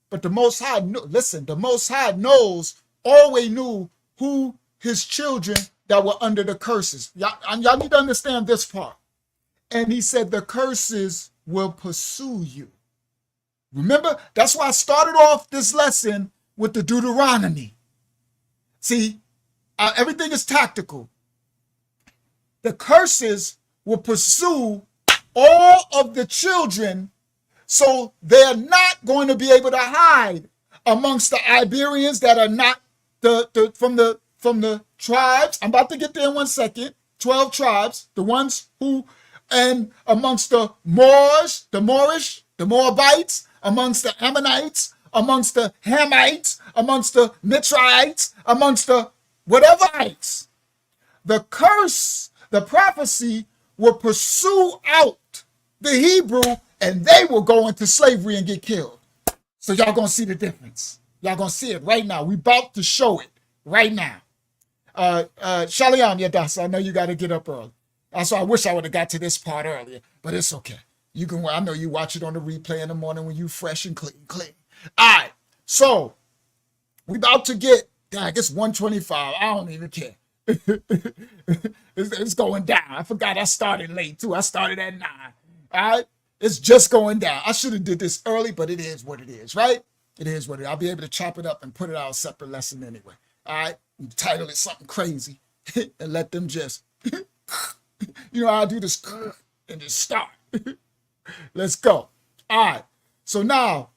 But the Most High, listen, the Most High always knew who his children that were under the curses. Y'all need to understand this part. And he said, the curses will pursue you. Remember, that's why I started off this lesson with the Deuteronomy. See, everything is tactical. The curses will pursue all of the children, so they're not going to be able to hide amongst the Iberians that are not from the tribes. I'm about to get there in 1 second. 12 tribes, the ones who, and amongst the Moors, the Moorish, the Moabites, amongst the Ammonites, amongst the Hamites, amongst the Mitrites, amongst the whateverites. The curse, the prophecy will pursue out the Hebrew, and they will go into slavery and get killed. So y'all gonna see the difference. Y'all gonna see it right now. We about to show it right now. Shalom, Yadasa, I know you got to get up early. So I wish I would have got to this part earlier, but it's okay. You can. I know you watch it on the replay in the morning when you fresh and clean. All right, so we about to get. I guess 125. I don't even care. It's going down. I forgot I started late too. I started at 9. All right, it's just going down. I should have did this early, but it is what it is, right? It is what it is. I'll be able to chop it up and put it out a separate lesson anyway. All right, title it something crazy and let them just, you know how I do this and just start. Let's go. All right. So now,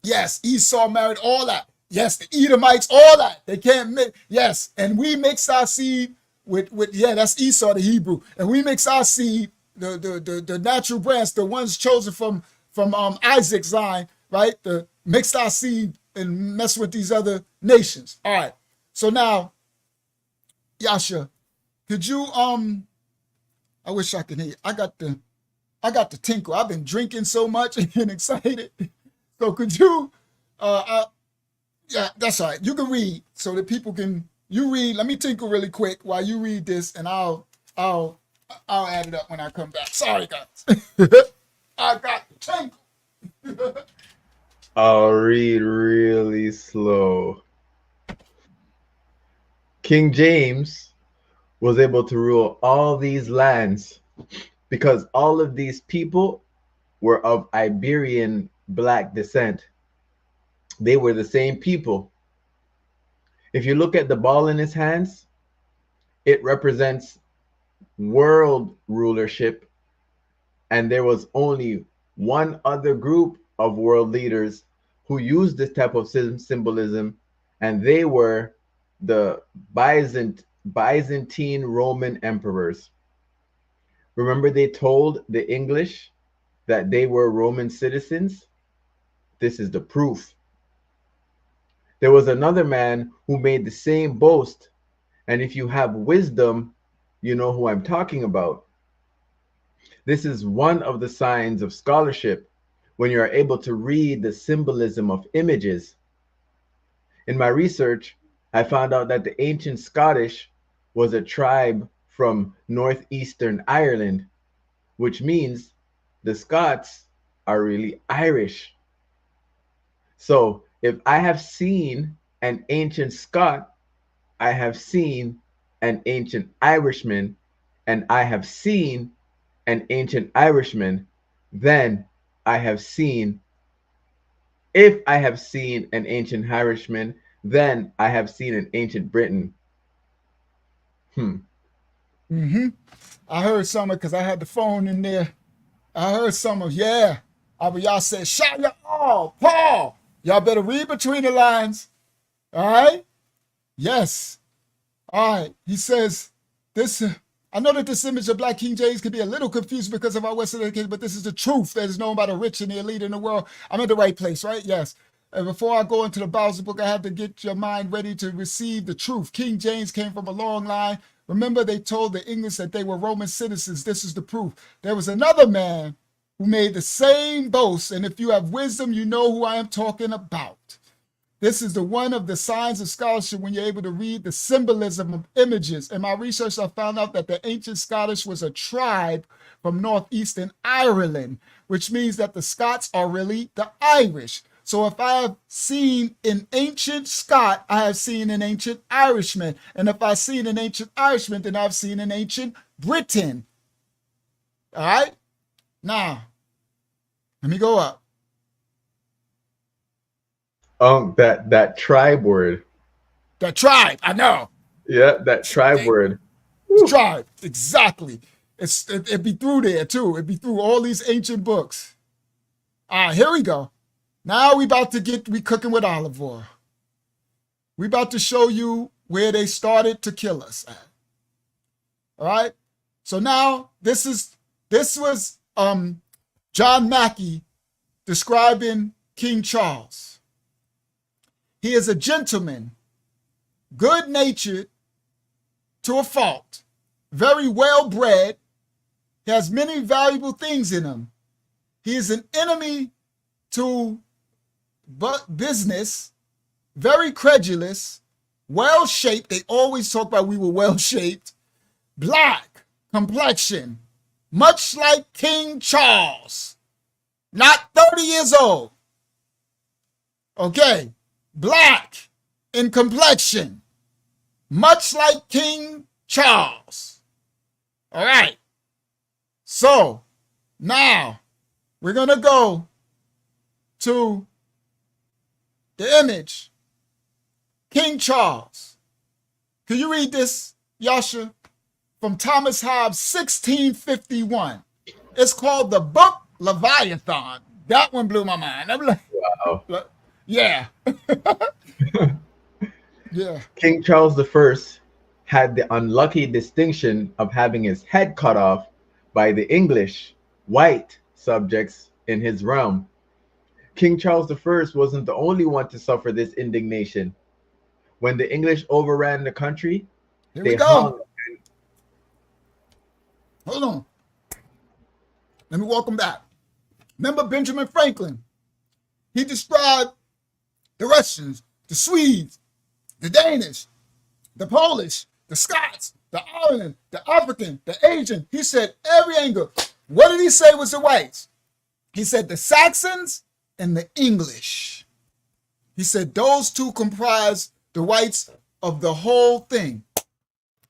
yes, Esau married all that. Yes, the Edomites, all that. They can't mix. Yes, and we mix our seed with that's Esau, the Hebrew, and we mix our seed, the natural branch, the ones chosen from Isaac's line, right? The mix our seed and mess with these other nations. All right. So now, Yasha, could you I wish I could hear you. I got the tinkle. I've been drinking so much and excited. So could you yeah, that's all right. You can read so that people can you read. Let me tinkle really quick while you read this, and I'll add it up when I come back. Sorry, guys. I got the tinkle. I'll read really slow. King James was able to rule all these lands because all of these people were of Iberian black descent. They were the same people. If you look at the ball in his hands, it represents world rulership. And there was only one other group of world leaders who used this type of symbolism, and they were the Byzantine Roman emperors. Remember, they told the English that they were Roman citizens? This is the proof. There was another man who made the same boast, and if you have wisdom, you know who I'm talking about. This is one of the signs of scholarship, when you are able to read the symbolism of images. In my research, I found out that the ancient Scottish was a tribe from northeastern Ireland, which means the Scots are really Irish. So if I have seen an ancient Scot, I have seen an ancient Irishman, and I have seen an ancient Irishman, then I have seen, if I have seen an ancient Irishman, then I have seen an ancient Briton. I heard some because I had the phone in there. I heard some of, yeah. Y'all said, shout your all, Paul. Y'all better read between the lines. All right? Yes. All right. He says, this, I know that this image of Black King James can be a little confused because of our Western education, but this is the truth that is known by the rich and the elite in the world. I'm in the right place, right? Yes. And before I go into the Bowser book, I have to get your mind ready to receive the truth. King James came from a long line. Remember, they told the English that they were Roman citizens. This is the proof. There was another man who made the same boast, and if you have wisdom, you know who I am talking about. This is the one of the signs of scholarship when you're able to read the symbolism of images. In my research, I found out that the ancient Scottish was a tribe from northeastern Ireland, which means that the Scots are really the Irish. So if I have seen an ancient Scot, I have seen an ancient Irishman. And if I've seen an ancient Irishman, then I've seen an ancient Briton. All right? Now, let me go up. That tribe word. The tribe, I know. Yeah, that tribe word. Tribe, exactly. It'd be through there too. It'd be through all these ancient books. All right, here we go. Now we cooking with olive oil. We about to show you where they started to kill us at. All right. So now this was John Mackey describing King Charles. He is a gentleman, good-natured to a fault, very well-bred. He has many valuable things in him. He is an enemy to business, very credulous, well-shaped. They always talk about we were well-shaped, black complexion, much like King Charles, not 30 years old. Okay, black in complexion, much like King Charles. All right, so now we're going to go to the image, King Charles. Can you read this, Yasha? From Thomas Hobbes, 1651. It's called the Book Leviathan. That one blew my mind. I'm like, wow. Yeah. Yeah. King Charles I had the unlucky distinction of having his head cut off by the English, white subjects in his realm. King Charles I wasn't the only one to suffer this indignation. When the English overran the country, Here they we go. hung. Hold on. Let me welcome back. Remember Benjamin Franklin? He described the Russians, the Swedes, the Danish, the Polish, the Scots, the Ireland, the African, the Asian. He said every angle. What did he say was the whites? He said the Saxons and the English. He said those two comprise the whites of the whole thing.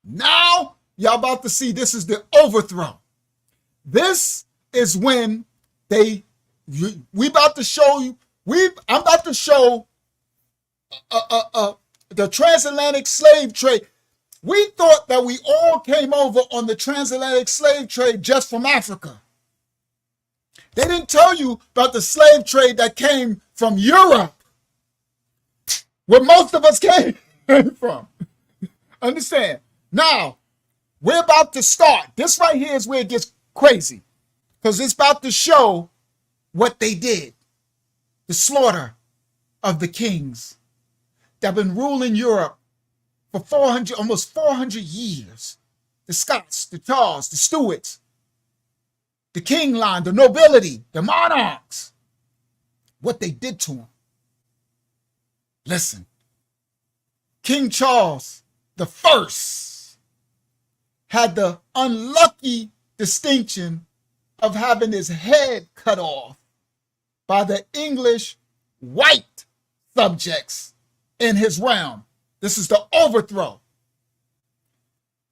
Now, y'all about to see this is the overthrow. This is when we about to show you, I'm about to show the transatlantic slave trade. We thought that we all came over on the transatlantic slave trade just from Africa. They didn't tell you about the slave trade that came from Europe, where most of us came from. Understand? Now, we're about to start. This right here is where it gets crazy, because it's about to show what they did. The slaughter of the kings that have been ruling Europe for almost 400 years. The Scots, the Charles, the Stuarts, the king line, the nobility, the monarchs. What they did to them. Listen, King Charles the First had the unlucky distinction of having his head cut off by the English white subjects in his realm. This is the overthrow.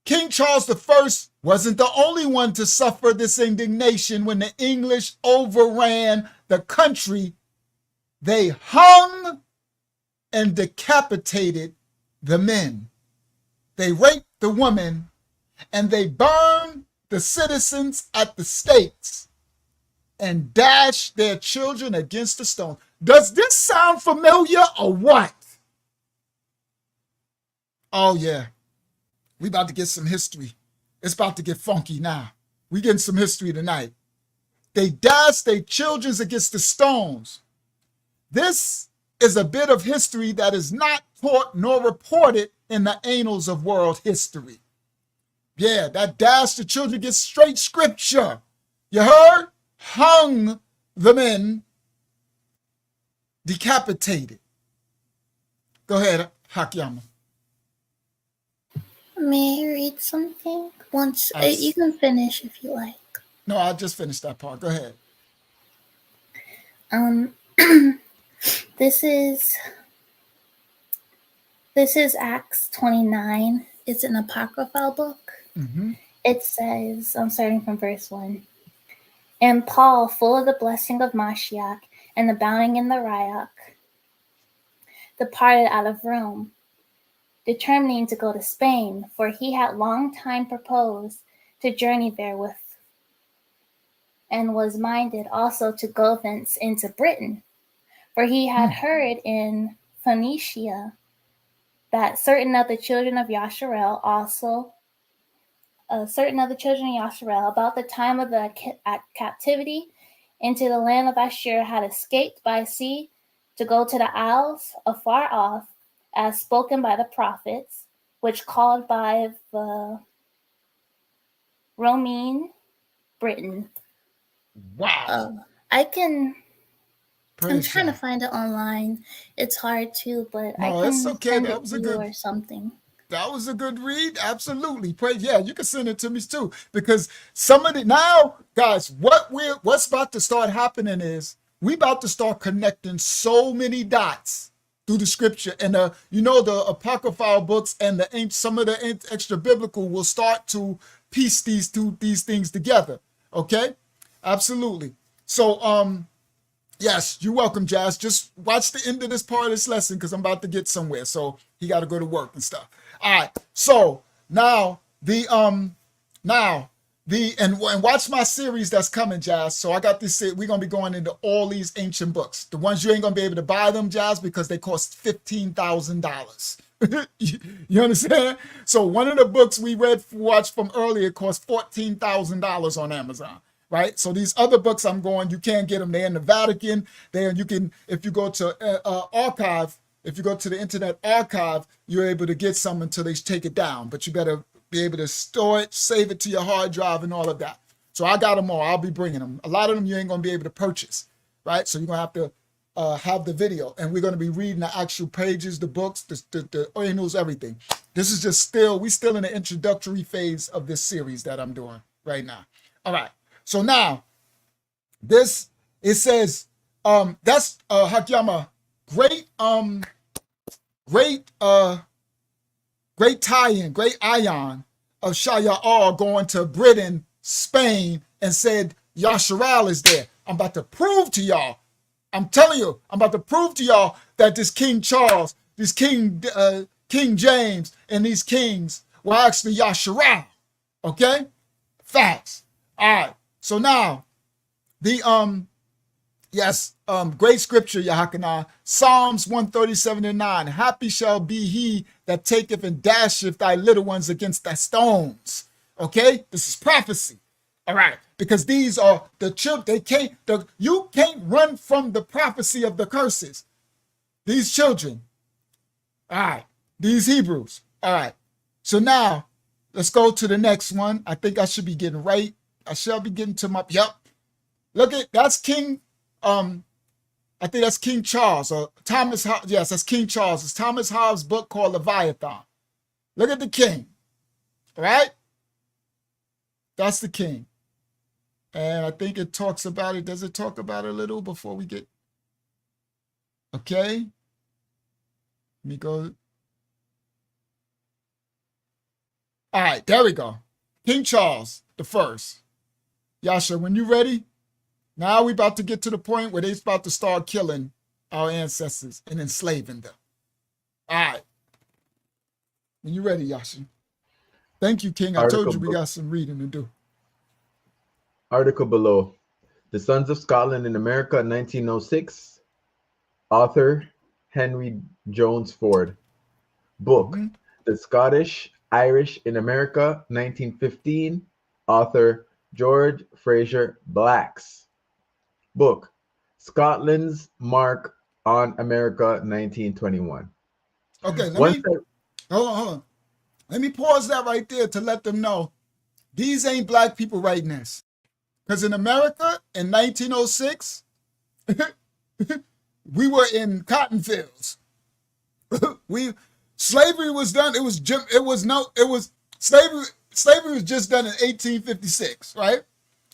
King Charles I wasn't the only one to suffer this indignation when the English overran the country. They hung and decapitated the men. They raped the women, and they burned the citizens at the stakes and dashed their children against the stone. Does this sound familiar or what? Oh yeah, we about to get some history. It's about to get funky now. We getting some history tonight. They dashed their children against the stones. This is a bit of history that is not taught nor reported in the annals of world history. Yeah, that dash the children gets straight scripture. You heard? Hung the men, decapitated. Go ahead, Hakyama. May I read something? Once you can finish if you like. No, I'll just finish that part. Go ahead. This is Acts 29. It's an apocryphal book. Mm-hmm. It says, I'm starting from verse 1. And Paul, full of the blessing of Mashiach and abounding in the Ruach, departed out of Rome, determining to go to Spain, for he had long time proposed to journey therewith, and was minded also to go thence into Britain, for he had heard in Phoenicia that certain of the children of YAHSHUAH about the time of the captivity into the land of Ashur had escaped by sea to go to the isles afar off, as spoken by the prophets, which called by the Roman Britain. Wow. I'm trying to find it online. It's hard to, but I can it's okay. send That it was to a you good or something. That was a good read. Absolutely. Yeah, you can send it to me too. Because some of the now, guys, what's about to start happening is we about to start connecting so many dots through the scripture. And the apocryphal books and some of the extra biblical will start to piece these things together. Okay? Absolutely. So yes, you're welcome, Jazz. Just watch the end of this part of this lesson because I'm about to get somewhere. So he got to go to work and stuff. All right. So now and watch my series that's coming, Jazz. So I got this. We're gonna be going into all these ancient books. The ones you ain't gonna be able to buy them, Jazz, because they cost $15,000. You understand? So one of the books we watched from earlier cost $14,000 on Amazon. Right, so these other books you can't get them. They're in the Vatican. You can, if you go to archive, if you go to the Internet Archive, you're able to get some until they take it down. But you better be able to store it, save it to your hard drive, and all of that. So I got them all. I'll be bringing them. A lot of them you ain't gonna be able to purchase, right? So you're gonna have to have the video, and we're gonna be reading the actual pages, the books, the annals, everything. This is just we still in the introductory phase of this series that I'm doing right now. All right. So now, it says, that's Hakyama, great tie-in, great ion of YAHSHUAH going to Britain, Spain, and said YAHSHUAH is there. I'm about to prove to y'all, I'm telling you, I'm about to prove to y'all that this King Charles, this King James, and these kings were actually YAHSHUAH. Okay? Facts. All right. So now, great scripture, Yahakana, Psalms 137-9. Happy shall be he that taketh and dasheth thy little ones against thy stones. Okay, this is prophecy. All right, because these are the children. You can't run from the prophecy of the curses. These children. All right, these Hebrews. All right. So now, let's go to the next one. I think I should be getting right. I shall be getting to look at, that's King, I think that's King Charles, or Thomas, yes, that's King Charles. It's Thomas Hobbes' book called Leviathan. Look at the king, all right? That's the king. And I think it talks about it. Does it talk about it a little before we get? Okay. Let me go. All right, there we go. King Charles the First. Yasha, when you ready, now we about to get to the point where they're about to start killing our ancestors and enslaving them. All right. When you ready, Yasha. Thank you, King. I told you we got some reading to do. Article below. The Sons of Scotland in America, 1906. Author, Henry Jones Ford. Book, The Scottish Irish in America, 1915. Author, George Fraser Blacks. Book, Scotland's Mark on America, 1921. Okay, hold on. Let me pause that right there to let them know these ain't black people writing this. Because in America in 1906, we were in cotton fields. Slavery was done. Slavery was just done in 1856, right?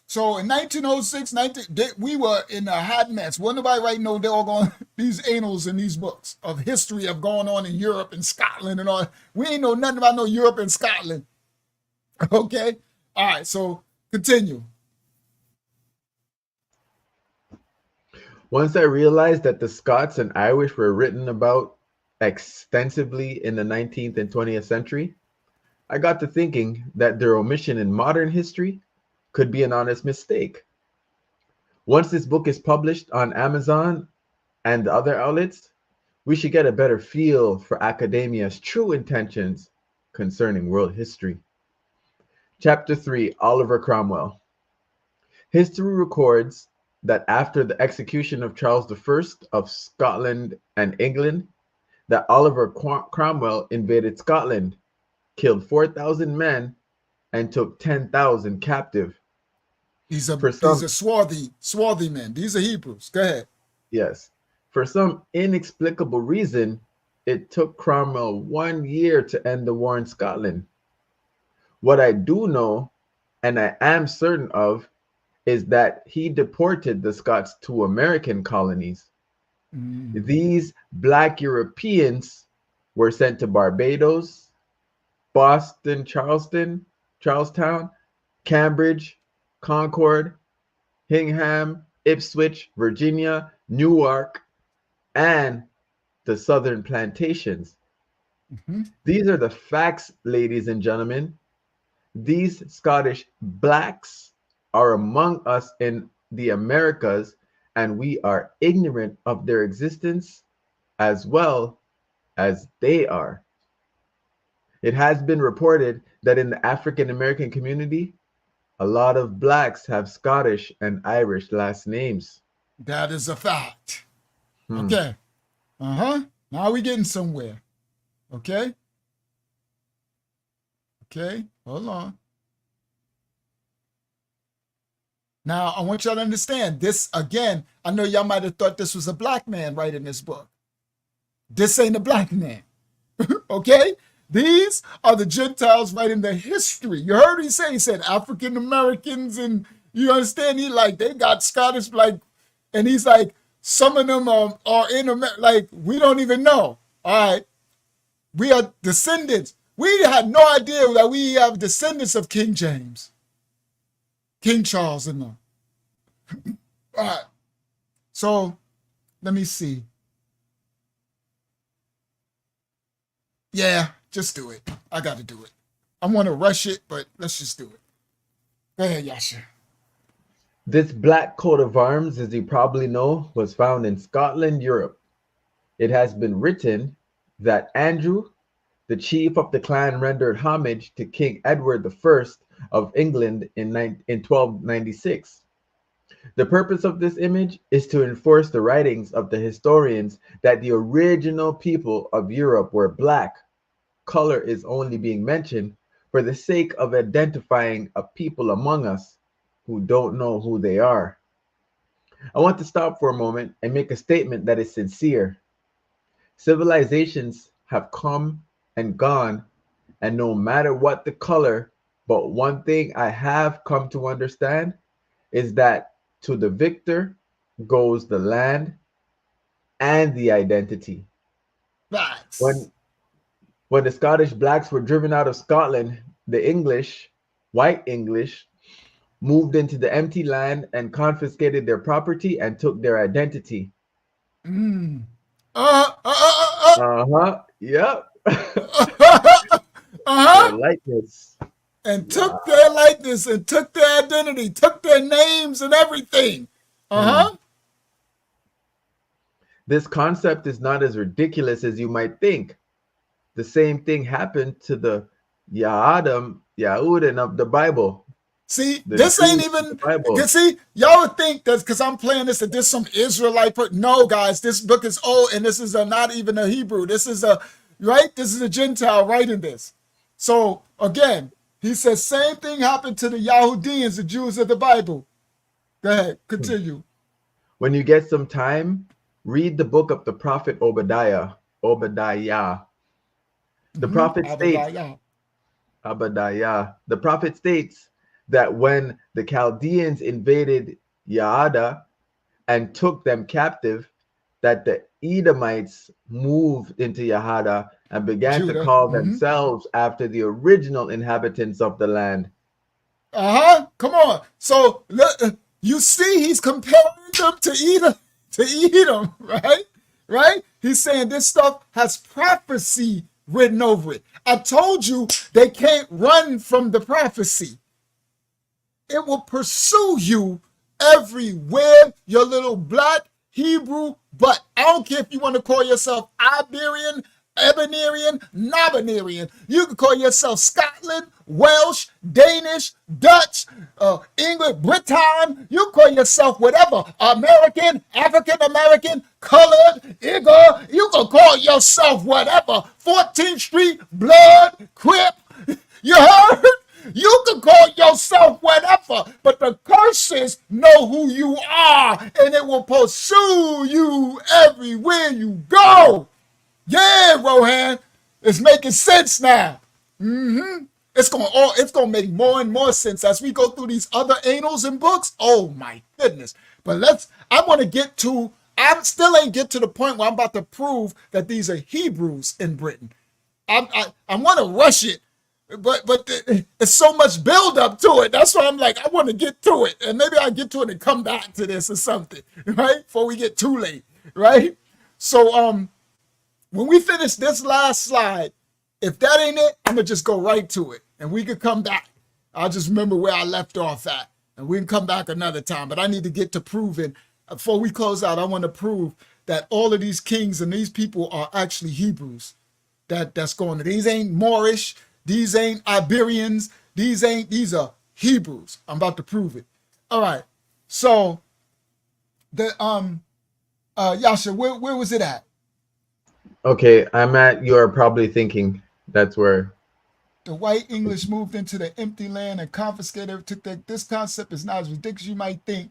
So in 1906, we were in a hot mess. Wasn't nobody writing no doggone these annals in these books of history of going on in Europe and Scotland and all. We ain't know nothing about no Europe and Scotland. Okay? All right, so continue. Once I realized that the Scots and Irish were written about extensively in the 19th and 20th century, I got to thinking that their omission in modern history could be an honest mistake. Once this book is published on Amazon and other outlets, we should get a better feel for academia's true intentions concerning world history. Chapter 3, Oliver Cromwell. History records that after the execution of Charles I of Scotland and England, that Oliver Cromwell invaded Scotland, killed 4,000 men, and took 10,000 captive. These are swarthy men. These are Hebrews. Go ahead. Yes. For some inexplicable reason, it took Cromwell 1 year to end the war in Scotland. What I do know, and I am certain of, is that he deported the Scots to American colonies. These Black Europeans were sent to Barbados, Boston, Charlestown, Cambridge, Concord, Hingham, Ipswich, Virginia, Newark, and the southern plantations. These are the facts, ladies and gentlemen. These Scottish blacks are among us in the Americas, and we are ignorant of their existence as well as they are. It has been reported that in the African American community, a lot of blacks have Scottish and Irish last names. That is a fact. Okay. Now we're getting somewhere. Okay. Hold on. Now, I want y'all to understand this again. I know y'all might have thought this was a black man writing this book. This ain't a black man. Okay? These are the Gentiles writing the history. You heard he said African Americans, and you understand, they got Scottish, and he's like, some of them are in America, we don't even know. All right. We are descendants. We had no idea that we have descendants of King James, King Charles, and them. All right. So let me see. Yeah, just do it. I got to do it. I want to rush it, but let's just do it. Go ahead, Yasha. This black coat of arms, as you probably know, was found in Scotland, Europe. It has been written that Andrew, the chief of the clan, rendered homage to King Edward I of England in 1296. The purpose of this image is to enforce the writings of the historians that the original people of Europe were black. Color is only being mentioned for the sake of identifying a people among us who don't know who they are. I want to stop for a moment and make a statement that is sincere. Civilizations have come and gone, and no matter what the color, but one thing I have come to understand is that to the victor goes the land and the identity. Facts. When the Scottish blacks were driven out of Scotland, the English, white English, moved into the empty land and confiscated their property and took their identity. Mm. Yep. Uh-huh. Their likeness. And took their likeness and took their identity, took their names and everything. Uh-huh. This concept is not as ridiculous as you might think. The same thing happened to the Yahudim of the Bible. See, The this ain't Jews of even, the Bible. see, y'all would think that because I'm playing this, that this some Israelite, no, guys, this book is old, and this is not even a Hebrew. This is this is a Gentile writing this. So, again, he says, same thing happened to the Yahudians, the Jews of the Bible. Go ahead, continue. When you get some time, read the book of the prophet Obadiah. The prophet states, the prophet states that when the Chaldeans invaded Yaada and took them captive, that the Edomites moved into Yahada and began Judah. to call themselves after the original inhabitants of the land. Come on. So you see, he's comparing them to Edom, right? Right? He's saying this stuff has prophecy written over it. I told you they can't run from the prophecy. It will pursue you everywhere, your little black Hebrew butt. I don't care if you want to call yourself Iberian, Ebonerian, Nobinarian. You can call yourself Scotland, Welsh, Danish, Dutch, English, Briton. You call yourself whatever. American, African American, colored, Igor. You can call yourself whatever. 14th Street, Blood, Crip. You heard? You can call yourself whatever, but the curses know who you are, and it will pursue you everywhere you go. Yeah, Rohan, it's making sense now. It's gonna make more and more sense as we go through these other annals and books. Oh my goodness! But I still ain't get to the point where I'm about to prove that these are Hebrews in Britain. I want to rush it. But it's so much build up to it. That's why I'm like, I want to get to it. And maybe I'll get to it and come back to this or something, right? Before we get too late, right? So when we finish this last slide, if that ain't it, I'm going to just go right to it. And we could come back. I'll just remember where I left off at. And we can come back another time. But I need to get to proving, before we close out, I want to prove that all of these kings and these people are actually Hebrews. That's going on. These ain't Moorish. These ain't Iberians. These are Hebrews. I'm about to prove it. All right. So the Yasha, where was it at? Okay, I'm at you're probably thinking that's where the white English moved into the empty land and confiscated, this concept is not as ridiculous as you might think.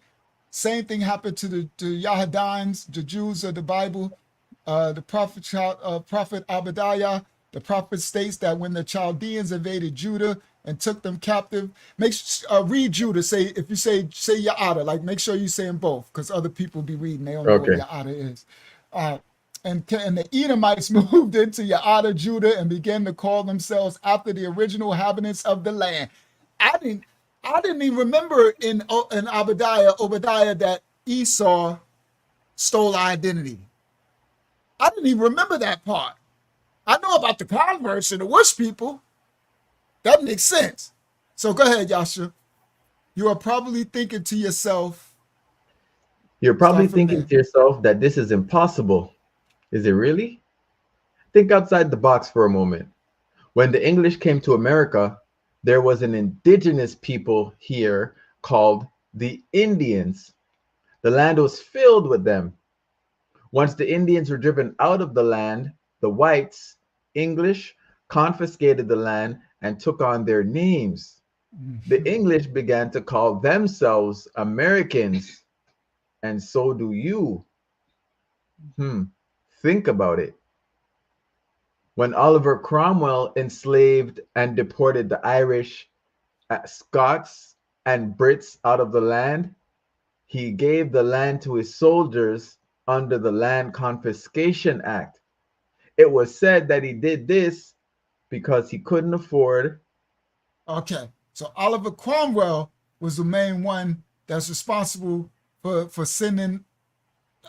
Same thing happened to the Yahudians, the Jews of the Bible. The prophet Obadiah. The prophet states that when the Chaldeans invaded Judah and took them captive, read Judah. Say if you say Yaada, like make sure you say them both, because other people be reading. They don't know what Yaada is. And the Edomites moved into Yaada, Judah, and began to call themselves after the original inhabitants of the land. I didn't even remember in Obadiah that Esau stole identity. I didn't even remember that part. I know about the converts and the worst people. That makes sense. So go ahead, Yasha. You are probably thinking to yourself. You're probably thinking to yourself that this is impossible. Is it really? Think outside the box for a moment. When the English came to America, there was an indigenous people here called the Indians. The land was filled with them. Once the Indians were driven out of the land, the whites, English, confiscated the land and took on their names. The English began to call themselves Americans, and so do you. Think about it. When Oliver Cromwell enslaved and deported the Irish, Scots, and Brits out of the land, he gave the land to his soldiers under the Land Confiscation Act. It was said that he did this because he couldn't afford. Okay, so Oliver Cromwell was the main one that's responsible for sending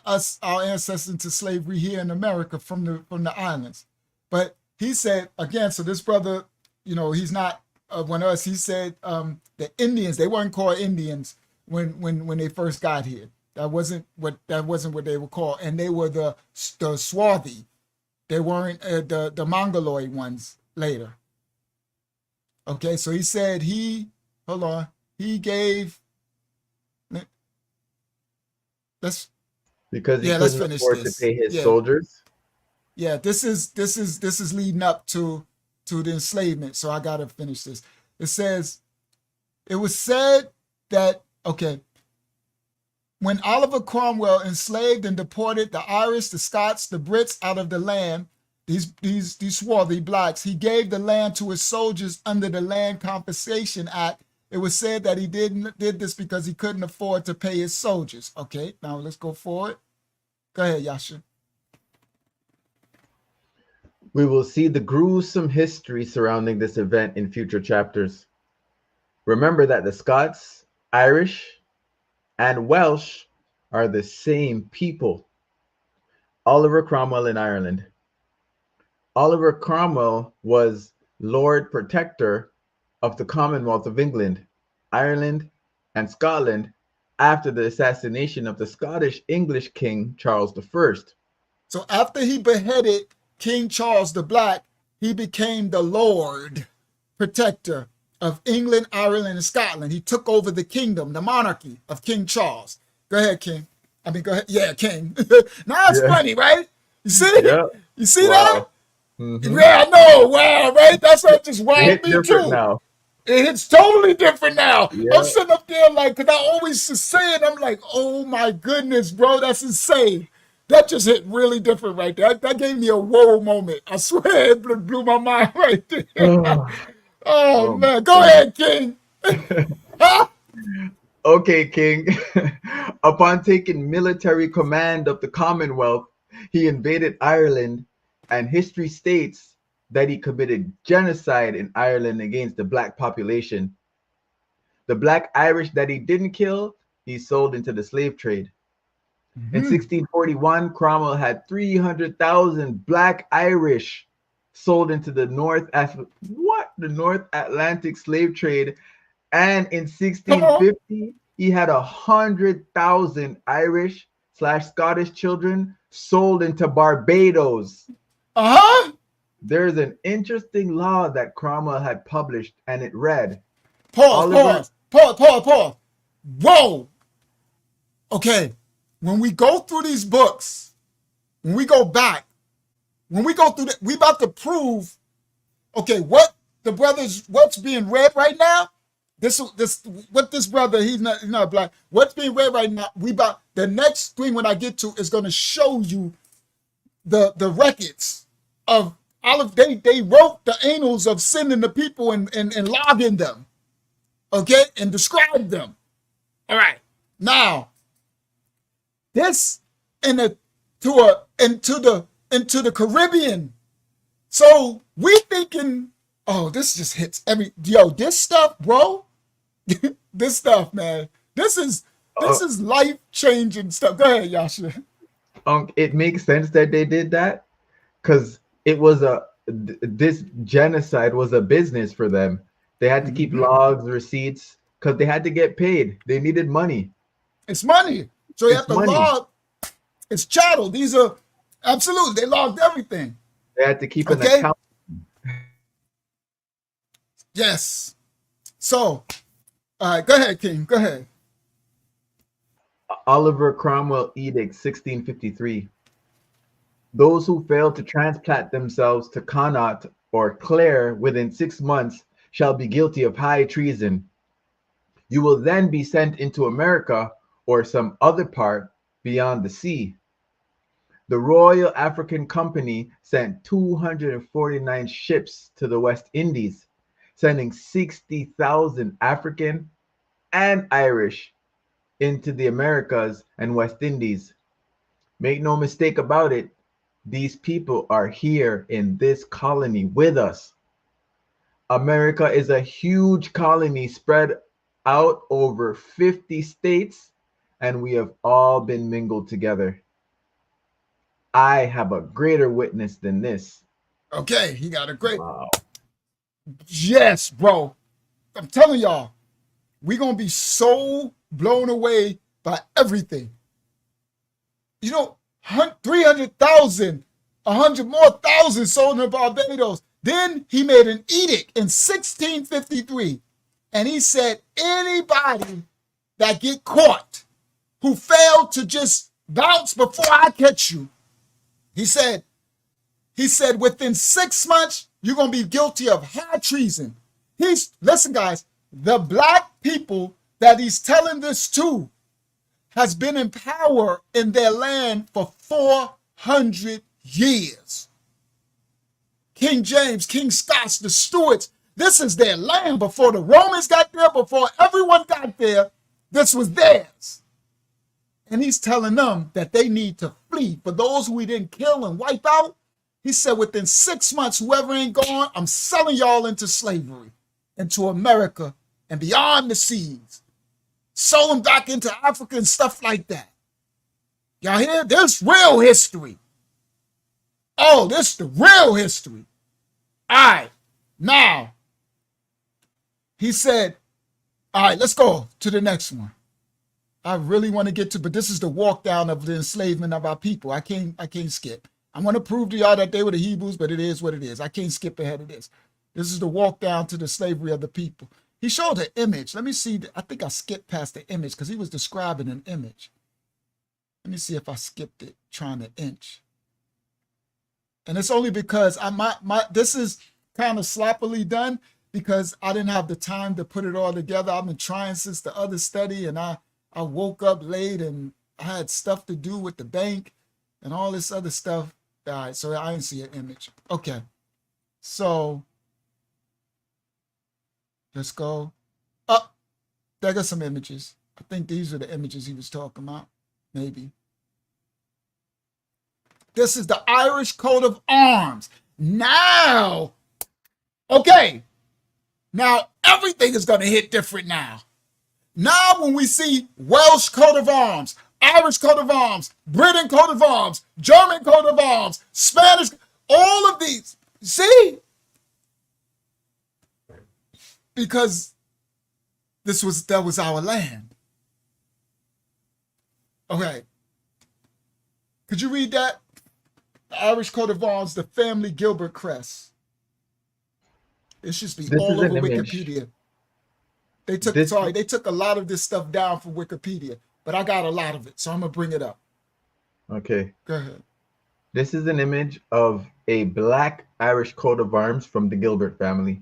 us, our ancestors, into slavery here in America from the islands. But he said again, so this brother, you know, he's not one of us. He said the Indians, they weren't called Indians when they first got here. That wasn't what they were called, and they were the Swarthy. They weren't the Mongoloid ones later. Okay, so he said he gave. Let's Because he let's couldn't finish afford this. to pay his soldiers. Yeah, this is leading up to the enslavement. So I gotta finish this. It says, it was said that, okay, when Oliver Cromwell enslaved and deported the Irish, the Scots, the Brits out of the land, these swarthy blacks, he gave the land to his soldiers under the Land Confiscation Act. It was said that he did this because he couldn't afford to pay his soldiers. Okay, now let's go forward. Go ahead, Yasha. We will see the gruesome history surrounding this event in future chapters. Remember that the Scots, Irish, and Welsh are the same people. Oliver Cromwell in Ireland. Oliver Cromwell was Lord Protector of the Commonwealth of England, Ireland, and Scotland after the assassination of the Scottish English King Charles I. So after he beheaded King Charles the Black, he became the Lord Protector of England, Ireland, and Scotland. He took over the kingdom, the monarchy of King Charles. Go ahead, King. I mean, go ahead. Yeah, King. Now it's funny, right? You see? Yeah. You see Wow. that? Mm-hmm. Yeah, I know. Wow, right? That's what just wowed me too. Now. It's totally different now. Yeah. I'm sitting up there like, because I always say it, I'm like, oh my goodness, bro, that's insane. That just hit really different right there. That gave me a whoa moment. I swear it blew my mind right there. Oh man, go ahead, King. Okay, King. Upon taking military command of the Commonwealth, he invaded Ireland, and history states that he committed genocide in Ireland against the black population. The black Irish that he didn't kill, he sold into the slave trade. In 1641, Cromwell had 300,000 black Irish sold into the North Atlantic slave trade. And in 1650, he had 100,000 Irish/Scottish children sold into Barbados. There's an interesting law that Cromwell had published, and it read, Pause. Whoa. Okay. When we go through these books, when we go back, when we go through we about to prove, okay, what's being read right now? What this brother, he's not black. What's being read right now? The next thing when I get to is going to show you the records of all of they wrote the annals of sending the people and logging them, okay, and described them. All right, now this into the Caribbean. So we thinking, oh, this just hits this stuff, bro. This stuff, man. This is life-changing stuff. Go ahead, Yasha. It makes sense that they did that because it was this genocide was a business for them. They had to keep logs, receipts, because they had to get paid. They needed money. It's money. So you have to log. It's chattel. These are absolutely. They logged everything. They had to keep an account. Yes. So, all right. Go ahead, King. Go ahead. Oliver Cromwell Edict, 1653. Those who fail to transplant themselves to Connaught or Clare within 6 months shall be guilty of high treason. You will then be sent into America or some other part beyond the sea. The Royal African Company sent 249 ships to the West Indies, sending 60,000 African and Irish into the Americas and West Indies. Make no mistake about it, these people are here in this colony with us. America is a huge colony spread out over 50 states, and we have all been mingled together. I have a greater witness than this. Okay, he got a great. Wow. Yes, bro. I'm telling y'all, we're going to be so blown away by everything. You know, 300,000, 100 more thousand sold in Barbados. Then he made an edict in 1653, and he said anybody that get caught who failed to just bounce before I catch you, he said within 6 months, you're going to be guilty of high treason. Listen, guys, the black people that he's telling this to has been in power in their land for 400 years. King James, King Scots, the Stuarts, this is their land. Before the Romans got there, before everyone got there, this was theirs. And he's telling them that they need to flee. For those who he didn't kill and wipe out, he said within 6 months, whoever ain't gone, I'm selling y'all into slavery, into America and beyond the seas. Sold them back into Africa and stuff like that. Y'all hear? This real history. Oh, this is the real history. All right. Now, he said, all right, let's go to the next one. I really want to get to, but this is the walk down of the enslavement of our people. I can't skip. I'm going to prove to y'all that they were the Hebrews, but it is what it is. I can't skip ahead of this. This is the walk down to the slavery of the people. He showed an image. Let me see. I think I skipped past the image because he was describing an image. Let me see if I skipped it trying to inch. And it's only because this is kind of sloppily done because I didn't have the time to put it all together. I've been trying since the other study, and I woke up late and I had stuff to do with the bank and all this other stuff. All right, so I didn't see an image. Okay, so let's go up. There got some images. I think these are the images he was talking about, maybe. This is the Irish coat of arms. Now, okay, now everything is going to hit different now. Now when we see Welsh coat of arms, Irish coat of arms, Britain coat of arms, German coat of arms, Spanish, all of these, see? Because that was our land. Okay. Could you read that? The Irish coat of arms, the family Gilbert crest. It should be all over Wikipedia. They took a lot of this stuff down from Wikipedia, but I got a lot of it, so I'm gonna bring it up. Okay. Go ahead. This is an image of a black Irish coat of arms from the Gilbert family.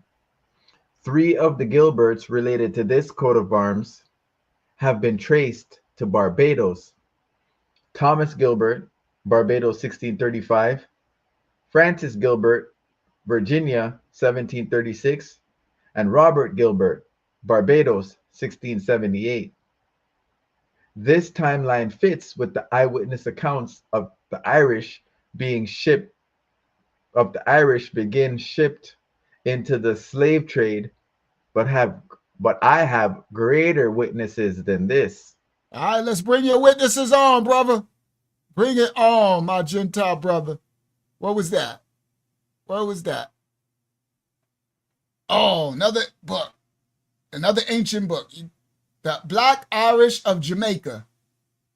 3 of the Gilberts related to this coat of arms have been traced to Barbados. Thomas Gilbert, Barbados 1635, Francis Gilbert, Virginia 1736, and Robert Gilbert, Barbados 1678. This timeline fits with the eyewitness accounts of the Irish begin shipped into the slave trade, but I have greater witnesses than this. All right, let's bring your witnesses on, brother. Bring it on, my Gentile brother. What was that? What was that? Oh, another book. Another ancient book. The Black Irish of Jamaica.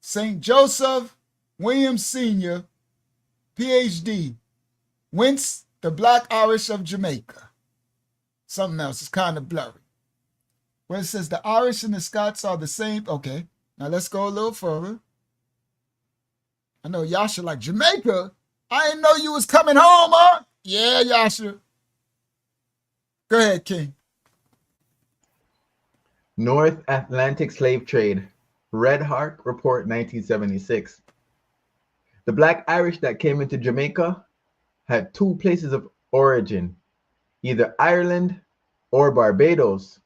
St. Joseph Williams Sr., PhD. Whence the Black Irish of Jamaica. Something else. It's kind of blurry. Where it says the Irish and the Scots are the same. Okay. Now let's go a little further. I know Yasha like Jamaica. I didn't know you was coming home, huh? Yeah, Yasha. Go ahead, King. North Atlantic Slave Trade, Red Hart Report 1976. The Black Irish that came into Jamaica had 2 places of origin, either Ireland or Barbados.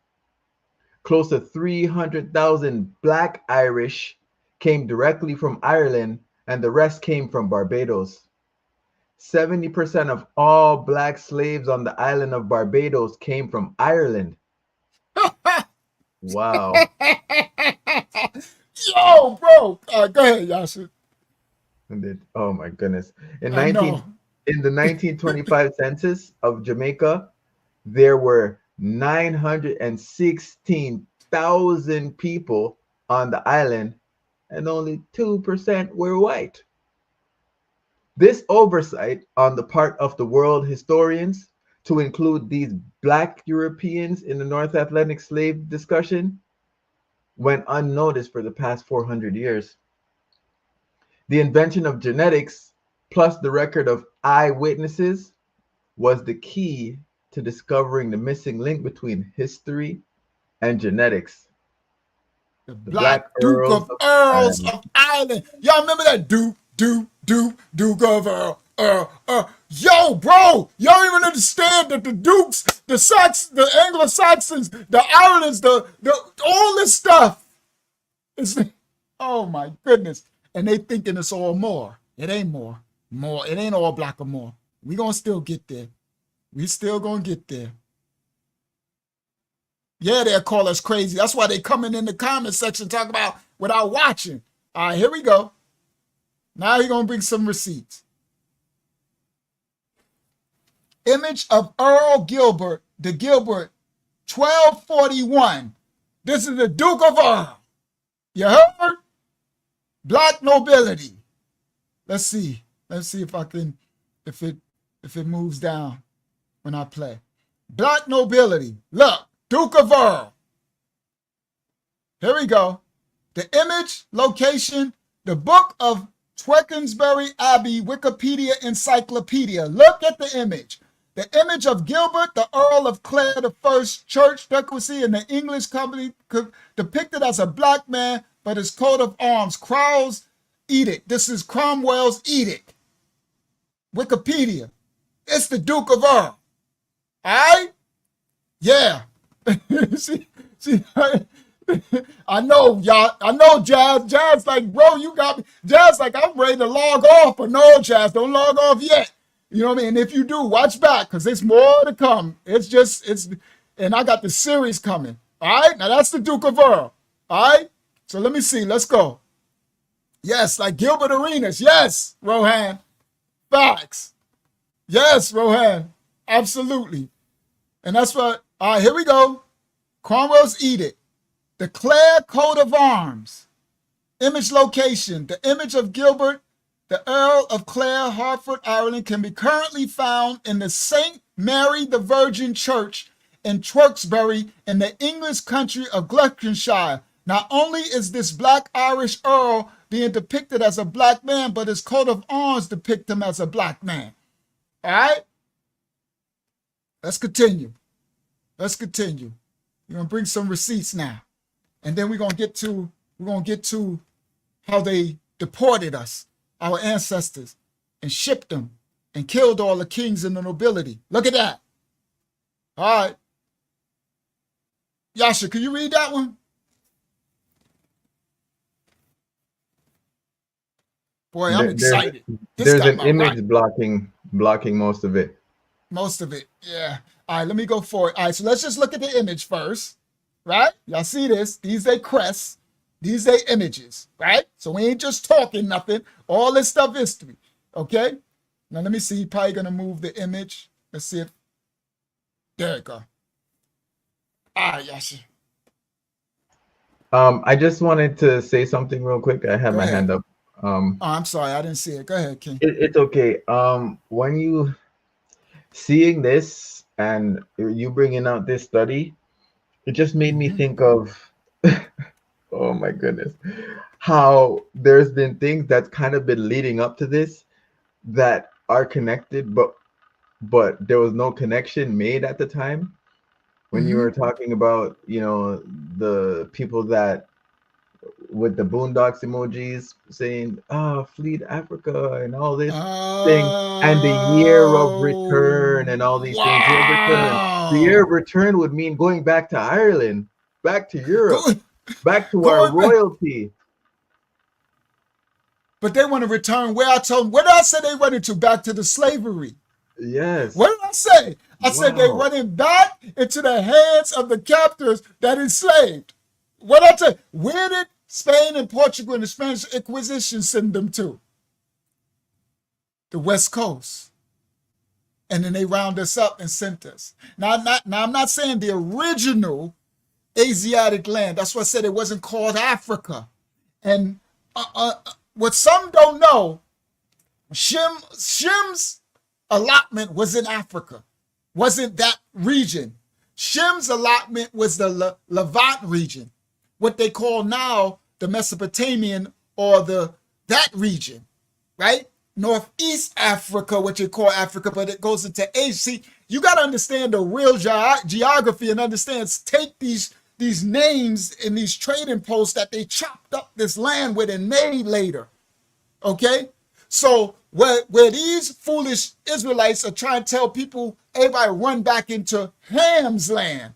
close to 300,000 Black Irish came directly from Ireland, and the rest came from Barbados. 70% of all Black slaves on the island of Barbados came from Ireland. Wow. Yo, bro. Go ahead, Yasha. Oh my goodness. In I know. In the 1925 census of Jamaica, there were 916,000 people on the island, and only 2% were white. This oversight on the part of the world historians to include these Black Europeans in the North Atlantic slave discussion went unnoticed for the past 400 years. The invention of genetics, plus the record of eyewitnesses, was the key to discovering the missing link between history and genetics. The Black Duke of Earls of Ireland. Y'all remember that Duke of Earl? Yo, bro, y'all don't even understand that the Dukes, the Anglo-Saxons, the Irelands, the all this stuff. Oh my goodness. And they thinking it's all more. It ain't more. It ain't all black or more. We gonna still get there. We still gonna get there. Yeah, they'll call us crazy. That's why they coming in the comment section talking about without watching. All right, here we go. Now you're gonna bring some receipts. Image of Earl Gilbert, the Gilbert, 1241. This is the Duke of Earl. You heard? Black nobility. Let's see. Let's see if I can, if it moves down when I play. Black nobility. Look, Duke of Earl. Here we go. The image, location, the book of Twekensbury Abbey, Wikipedia Encyclopedia. Look at the image. The image of Gilbert, the Earl of Clare, the first church decoracy in the English company, depicted as a black man, but his coat of arms, Crowell's edict. This is Cromwell's edict. Wikipedia. It's the Duke of Earl. All right? Yeah. see, I know, y'all. I know, Jazz. Jazz like, bro, you got me. Jazz like, I'm ready to log off, but no, Jazz, don't log off yet. You know what I mean? And if you do, watch back, because there's more to come. And I got the series coming. All right? Now, that's the Duke of Earl. All right? So let me see. Let's go. Yes, like Gilbert Arenas. Yes, Rohan. Facts. Yes, Rohan. Absolutely. And that's what, all right, here we go. Cromwell's edict. The Clare coat of arms. Image location. The image of Gilbert, the Earl of Clare, Hartford, Ireland, can be currently found in the St. Mary the Virgin Church in Tewkesbury in the English country of Gloucestershire. Not only is this Black Irish Earl being depicted as a black man, but his coat of arms depict him as a black man. All right? Let's continue. Let's continue. We're gonna bring some receipts now. And then we're gonna get to how they deported us, our ancestors, and shipped them and killed all the kings and the nobility. Look at that. All right. Yasha, can you read that one? Boy, I'm excited. There's an image blocking most of it. Most of it, yeah. All right, let me go for it. All right, so let's just look at the image first, right? Y'all see this? These they crests. These they images, right? So we ain't just talking nothing. All this stuff history, okay? Now let me see. Probably gonna move the image. Let's see if. There it go. All right, Yasha. I just wanted to say something real quick. I have my hand up. Oh, I'm sorry, I didn't see it. Go ahead, King. It's okay. When you seeing this and you bringing out this study, it just made me think of, oh my goodness, how there's been things that's kind of been leading up to this that are connected, but there was no connection made at the time. When you were talking about, you know, the people that with the boondocks emojis saying, oh, fleet Africa and all this thing, and the year of return and all these things. The year of return would mean going back to Ireland. back to Europe, Go- back to our going back. royalty. But they want to return where I told them. Where did I say they running to? Back to the slavery. Yes. What did I say? I said they Wow. running back into the hands of the captors that enslaved. What did I tell you? Where did Spain and Portugal and the Spanish Inquisition send them to? The West Coast. And then they round us up and sent us. Now I'm not saying the original Asiatic land. That's why I said it wasn't called Africa. And what some don't know, Shem's allotment was in Africa, wasn't that region. Shem's allotment was the Levant region, what they call now the Mesopotamian or that region, right? Northeast Africa, what you call Africa, but it goes into Asia. See, you got to understand the real geography and understand, take these names and these trading posts that they chopped up this land with and made later, okay? So where these foolish Israelites are trying to tell people, everybody run back into Ham's land,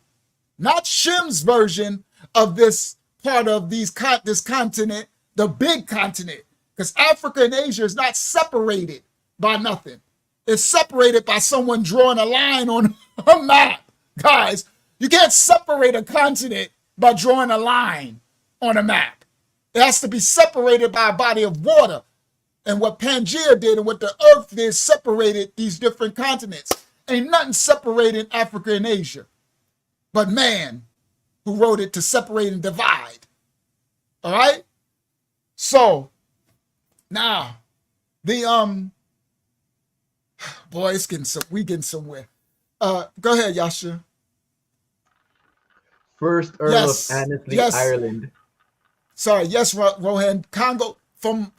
not Shem's version of this part of this continent, the big continent. Because Africa and Asia is not separated by nothing. It's separated by someone drawing a line on a map. Guys, you can't separate a continent by drawing a line on a map. It has to be separated by a body of water. And what Pangea did and what the earth did separated these different continents. Ain't nothing separating Africa and Asia but man who wrote it to separate and divide. All right? So, now, boy, we getting somewhere. Go ahead, Yasha. First Earl of Annesley, Ireland. Sorry, yes, Rohan. Congo, from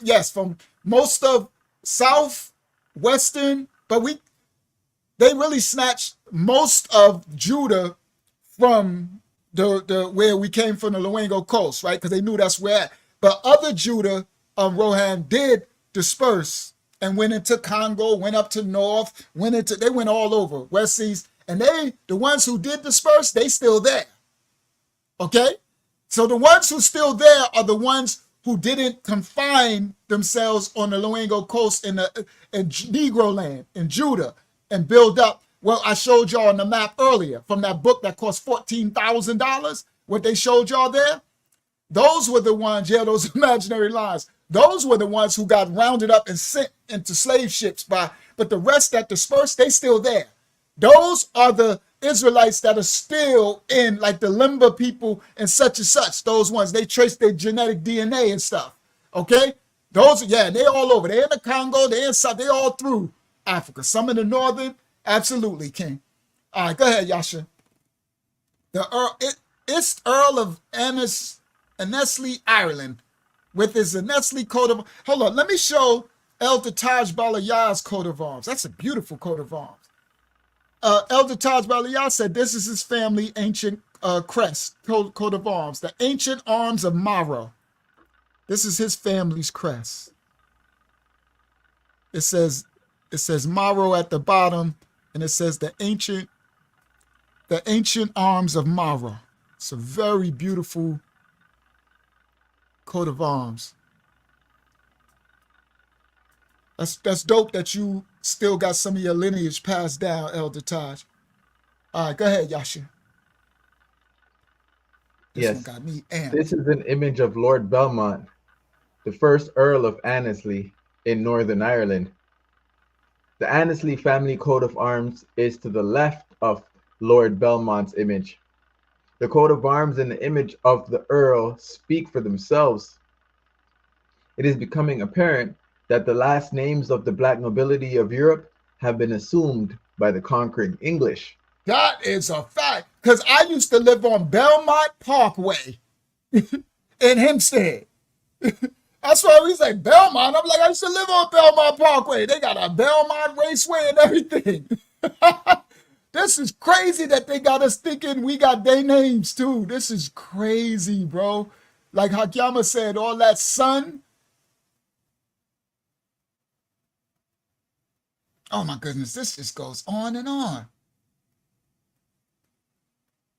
most of southwestern, but they really snatched most of Judah from the where we came from, the Luengo coast, right? Because they knew that's where. But other Judah, Rohan, did disperse and went into Congo, went up to north, they went all over, west, east, and the ones who did disperse, they still there. Okay? So the ones who still there are the ones who didn't confine themselves on the Luengo coast in Negro land, in Judah, and build up. Well, I showed y'all on the map earlier from that book that cost $14,000, what they showed y'all there. Those were the ones, those imaginary lines. Those were the ones who got rounded up and sent into slave ships but the rest that dispersed, they still there. Those are the Israelites that are still in, like the Limba people and such, those ones, they trace their genetic DNA and stuff, okay? Those, they all over. They're in the Congo, they're in South, they're all through Africa. Some in the northern, absolutely, King. All right, go ahead, Yasha. It's Earl of Annesley, Ireland, with his Annesley coat of... Hold on, let me show Elder Taj Balayah's coat of arms. That's a beautiful coat of arms. Elder Taj Balayah said this is his family ancient crest, coat of arms, the ancient arms of Maro. This is his family's crest. It says Maro at the bottom, and it says the ancient arms of Maro. It's a very beautiful coat of arms. That's dope that you still got some of your lineage passed down, Elder Taj. All right, go ahead, Yasha. This one got me amped. This is an image of Lord Belmont, the first Earl of Annesley in Northern Ireland. The Annesley family coat of arms is to the left of Lord Belmont's image. The coat of arms and the image of the Earl speak for themselves. It is becoming apparent that the last names of the black nobility of Europe have been assumed by the conquering English. That is a fact, because I used to live on Belmont Parkway in Hempstead. That's why we say Belmont. I'm like, I used to live on Belmont Parkway. They got a Belmont Raceway and everything. This is crazy that they got us thinking we got their names too. This is crazy, bro. Like Hakyama said, all that sun. Oh my goodness, this just goes on and on.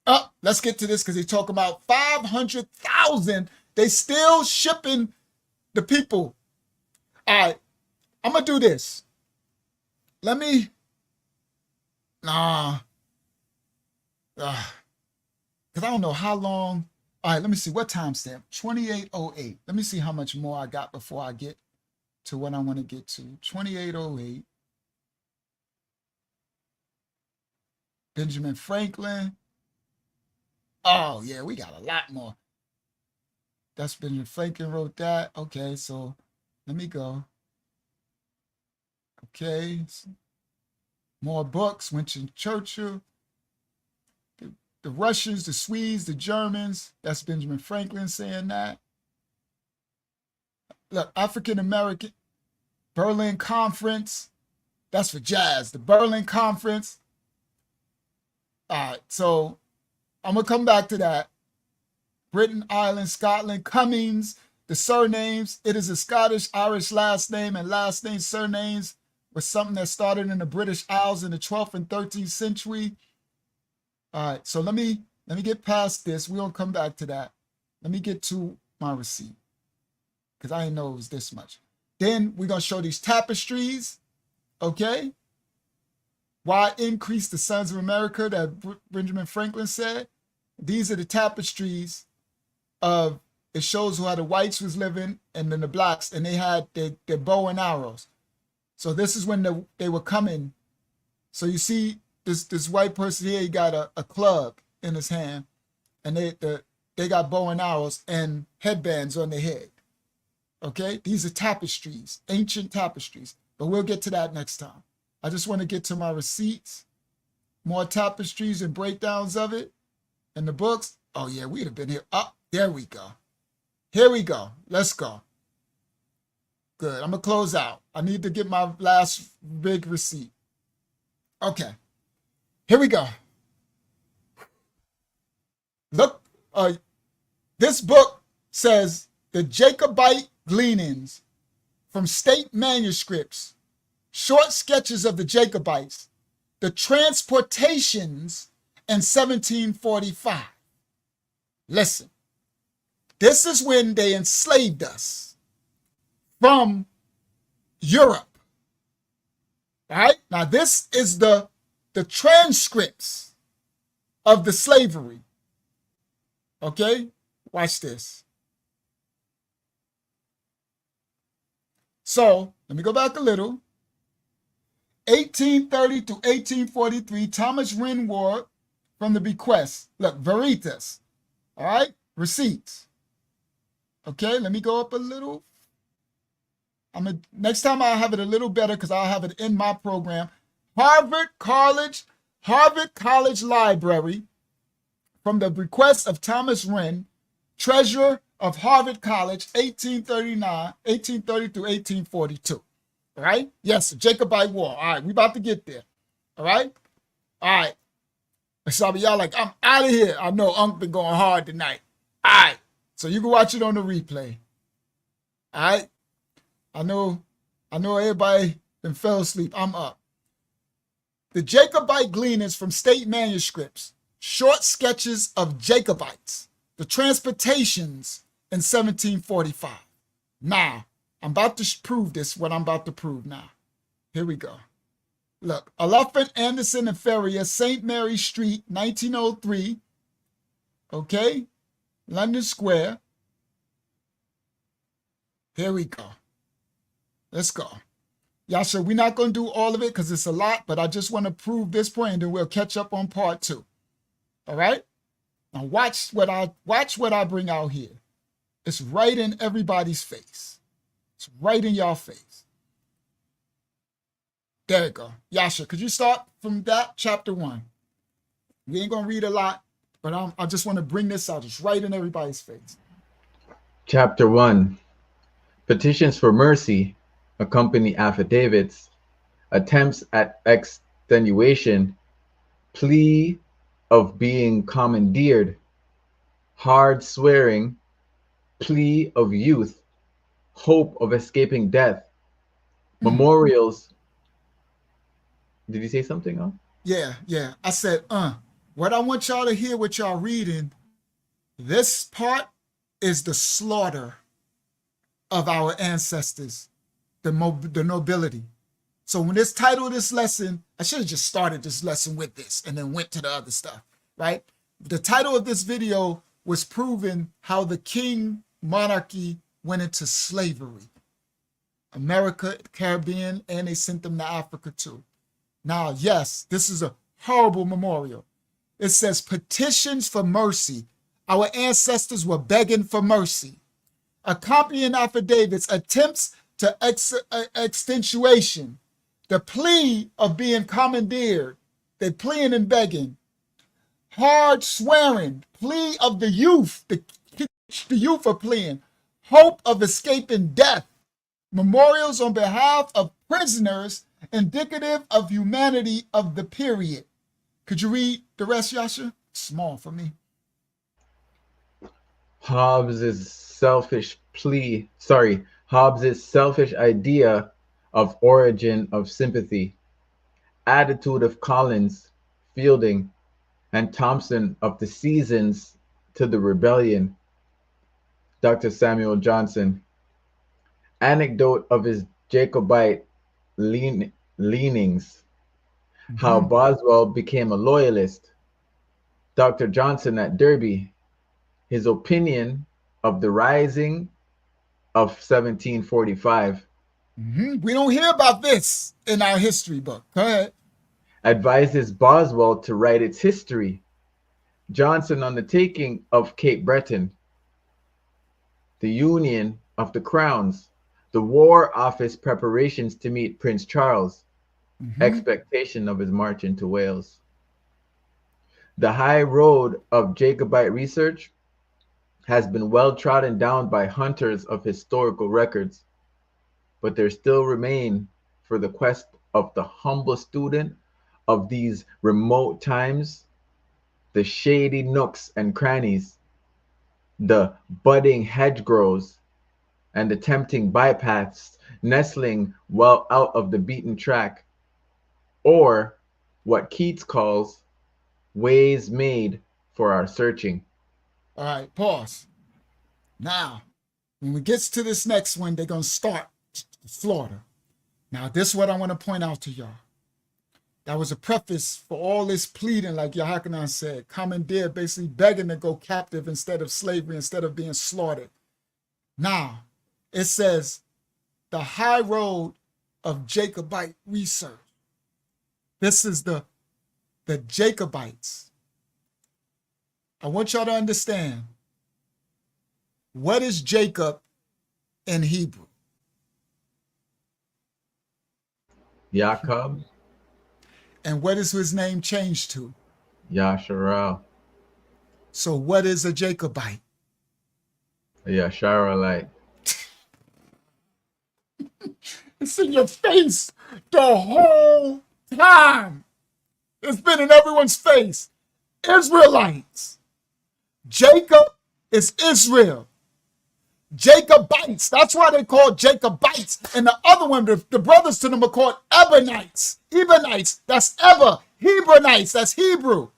Oh, let's get to this because he's talking about 500,000. They still shipping the people. All right, I'm gonna do this. Let me, because I don't know how long. All right, let me see what timestamp. 2808. Let me see how much more I got before I get to what I want to get to. 2808. Benjamin Franklin. Oh, yeah, we got a lot more. That's Benjamin Franklin wrote that. Okay, so let me go. Okay. More books. Winston Churchill. The Russians, the Swedes, the Germans. That's Benjamin Franklin saying that. Look, African American. Berlin Conference. That's for jazz. The Berlin Conference. All right, so I'm going to come back to that. Britain, Ireland, Scotland, Cummings, the surnames. It is a Scottish, Irish last name, and last name surnames was something that started in the British Isles in the 12th and 13th century. All right, so let me get past this. We're going to come back to that. Let me get to my receipt because I didn't know it was this much. Then we're going to show these tapestries, okay? Why increase the Sons of America that Benjamin Franklin said? These are the tapestries of, it shows how the whites was living and then the blacks, and they had their bow and arrows. So this is when they were coming. So you see this white person here, he got a club in his hand, and they got bow and arrows and headbands on their head. Okay, these are tapestries, ancient tapestries, but we'll get to that next time. I just want to get to my receipts, more tapestries and breakdowns of it, and the books. Oh yeah, we'd have been here. Oh, there we go. Here we go. Let's go. Good. I'm gonna close out. I need to get my last big receipt. Okay. Here we go. Look, this book says the Jacobite gleanings from state manuscripts, short sketches of the Jacobites, the transportations in 1745. Listen, this is when they enslaved us from Europe. All right, now this is the transcripts of the slavery. Okay, watch this. So let me go back a little. 1830 to 1843, Thomas Wren Ward from the bequest. Look, Veritas. All right, receipts. Okay, let me go up a little. Next time I'll have it a little better because I'll have it in my program. Harvard College Library from the bequest of Thomas Wren, treasurer of Harvard College, 1830 to 1842. All right? Yes, the Jacobite War. All right, we about to get there. All right? All right. Some of y'all like, I'm out of here. I know Unc been going hard tonight. All right. So you can watch it on the replay. All right? I know everybody then fell asleep. I'm up. The Jacobite gleanings from state manuscripts, short sketches of Jacobites, the transportations in 1745. Now, I'm about to prove this, what I'm about to prove now. Here we go. Look, Oliphant, Anderson, and Ferrier, St. Mary Street, 1903. Okay, London Square. Here we go. Let's go. Yasha, we're not going to do all of it because it's a lot, but I just want to prove this point and then we'll catch up on part 2. All right? Now watch what I bring out here. It's right in everybody's face. It's right in y'all face. There you go. Yasha, could you start from that chapter 1? We ain't going to read a lot, but I just want to bring this out. It's right in everybody's face. Chapter 1. Petitions for mercy, accompany affidavits, attempts at extenuation, plea of being commandeered, hard swearing, plea of youth, hope of escaping death, memorials. Did you say something else? Yeah. I said, What I want y'all to hear, what y'all reading, this part is the slaughter of our ancestors, the nobility. So when this title of this lesson, I should have just started this lesson with this and then went to the other stuff, right? The title of this video was proving how the king monarchy went into slavery. America, Caribbean, and they sent them to Africa too. Now, yes, this is a horrible memorial. It says petitions for mercy. Our ancestors were begging for mercy. Accompanying affidavits, attempts to extenuation, the plea of being commandeered, they pleading and begging, hard swearing, plea of the youth, the youth are pleading, hope of escaping death, memorials on behalf of prisoners indicative of humanity of the period. Could you read the rest, Yasha? Small for me. Hobbes's selfish idea of origin of sympathy, attitude of Collins, Fielding, and Thompson of the seasons to the rebellion, Dr. Samuel Johnson, anecdote of his Jacobite leanings, how Boswell became a loyalist, Dr. Johnson at Derby, his opinion of the rising of 1745. We don't hear about this in our history book. Go ahead. Advises Boswell to write its history. Johnson on the taking of Cape Breton. The Union of the Crowns. The War Office preparations to meet Prince Charles. Expectation of his march into Wales. The high road of Jacobite research has been well trodden down by hunters of historical records, but there still remain for the quest of the humble student of these remote times, the shady nooks and crannies, the budding hedgerows, and the tempting bypaths nestling well out of the beaten track, or what Keats calls ways made for our searching. All right, pause. Now, when we get to this next one, they're going to start slaughter. Now, this is what I want to point out to y'all. That was a preface for all this pleading, like Yahachanan said, commandeer, basically begging to go captive instead of slavery, instead of being slaughtered. Now, it says the high road of Jacobite research. This is the Jacobites. I want y'all to understand, what is Jacob in Hebrew? Jacob. And what is his name changed to? YAHSHUAH. So what is a Jacobite? A Yasharalite. It's in your face the whole time. It's been in everyone's face. Israelites. Jacob is Israel. Jacobites. That's why they call Jacobites. And the other one, the brothers to them are called Ebonites. Ebonites. That's Eber. Hebronites. That's Hebrew.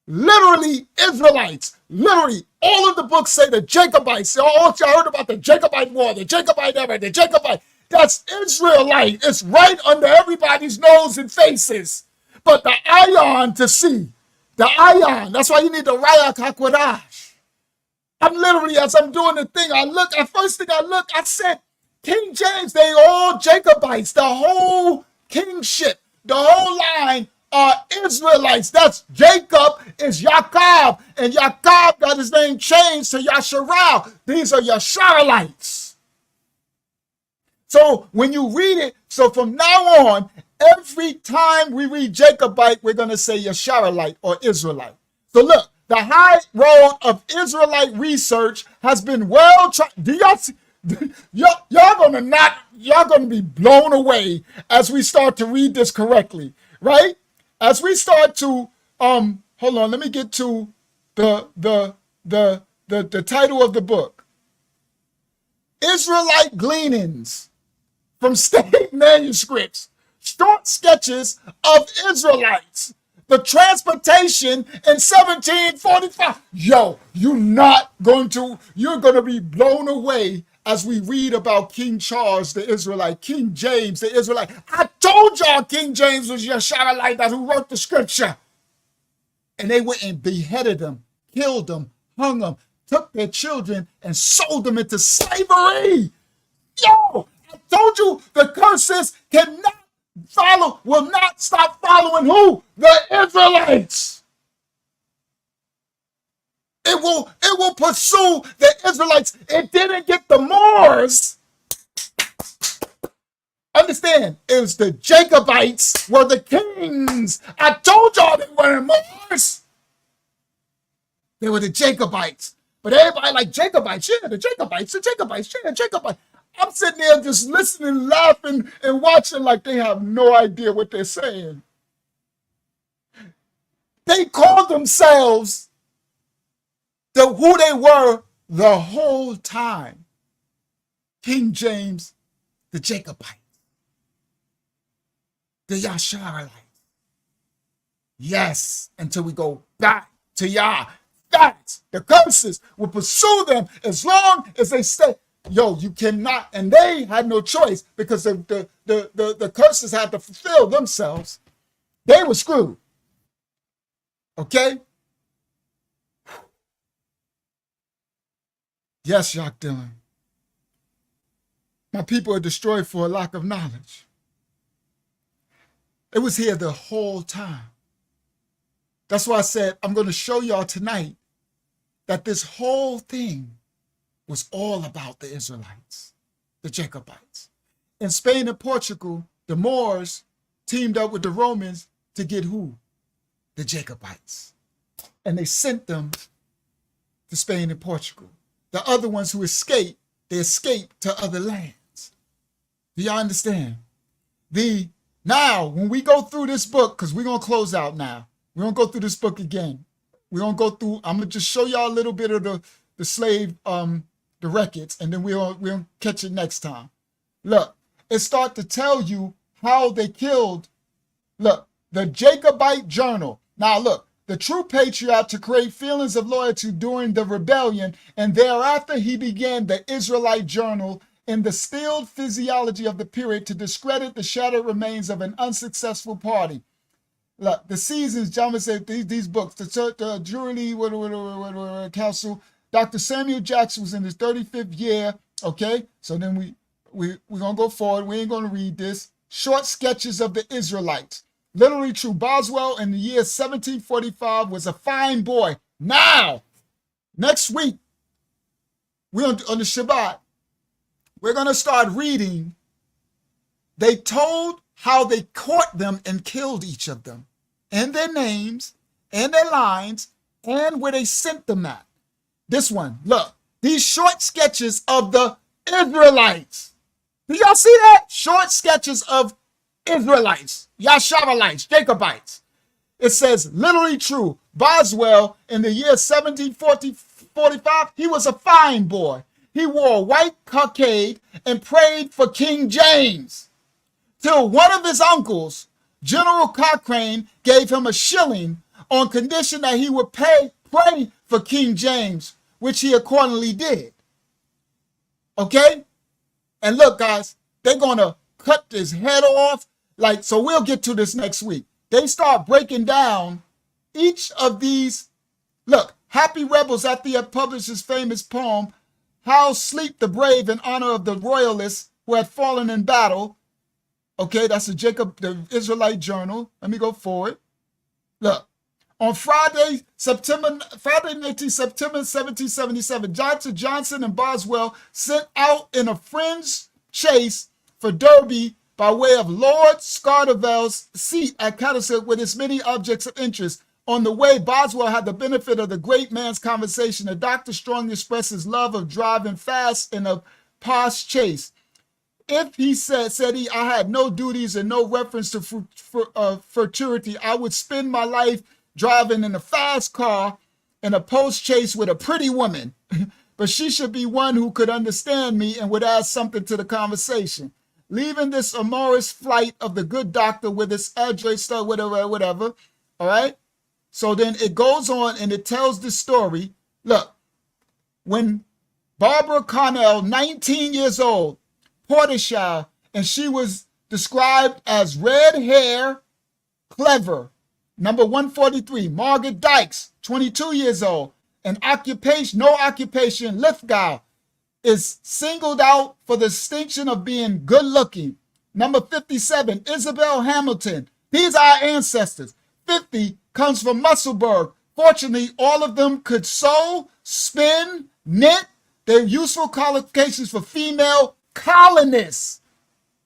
Literally Israelites. Literally all of the books say the Jacobites. All y'all heard about the Jacobite war, the Jacobite era, the Jacobite. That's Israelite. It's right under everybody's nose and faces. But the ion to see. The ion. That's why you need the Rayak HaKodesh. I'm literally, as I'm doing the thing, I said, King James, they all Jacobites. The whole kingship, the whole line are Israelites. That's Jacob is Yaakov, and Yaakov got his name changed to Yasharal. These are Yasharalites. So when you read it, so from now on, every time we read Jacobite, we're going to say Yasharalite or Israelite. So look, the high road of Israelite research has been well tried. Do y'all see? Y'all gonna be blown away as we start to read this correctly, right? As we start to hold on, let me get to the title of the book. Israelite Gleanings from State Manuscripts, short sketches of Israelites. the transportation in 1745. Yo, you're going to be blown away as we read about King Charles the Israelite, King James the Israelite. I told y'all King James was YAHSHUAH that who wrote the scripture. And they went and beheaded them, killed them, hung them, took their children and sold them into slavery. Yo, I told you the curses will not stop following who? The Israelites. It will pursue the Israelites. It didn't get the Moors. Understand, it was the Jacobites were the kings. I told y'all they weren't Moors. They were the Jacobites. But everybody like Jacobites, yeah, the Jacobites, yeah, the Jacobites. I'm sitting there just listening, laughing, and watching like they have no idea what they're saying. They called themselves who they were the whole time. King James, the Jacobites, the YAHSHUAH. Yes, until we go back to Yah. Facts. The curses will pursue them as long as they stay. Yo, you cannot, and they had no choice because the curses had to fulfill themselves. They were screwed. Okay? Yes, Jacques Dillon. My people are destroyed for a lack of knowledge. It was here the whole time. That's why I said, I'm going to show y'all tonight that this whole thing was all about the Israelites, the Jacobites. In Spain and Portugal, the Moors teamed up with the Romans to get who? The Jacobites. And they sent them to Spain and Portugal. The other ones who escaped, they escaped to other lands. Do y'all understand? Now, when we go through this book, because we're going to close out now. We're going to go through this book again. We're going to go through, I'm going to just show y'all a little bit of the slave, the records, and then we'll catch it next time. Look, it starts to tell you how they killed. Look, the Jacobite Journal. Now look, the true patriot to create feelings of loyalty during the rebellion, and thereafter he began the Israelite Journal in the stilled physiology of the period to discredit the shattered remains of an unsuccessful party. Look, the Seasons, John said these books, the Jury Council. Dr. Samuel Jackson was in his 35th year. Okay, so then we're gonna go forward. We ain't gonna read this. Short sketches of the Israelites. Literally true. Boswell in the year 1745 was a fine boy. Now, next week, we're on the Shabbat. We're gonna start reading. They told how they caught them and killed each of them, and their names, and their lines, and where they sent them at. This one, look, these short sketches of the Israelites. Do y'all see that? Short sketches of Israelites, YAHSHUAHites, Jacobites. It says, literally true. Boswell, in the year 1745, he was a fine boy. He wore a white cockade and prayed for King James. Till one of his uncles, General Cochrane, gave him a shilling on condition that he would pray for King James, which he accordingly did. Okay? And look, guys, they're going to cut his head off. So we'll get to this next week. They start breaking down each of these. Look, Happy Rebels after he had published his famous poem, How Sleep the Brave in honor of the royalists who had fallen in battle. Okay, that's the Israelite Journal. Let me go forward. Look, on Friday, 19 September 1777, Johnson and Boswell sent out in a fringe chase for Derby by way of Lord Scarterville's seat at Cattlesett with its many objects of interest. On the way, Boswell had the benefit of the great man's conversation. The doctor strongly expressed his love of driving fast in a posh chase. If he said I had no duties and no reference to futurity, I would spend my life driving in a fast car in a post chase with a pretty woman. But she should be one who could understand me and would add something to the conversation. Leaving this amorous flight of the good doctor with its address, whatever, All right. So then it goes on and it tells the story. Look, when Barbara Connell, 19 years old, Portishead, and she was described as red hair, clever. Number 143, Margaret Dykes, 22 years old, no occupation, Lithgow, is singled out for the distinction of being good looking. Number 57, Isabel Hamilton. These are our ancestors. 50 comes from Musselburgh. Fortunately, all of them could sew, spin, knit. They're useful qualifications for female colonists,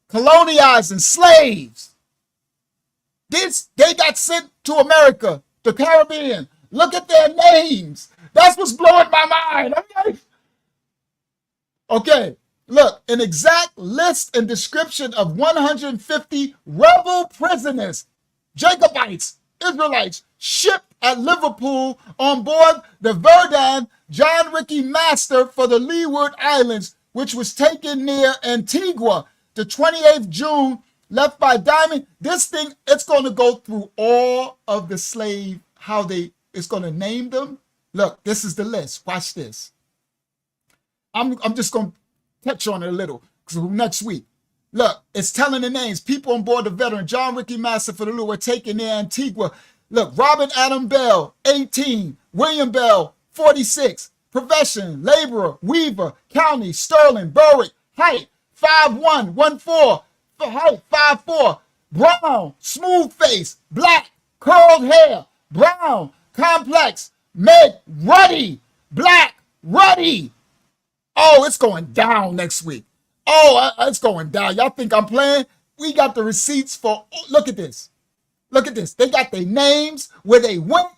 colonizing slaves. They got sent to America, the Caribbean. Look at their names. That's what's blowing my mind. Okay, look, an exact list and description of 150 rebel prisoners, Jacobites, Israelites, shipped at Liverpool on board the Verdun John Ricky Master for the Leeward Islands, which was taken near Antigua the 28th June, left by Diamond. This thing, it's going to go through all of the slave, it's going to name them. Look, this is the list. Watch this. I'm just going to touch on it a little next week. Look, it's telling the names. People on board the Veteran, John Ricky Master for the Leeward were taken near Antigua. Look, Robert Adam Bell, 18. William Bell, 46. Profession, laborer, weaver, county, Sterling, Berwick. Height, 5'1", 1'4". Height, 5'4". Brown, smooth face, black, curled hair, brown, complex, ruddy, black, ruddy. Oh, it's going down next week. Oh, it's going down. Y'all think I'm playing? We got the receipts for, look at this. Look at this. They got their names, where they went,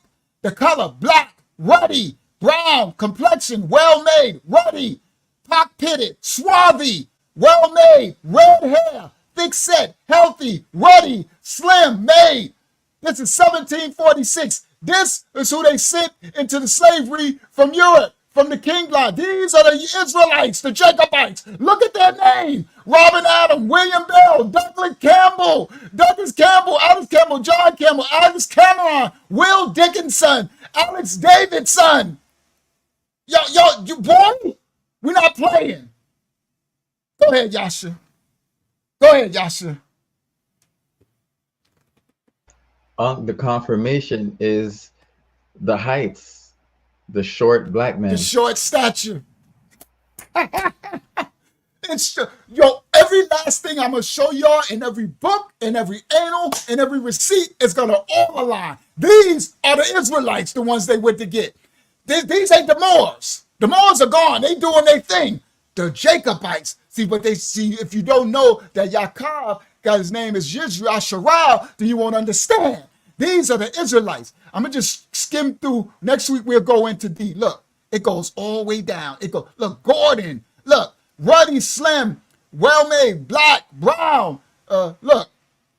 the color, black, ruddy, brown, complexion, well-made, ruddy, pock-pitted, swarthy, well-made, red hair, thick-set, healthy, ruddy, slim, made. This is 1746. This is who they sent into the slavery from Europe, from the King line. These are the Israelites, the Jacobites. Look at their name. Robin Adam, William Bell, Douglas Campbell, Alice Campbell, John Campbell, Alex Cameron, Will Dickinson, Alex Davidson. You boy, we're not playing. Go ahead, Yasha. The confirmation is the heights, the short black man. The short stature. Every last thing I'm going to show y'all in every book, in every annal, in every receipt is going to all align. These are the Israelites, the ones they went to get. These ain't the Moors. The Moors are gone. They doing their thing. The Jacobites. If you don't know that Yaakov got his name is YAHSHUAH, then you won't understand. These are the Israelites. I'm going to just skim through. Next week, we'll go into D. Look, it goes all the way down. Look, Gordon. Look, ruddy, slim, well-made, black, brown. Look,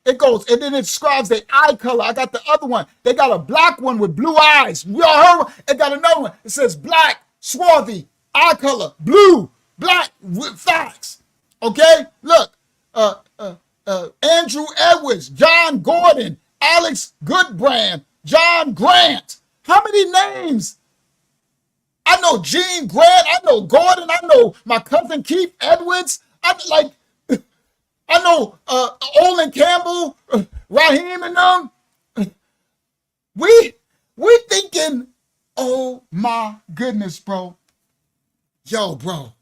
it goes, and then it describes their eye color. I got the other one. They got a black one with blue eyes. We all heard one. It got another one. It says black, swarthy, eye color, blue, black, with facts. Okay? Look, Andrew Edwards, John Gordon, Alex Goodbrand, John Grant. How many names? I know Gene Grant. I know Gordon. I know my cousin Keith Edwards. I know Olin Campbell, Raheem and them. We thinking, oh my goodness, bro. Yo, bro.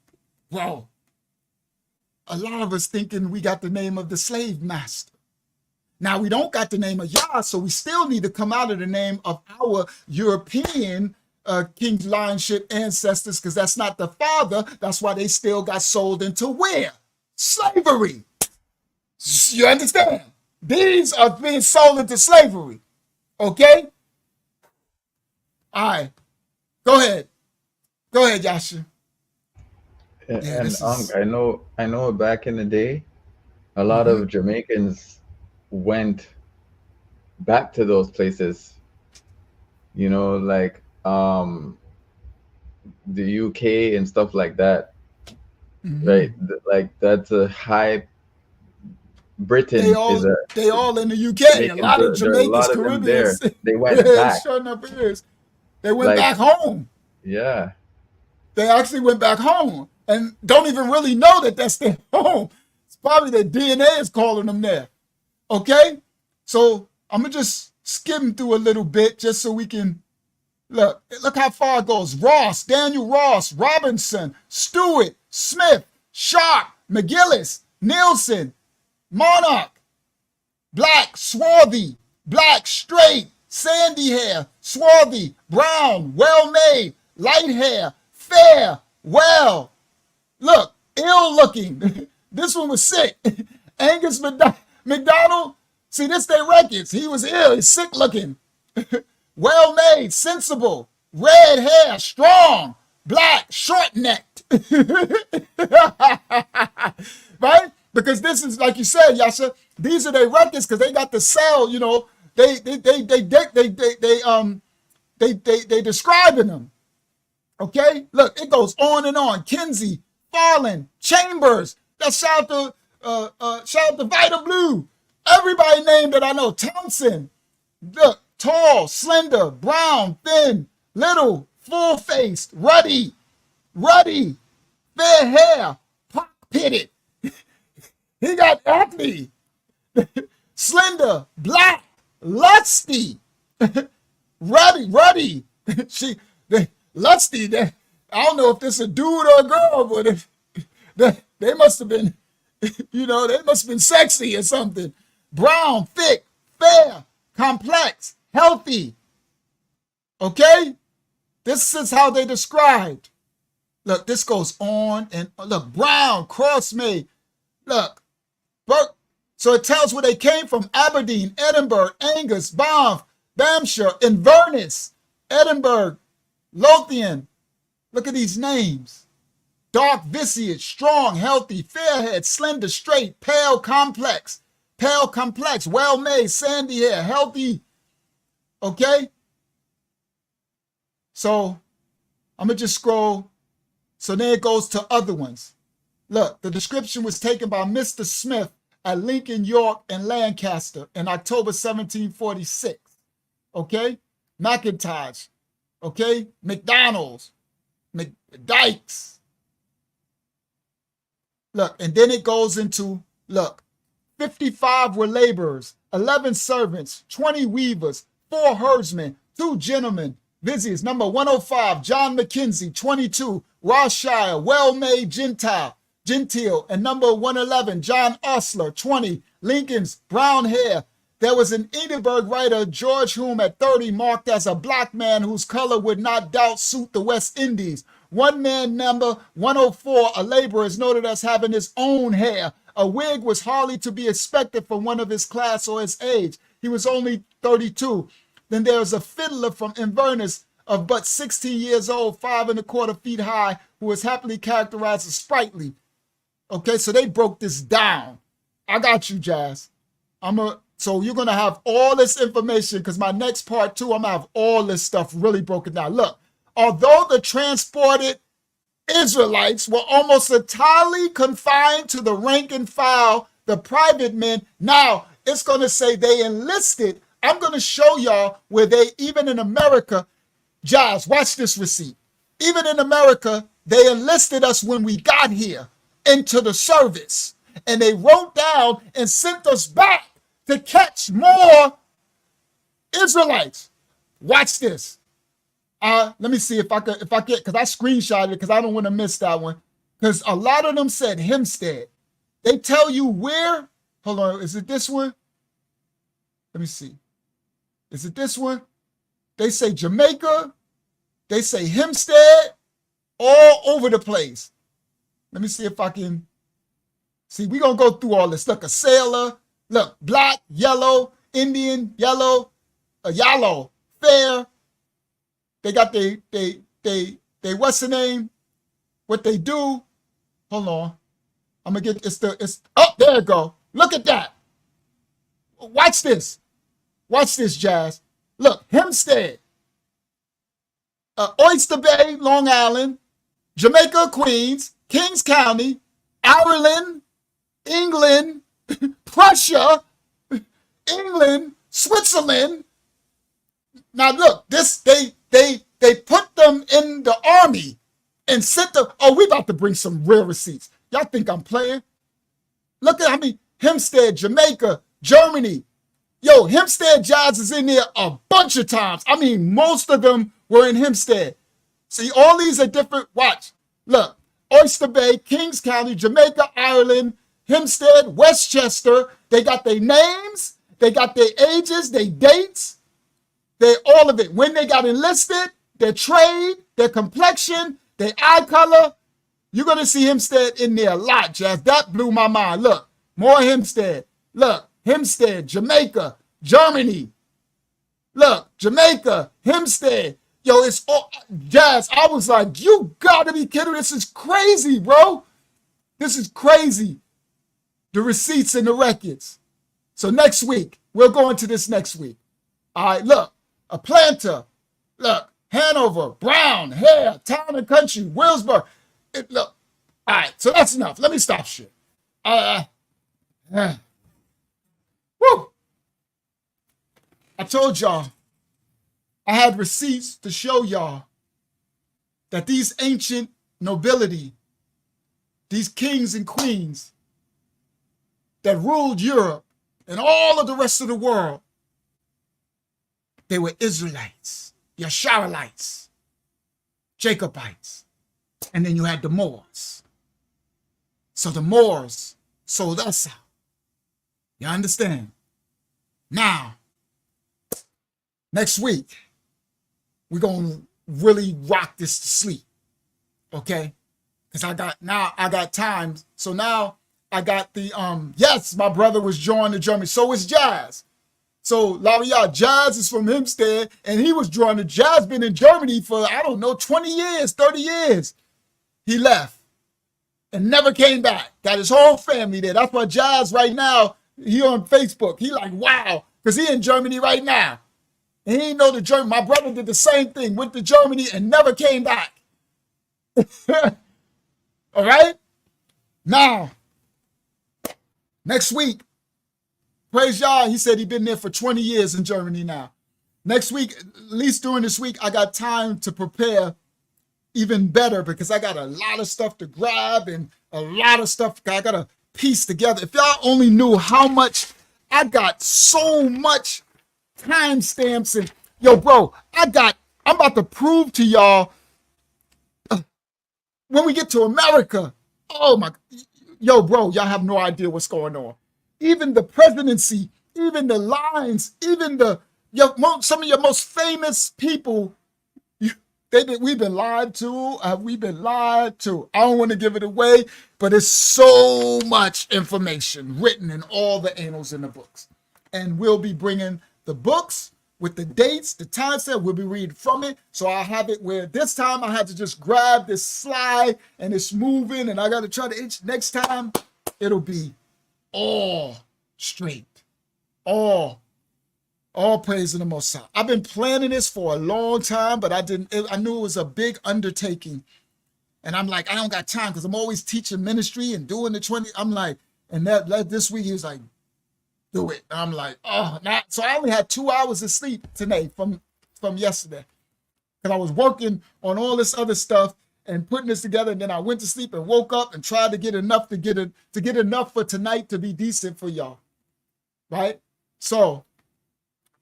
A lot of us thinking we got the name of the slave master. Now, we don't got the name of Yah, so we still need to come out of the name of our European King's Lionship ancestors, because that's not the father. That's why they still got sold into where? Slavery. You understand? These are being sold into slavery. Okay? All right. Go ahead, Yasha. I know back in the day, a lot of Jamaicans went back to those places, like the UK and stuff like that, right? Like that's a high Britain is a they all in the UK. A Jamaican. lot of There are a Jamaicans, lot of them there. Caribbeans. They went back. Sure enough it is. They went Like, back home. yeah. They actually went back home and don't even really know that that's their home. It's probably their DNA is calling them there. Okay? So I'm going to just skim through a little bit just so we can look how far it goes. Ross, Daniel Ross, Robinson, Stewart, Smith, Sharp, McGillis, Nielsen, Monarch, black, swarthy, black, straight, sandy hair, swarthy, brown, well-made, light hair, fair, well. Look, ill-looking. This one was sick. Angus McDonald, see, this their records. He was ill. He's sick-looking. Well-made, sensible, red hair, strong, black, short-necked. Right? Because this is, like you said, Yasha, these are their records because they got to sell, you know, they describing them. Okay? Look, it goes on and on. Kinsey, Farland, Chambers. That's shout out to Vita Blue. Everybody named that I know. Thompson. Look, tall, slender, brown, thin, little, full-faced, ruddy, fair hair, pock-pitted. He got acne. Slender, black, lusty, ruddy. Lusty. I don't know if this is a dude or a girl, but if they must have been, you know, they must have been sexy or something. Brown, thick, fair, complex, healthy. Okay? This is how they described. Look, this goes on and look, brown, cross-made. Look, so it tells where they came from. Aberdeen, Edinburgh, Angus, Banff, Bamshire, Inverness, Edinburgh, Lothian. Look at these names. Dark visage, strong, healthy, fair-head, slender, straight, pale, complex, well-made, sandy hair, healthy. Okay? So I'm going to just scroll. So then it goes to other ones. Look, the description was taken by Mr. Smith at Lincoln, York, and Lancaster in October 1746. Okay? McIntosh. Okay? McDonald's. Dykes. Look, and then it goes into, look, 55 were laborers, 11 servants, 20 weavers, 4 herdsmen, 2 gentlemen, viziers. Number 105, John Mackenzie, 22, YAHSHUAH, well-made Gentile, and number 111, John Ostler, 20, Lincoln's brown hair. There was an Edinburgh writer, George Hume, at 30, marked as a black man whose color would not doubt suit the West Indies. One man, number 104, a laborer, is noted as having his own hair. A wig was hardly to be expected from one of his class or his age. He was only 32. Then there was a fiddler from Inverness of but 16 years old, 5 1/4 feet high, who was happily characterized as sprightly. Okay, so they broke this down. I got you, Jazz. So you're going to have all this information because my next part too, I'm going to have all this stuff really broken down. Look, although the transported Israelites were almost entirely confined to the rank and file, the private men, now it's going to say they enlisted. I'm going to show y'all where they, even in America, Jazz, watch this receipt. Even in America, they enlisted us when we got here into the service. And they wrote down and sent us back to catch more Israelites. Watch this. Let me see if I get, because I screenshotted it because I don't want to miss that one. Because a lot of them said Hempstead. They tell you where. Hold on, is it this one? Let me see. Is it this one? They say Jamaica. They say Hempstead. All over the place. Let me see if I can. See, we're going to go through all this. Look, a sailor. Look, black, yellow, Indian, yellow, yellow, fair. They got they what's the name? What they do? Hold on. I'm gonna get oh, there it go. Look at that. Watch this. Watch this, Jazz. Look, Hempstead, Oyster Bay, Long Island, Jamaica, Queens, Kings County, Ireland, England, Prussia, England, Switzerland. Now look, this they put them in the army and sent them. Oh, we about to bring some real receipts. Y'all think I'm playing? Look at, I mean, Hempstead, Jamaica, Germany. Yo, Hempstead Jazz is in there a bunch of times. I mean, most of them were in Hempstead. See, all these are different. Watch. Look, Oyster Bay, Kings County, Jamaica, Ireland, Hempstead, Westchester. They got their names. They got their ages, their dates. They all of it. When they got enlisted, their trade, their complexion, their eye color. You're going to see Hempstead in there a lot, Jazz. That blew my mind. Look, more Hempstead. Look, Hempstead, Jamaica, Germany. Look, Jamaica, Hempstead. Yo, it's all, Jazz, I was like, you got to be kidding. This is crazy, bro. This is crazy. The receipts and the records. So next week, we'll go into this next week. All right, look, Atlanta, look, Hanover, Brown, Hare, Town and Country, Williamsburg. Look, all right, so that's enough. Let me stop shit. Woo! I told y'all, I had receipts to show y'all that these ancient nobility, these kings and queens that ruled Europe and all of the rest of the world, they were Israelites, YAHSHUAHites, Jacobites, and then you had the Moors. So the Moors sold us out. You understand? Now, next week, we're going to really rock this to sleep, okay? Because I got time. So now I got the, yes, my brother was drawn to Germany. So is Jazz. So Laria, Jazz is from Hempstead, and he was drawn to Jazz, been in Germany for, I don't know, 20 years, 30 years. He left and never came back. Got his whole family there. That's why Jazz right now, he on Facebook. He like, wow, because he in Germany right now. And he ain't know the German. My brother did the same thing, went to Germany and never came back. All right? Now, next week, praise y'all, he said he been there for 20 years in Germany now. Next week, at least during this week, I got time to prepare even better because I got a lot of stuff to grab and a lot of stuff I got to piece together. If y'all only knew how much, I got so much timestamps and, yo, bro, I'm about to prove to y'all when we get to America, oh my, yo, bro, y'all have no idea what's going on. Even the presidency, even the lines, even some of your most famous people, we've been lied to. We've been lied to. I don't want to give it away, but it's so much information written in all the annals in the books. And we'll be bringing the books with the dates, the time set. We'll be reading from it. So I have it where this time I had to just grab this slide and it's moving and I got to try to itch. Next time, it'll be all straight. All praise to the Most High. I've been planning this for a long time, but I knew it was a big undertaking. And I'm like, I don't got time because I'm always teaching ministry and doing the 20. I'm like, and that this week he was like, do it. And I'm like, oh, not. So I only had 2 hours of sleep today from yesterday because I was working on all this other stuff and putting this together. And then I went to sleep and woke up and tried to get enough to get enough for tonight to be decent for y'all. Right? So,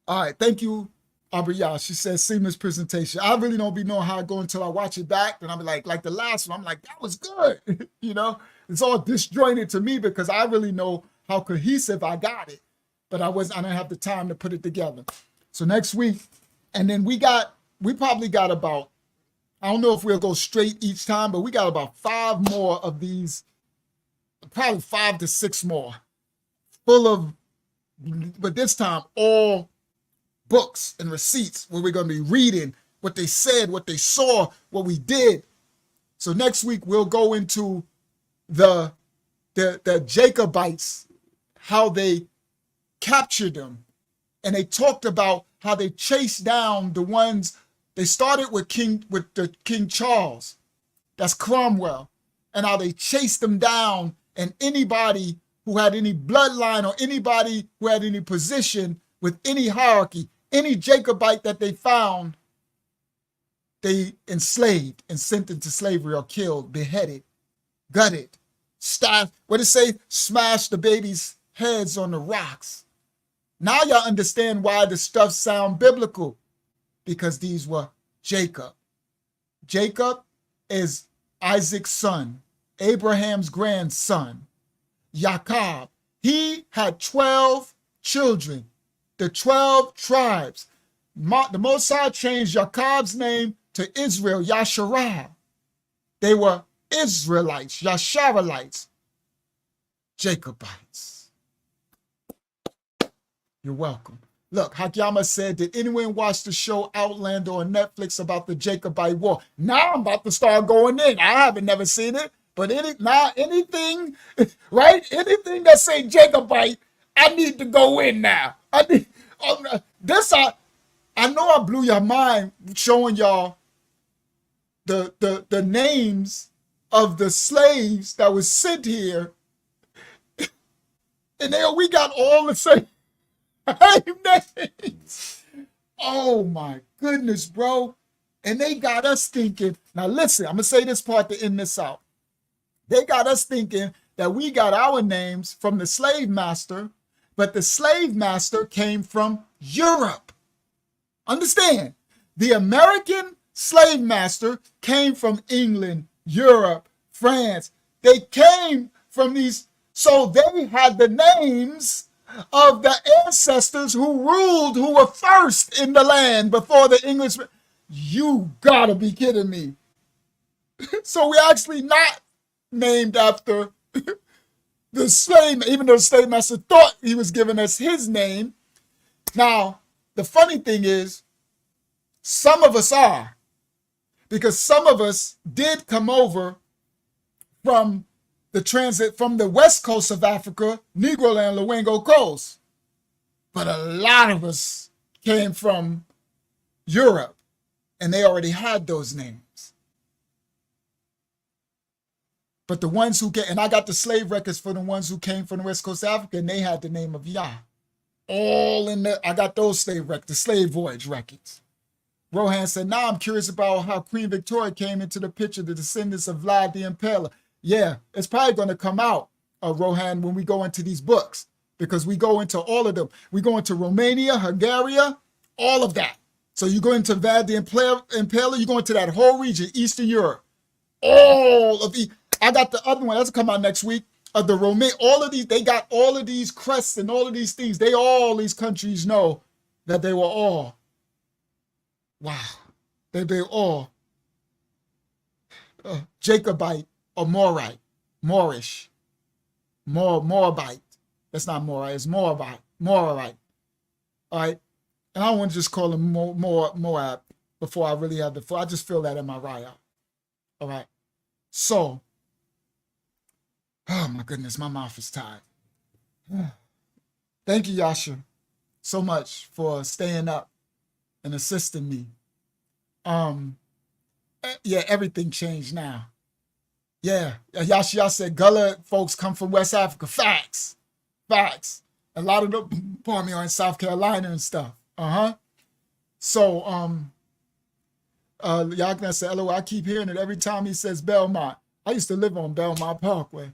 all right. Thank you, Abriya. She says seamless presentation. I really don't be knowing how I go until I watch it back. And I'll be like the last one, I'm like, that was good. You know, it's all disjointed to me because I really know how cohesive I got it, but I didn't have the time to put it together. So next week, and then we probably got about, I don't know if we'll go straight each time, but we got about 5 more of these, probably 5 to 6 more, full of, but this time all books and receipts where we're going to be reading what they said, what they saw, what we did. So next week we'll go into the Jacobites, how they captured them. And they talked about how they chased down the ones, they started with King Charles, that's Cromwell, and how they chased them down, and anybody who had any bloodline or anybody who had any position with any hierarchy. Any Jacobite that they found, they enslaved and sent into slavery or killed, beheaded, gutted, stabbed. What did it say? Smashed the babies' heads on the rocks. Now y'all understand why the stuff sound biblical, because these were Jacob. Jacob is Isaac's son, Abraham's grandson. Jacob, he had 12 children, the 12 tribes. The Most High changed Jacob's name to Israel, YAHSHUAH. They were Israelites, Yasharalites, Jacobites. You're welcome. Look, Hakyama said, did anyone watch the show Outlander on Netflix about the Jacobite War? Now I'm about to start going in. I haven't never seen it, but anything, right? Anything that say Jacobite, I need to go in now. I know I blew your mind showing y'all the names of the slaves that was sent here, and we got all the same names. Oh my goodness, bro. And they got us thinking, now listen, I'm gonna say this part to end this out. They got us thinking that we got our names from the slave master, but the slave master came from Europe. Understand, the American slave master came from England, Europe, France. They came from these, so they had the names of the ancestors who ruled, who were first in the land before the English. You gotta be kidding me. So we actually not named after the slave, even though the slave master thought he was giving us his name. Now, the funny thing is, some of us are, because some of us did come over from the transit from the west coast of Africa, Negro land, Luengo coast. But a lot of us came from Europe, and they already had those names. But the ones who get, and I got the slave records for the ones who came from the west coast of Africa, and they had the name of Yah. All in the, I got those slave records, the slave voyage records. Rohan said, now I'm curious about how Queen Victoria came into the picture, the descendants of Vlad the Impaler. Yeah, it's probably going to come out, Rohan, when we go into these books, because we go into all of them. We go into Romania, Hungary, all of that. So you go into Vlad the Impaler, you go into that whole region, Eastern Europe. All of the, I got the other one, that's come out next week, of the Roman, all of these, they got all of these crests and all of these things. All these countries know that they were all, wow, they all Jacobite or Morite, Moorish, Moabite. That's not Morite, it's Moabite, Morite. All right, and I don't want to just call them Moab before I really have the, I just feel that in my raya. All right, so, oh my goodness, my mouth is tired. Thank you, Yasha, so much for staying up and assisting me. Yeah, everything changed now. Yeah, Yasha said Gullah folks come from West Africa. Facts. A lot of them, pardon me, are in South Carolina and stuff. So, Yakna said, LOL, I keep hearing it every time he says Belmont. I used to live on Belmont Parkway.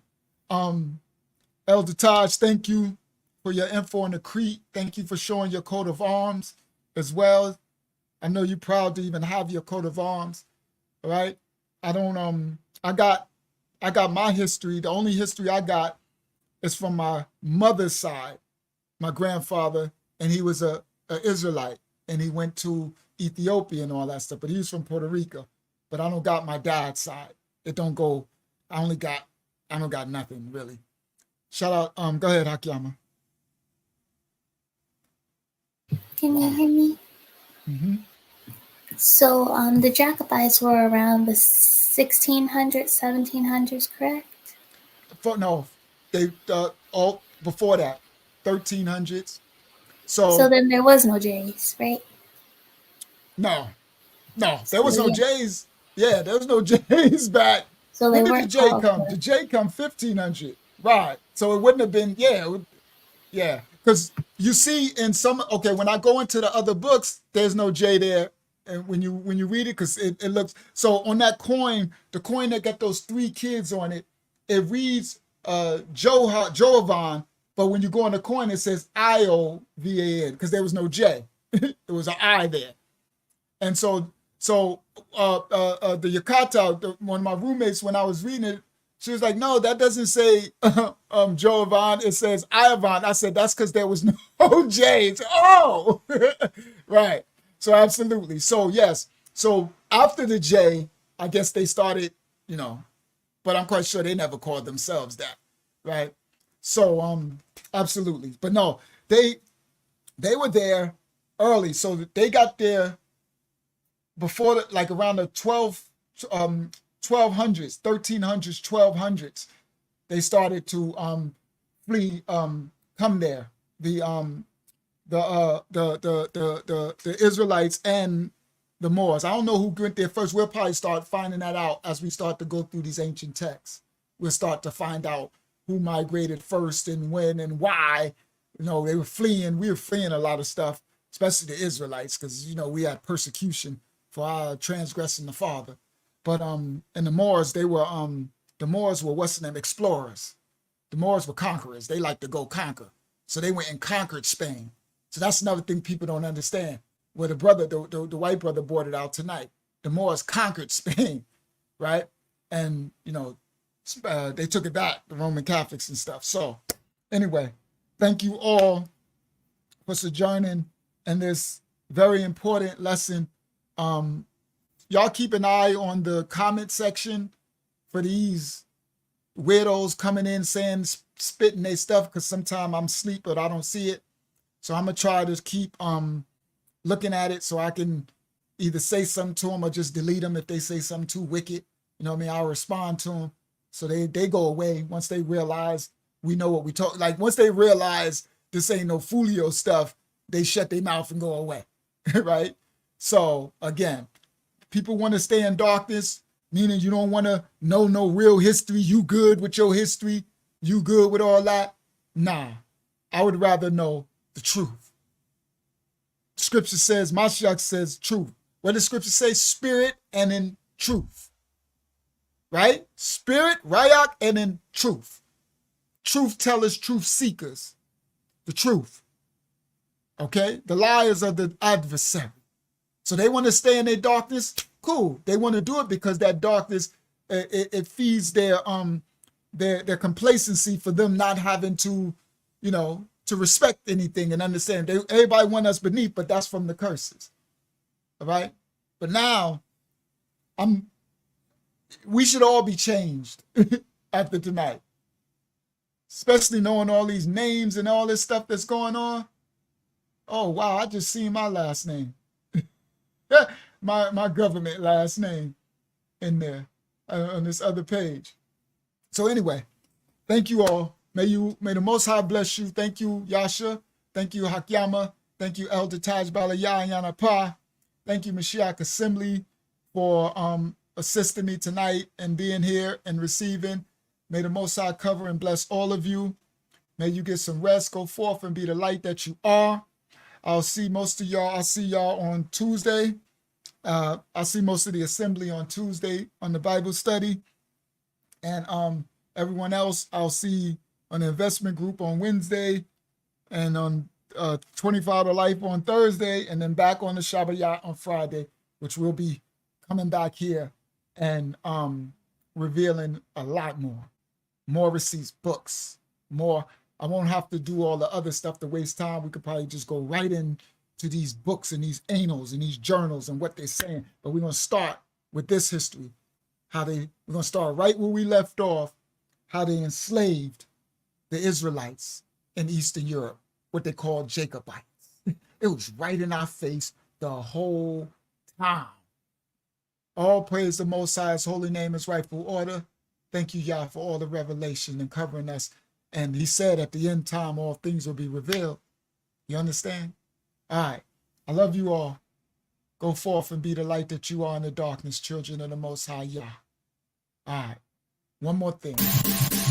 Elder Taj, thank you for your info on the Crete. Thank you for showing your coat of arms as well. I know you're proud to even have your coat of arms. All right. I don't, I got my history. The only history I got is from my mother's side, my grandfather, and he was a Israelite, and he went to Ethiopia and all that stuff, but he was from Puerto Rico. But I don't got my dad's side. It don't go, I don't got nothing really. Shout out, go ahead, Hakyama. Can you hear me? Mm-hmm. So the Jacobites were around the 1600s, 1700s, correct? No, they all before that, 1300s. So then there was no J's, right? No, there was no J's. Yeah, there was no J's back. So they When did weren't the J called come? for- The J come 1500. Right. So it wouldn't have been, yeah, yeah. Because you see in some, okay, when I go into the other books, there's no J there. And when you read it, because it looks, so on that coin, the coin that got those 3 kids on it, it reads Joavan, but when you go on the coin, it says IOVAN, because there was no J. There was an I there. And so the Yakata, one of my roommates, when I was reading it, she was like, no, that doesn't say Jovan. It says Ivan. I said, that's because there was no J. Oh, right. So absolutely. So yes. So after the J, I guess they started, but I'm quite sure they never called themselves that. Right. So absolutely. But no, they were there early. So they got there before, like around the 1200s, 1300s, 1200s, they started to flee, come there. The Israelites and the Moors. I don't know who went there first. We'll probably start finding that out as we start to go through these ancient texts. We'll start to find out who migrated first and when and why. They were fleeing. We were fleeing a lot of stuff, especially the Israelites, because we had persecution for our transgressing the Father. But and the Moors, they were the Moors were what's the name? Explorers. The Moors were conquerors. They like to go conquer. So they went and conquered Spain. So that's another thing people don't understand. Where the white brother brought it out tonight. The Moors conquered Spain, right? And they took it back, the Roman Catholics and stuff. So anyway, thank you all for sojourning in this very important lesson. Y'all keep an eye on the comment section for these weirdos coming in saying, spitting their stuff, because sometimes I'm asleep but I don't see it. So I'm gonna try to keep looking at it so I can either say something to them or just delete them if they say something too wicked. I'll respond to them so they go away once they realize we know what we talk. Like once they realize this ain't no folio stuff, they shut their mouth and go away, right? So again, people want to stay in darkness, meaning you don't want to know no real history. You good with your history? You good with all that? Nah, I would rather know the truth. Scripture says, Mashiach says truth. What does scripture say? Spirit and in truth. Right? Spirit, Rayak, and in truth. Truth tellers, truth seekers. The truth. Okay? The liars are the adversary. So they want to stay in their darkness. Cool. They want to do it because that darkness, it feeds their complacency for them not having to, to respect anything and understand. Everybody want us beneath, but that's from the curses. All right? But now, we should all be changed after tonight. Especially knowing all these names and all this stuff that's going on. Oh, wow, I just seen my last name. my government last name in there on this other page. So anyway, thank you all. May the Most High bless you. Thank you, Yasha. Thank you, Hakyama. Thank you, Elder Taj Balaya and Yanapa. Thank you, Mashiach Assembly, for assisting me tonight and being here and receiving. May the Most High cover and bless all of you. May you get some rest, go forth and be the light that you are. I'll see most of y'all. I'll see y'all on Tuesday. I'll see most of the assembly on Tuesday on the Bible study. And everyone else, I'll see on the investment group on Wednesday and on 25 to Life on Thursday, and then back on the Shabbat on Friday, which will be coming back here and revealing a lot more receipts, books, more. I won't have to do all the other stuff to waste time. We could probably just go right into these books and these annals and these journals and what they're saying. But we're going to start with this history. We're going to start right where we left off, how they enslaved the Israelites in Eastern Europe, what they called Jacobites. It was right in our face the whole time. All praise the Most High's holy name, his rightful order. Thank you, Yah, for all the revelation and covering us. And he said at the end time, all things will be revealed. You understand? All right. I love you all. Go forth and be the light that you are in the darkness, children of the Most High Yah. All right. One more thing.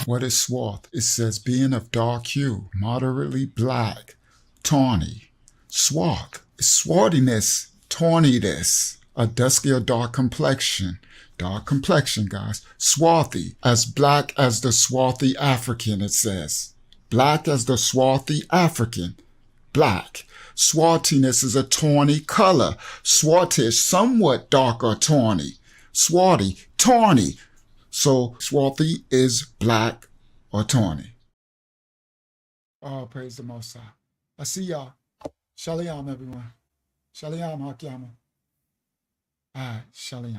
What is swarth? It says being of dark hue, moderately black, tawny. Swarth is swarthiness, tawniness, a dusky or dark complexion. Dark complexion, guys. Swarthy, as black as the swarthy African, it says. Black as the swarthy African. Black. Swartiness is a tawny color. Swartish, somewhat dark or tawny. Swarty, tawny. So swarthy is black or tawny. Oh, praise the Most High. I see y'all. Shalom, everyone. Shalom, Hakyama. All right, shalom.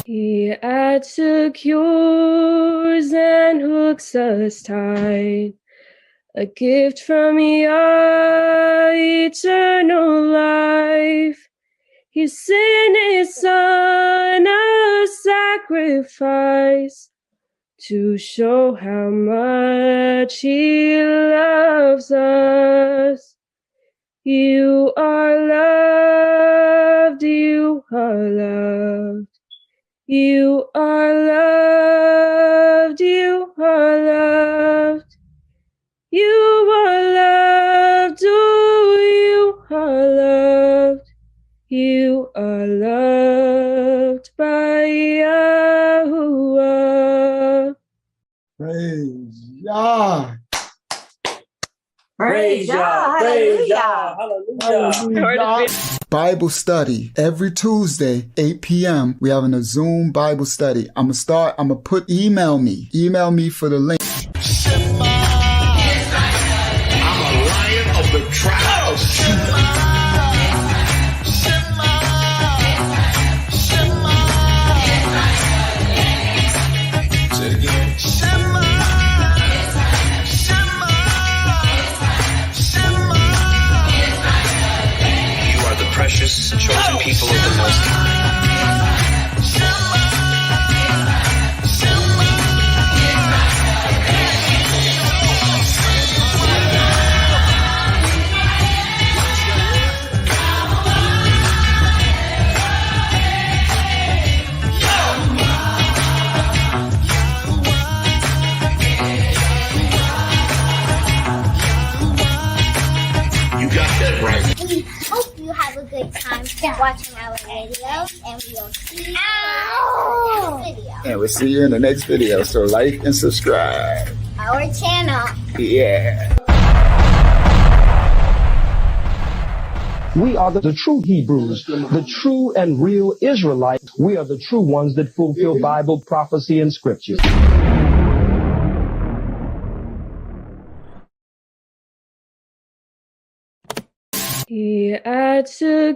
He adds secures and hooks us tight. A gift from Yah, eternal life. He sent his son a sacrifice to show how much he loves us. You are loved, you are loved. You are loved, you are loved. You are loved, oh, you are loved. You are loved by Yahuwah. Praise Yah. Praise Yah. Praise Yah. Hallelujah. Bible study every Tuesday, 8 p.m. We having a Zoom Bible study. I'm gonna put email me for the link. I'm a lion of the tribe of Judah. Say it again. You are the precious, chosen people of the Most High. We hope you have a good time watching our videos, and we will see you in the next video. And we'll see you in the next video. So like and subscribe. Our channel. Yeah. We are the true Hebrews, the true and real Israelites. We are the true ones that fulfill Bible prophecy and scripture. He adds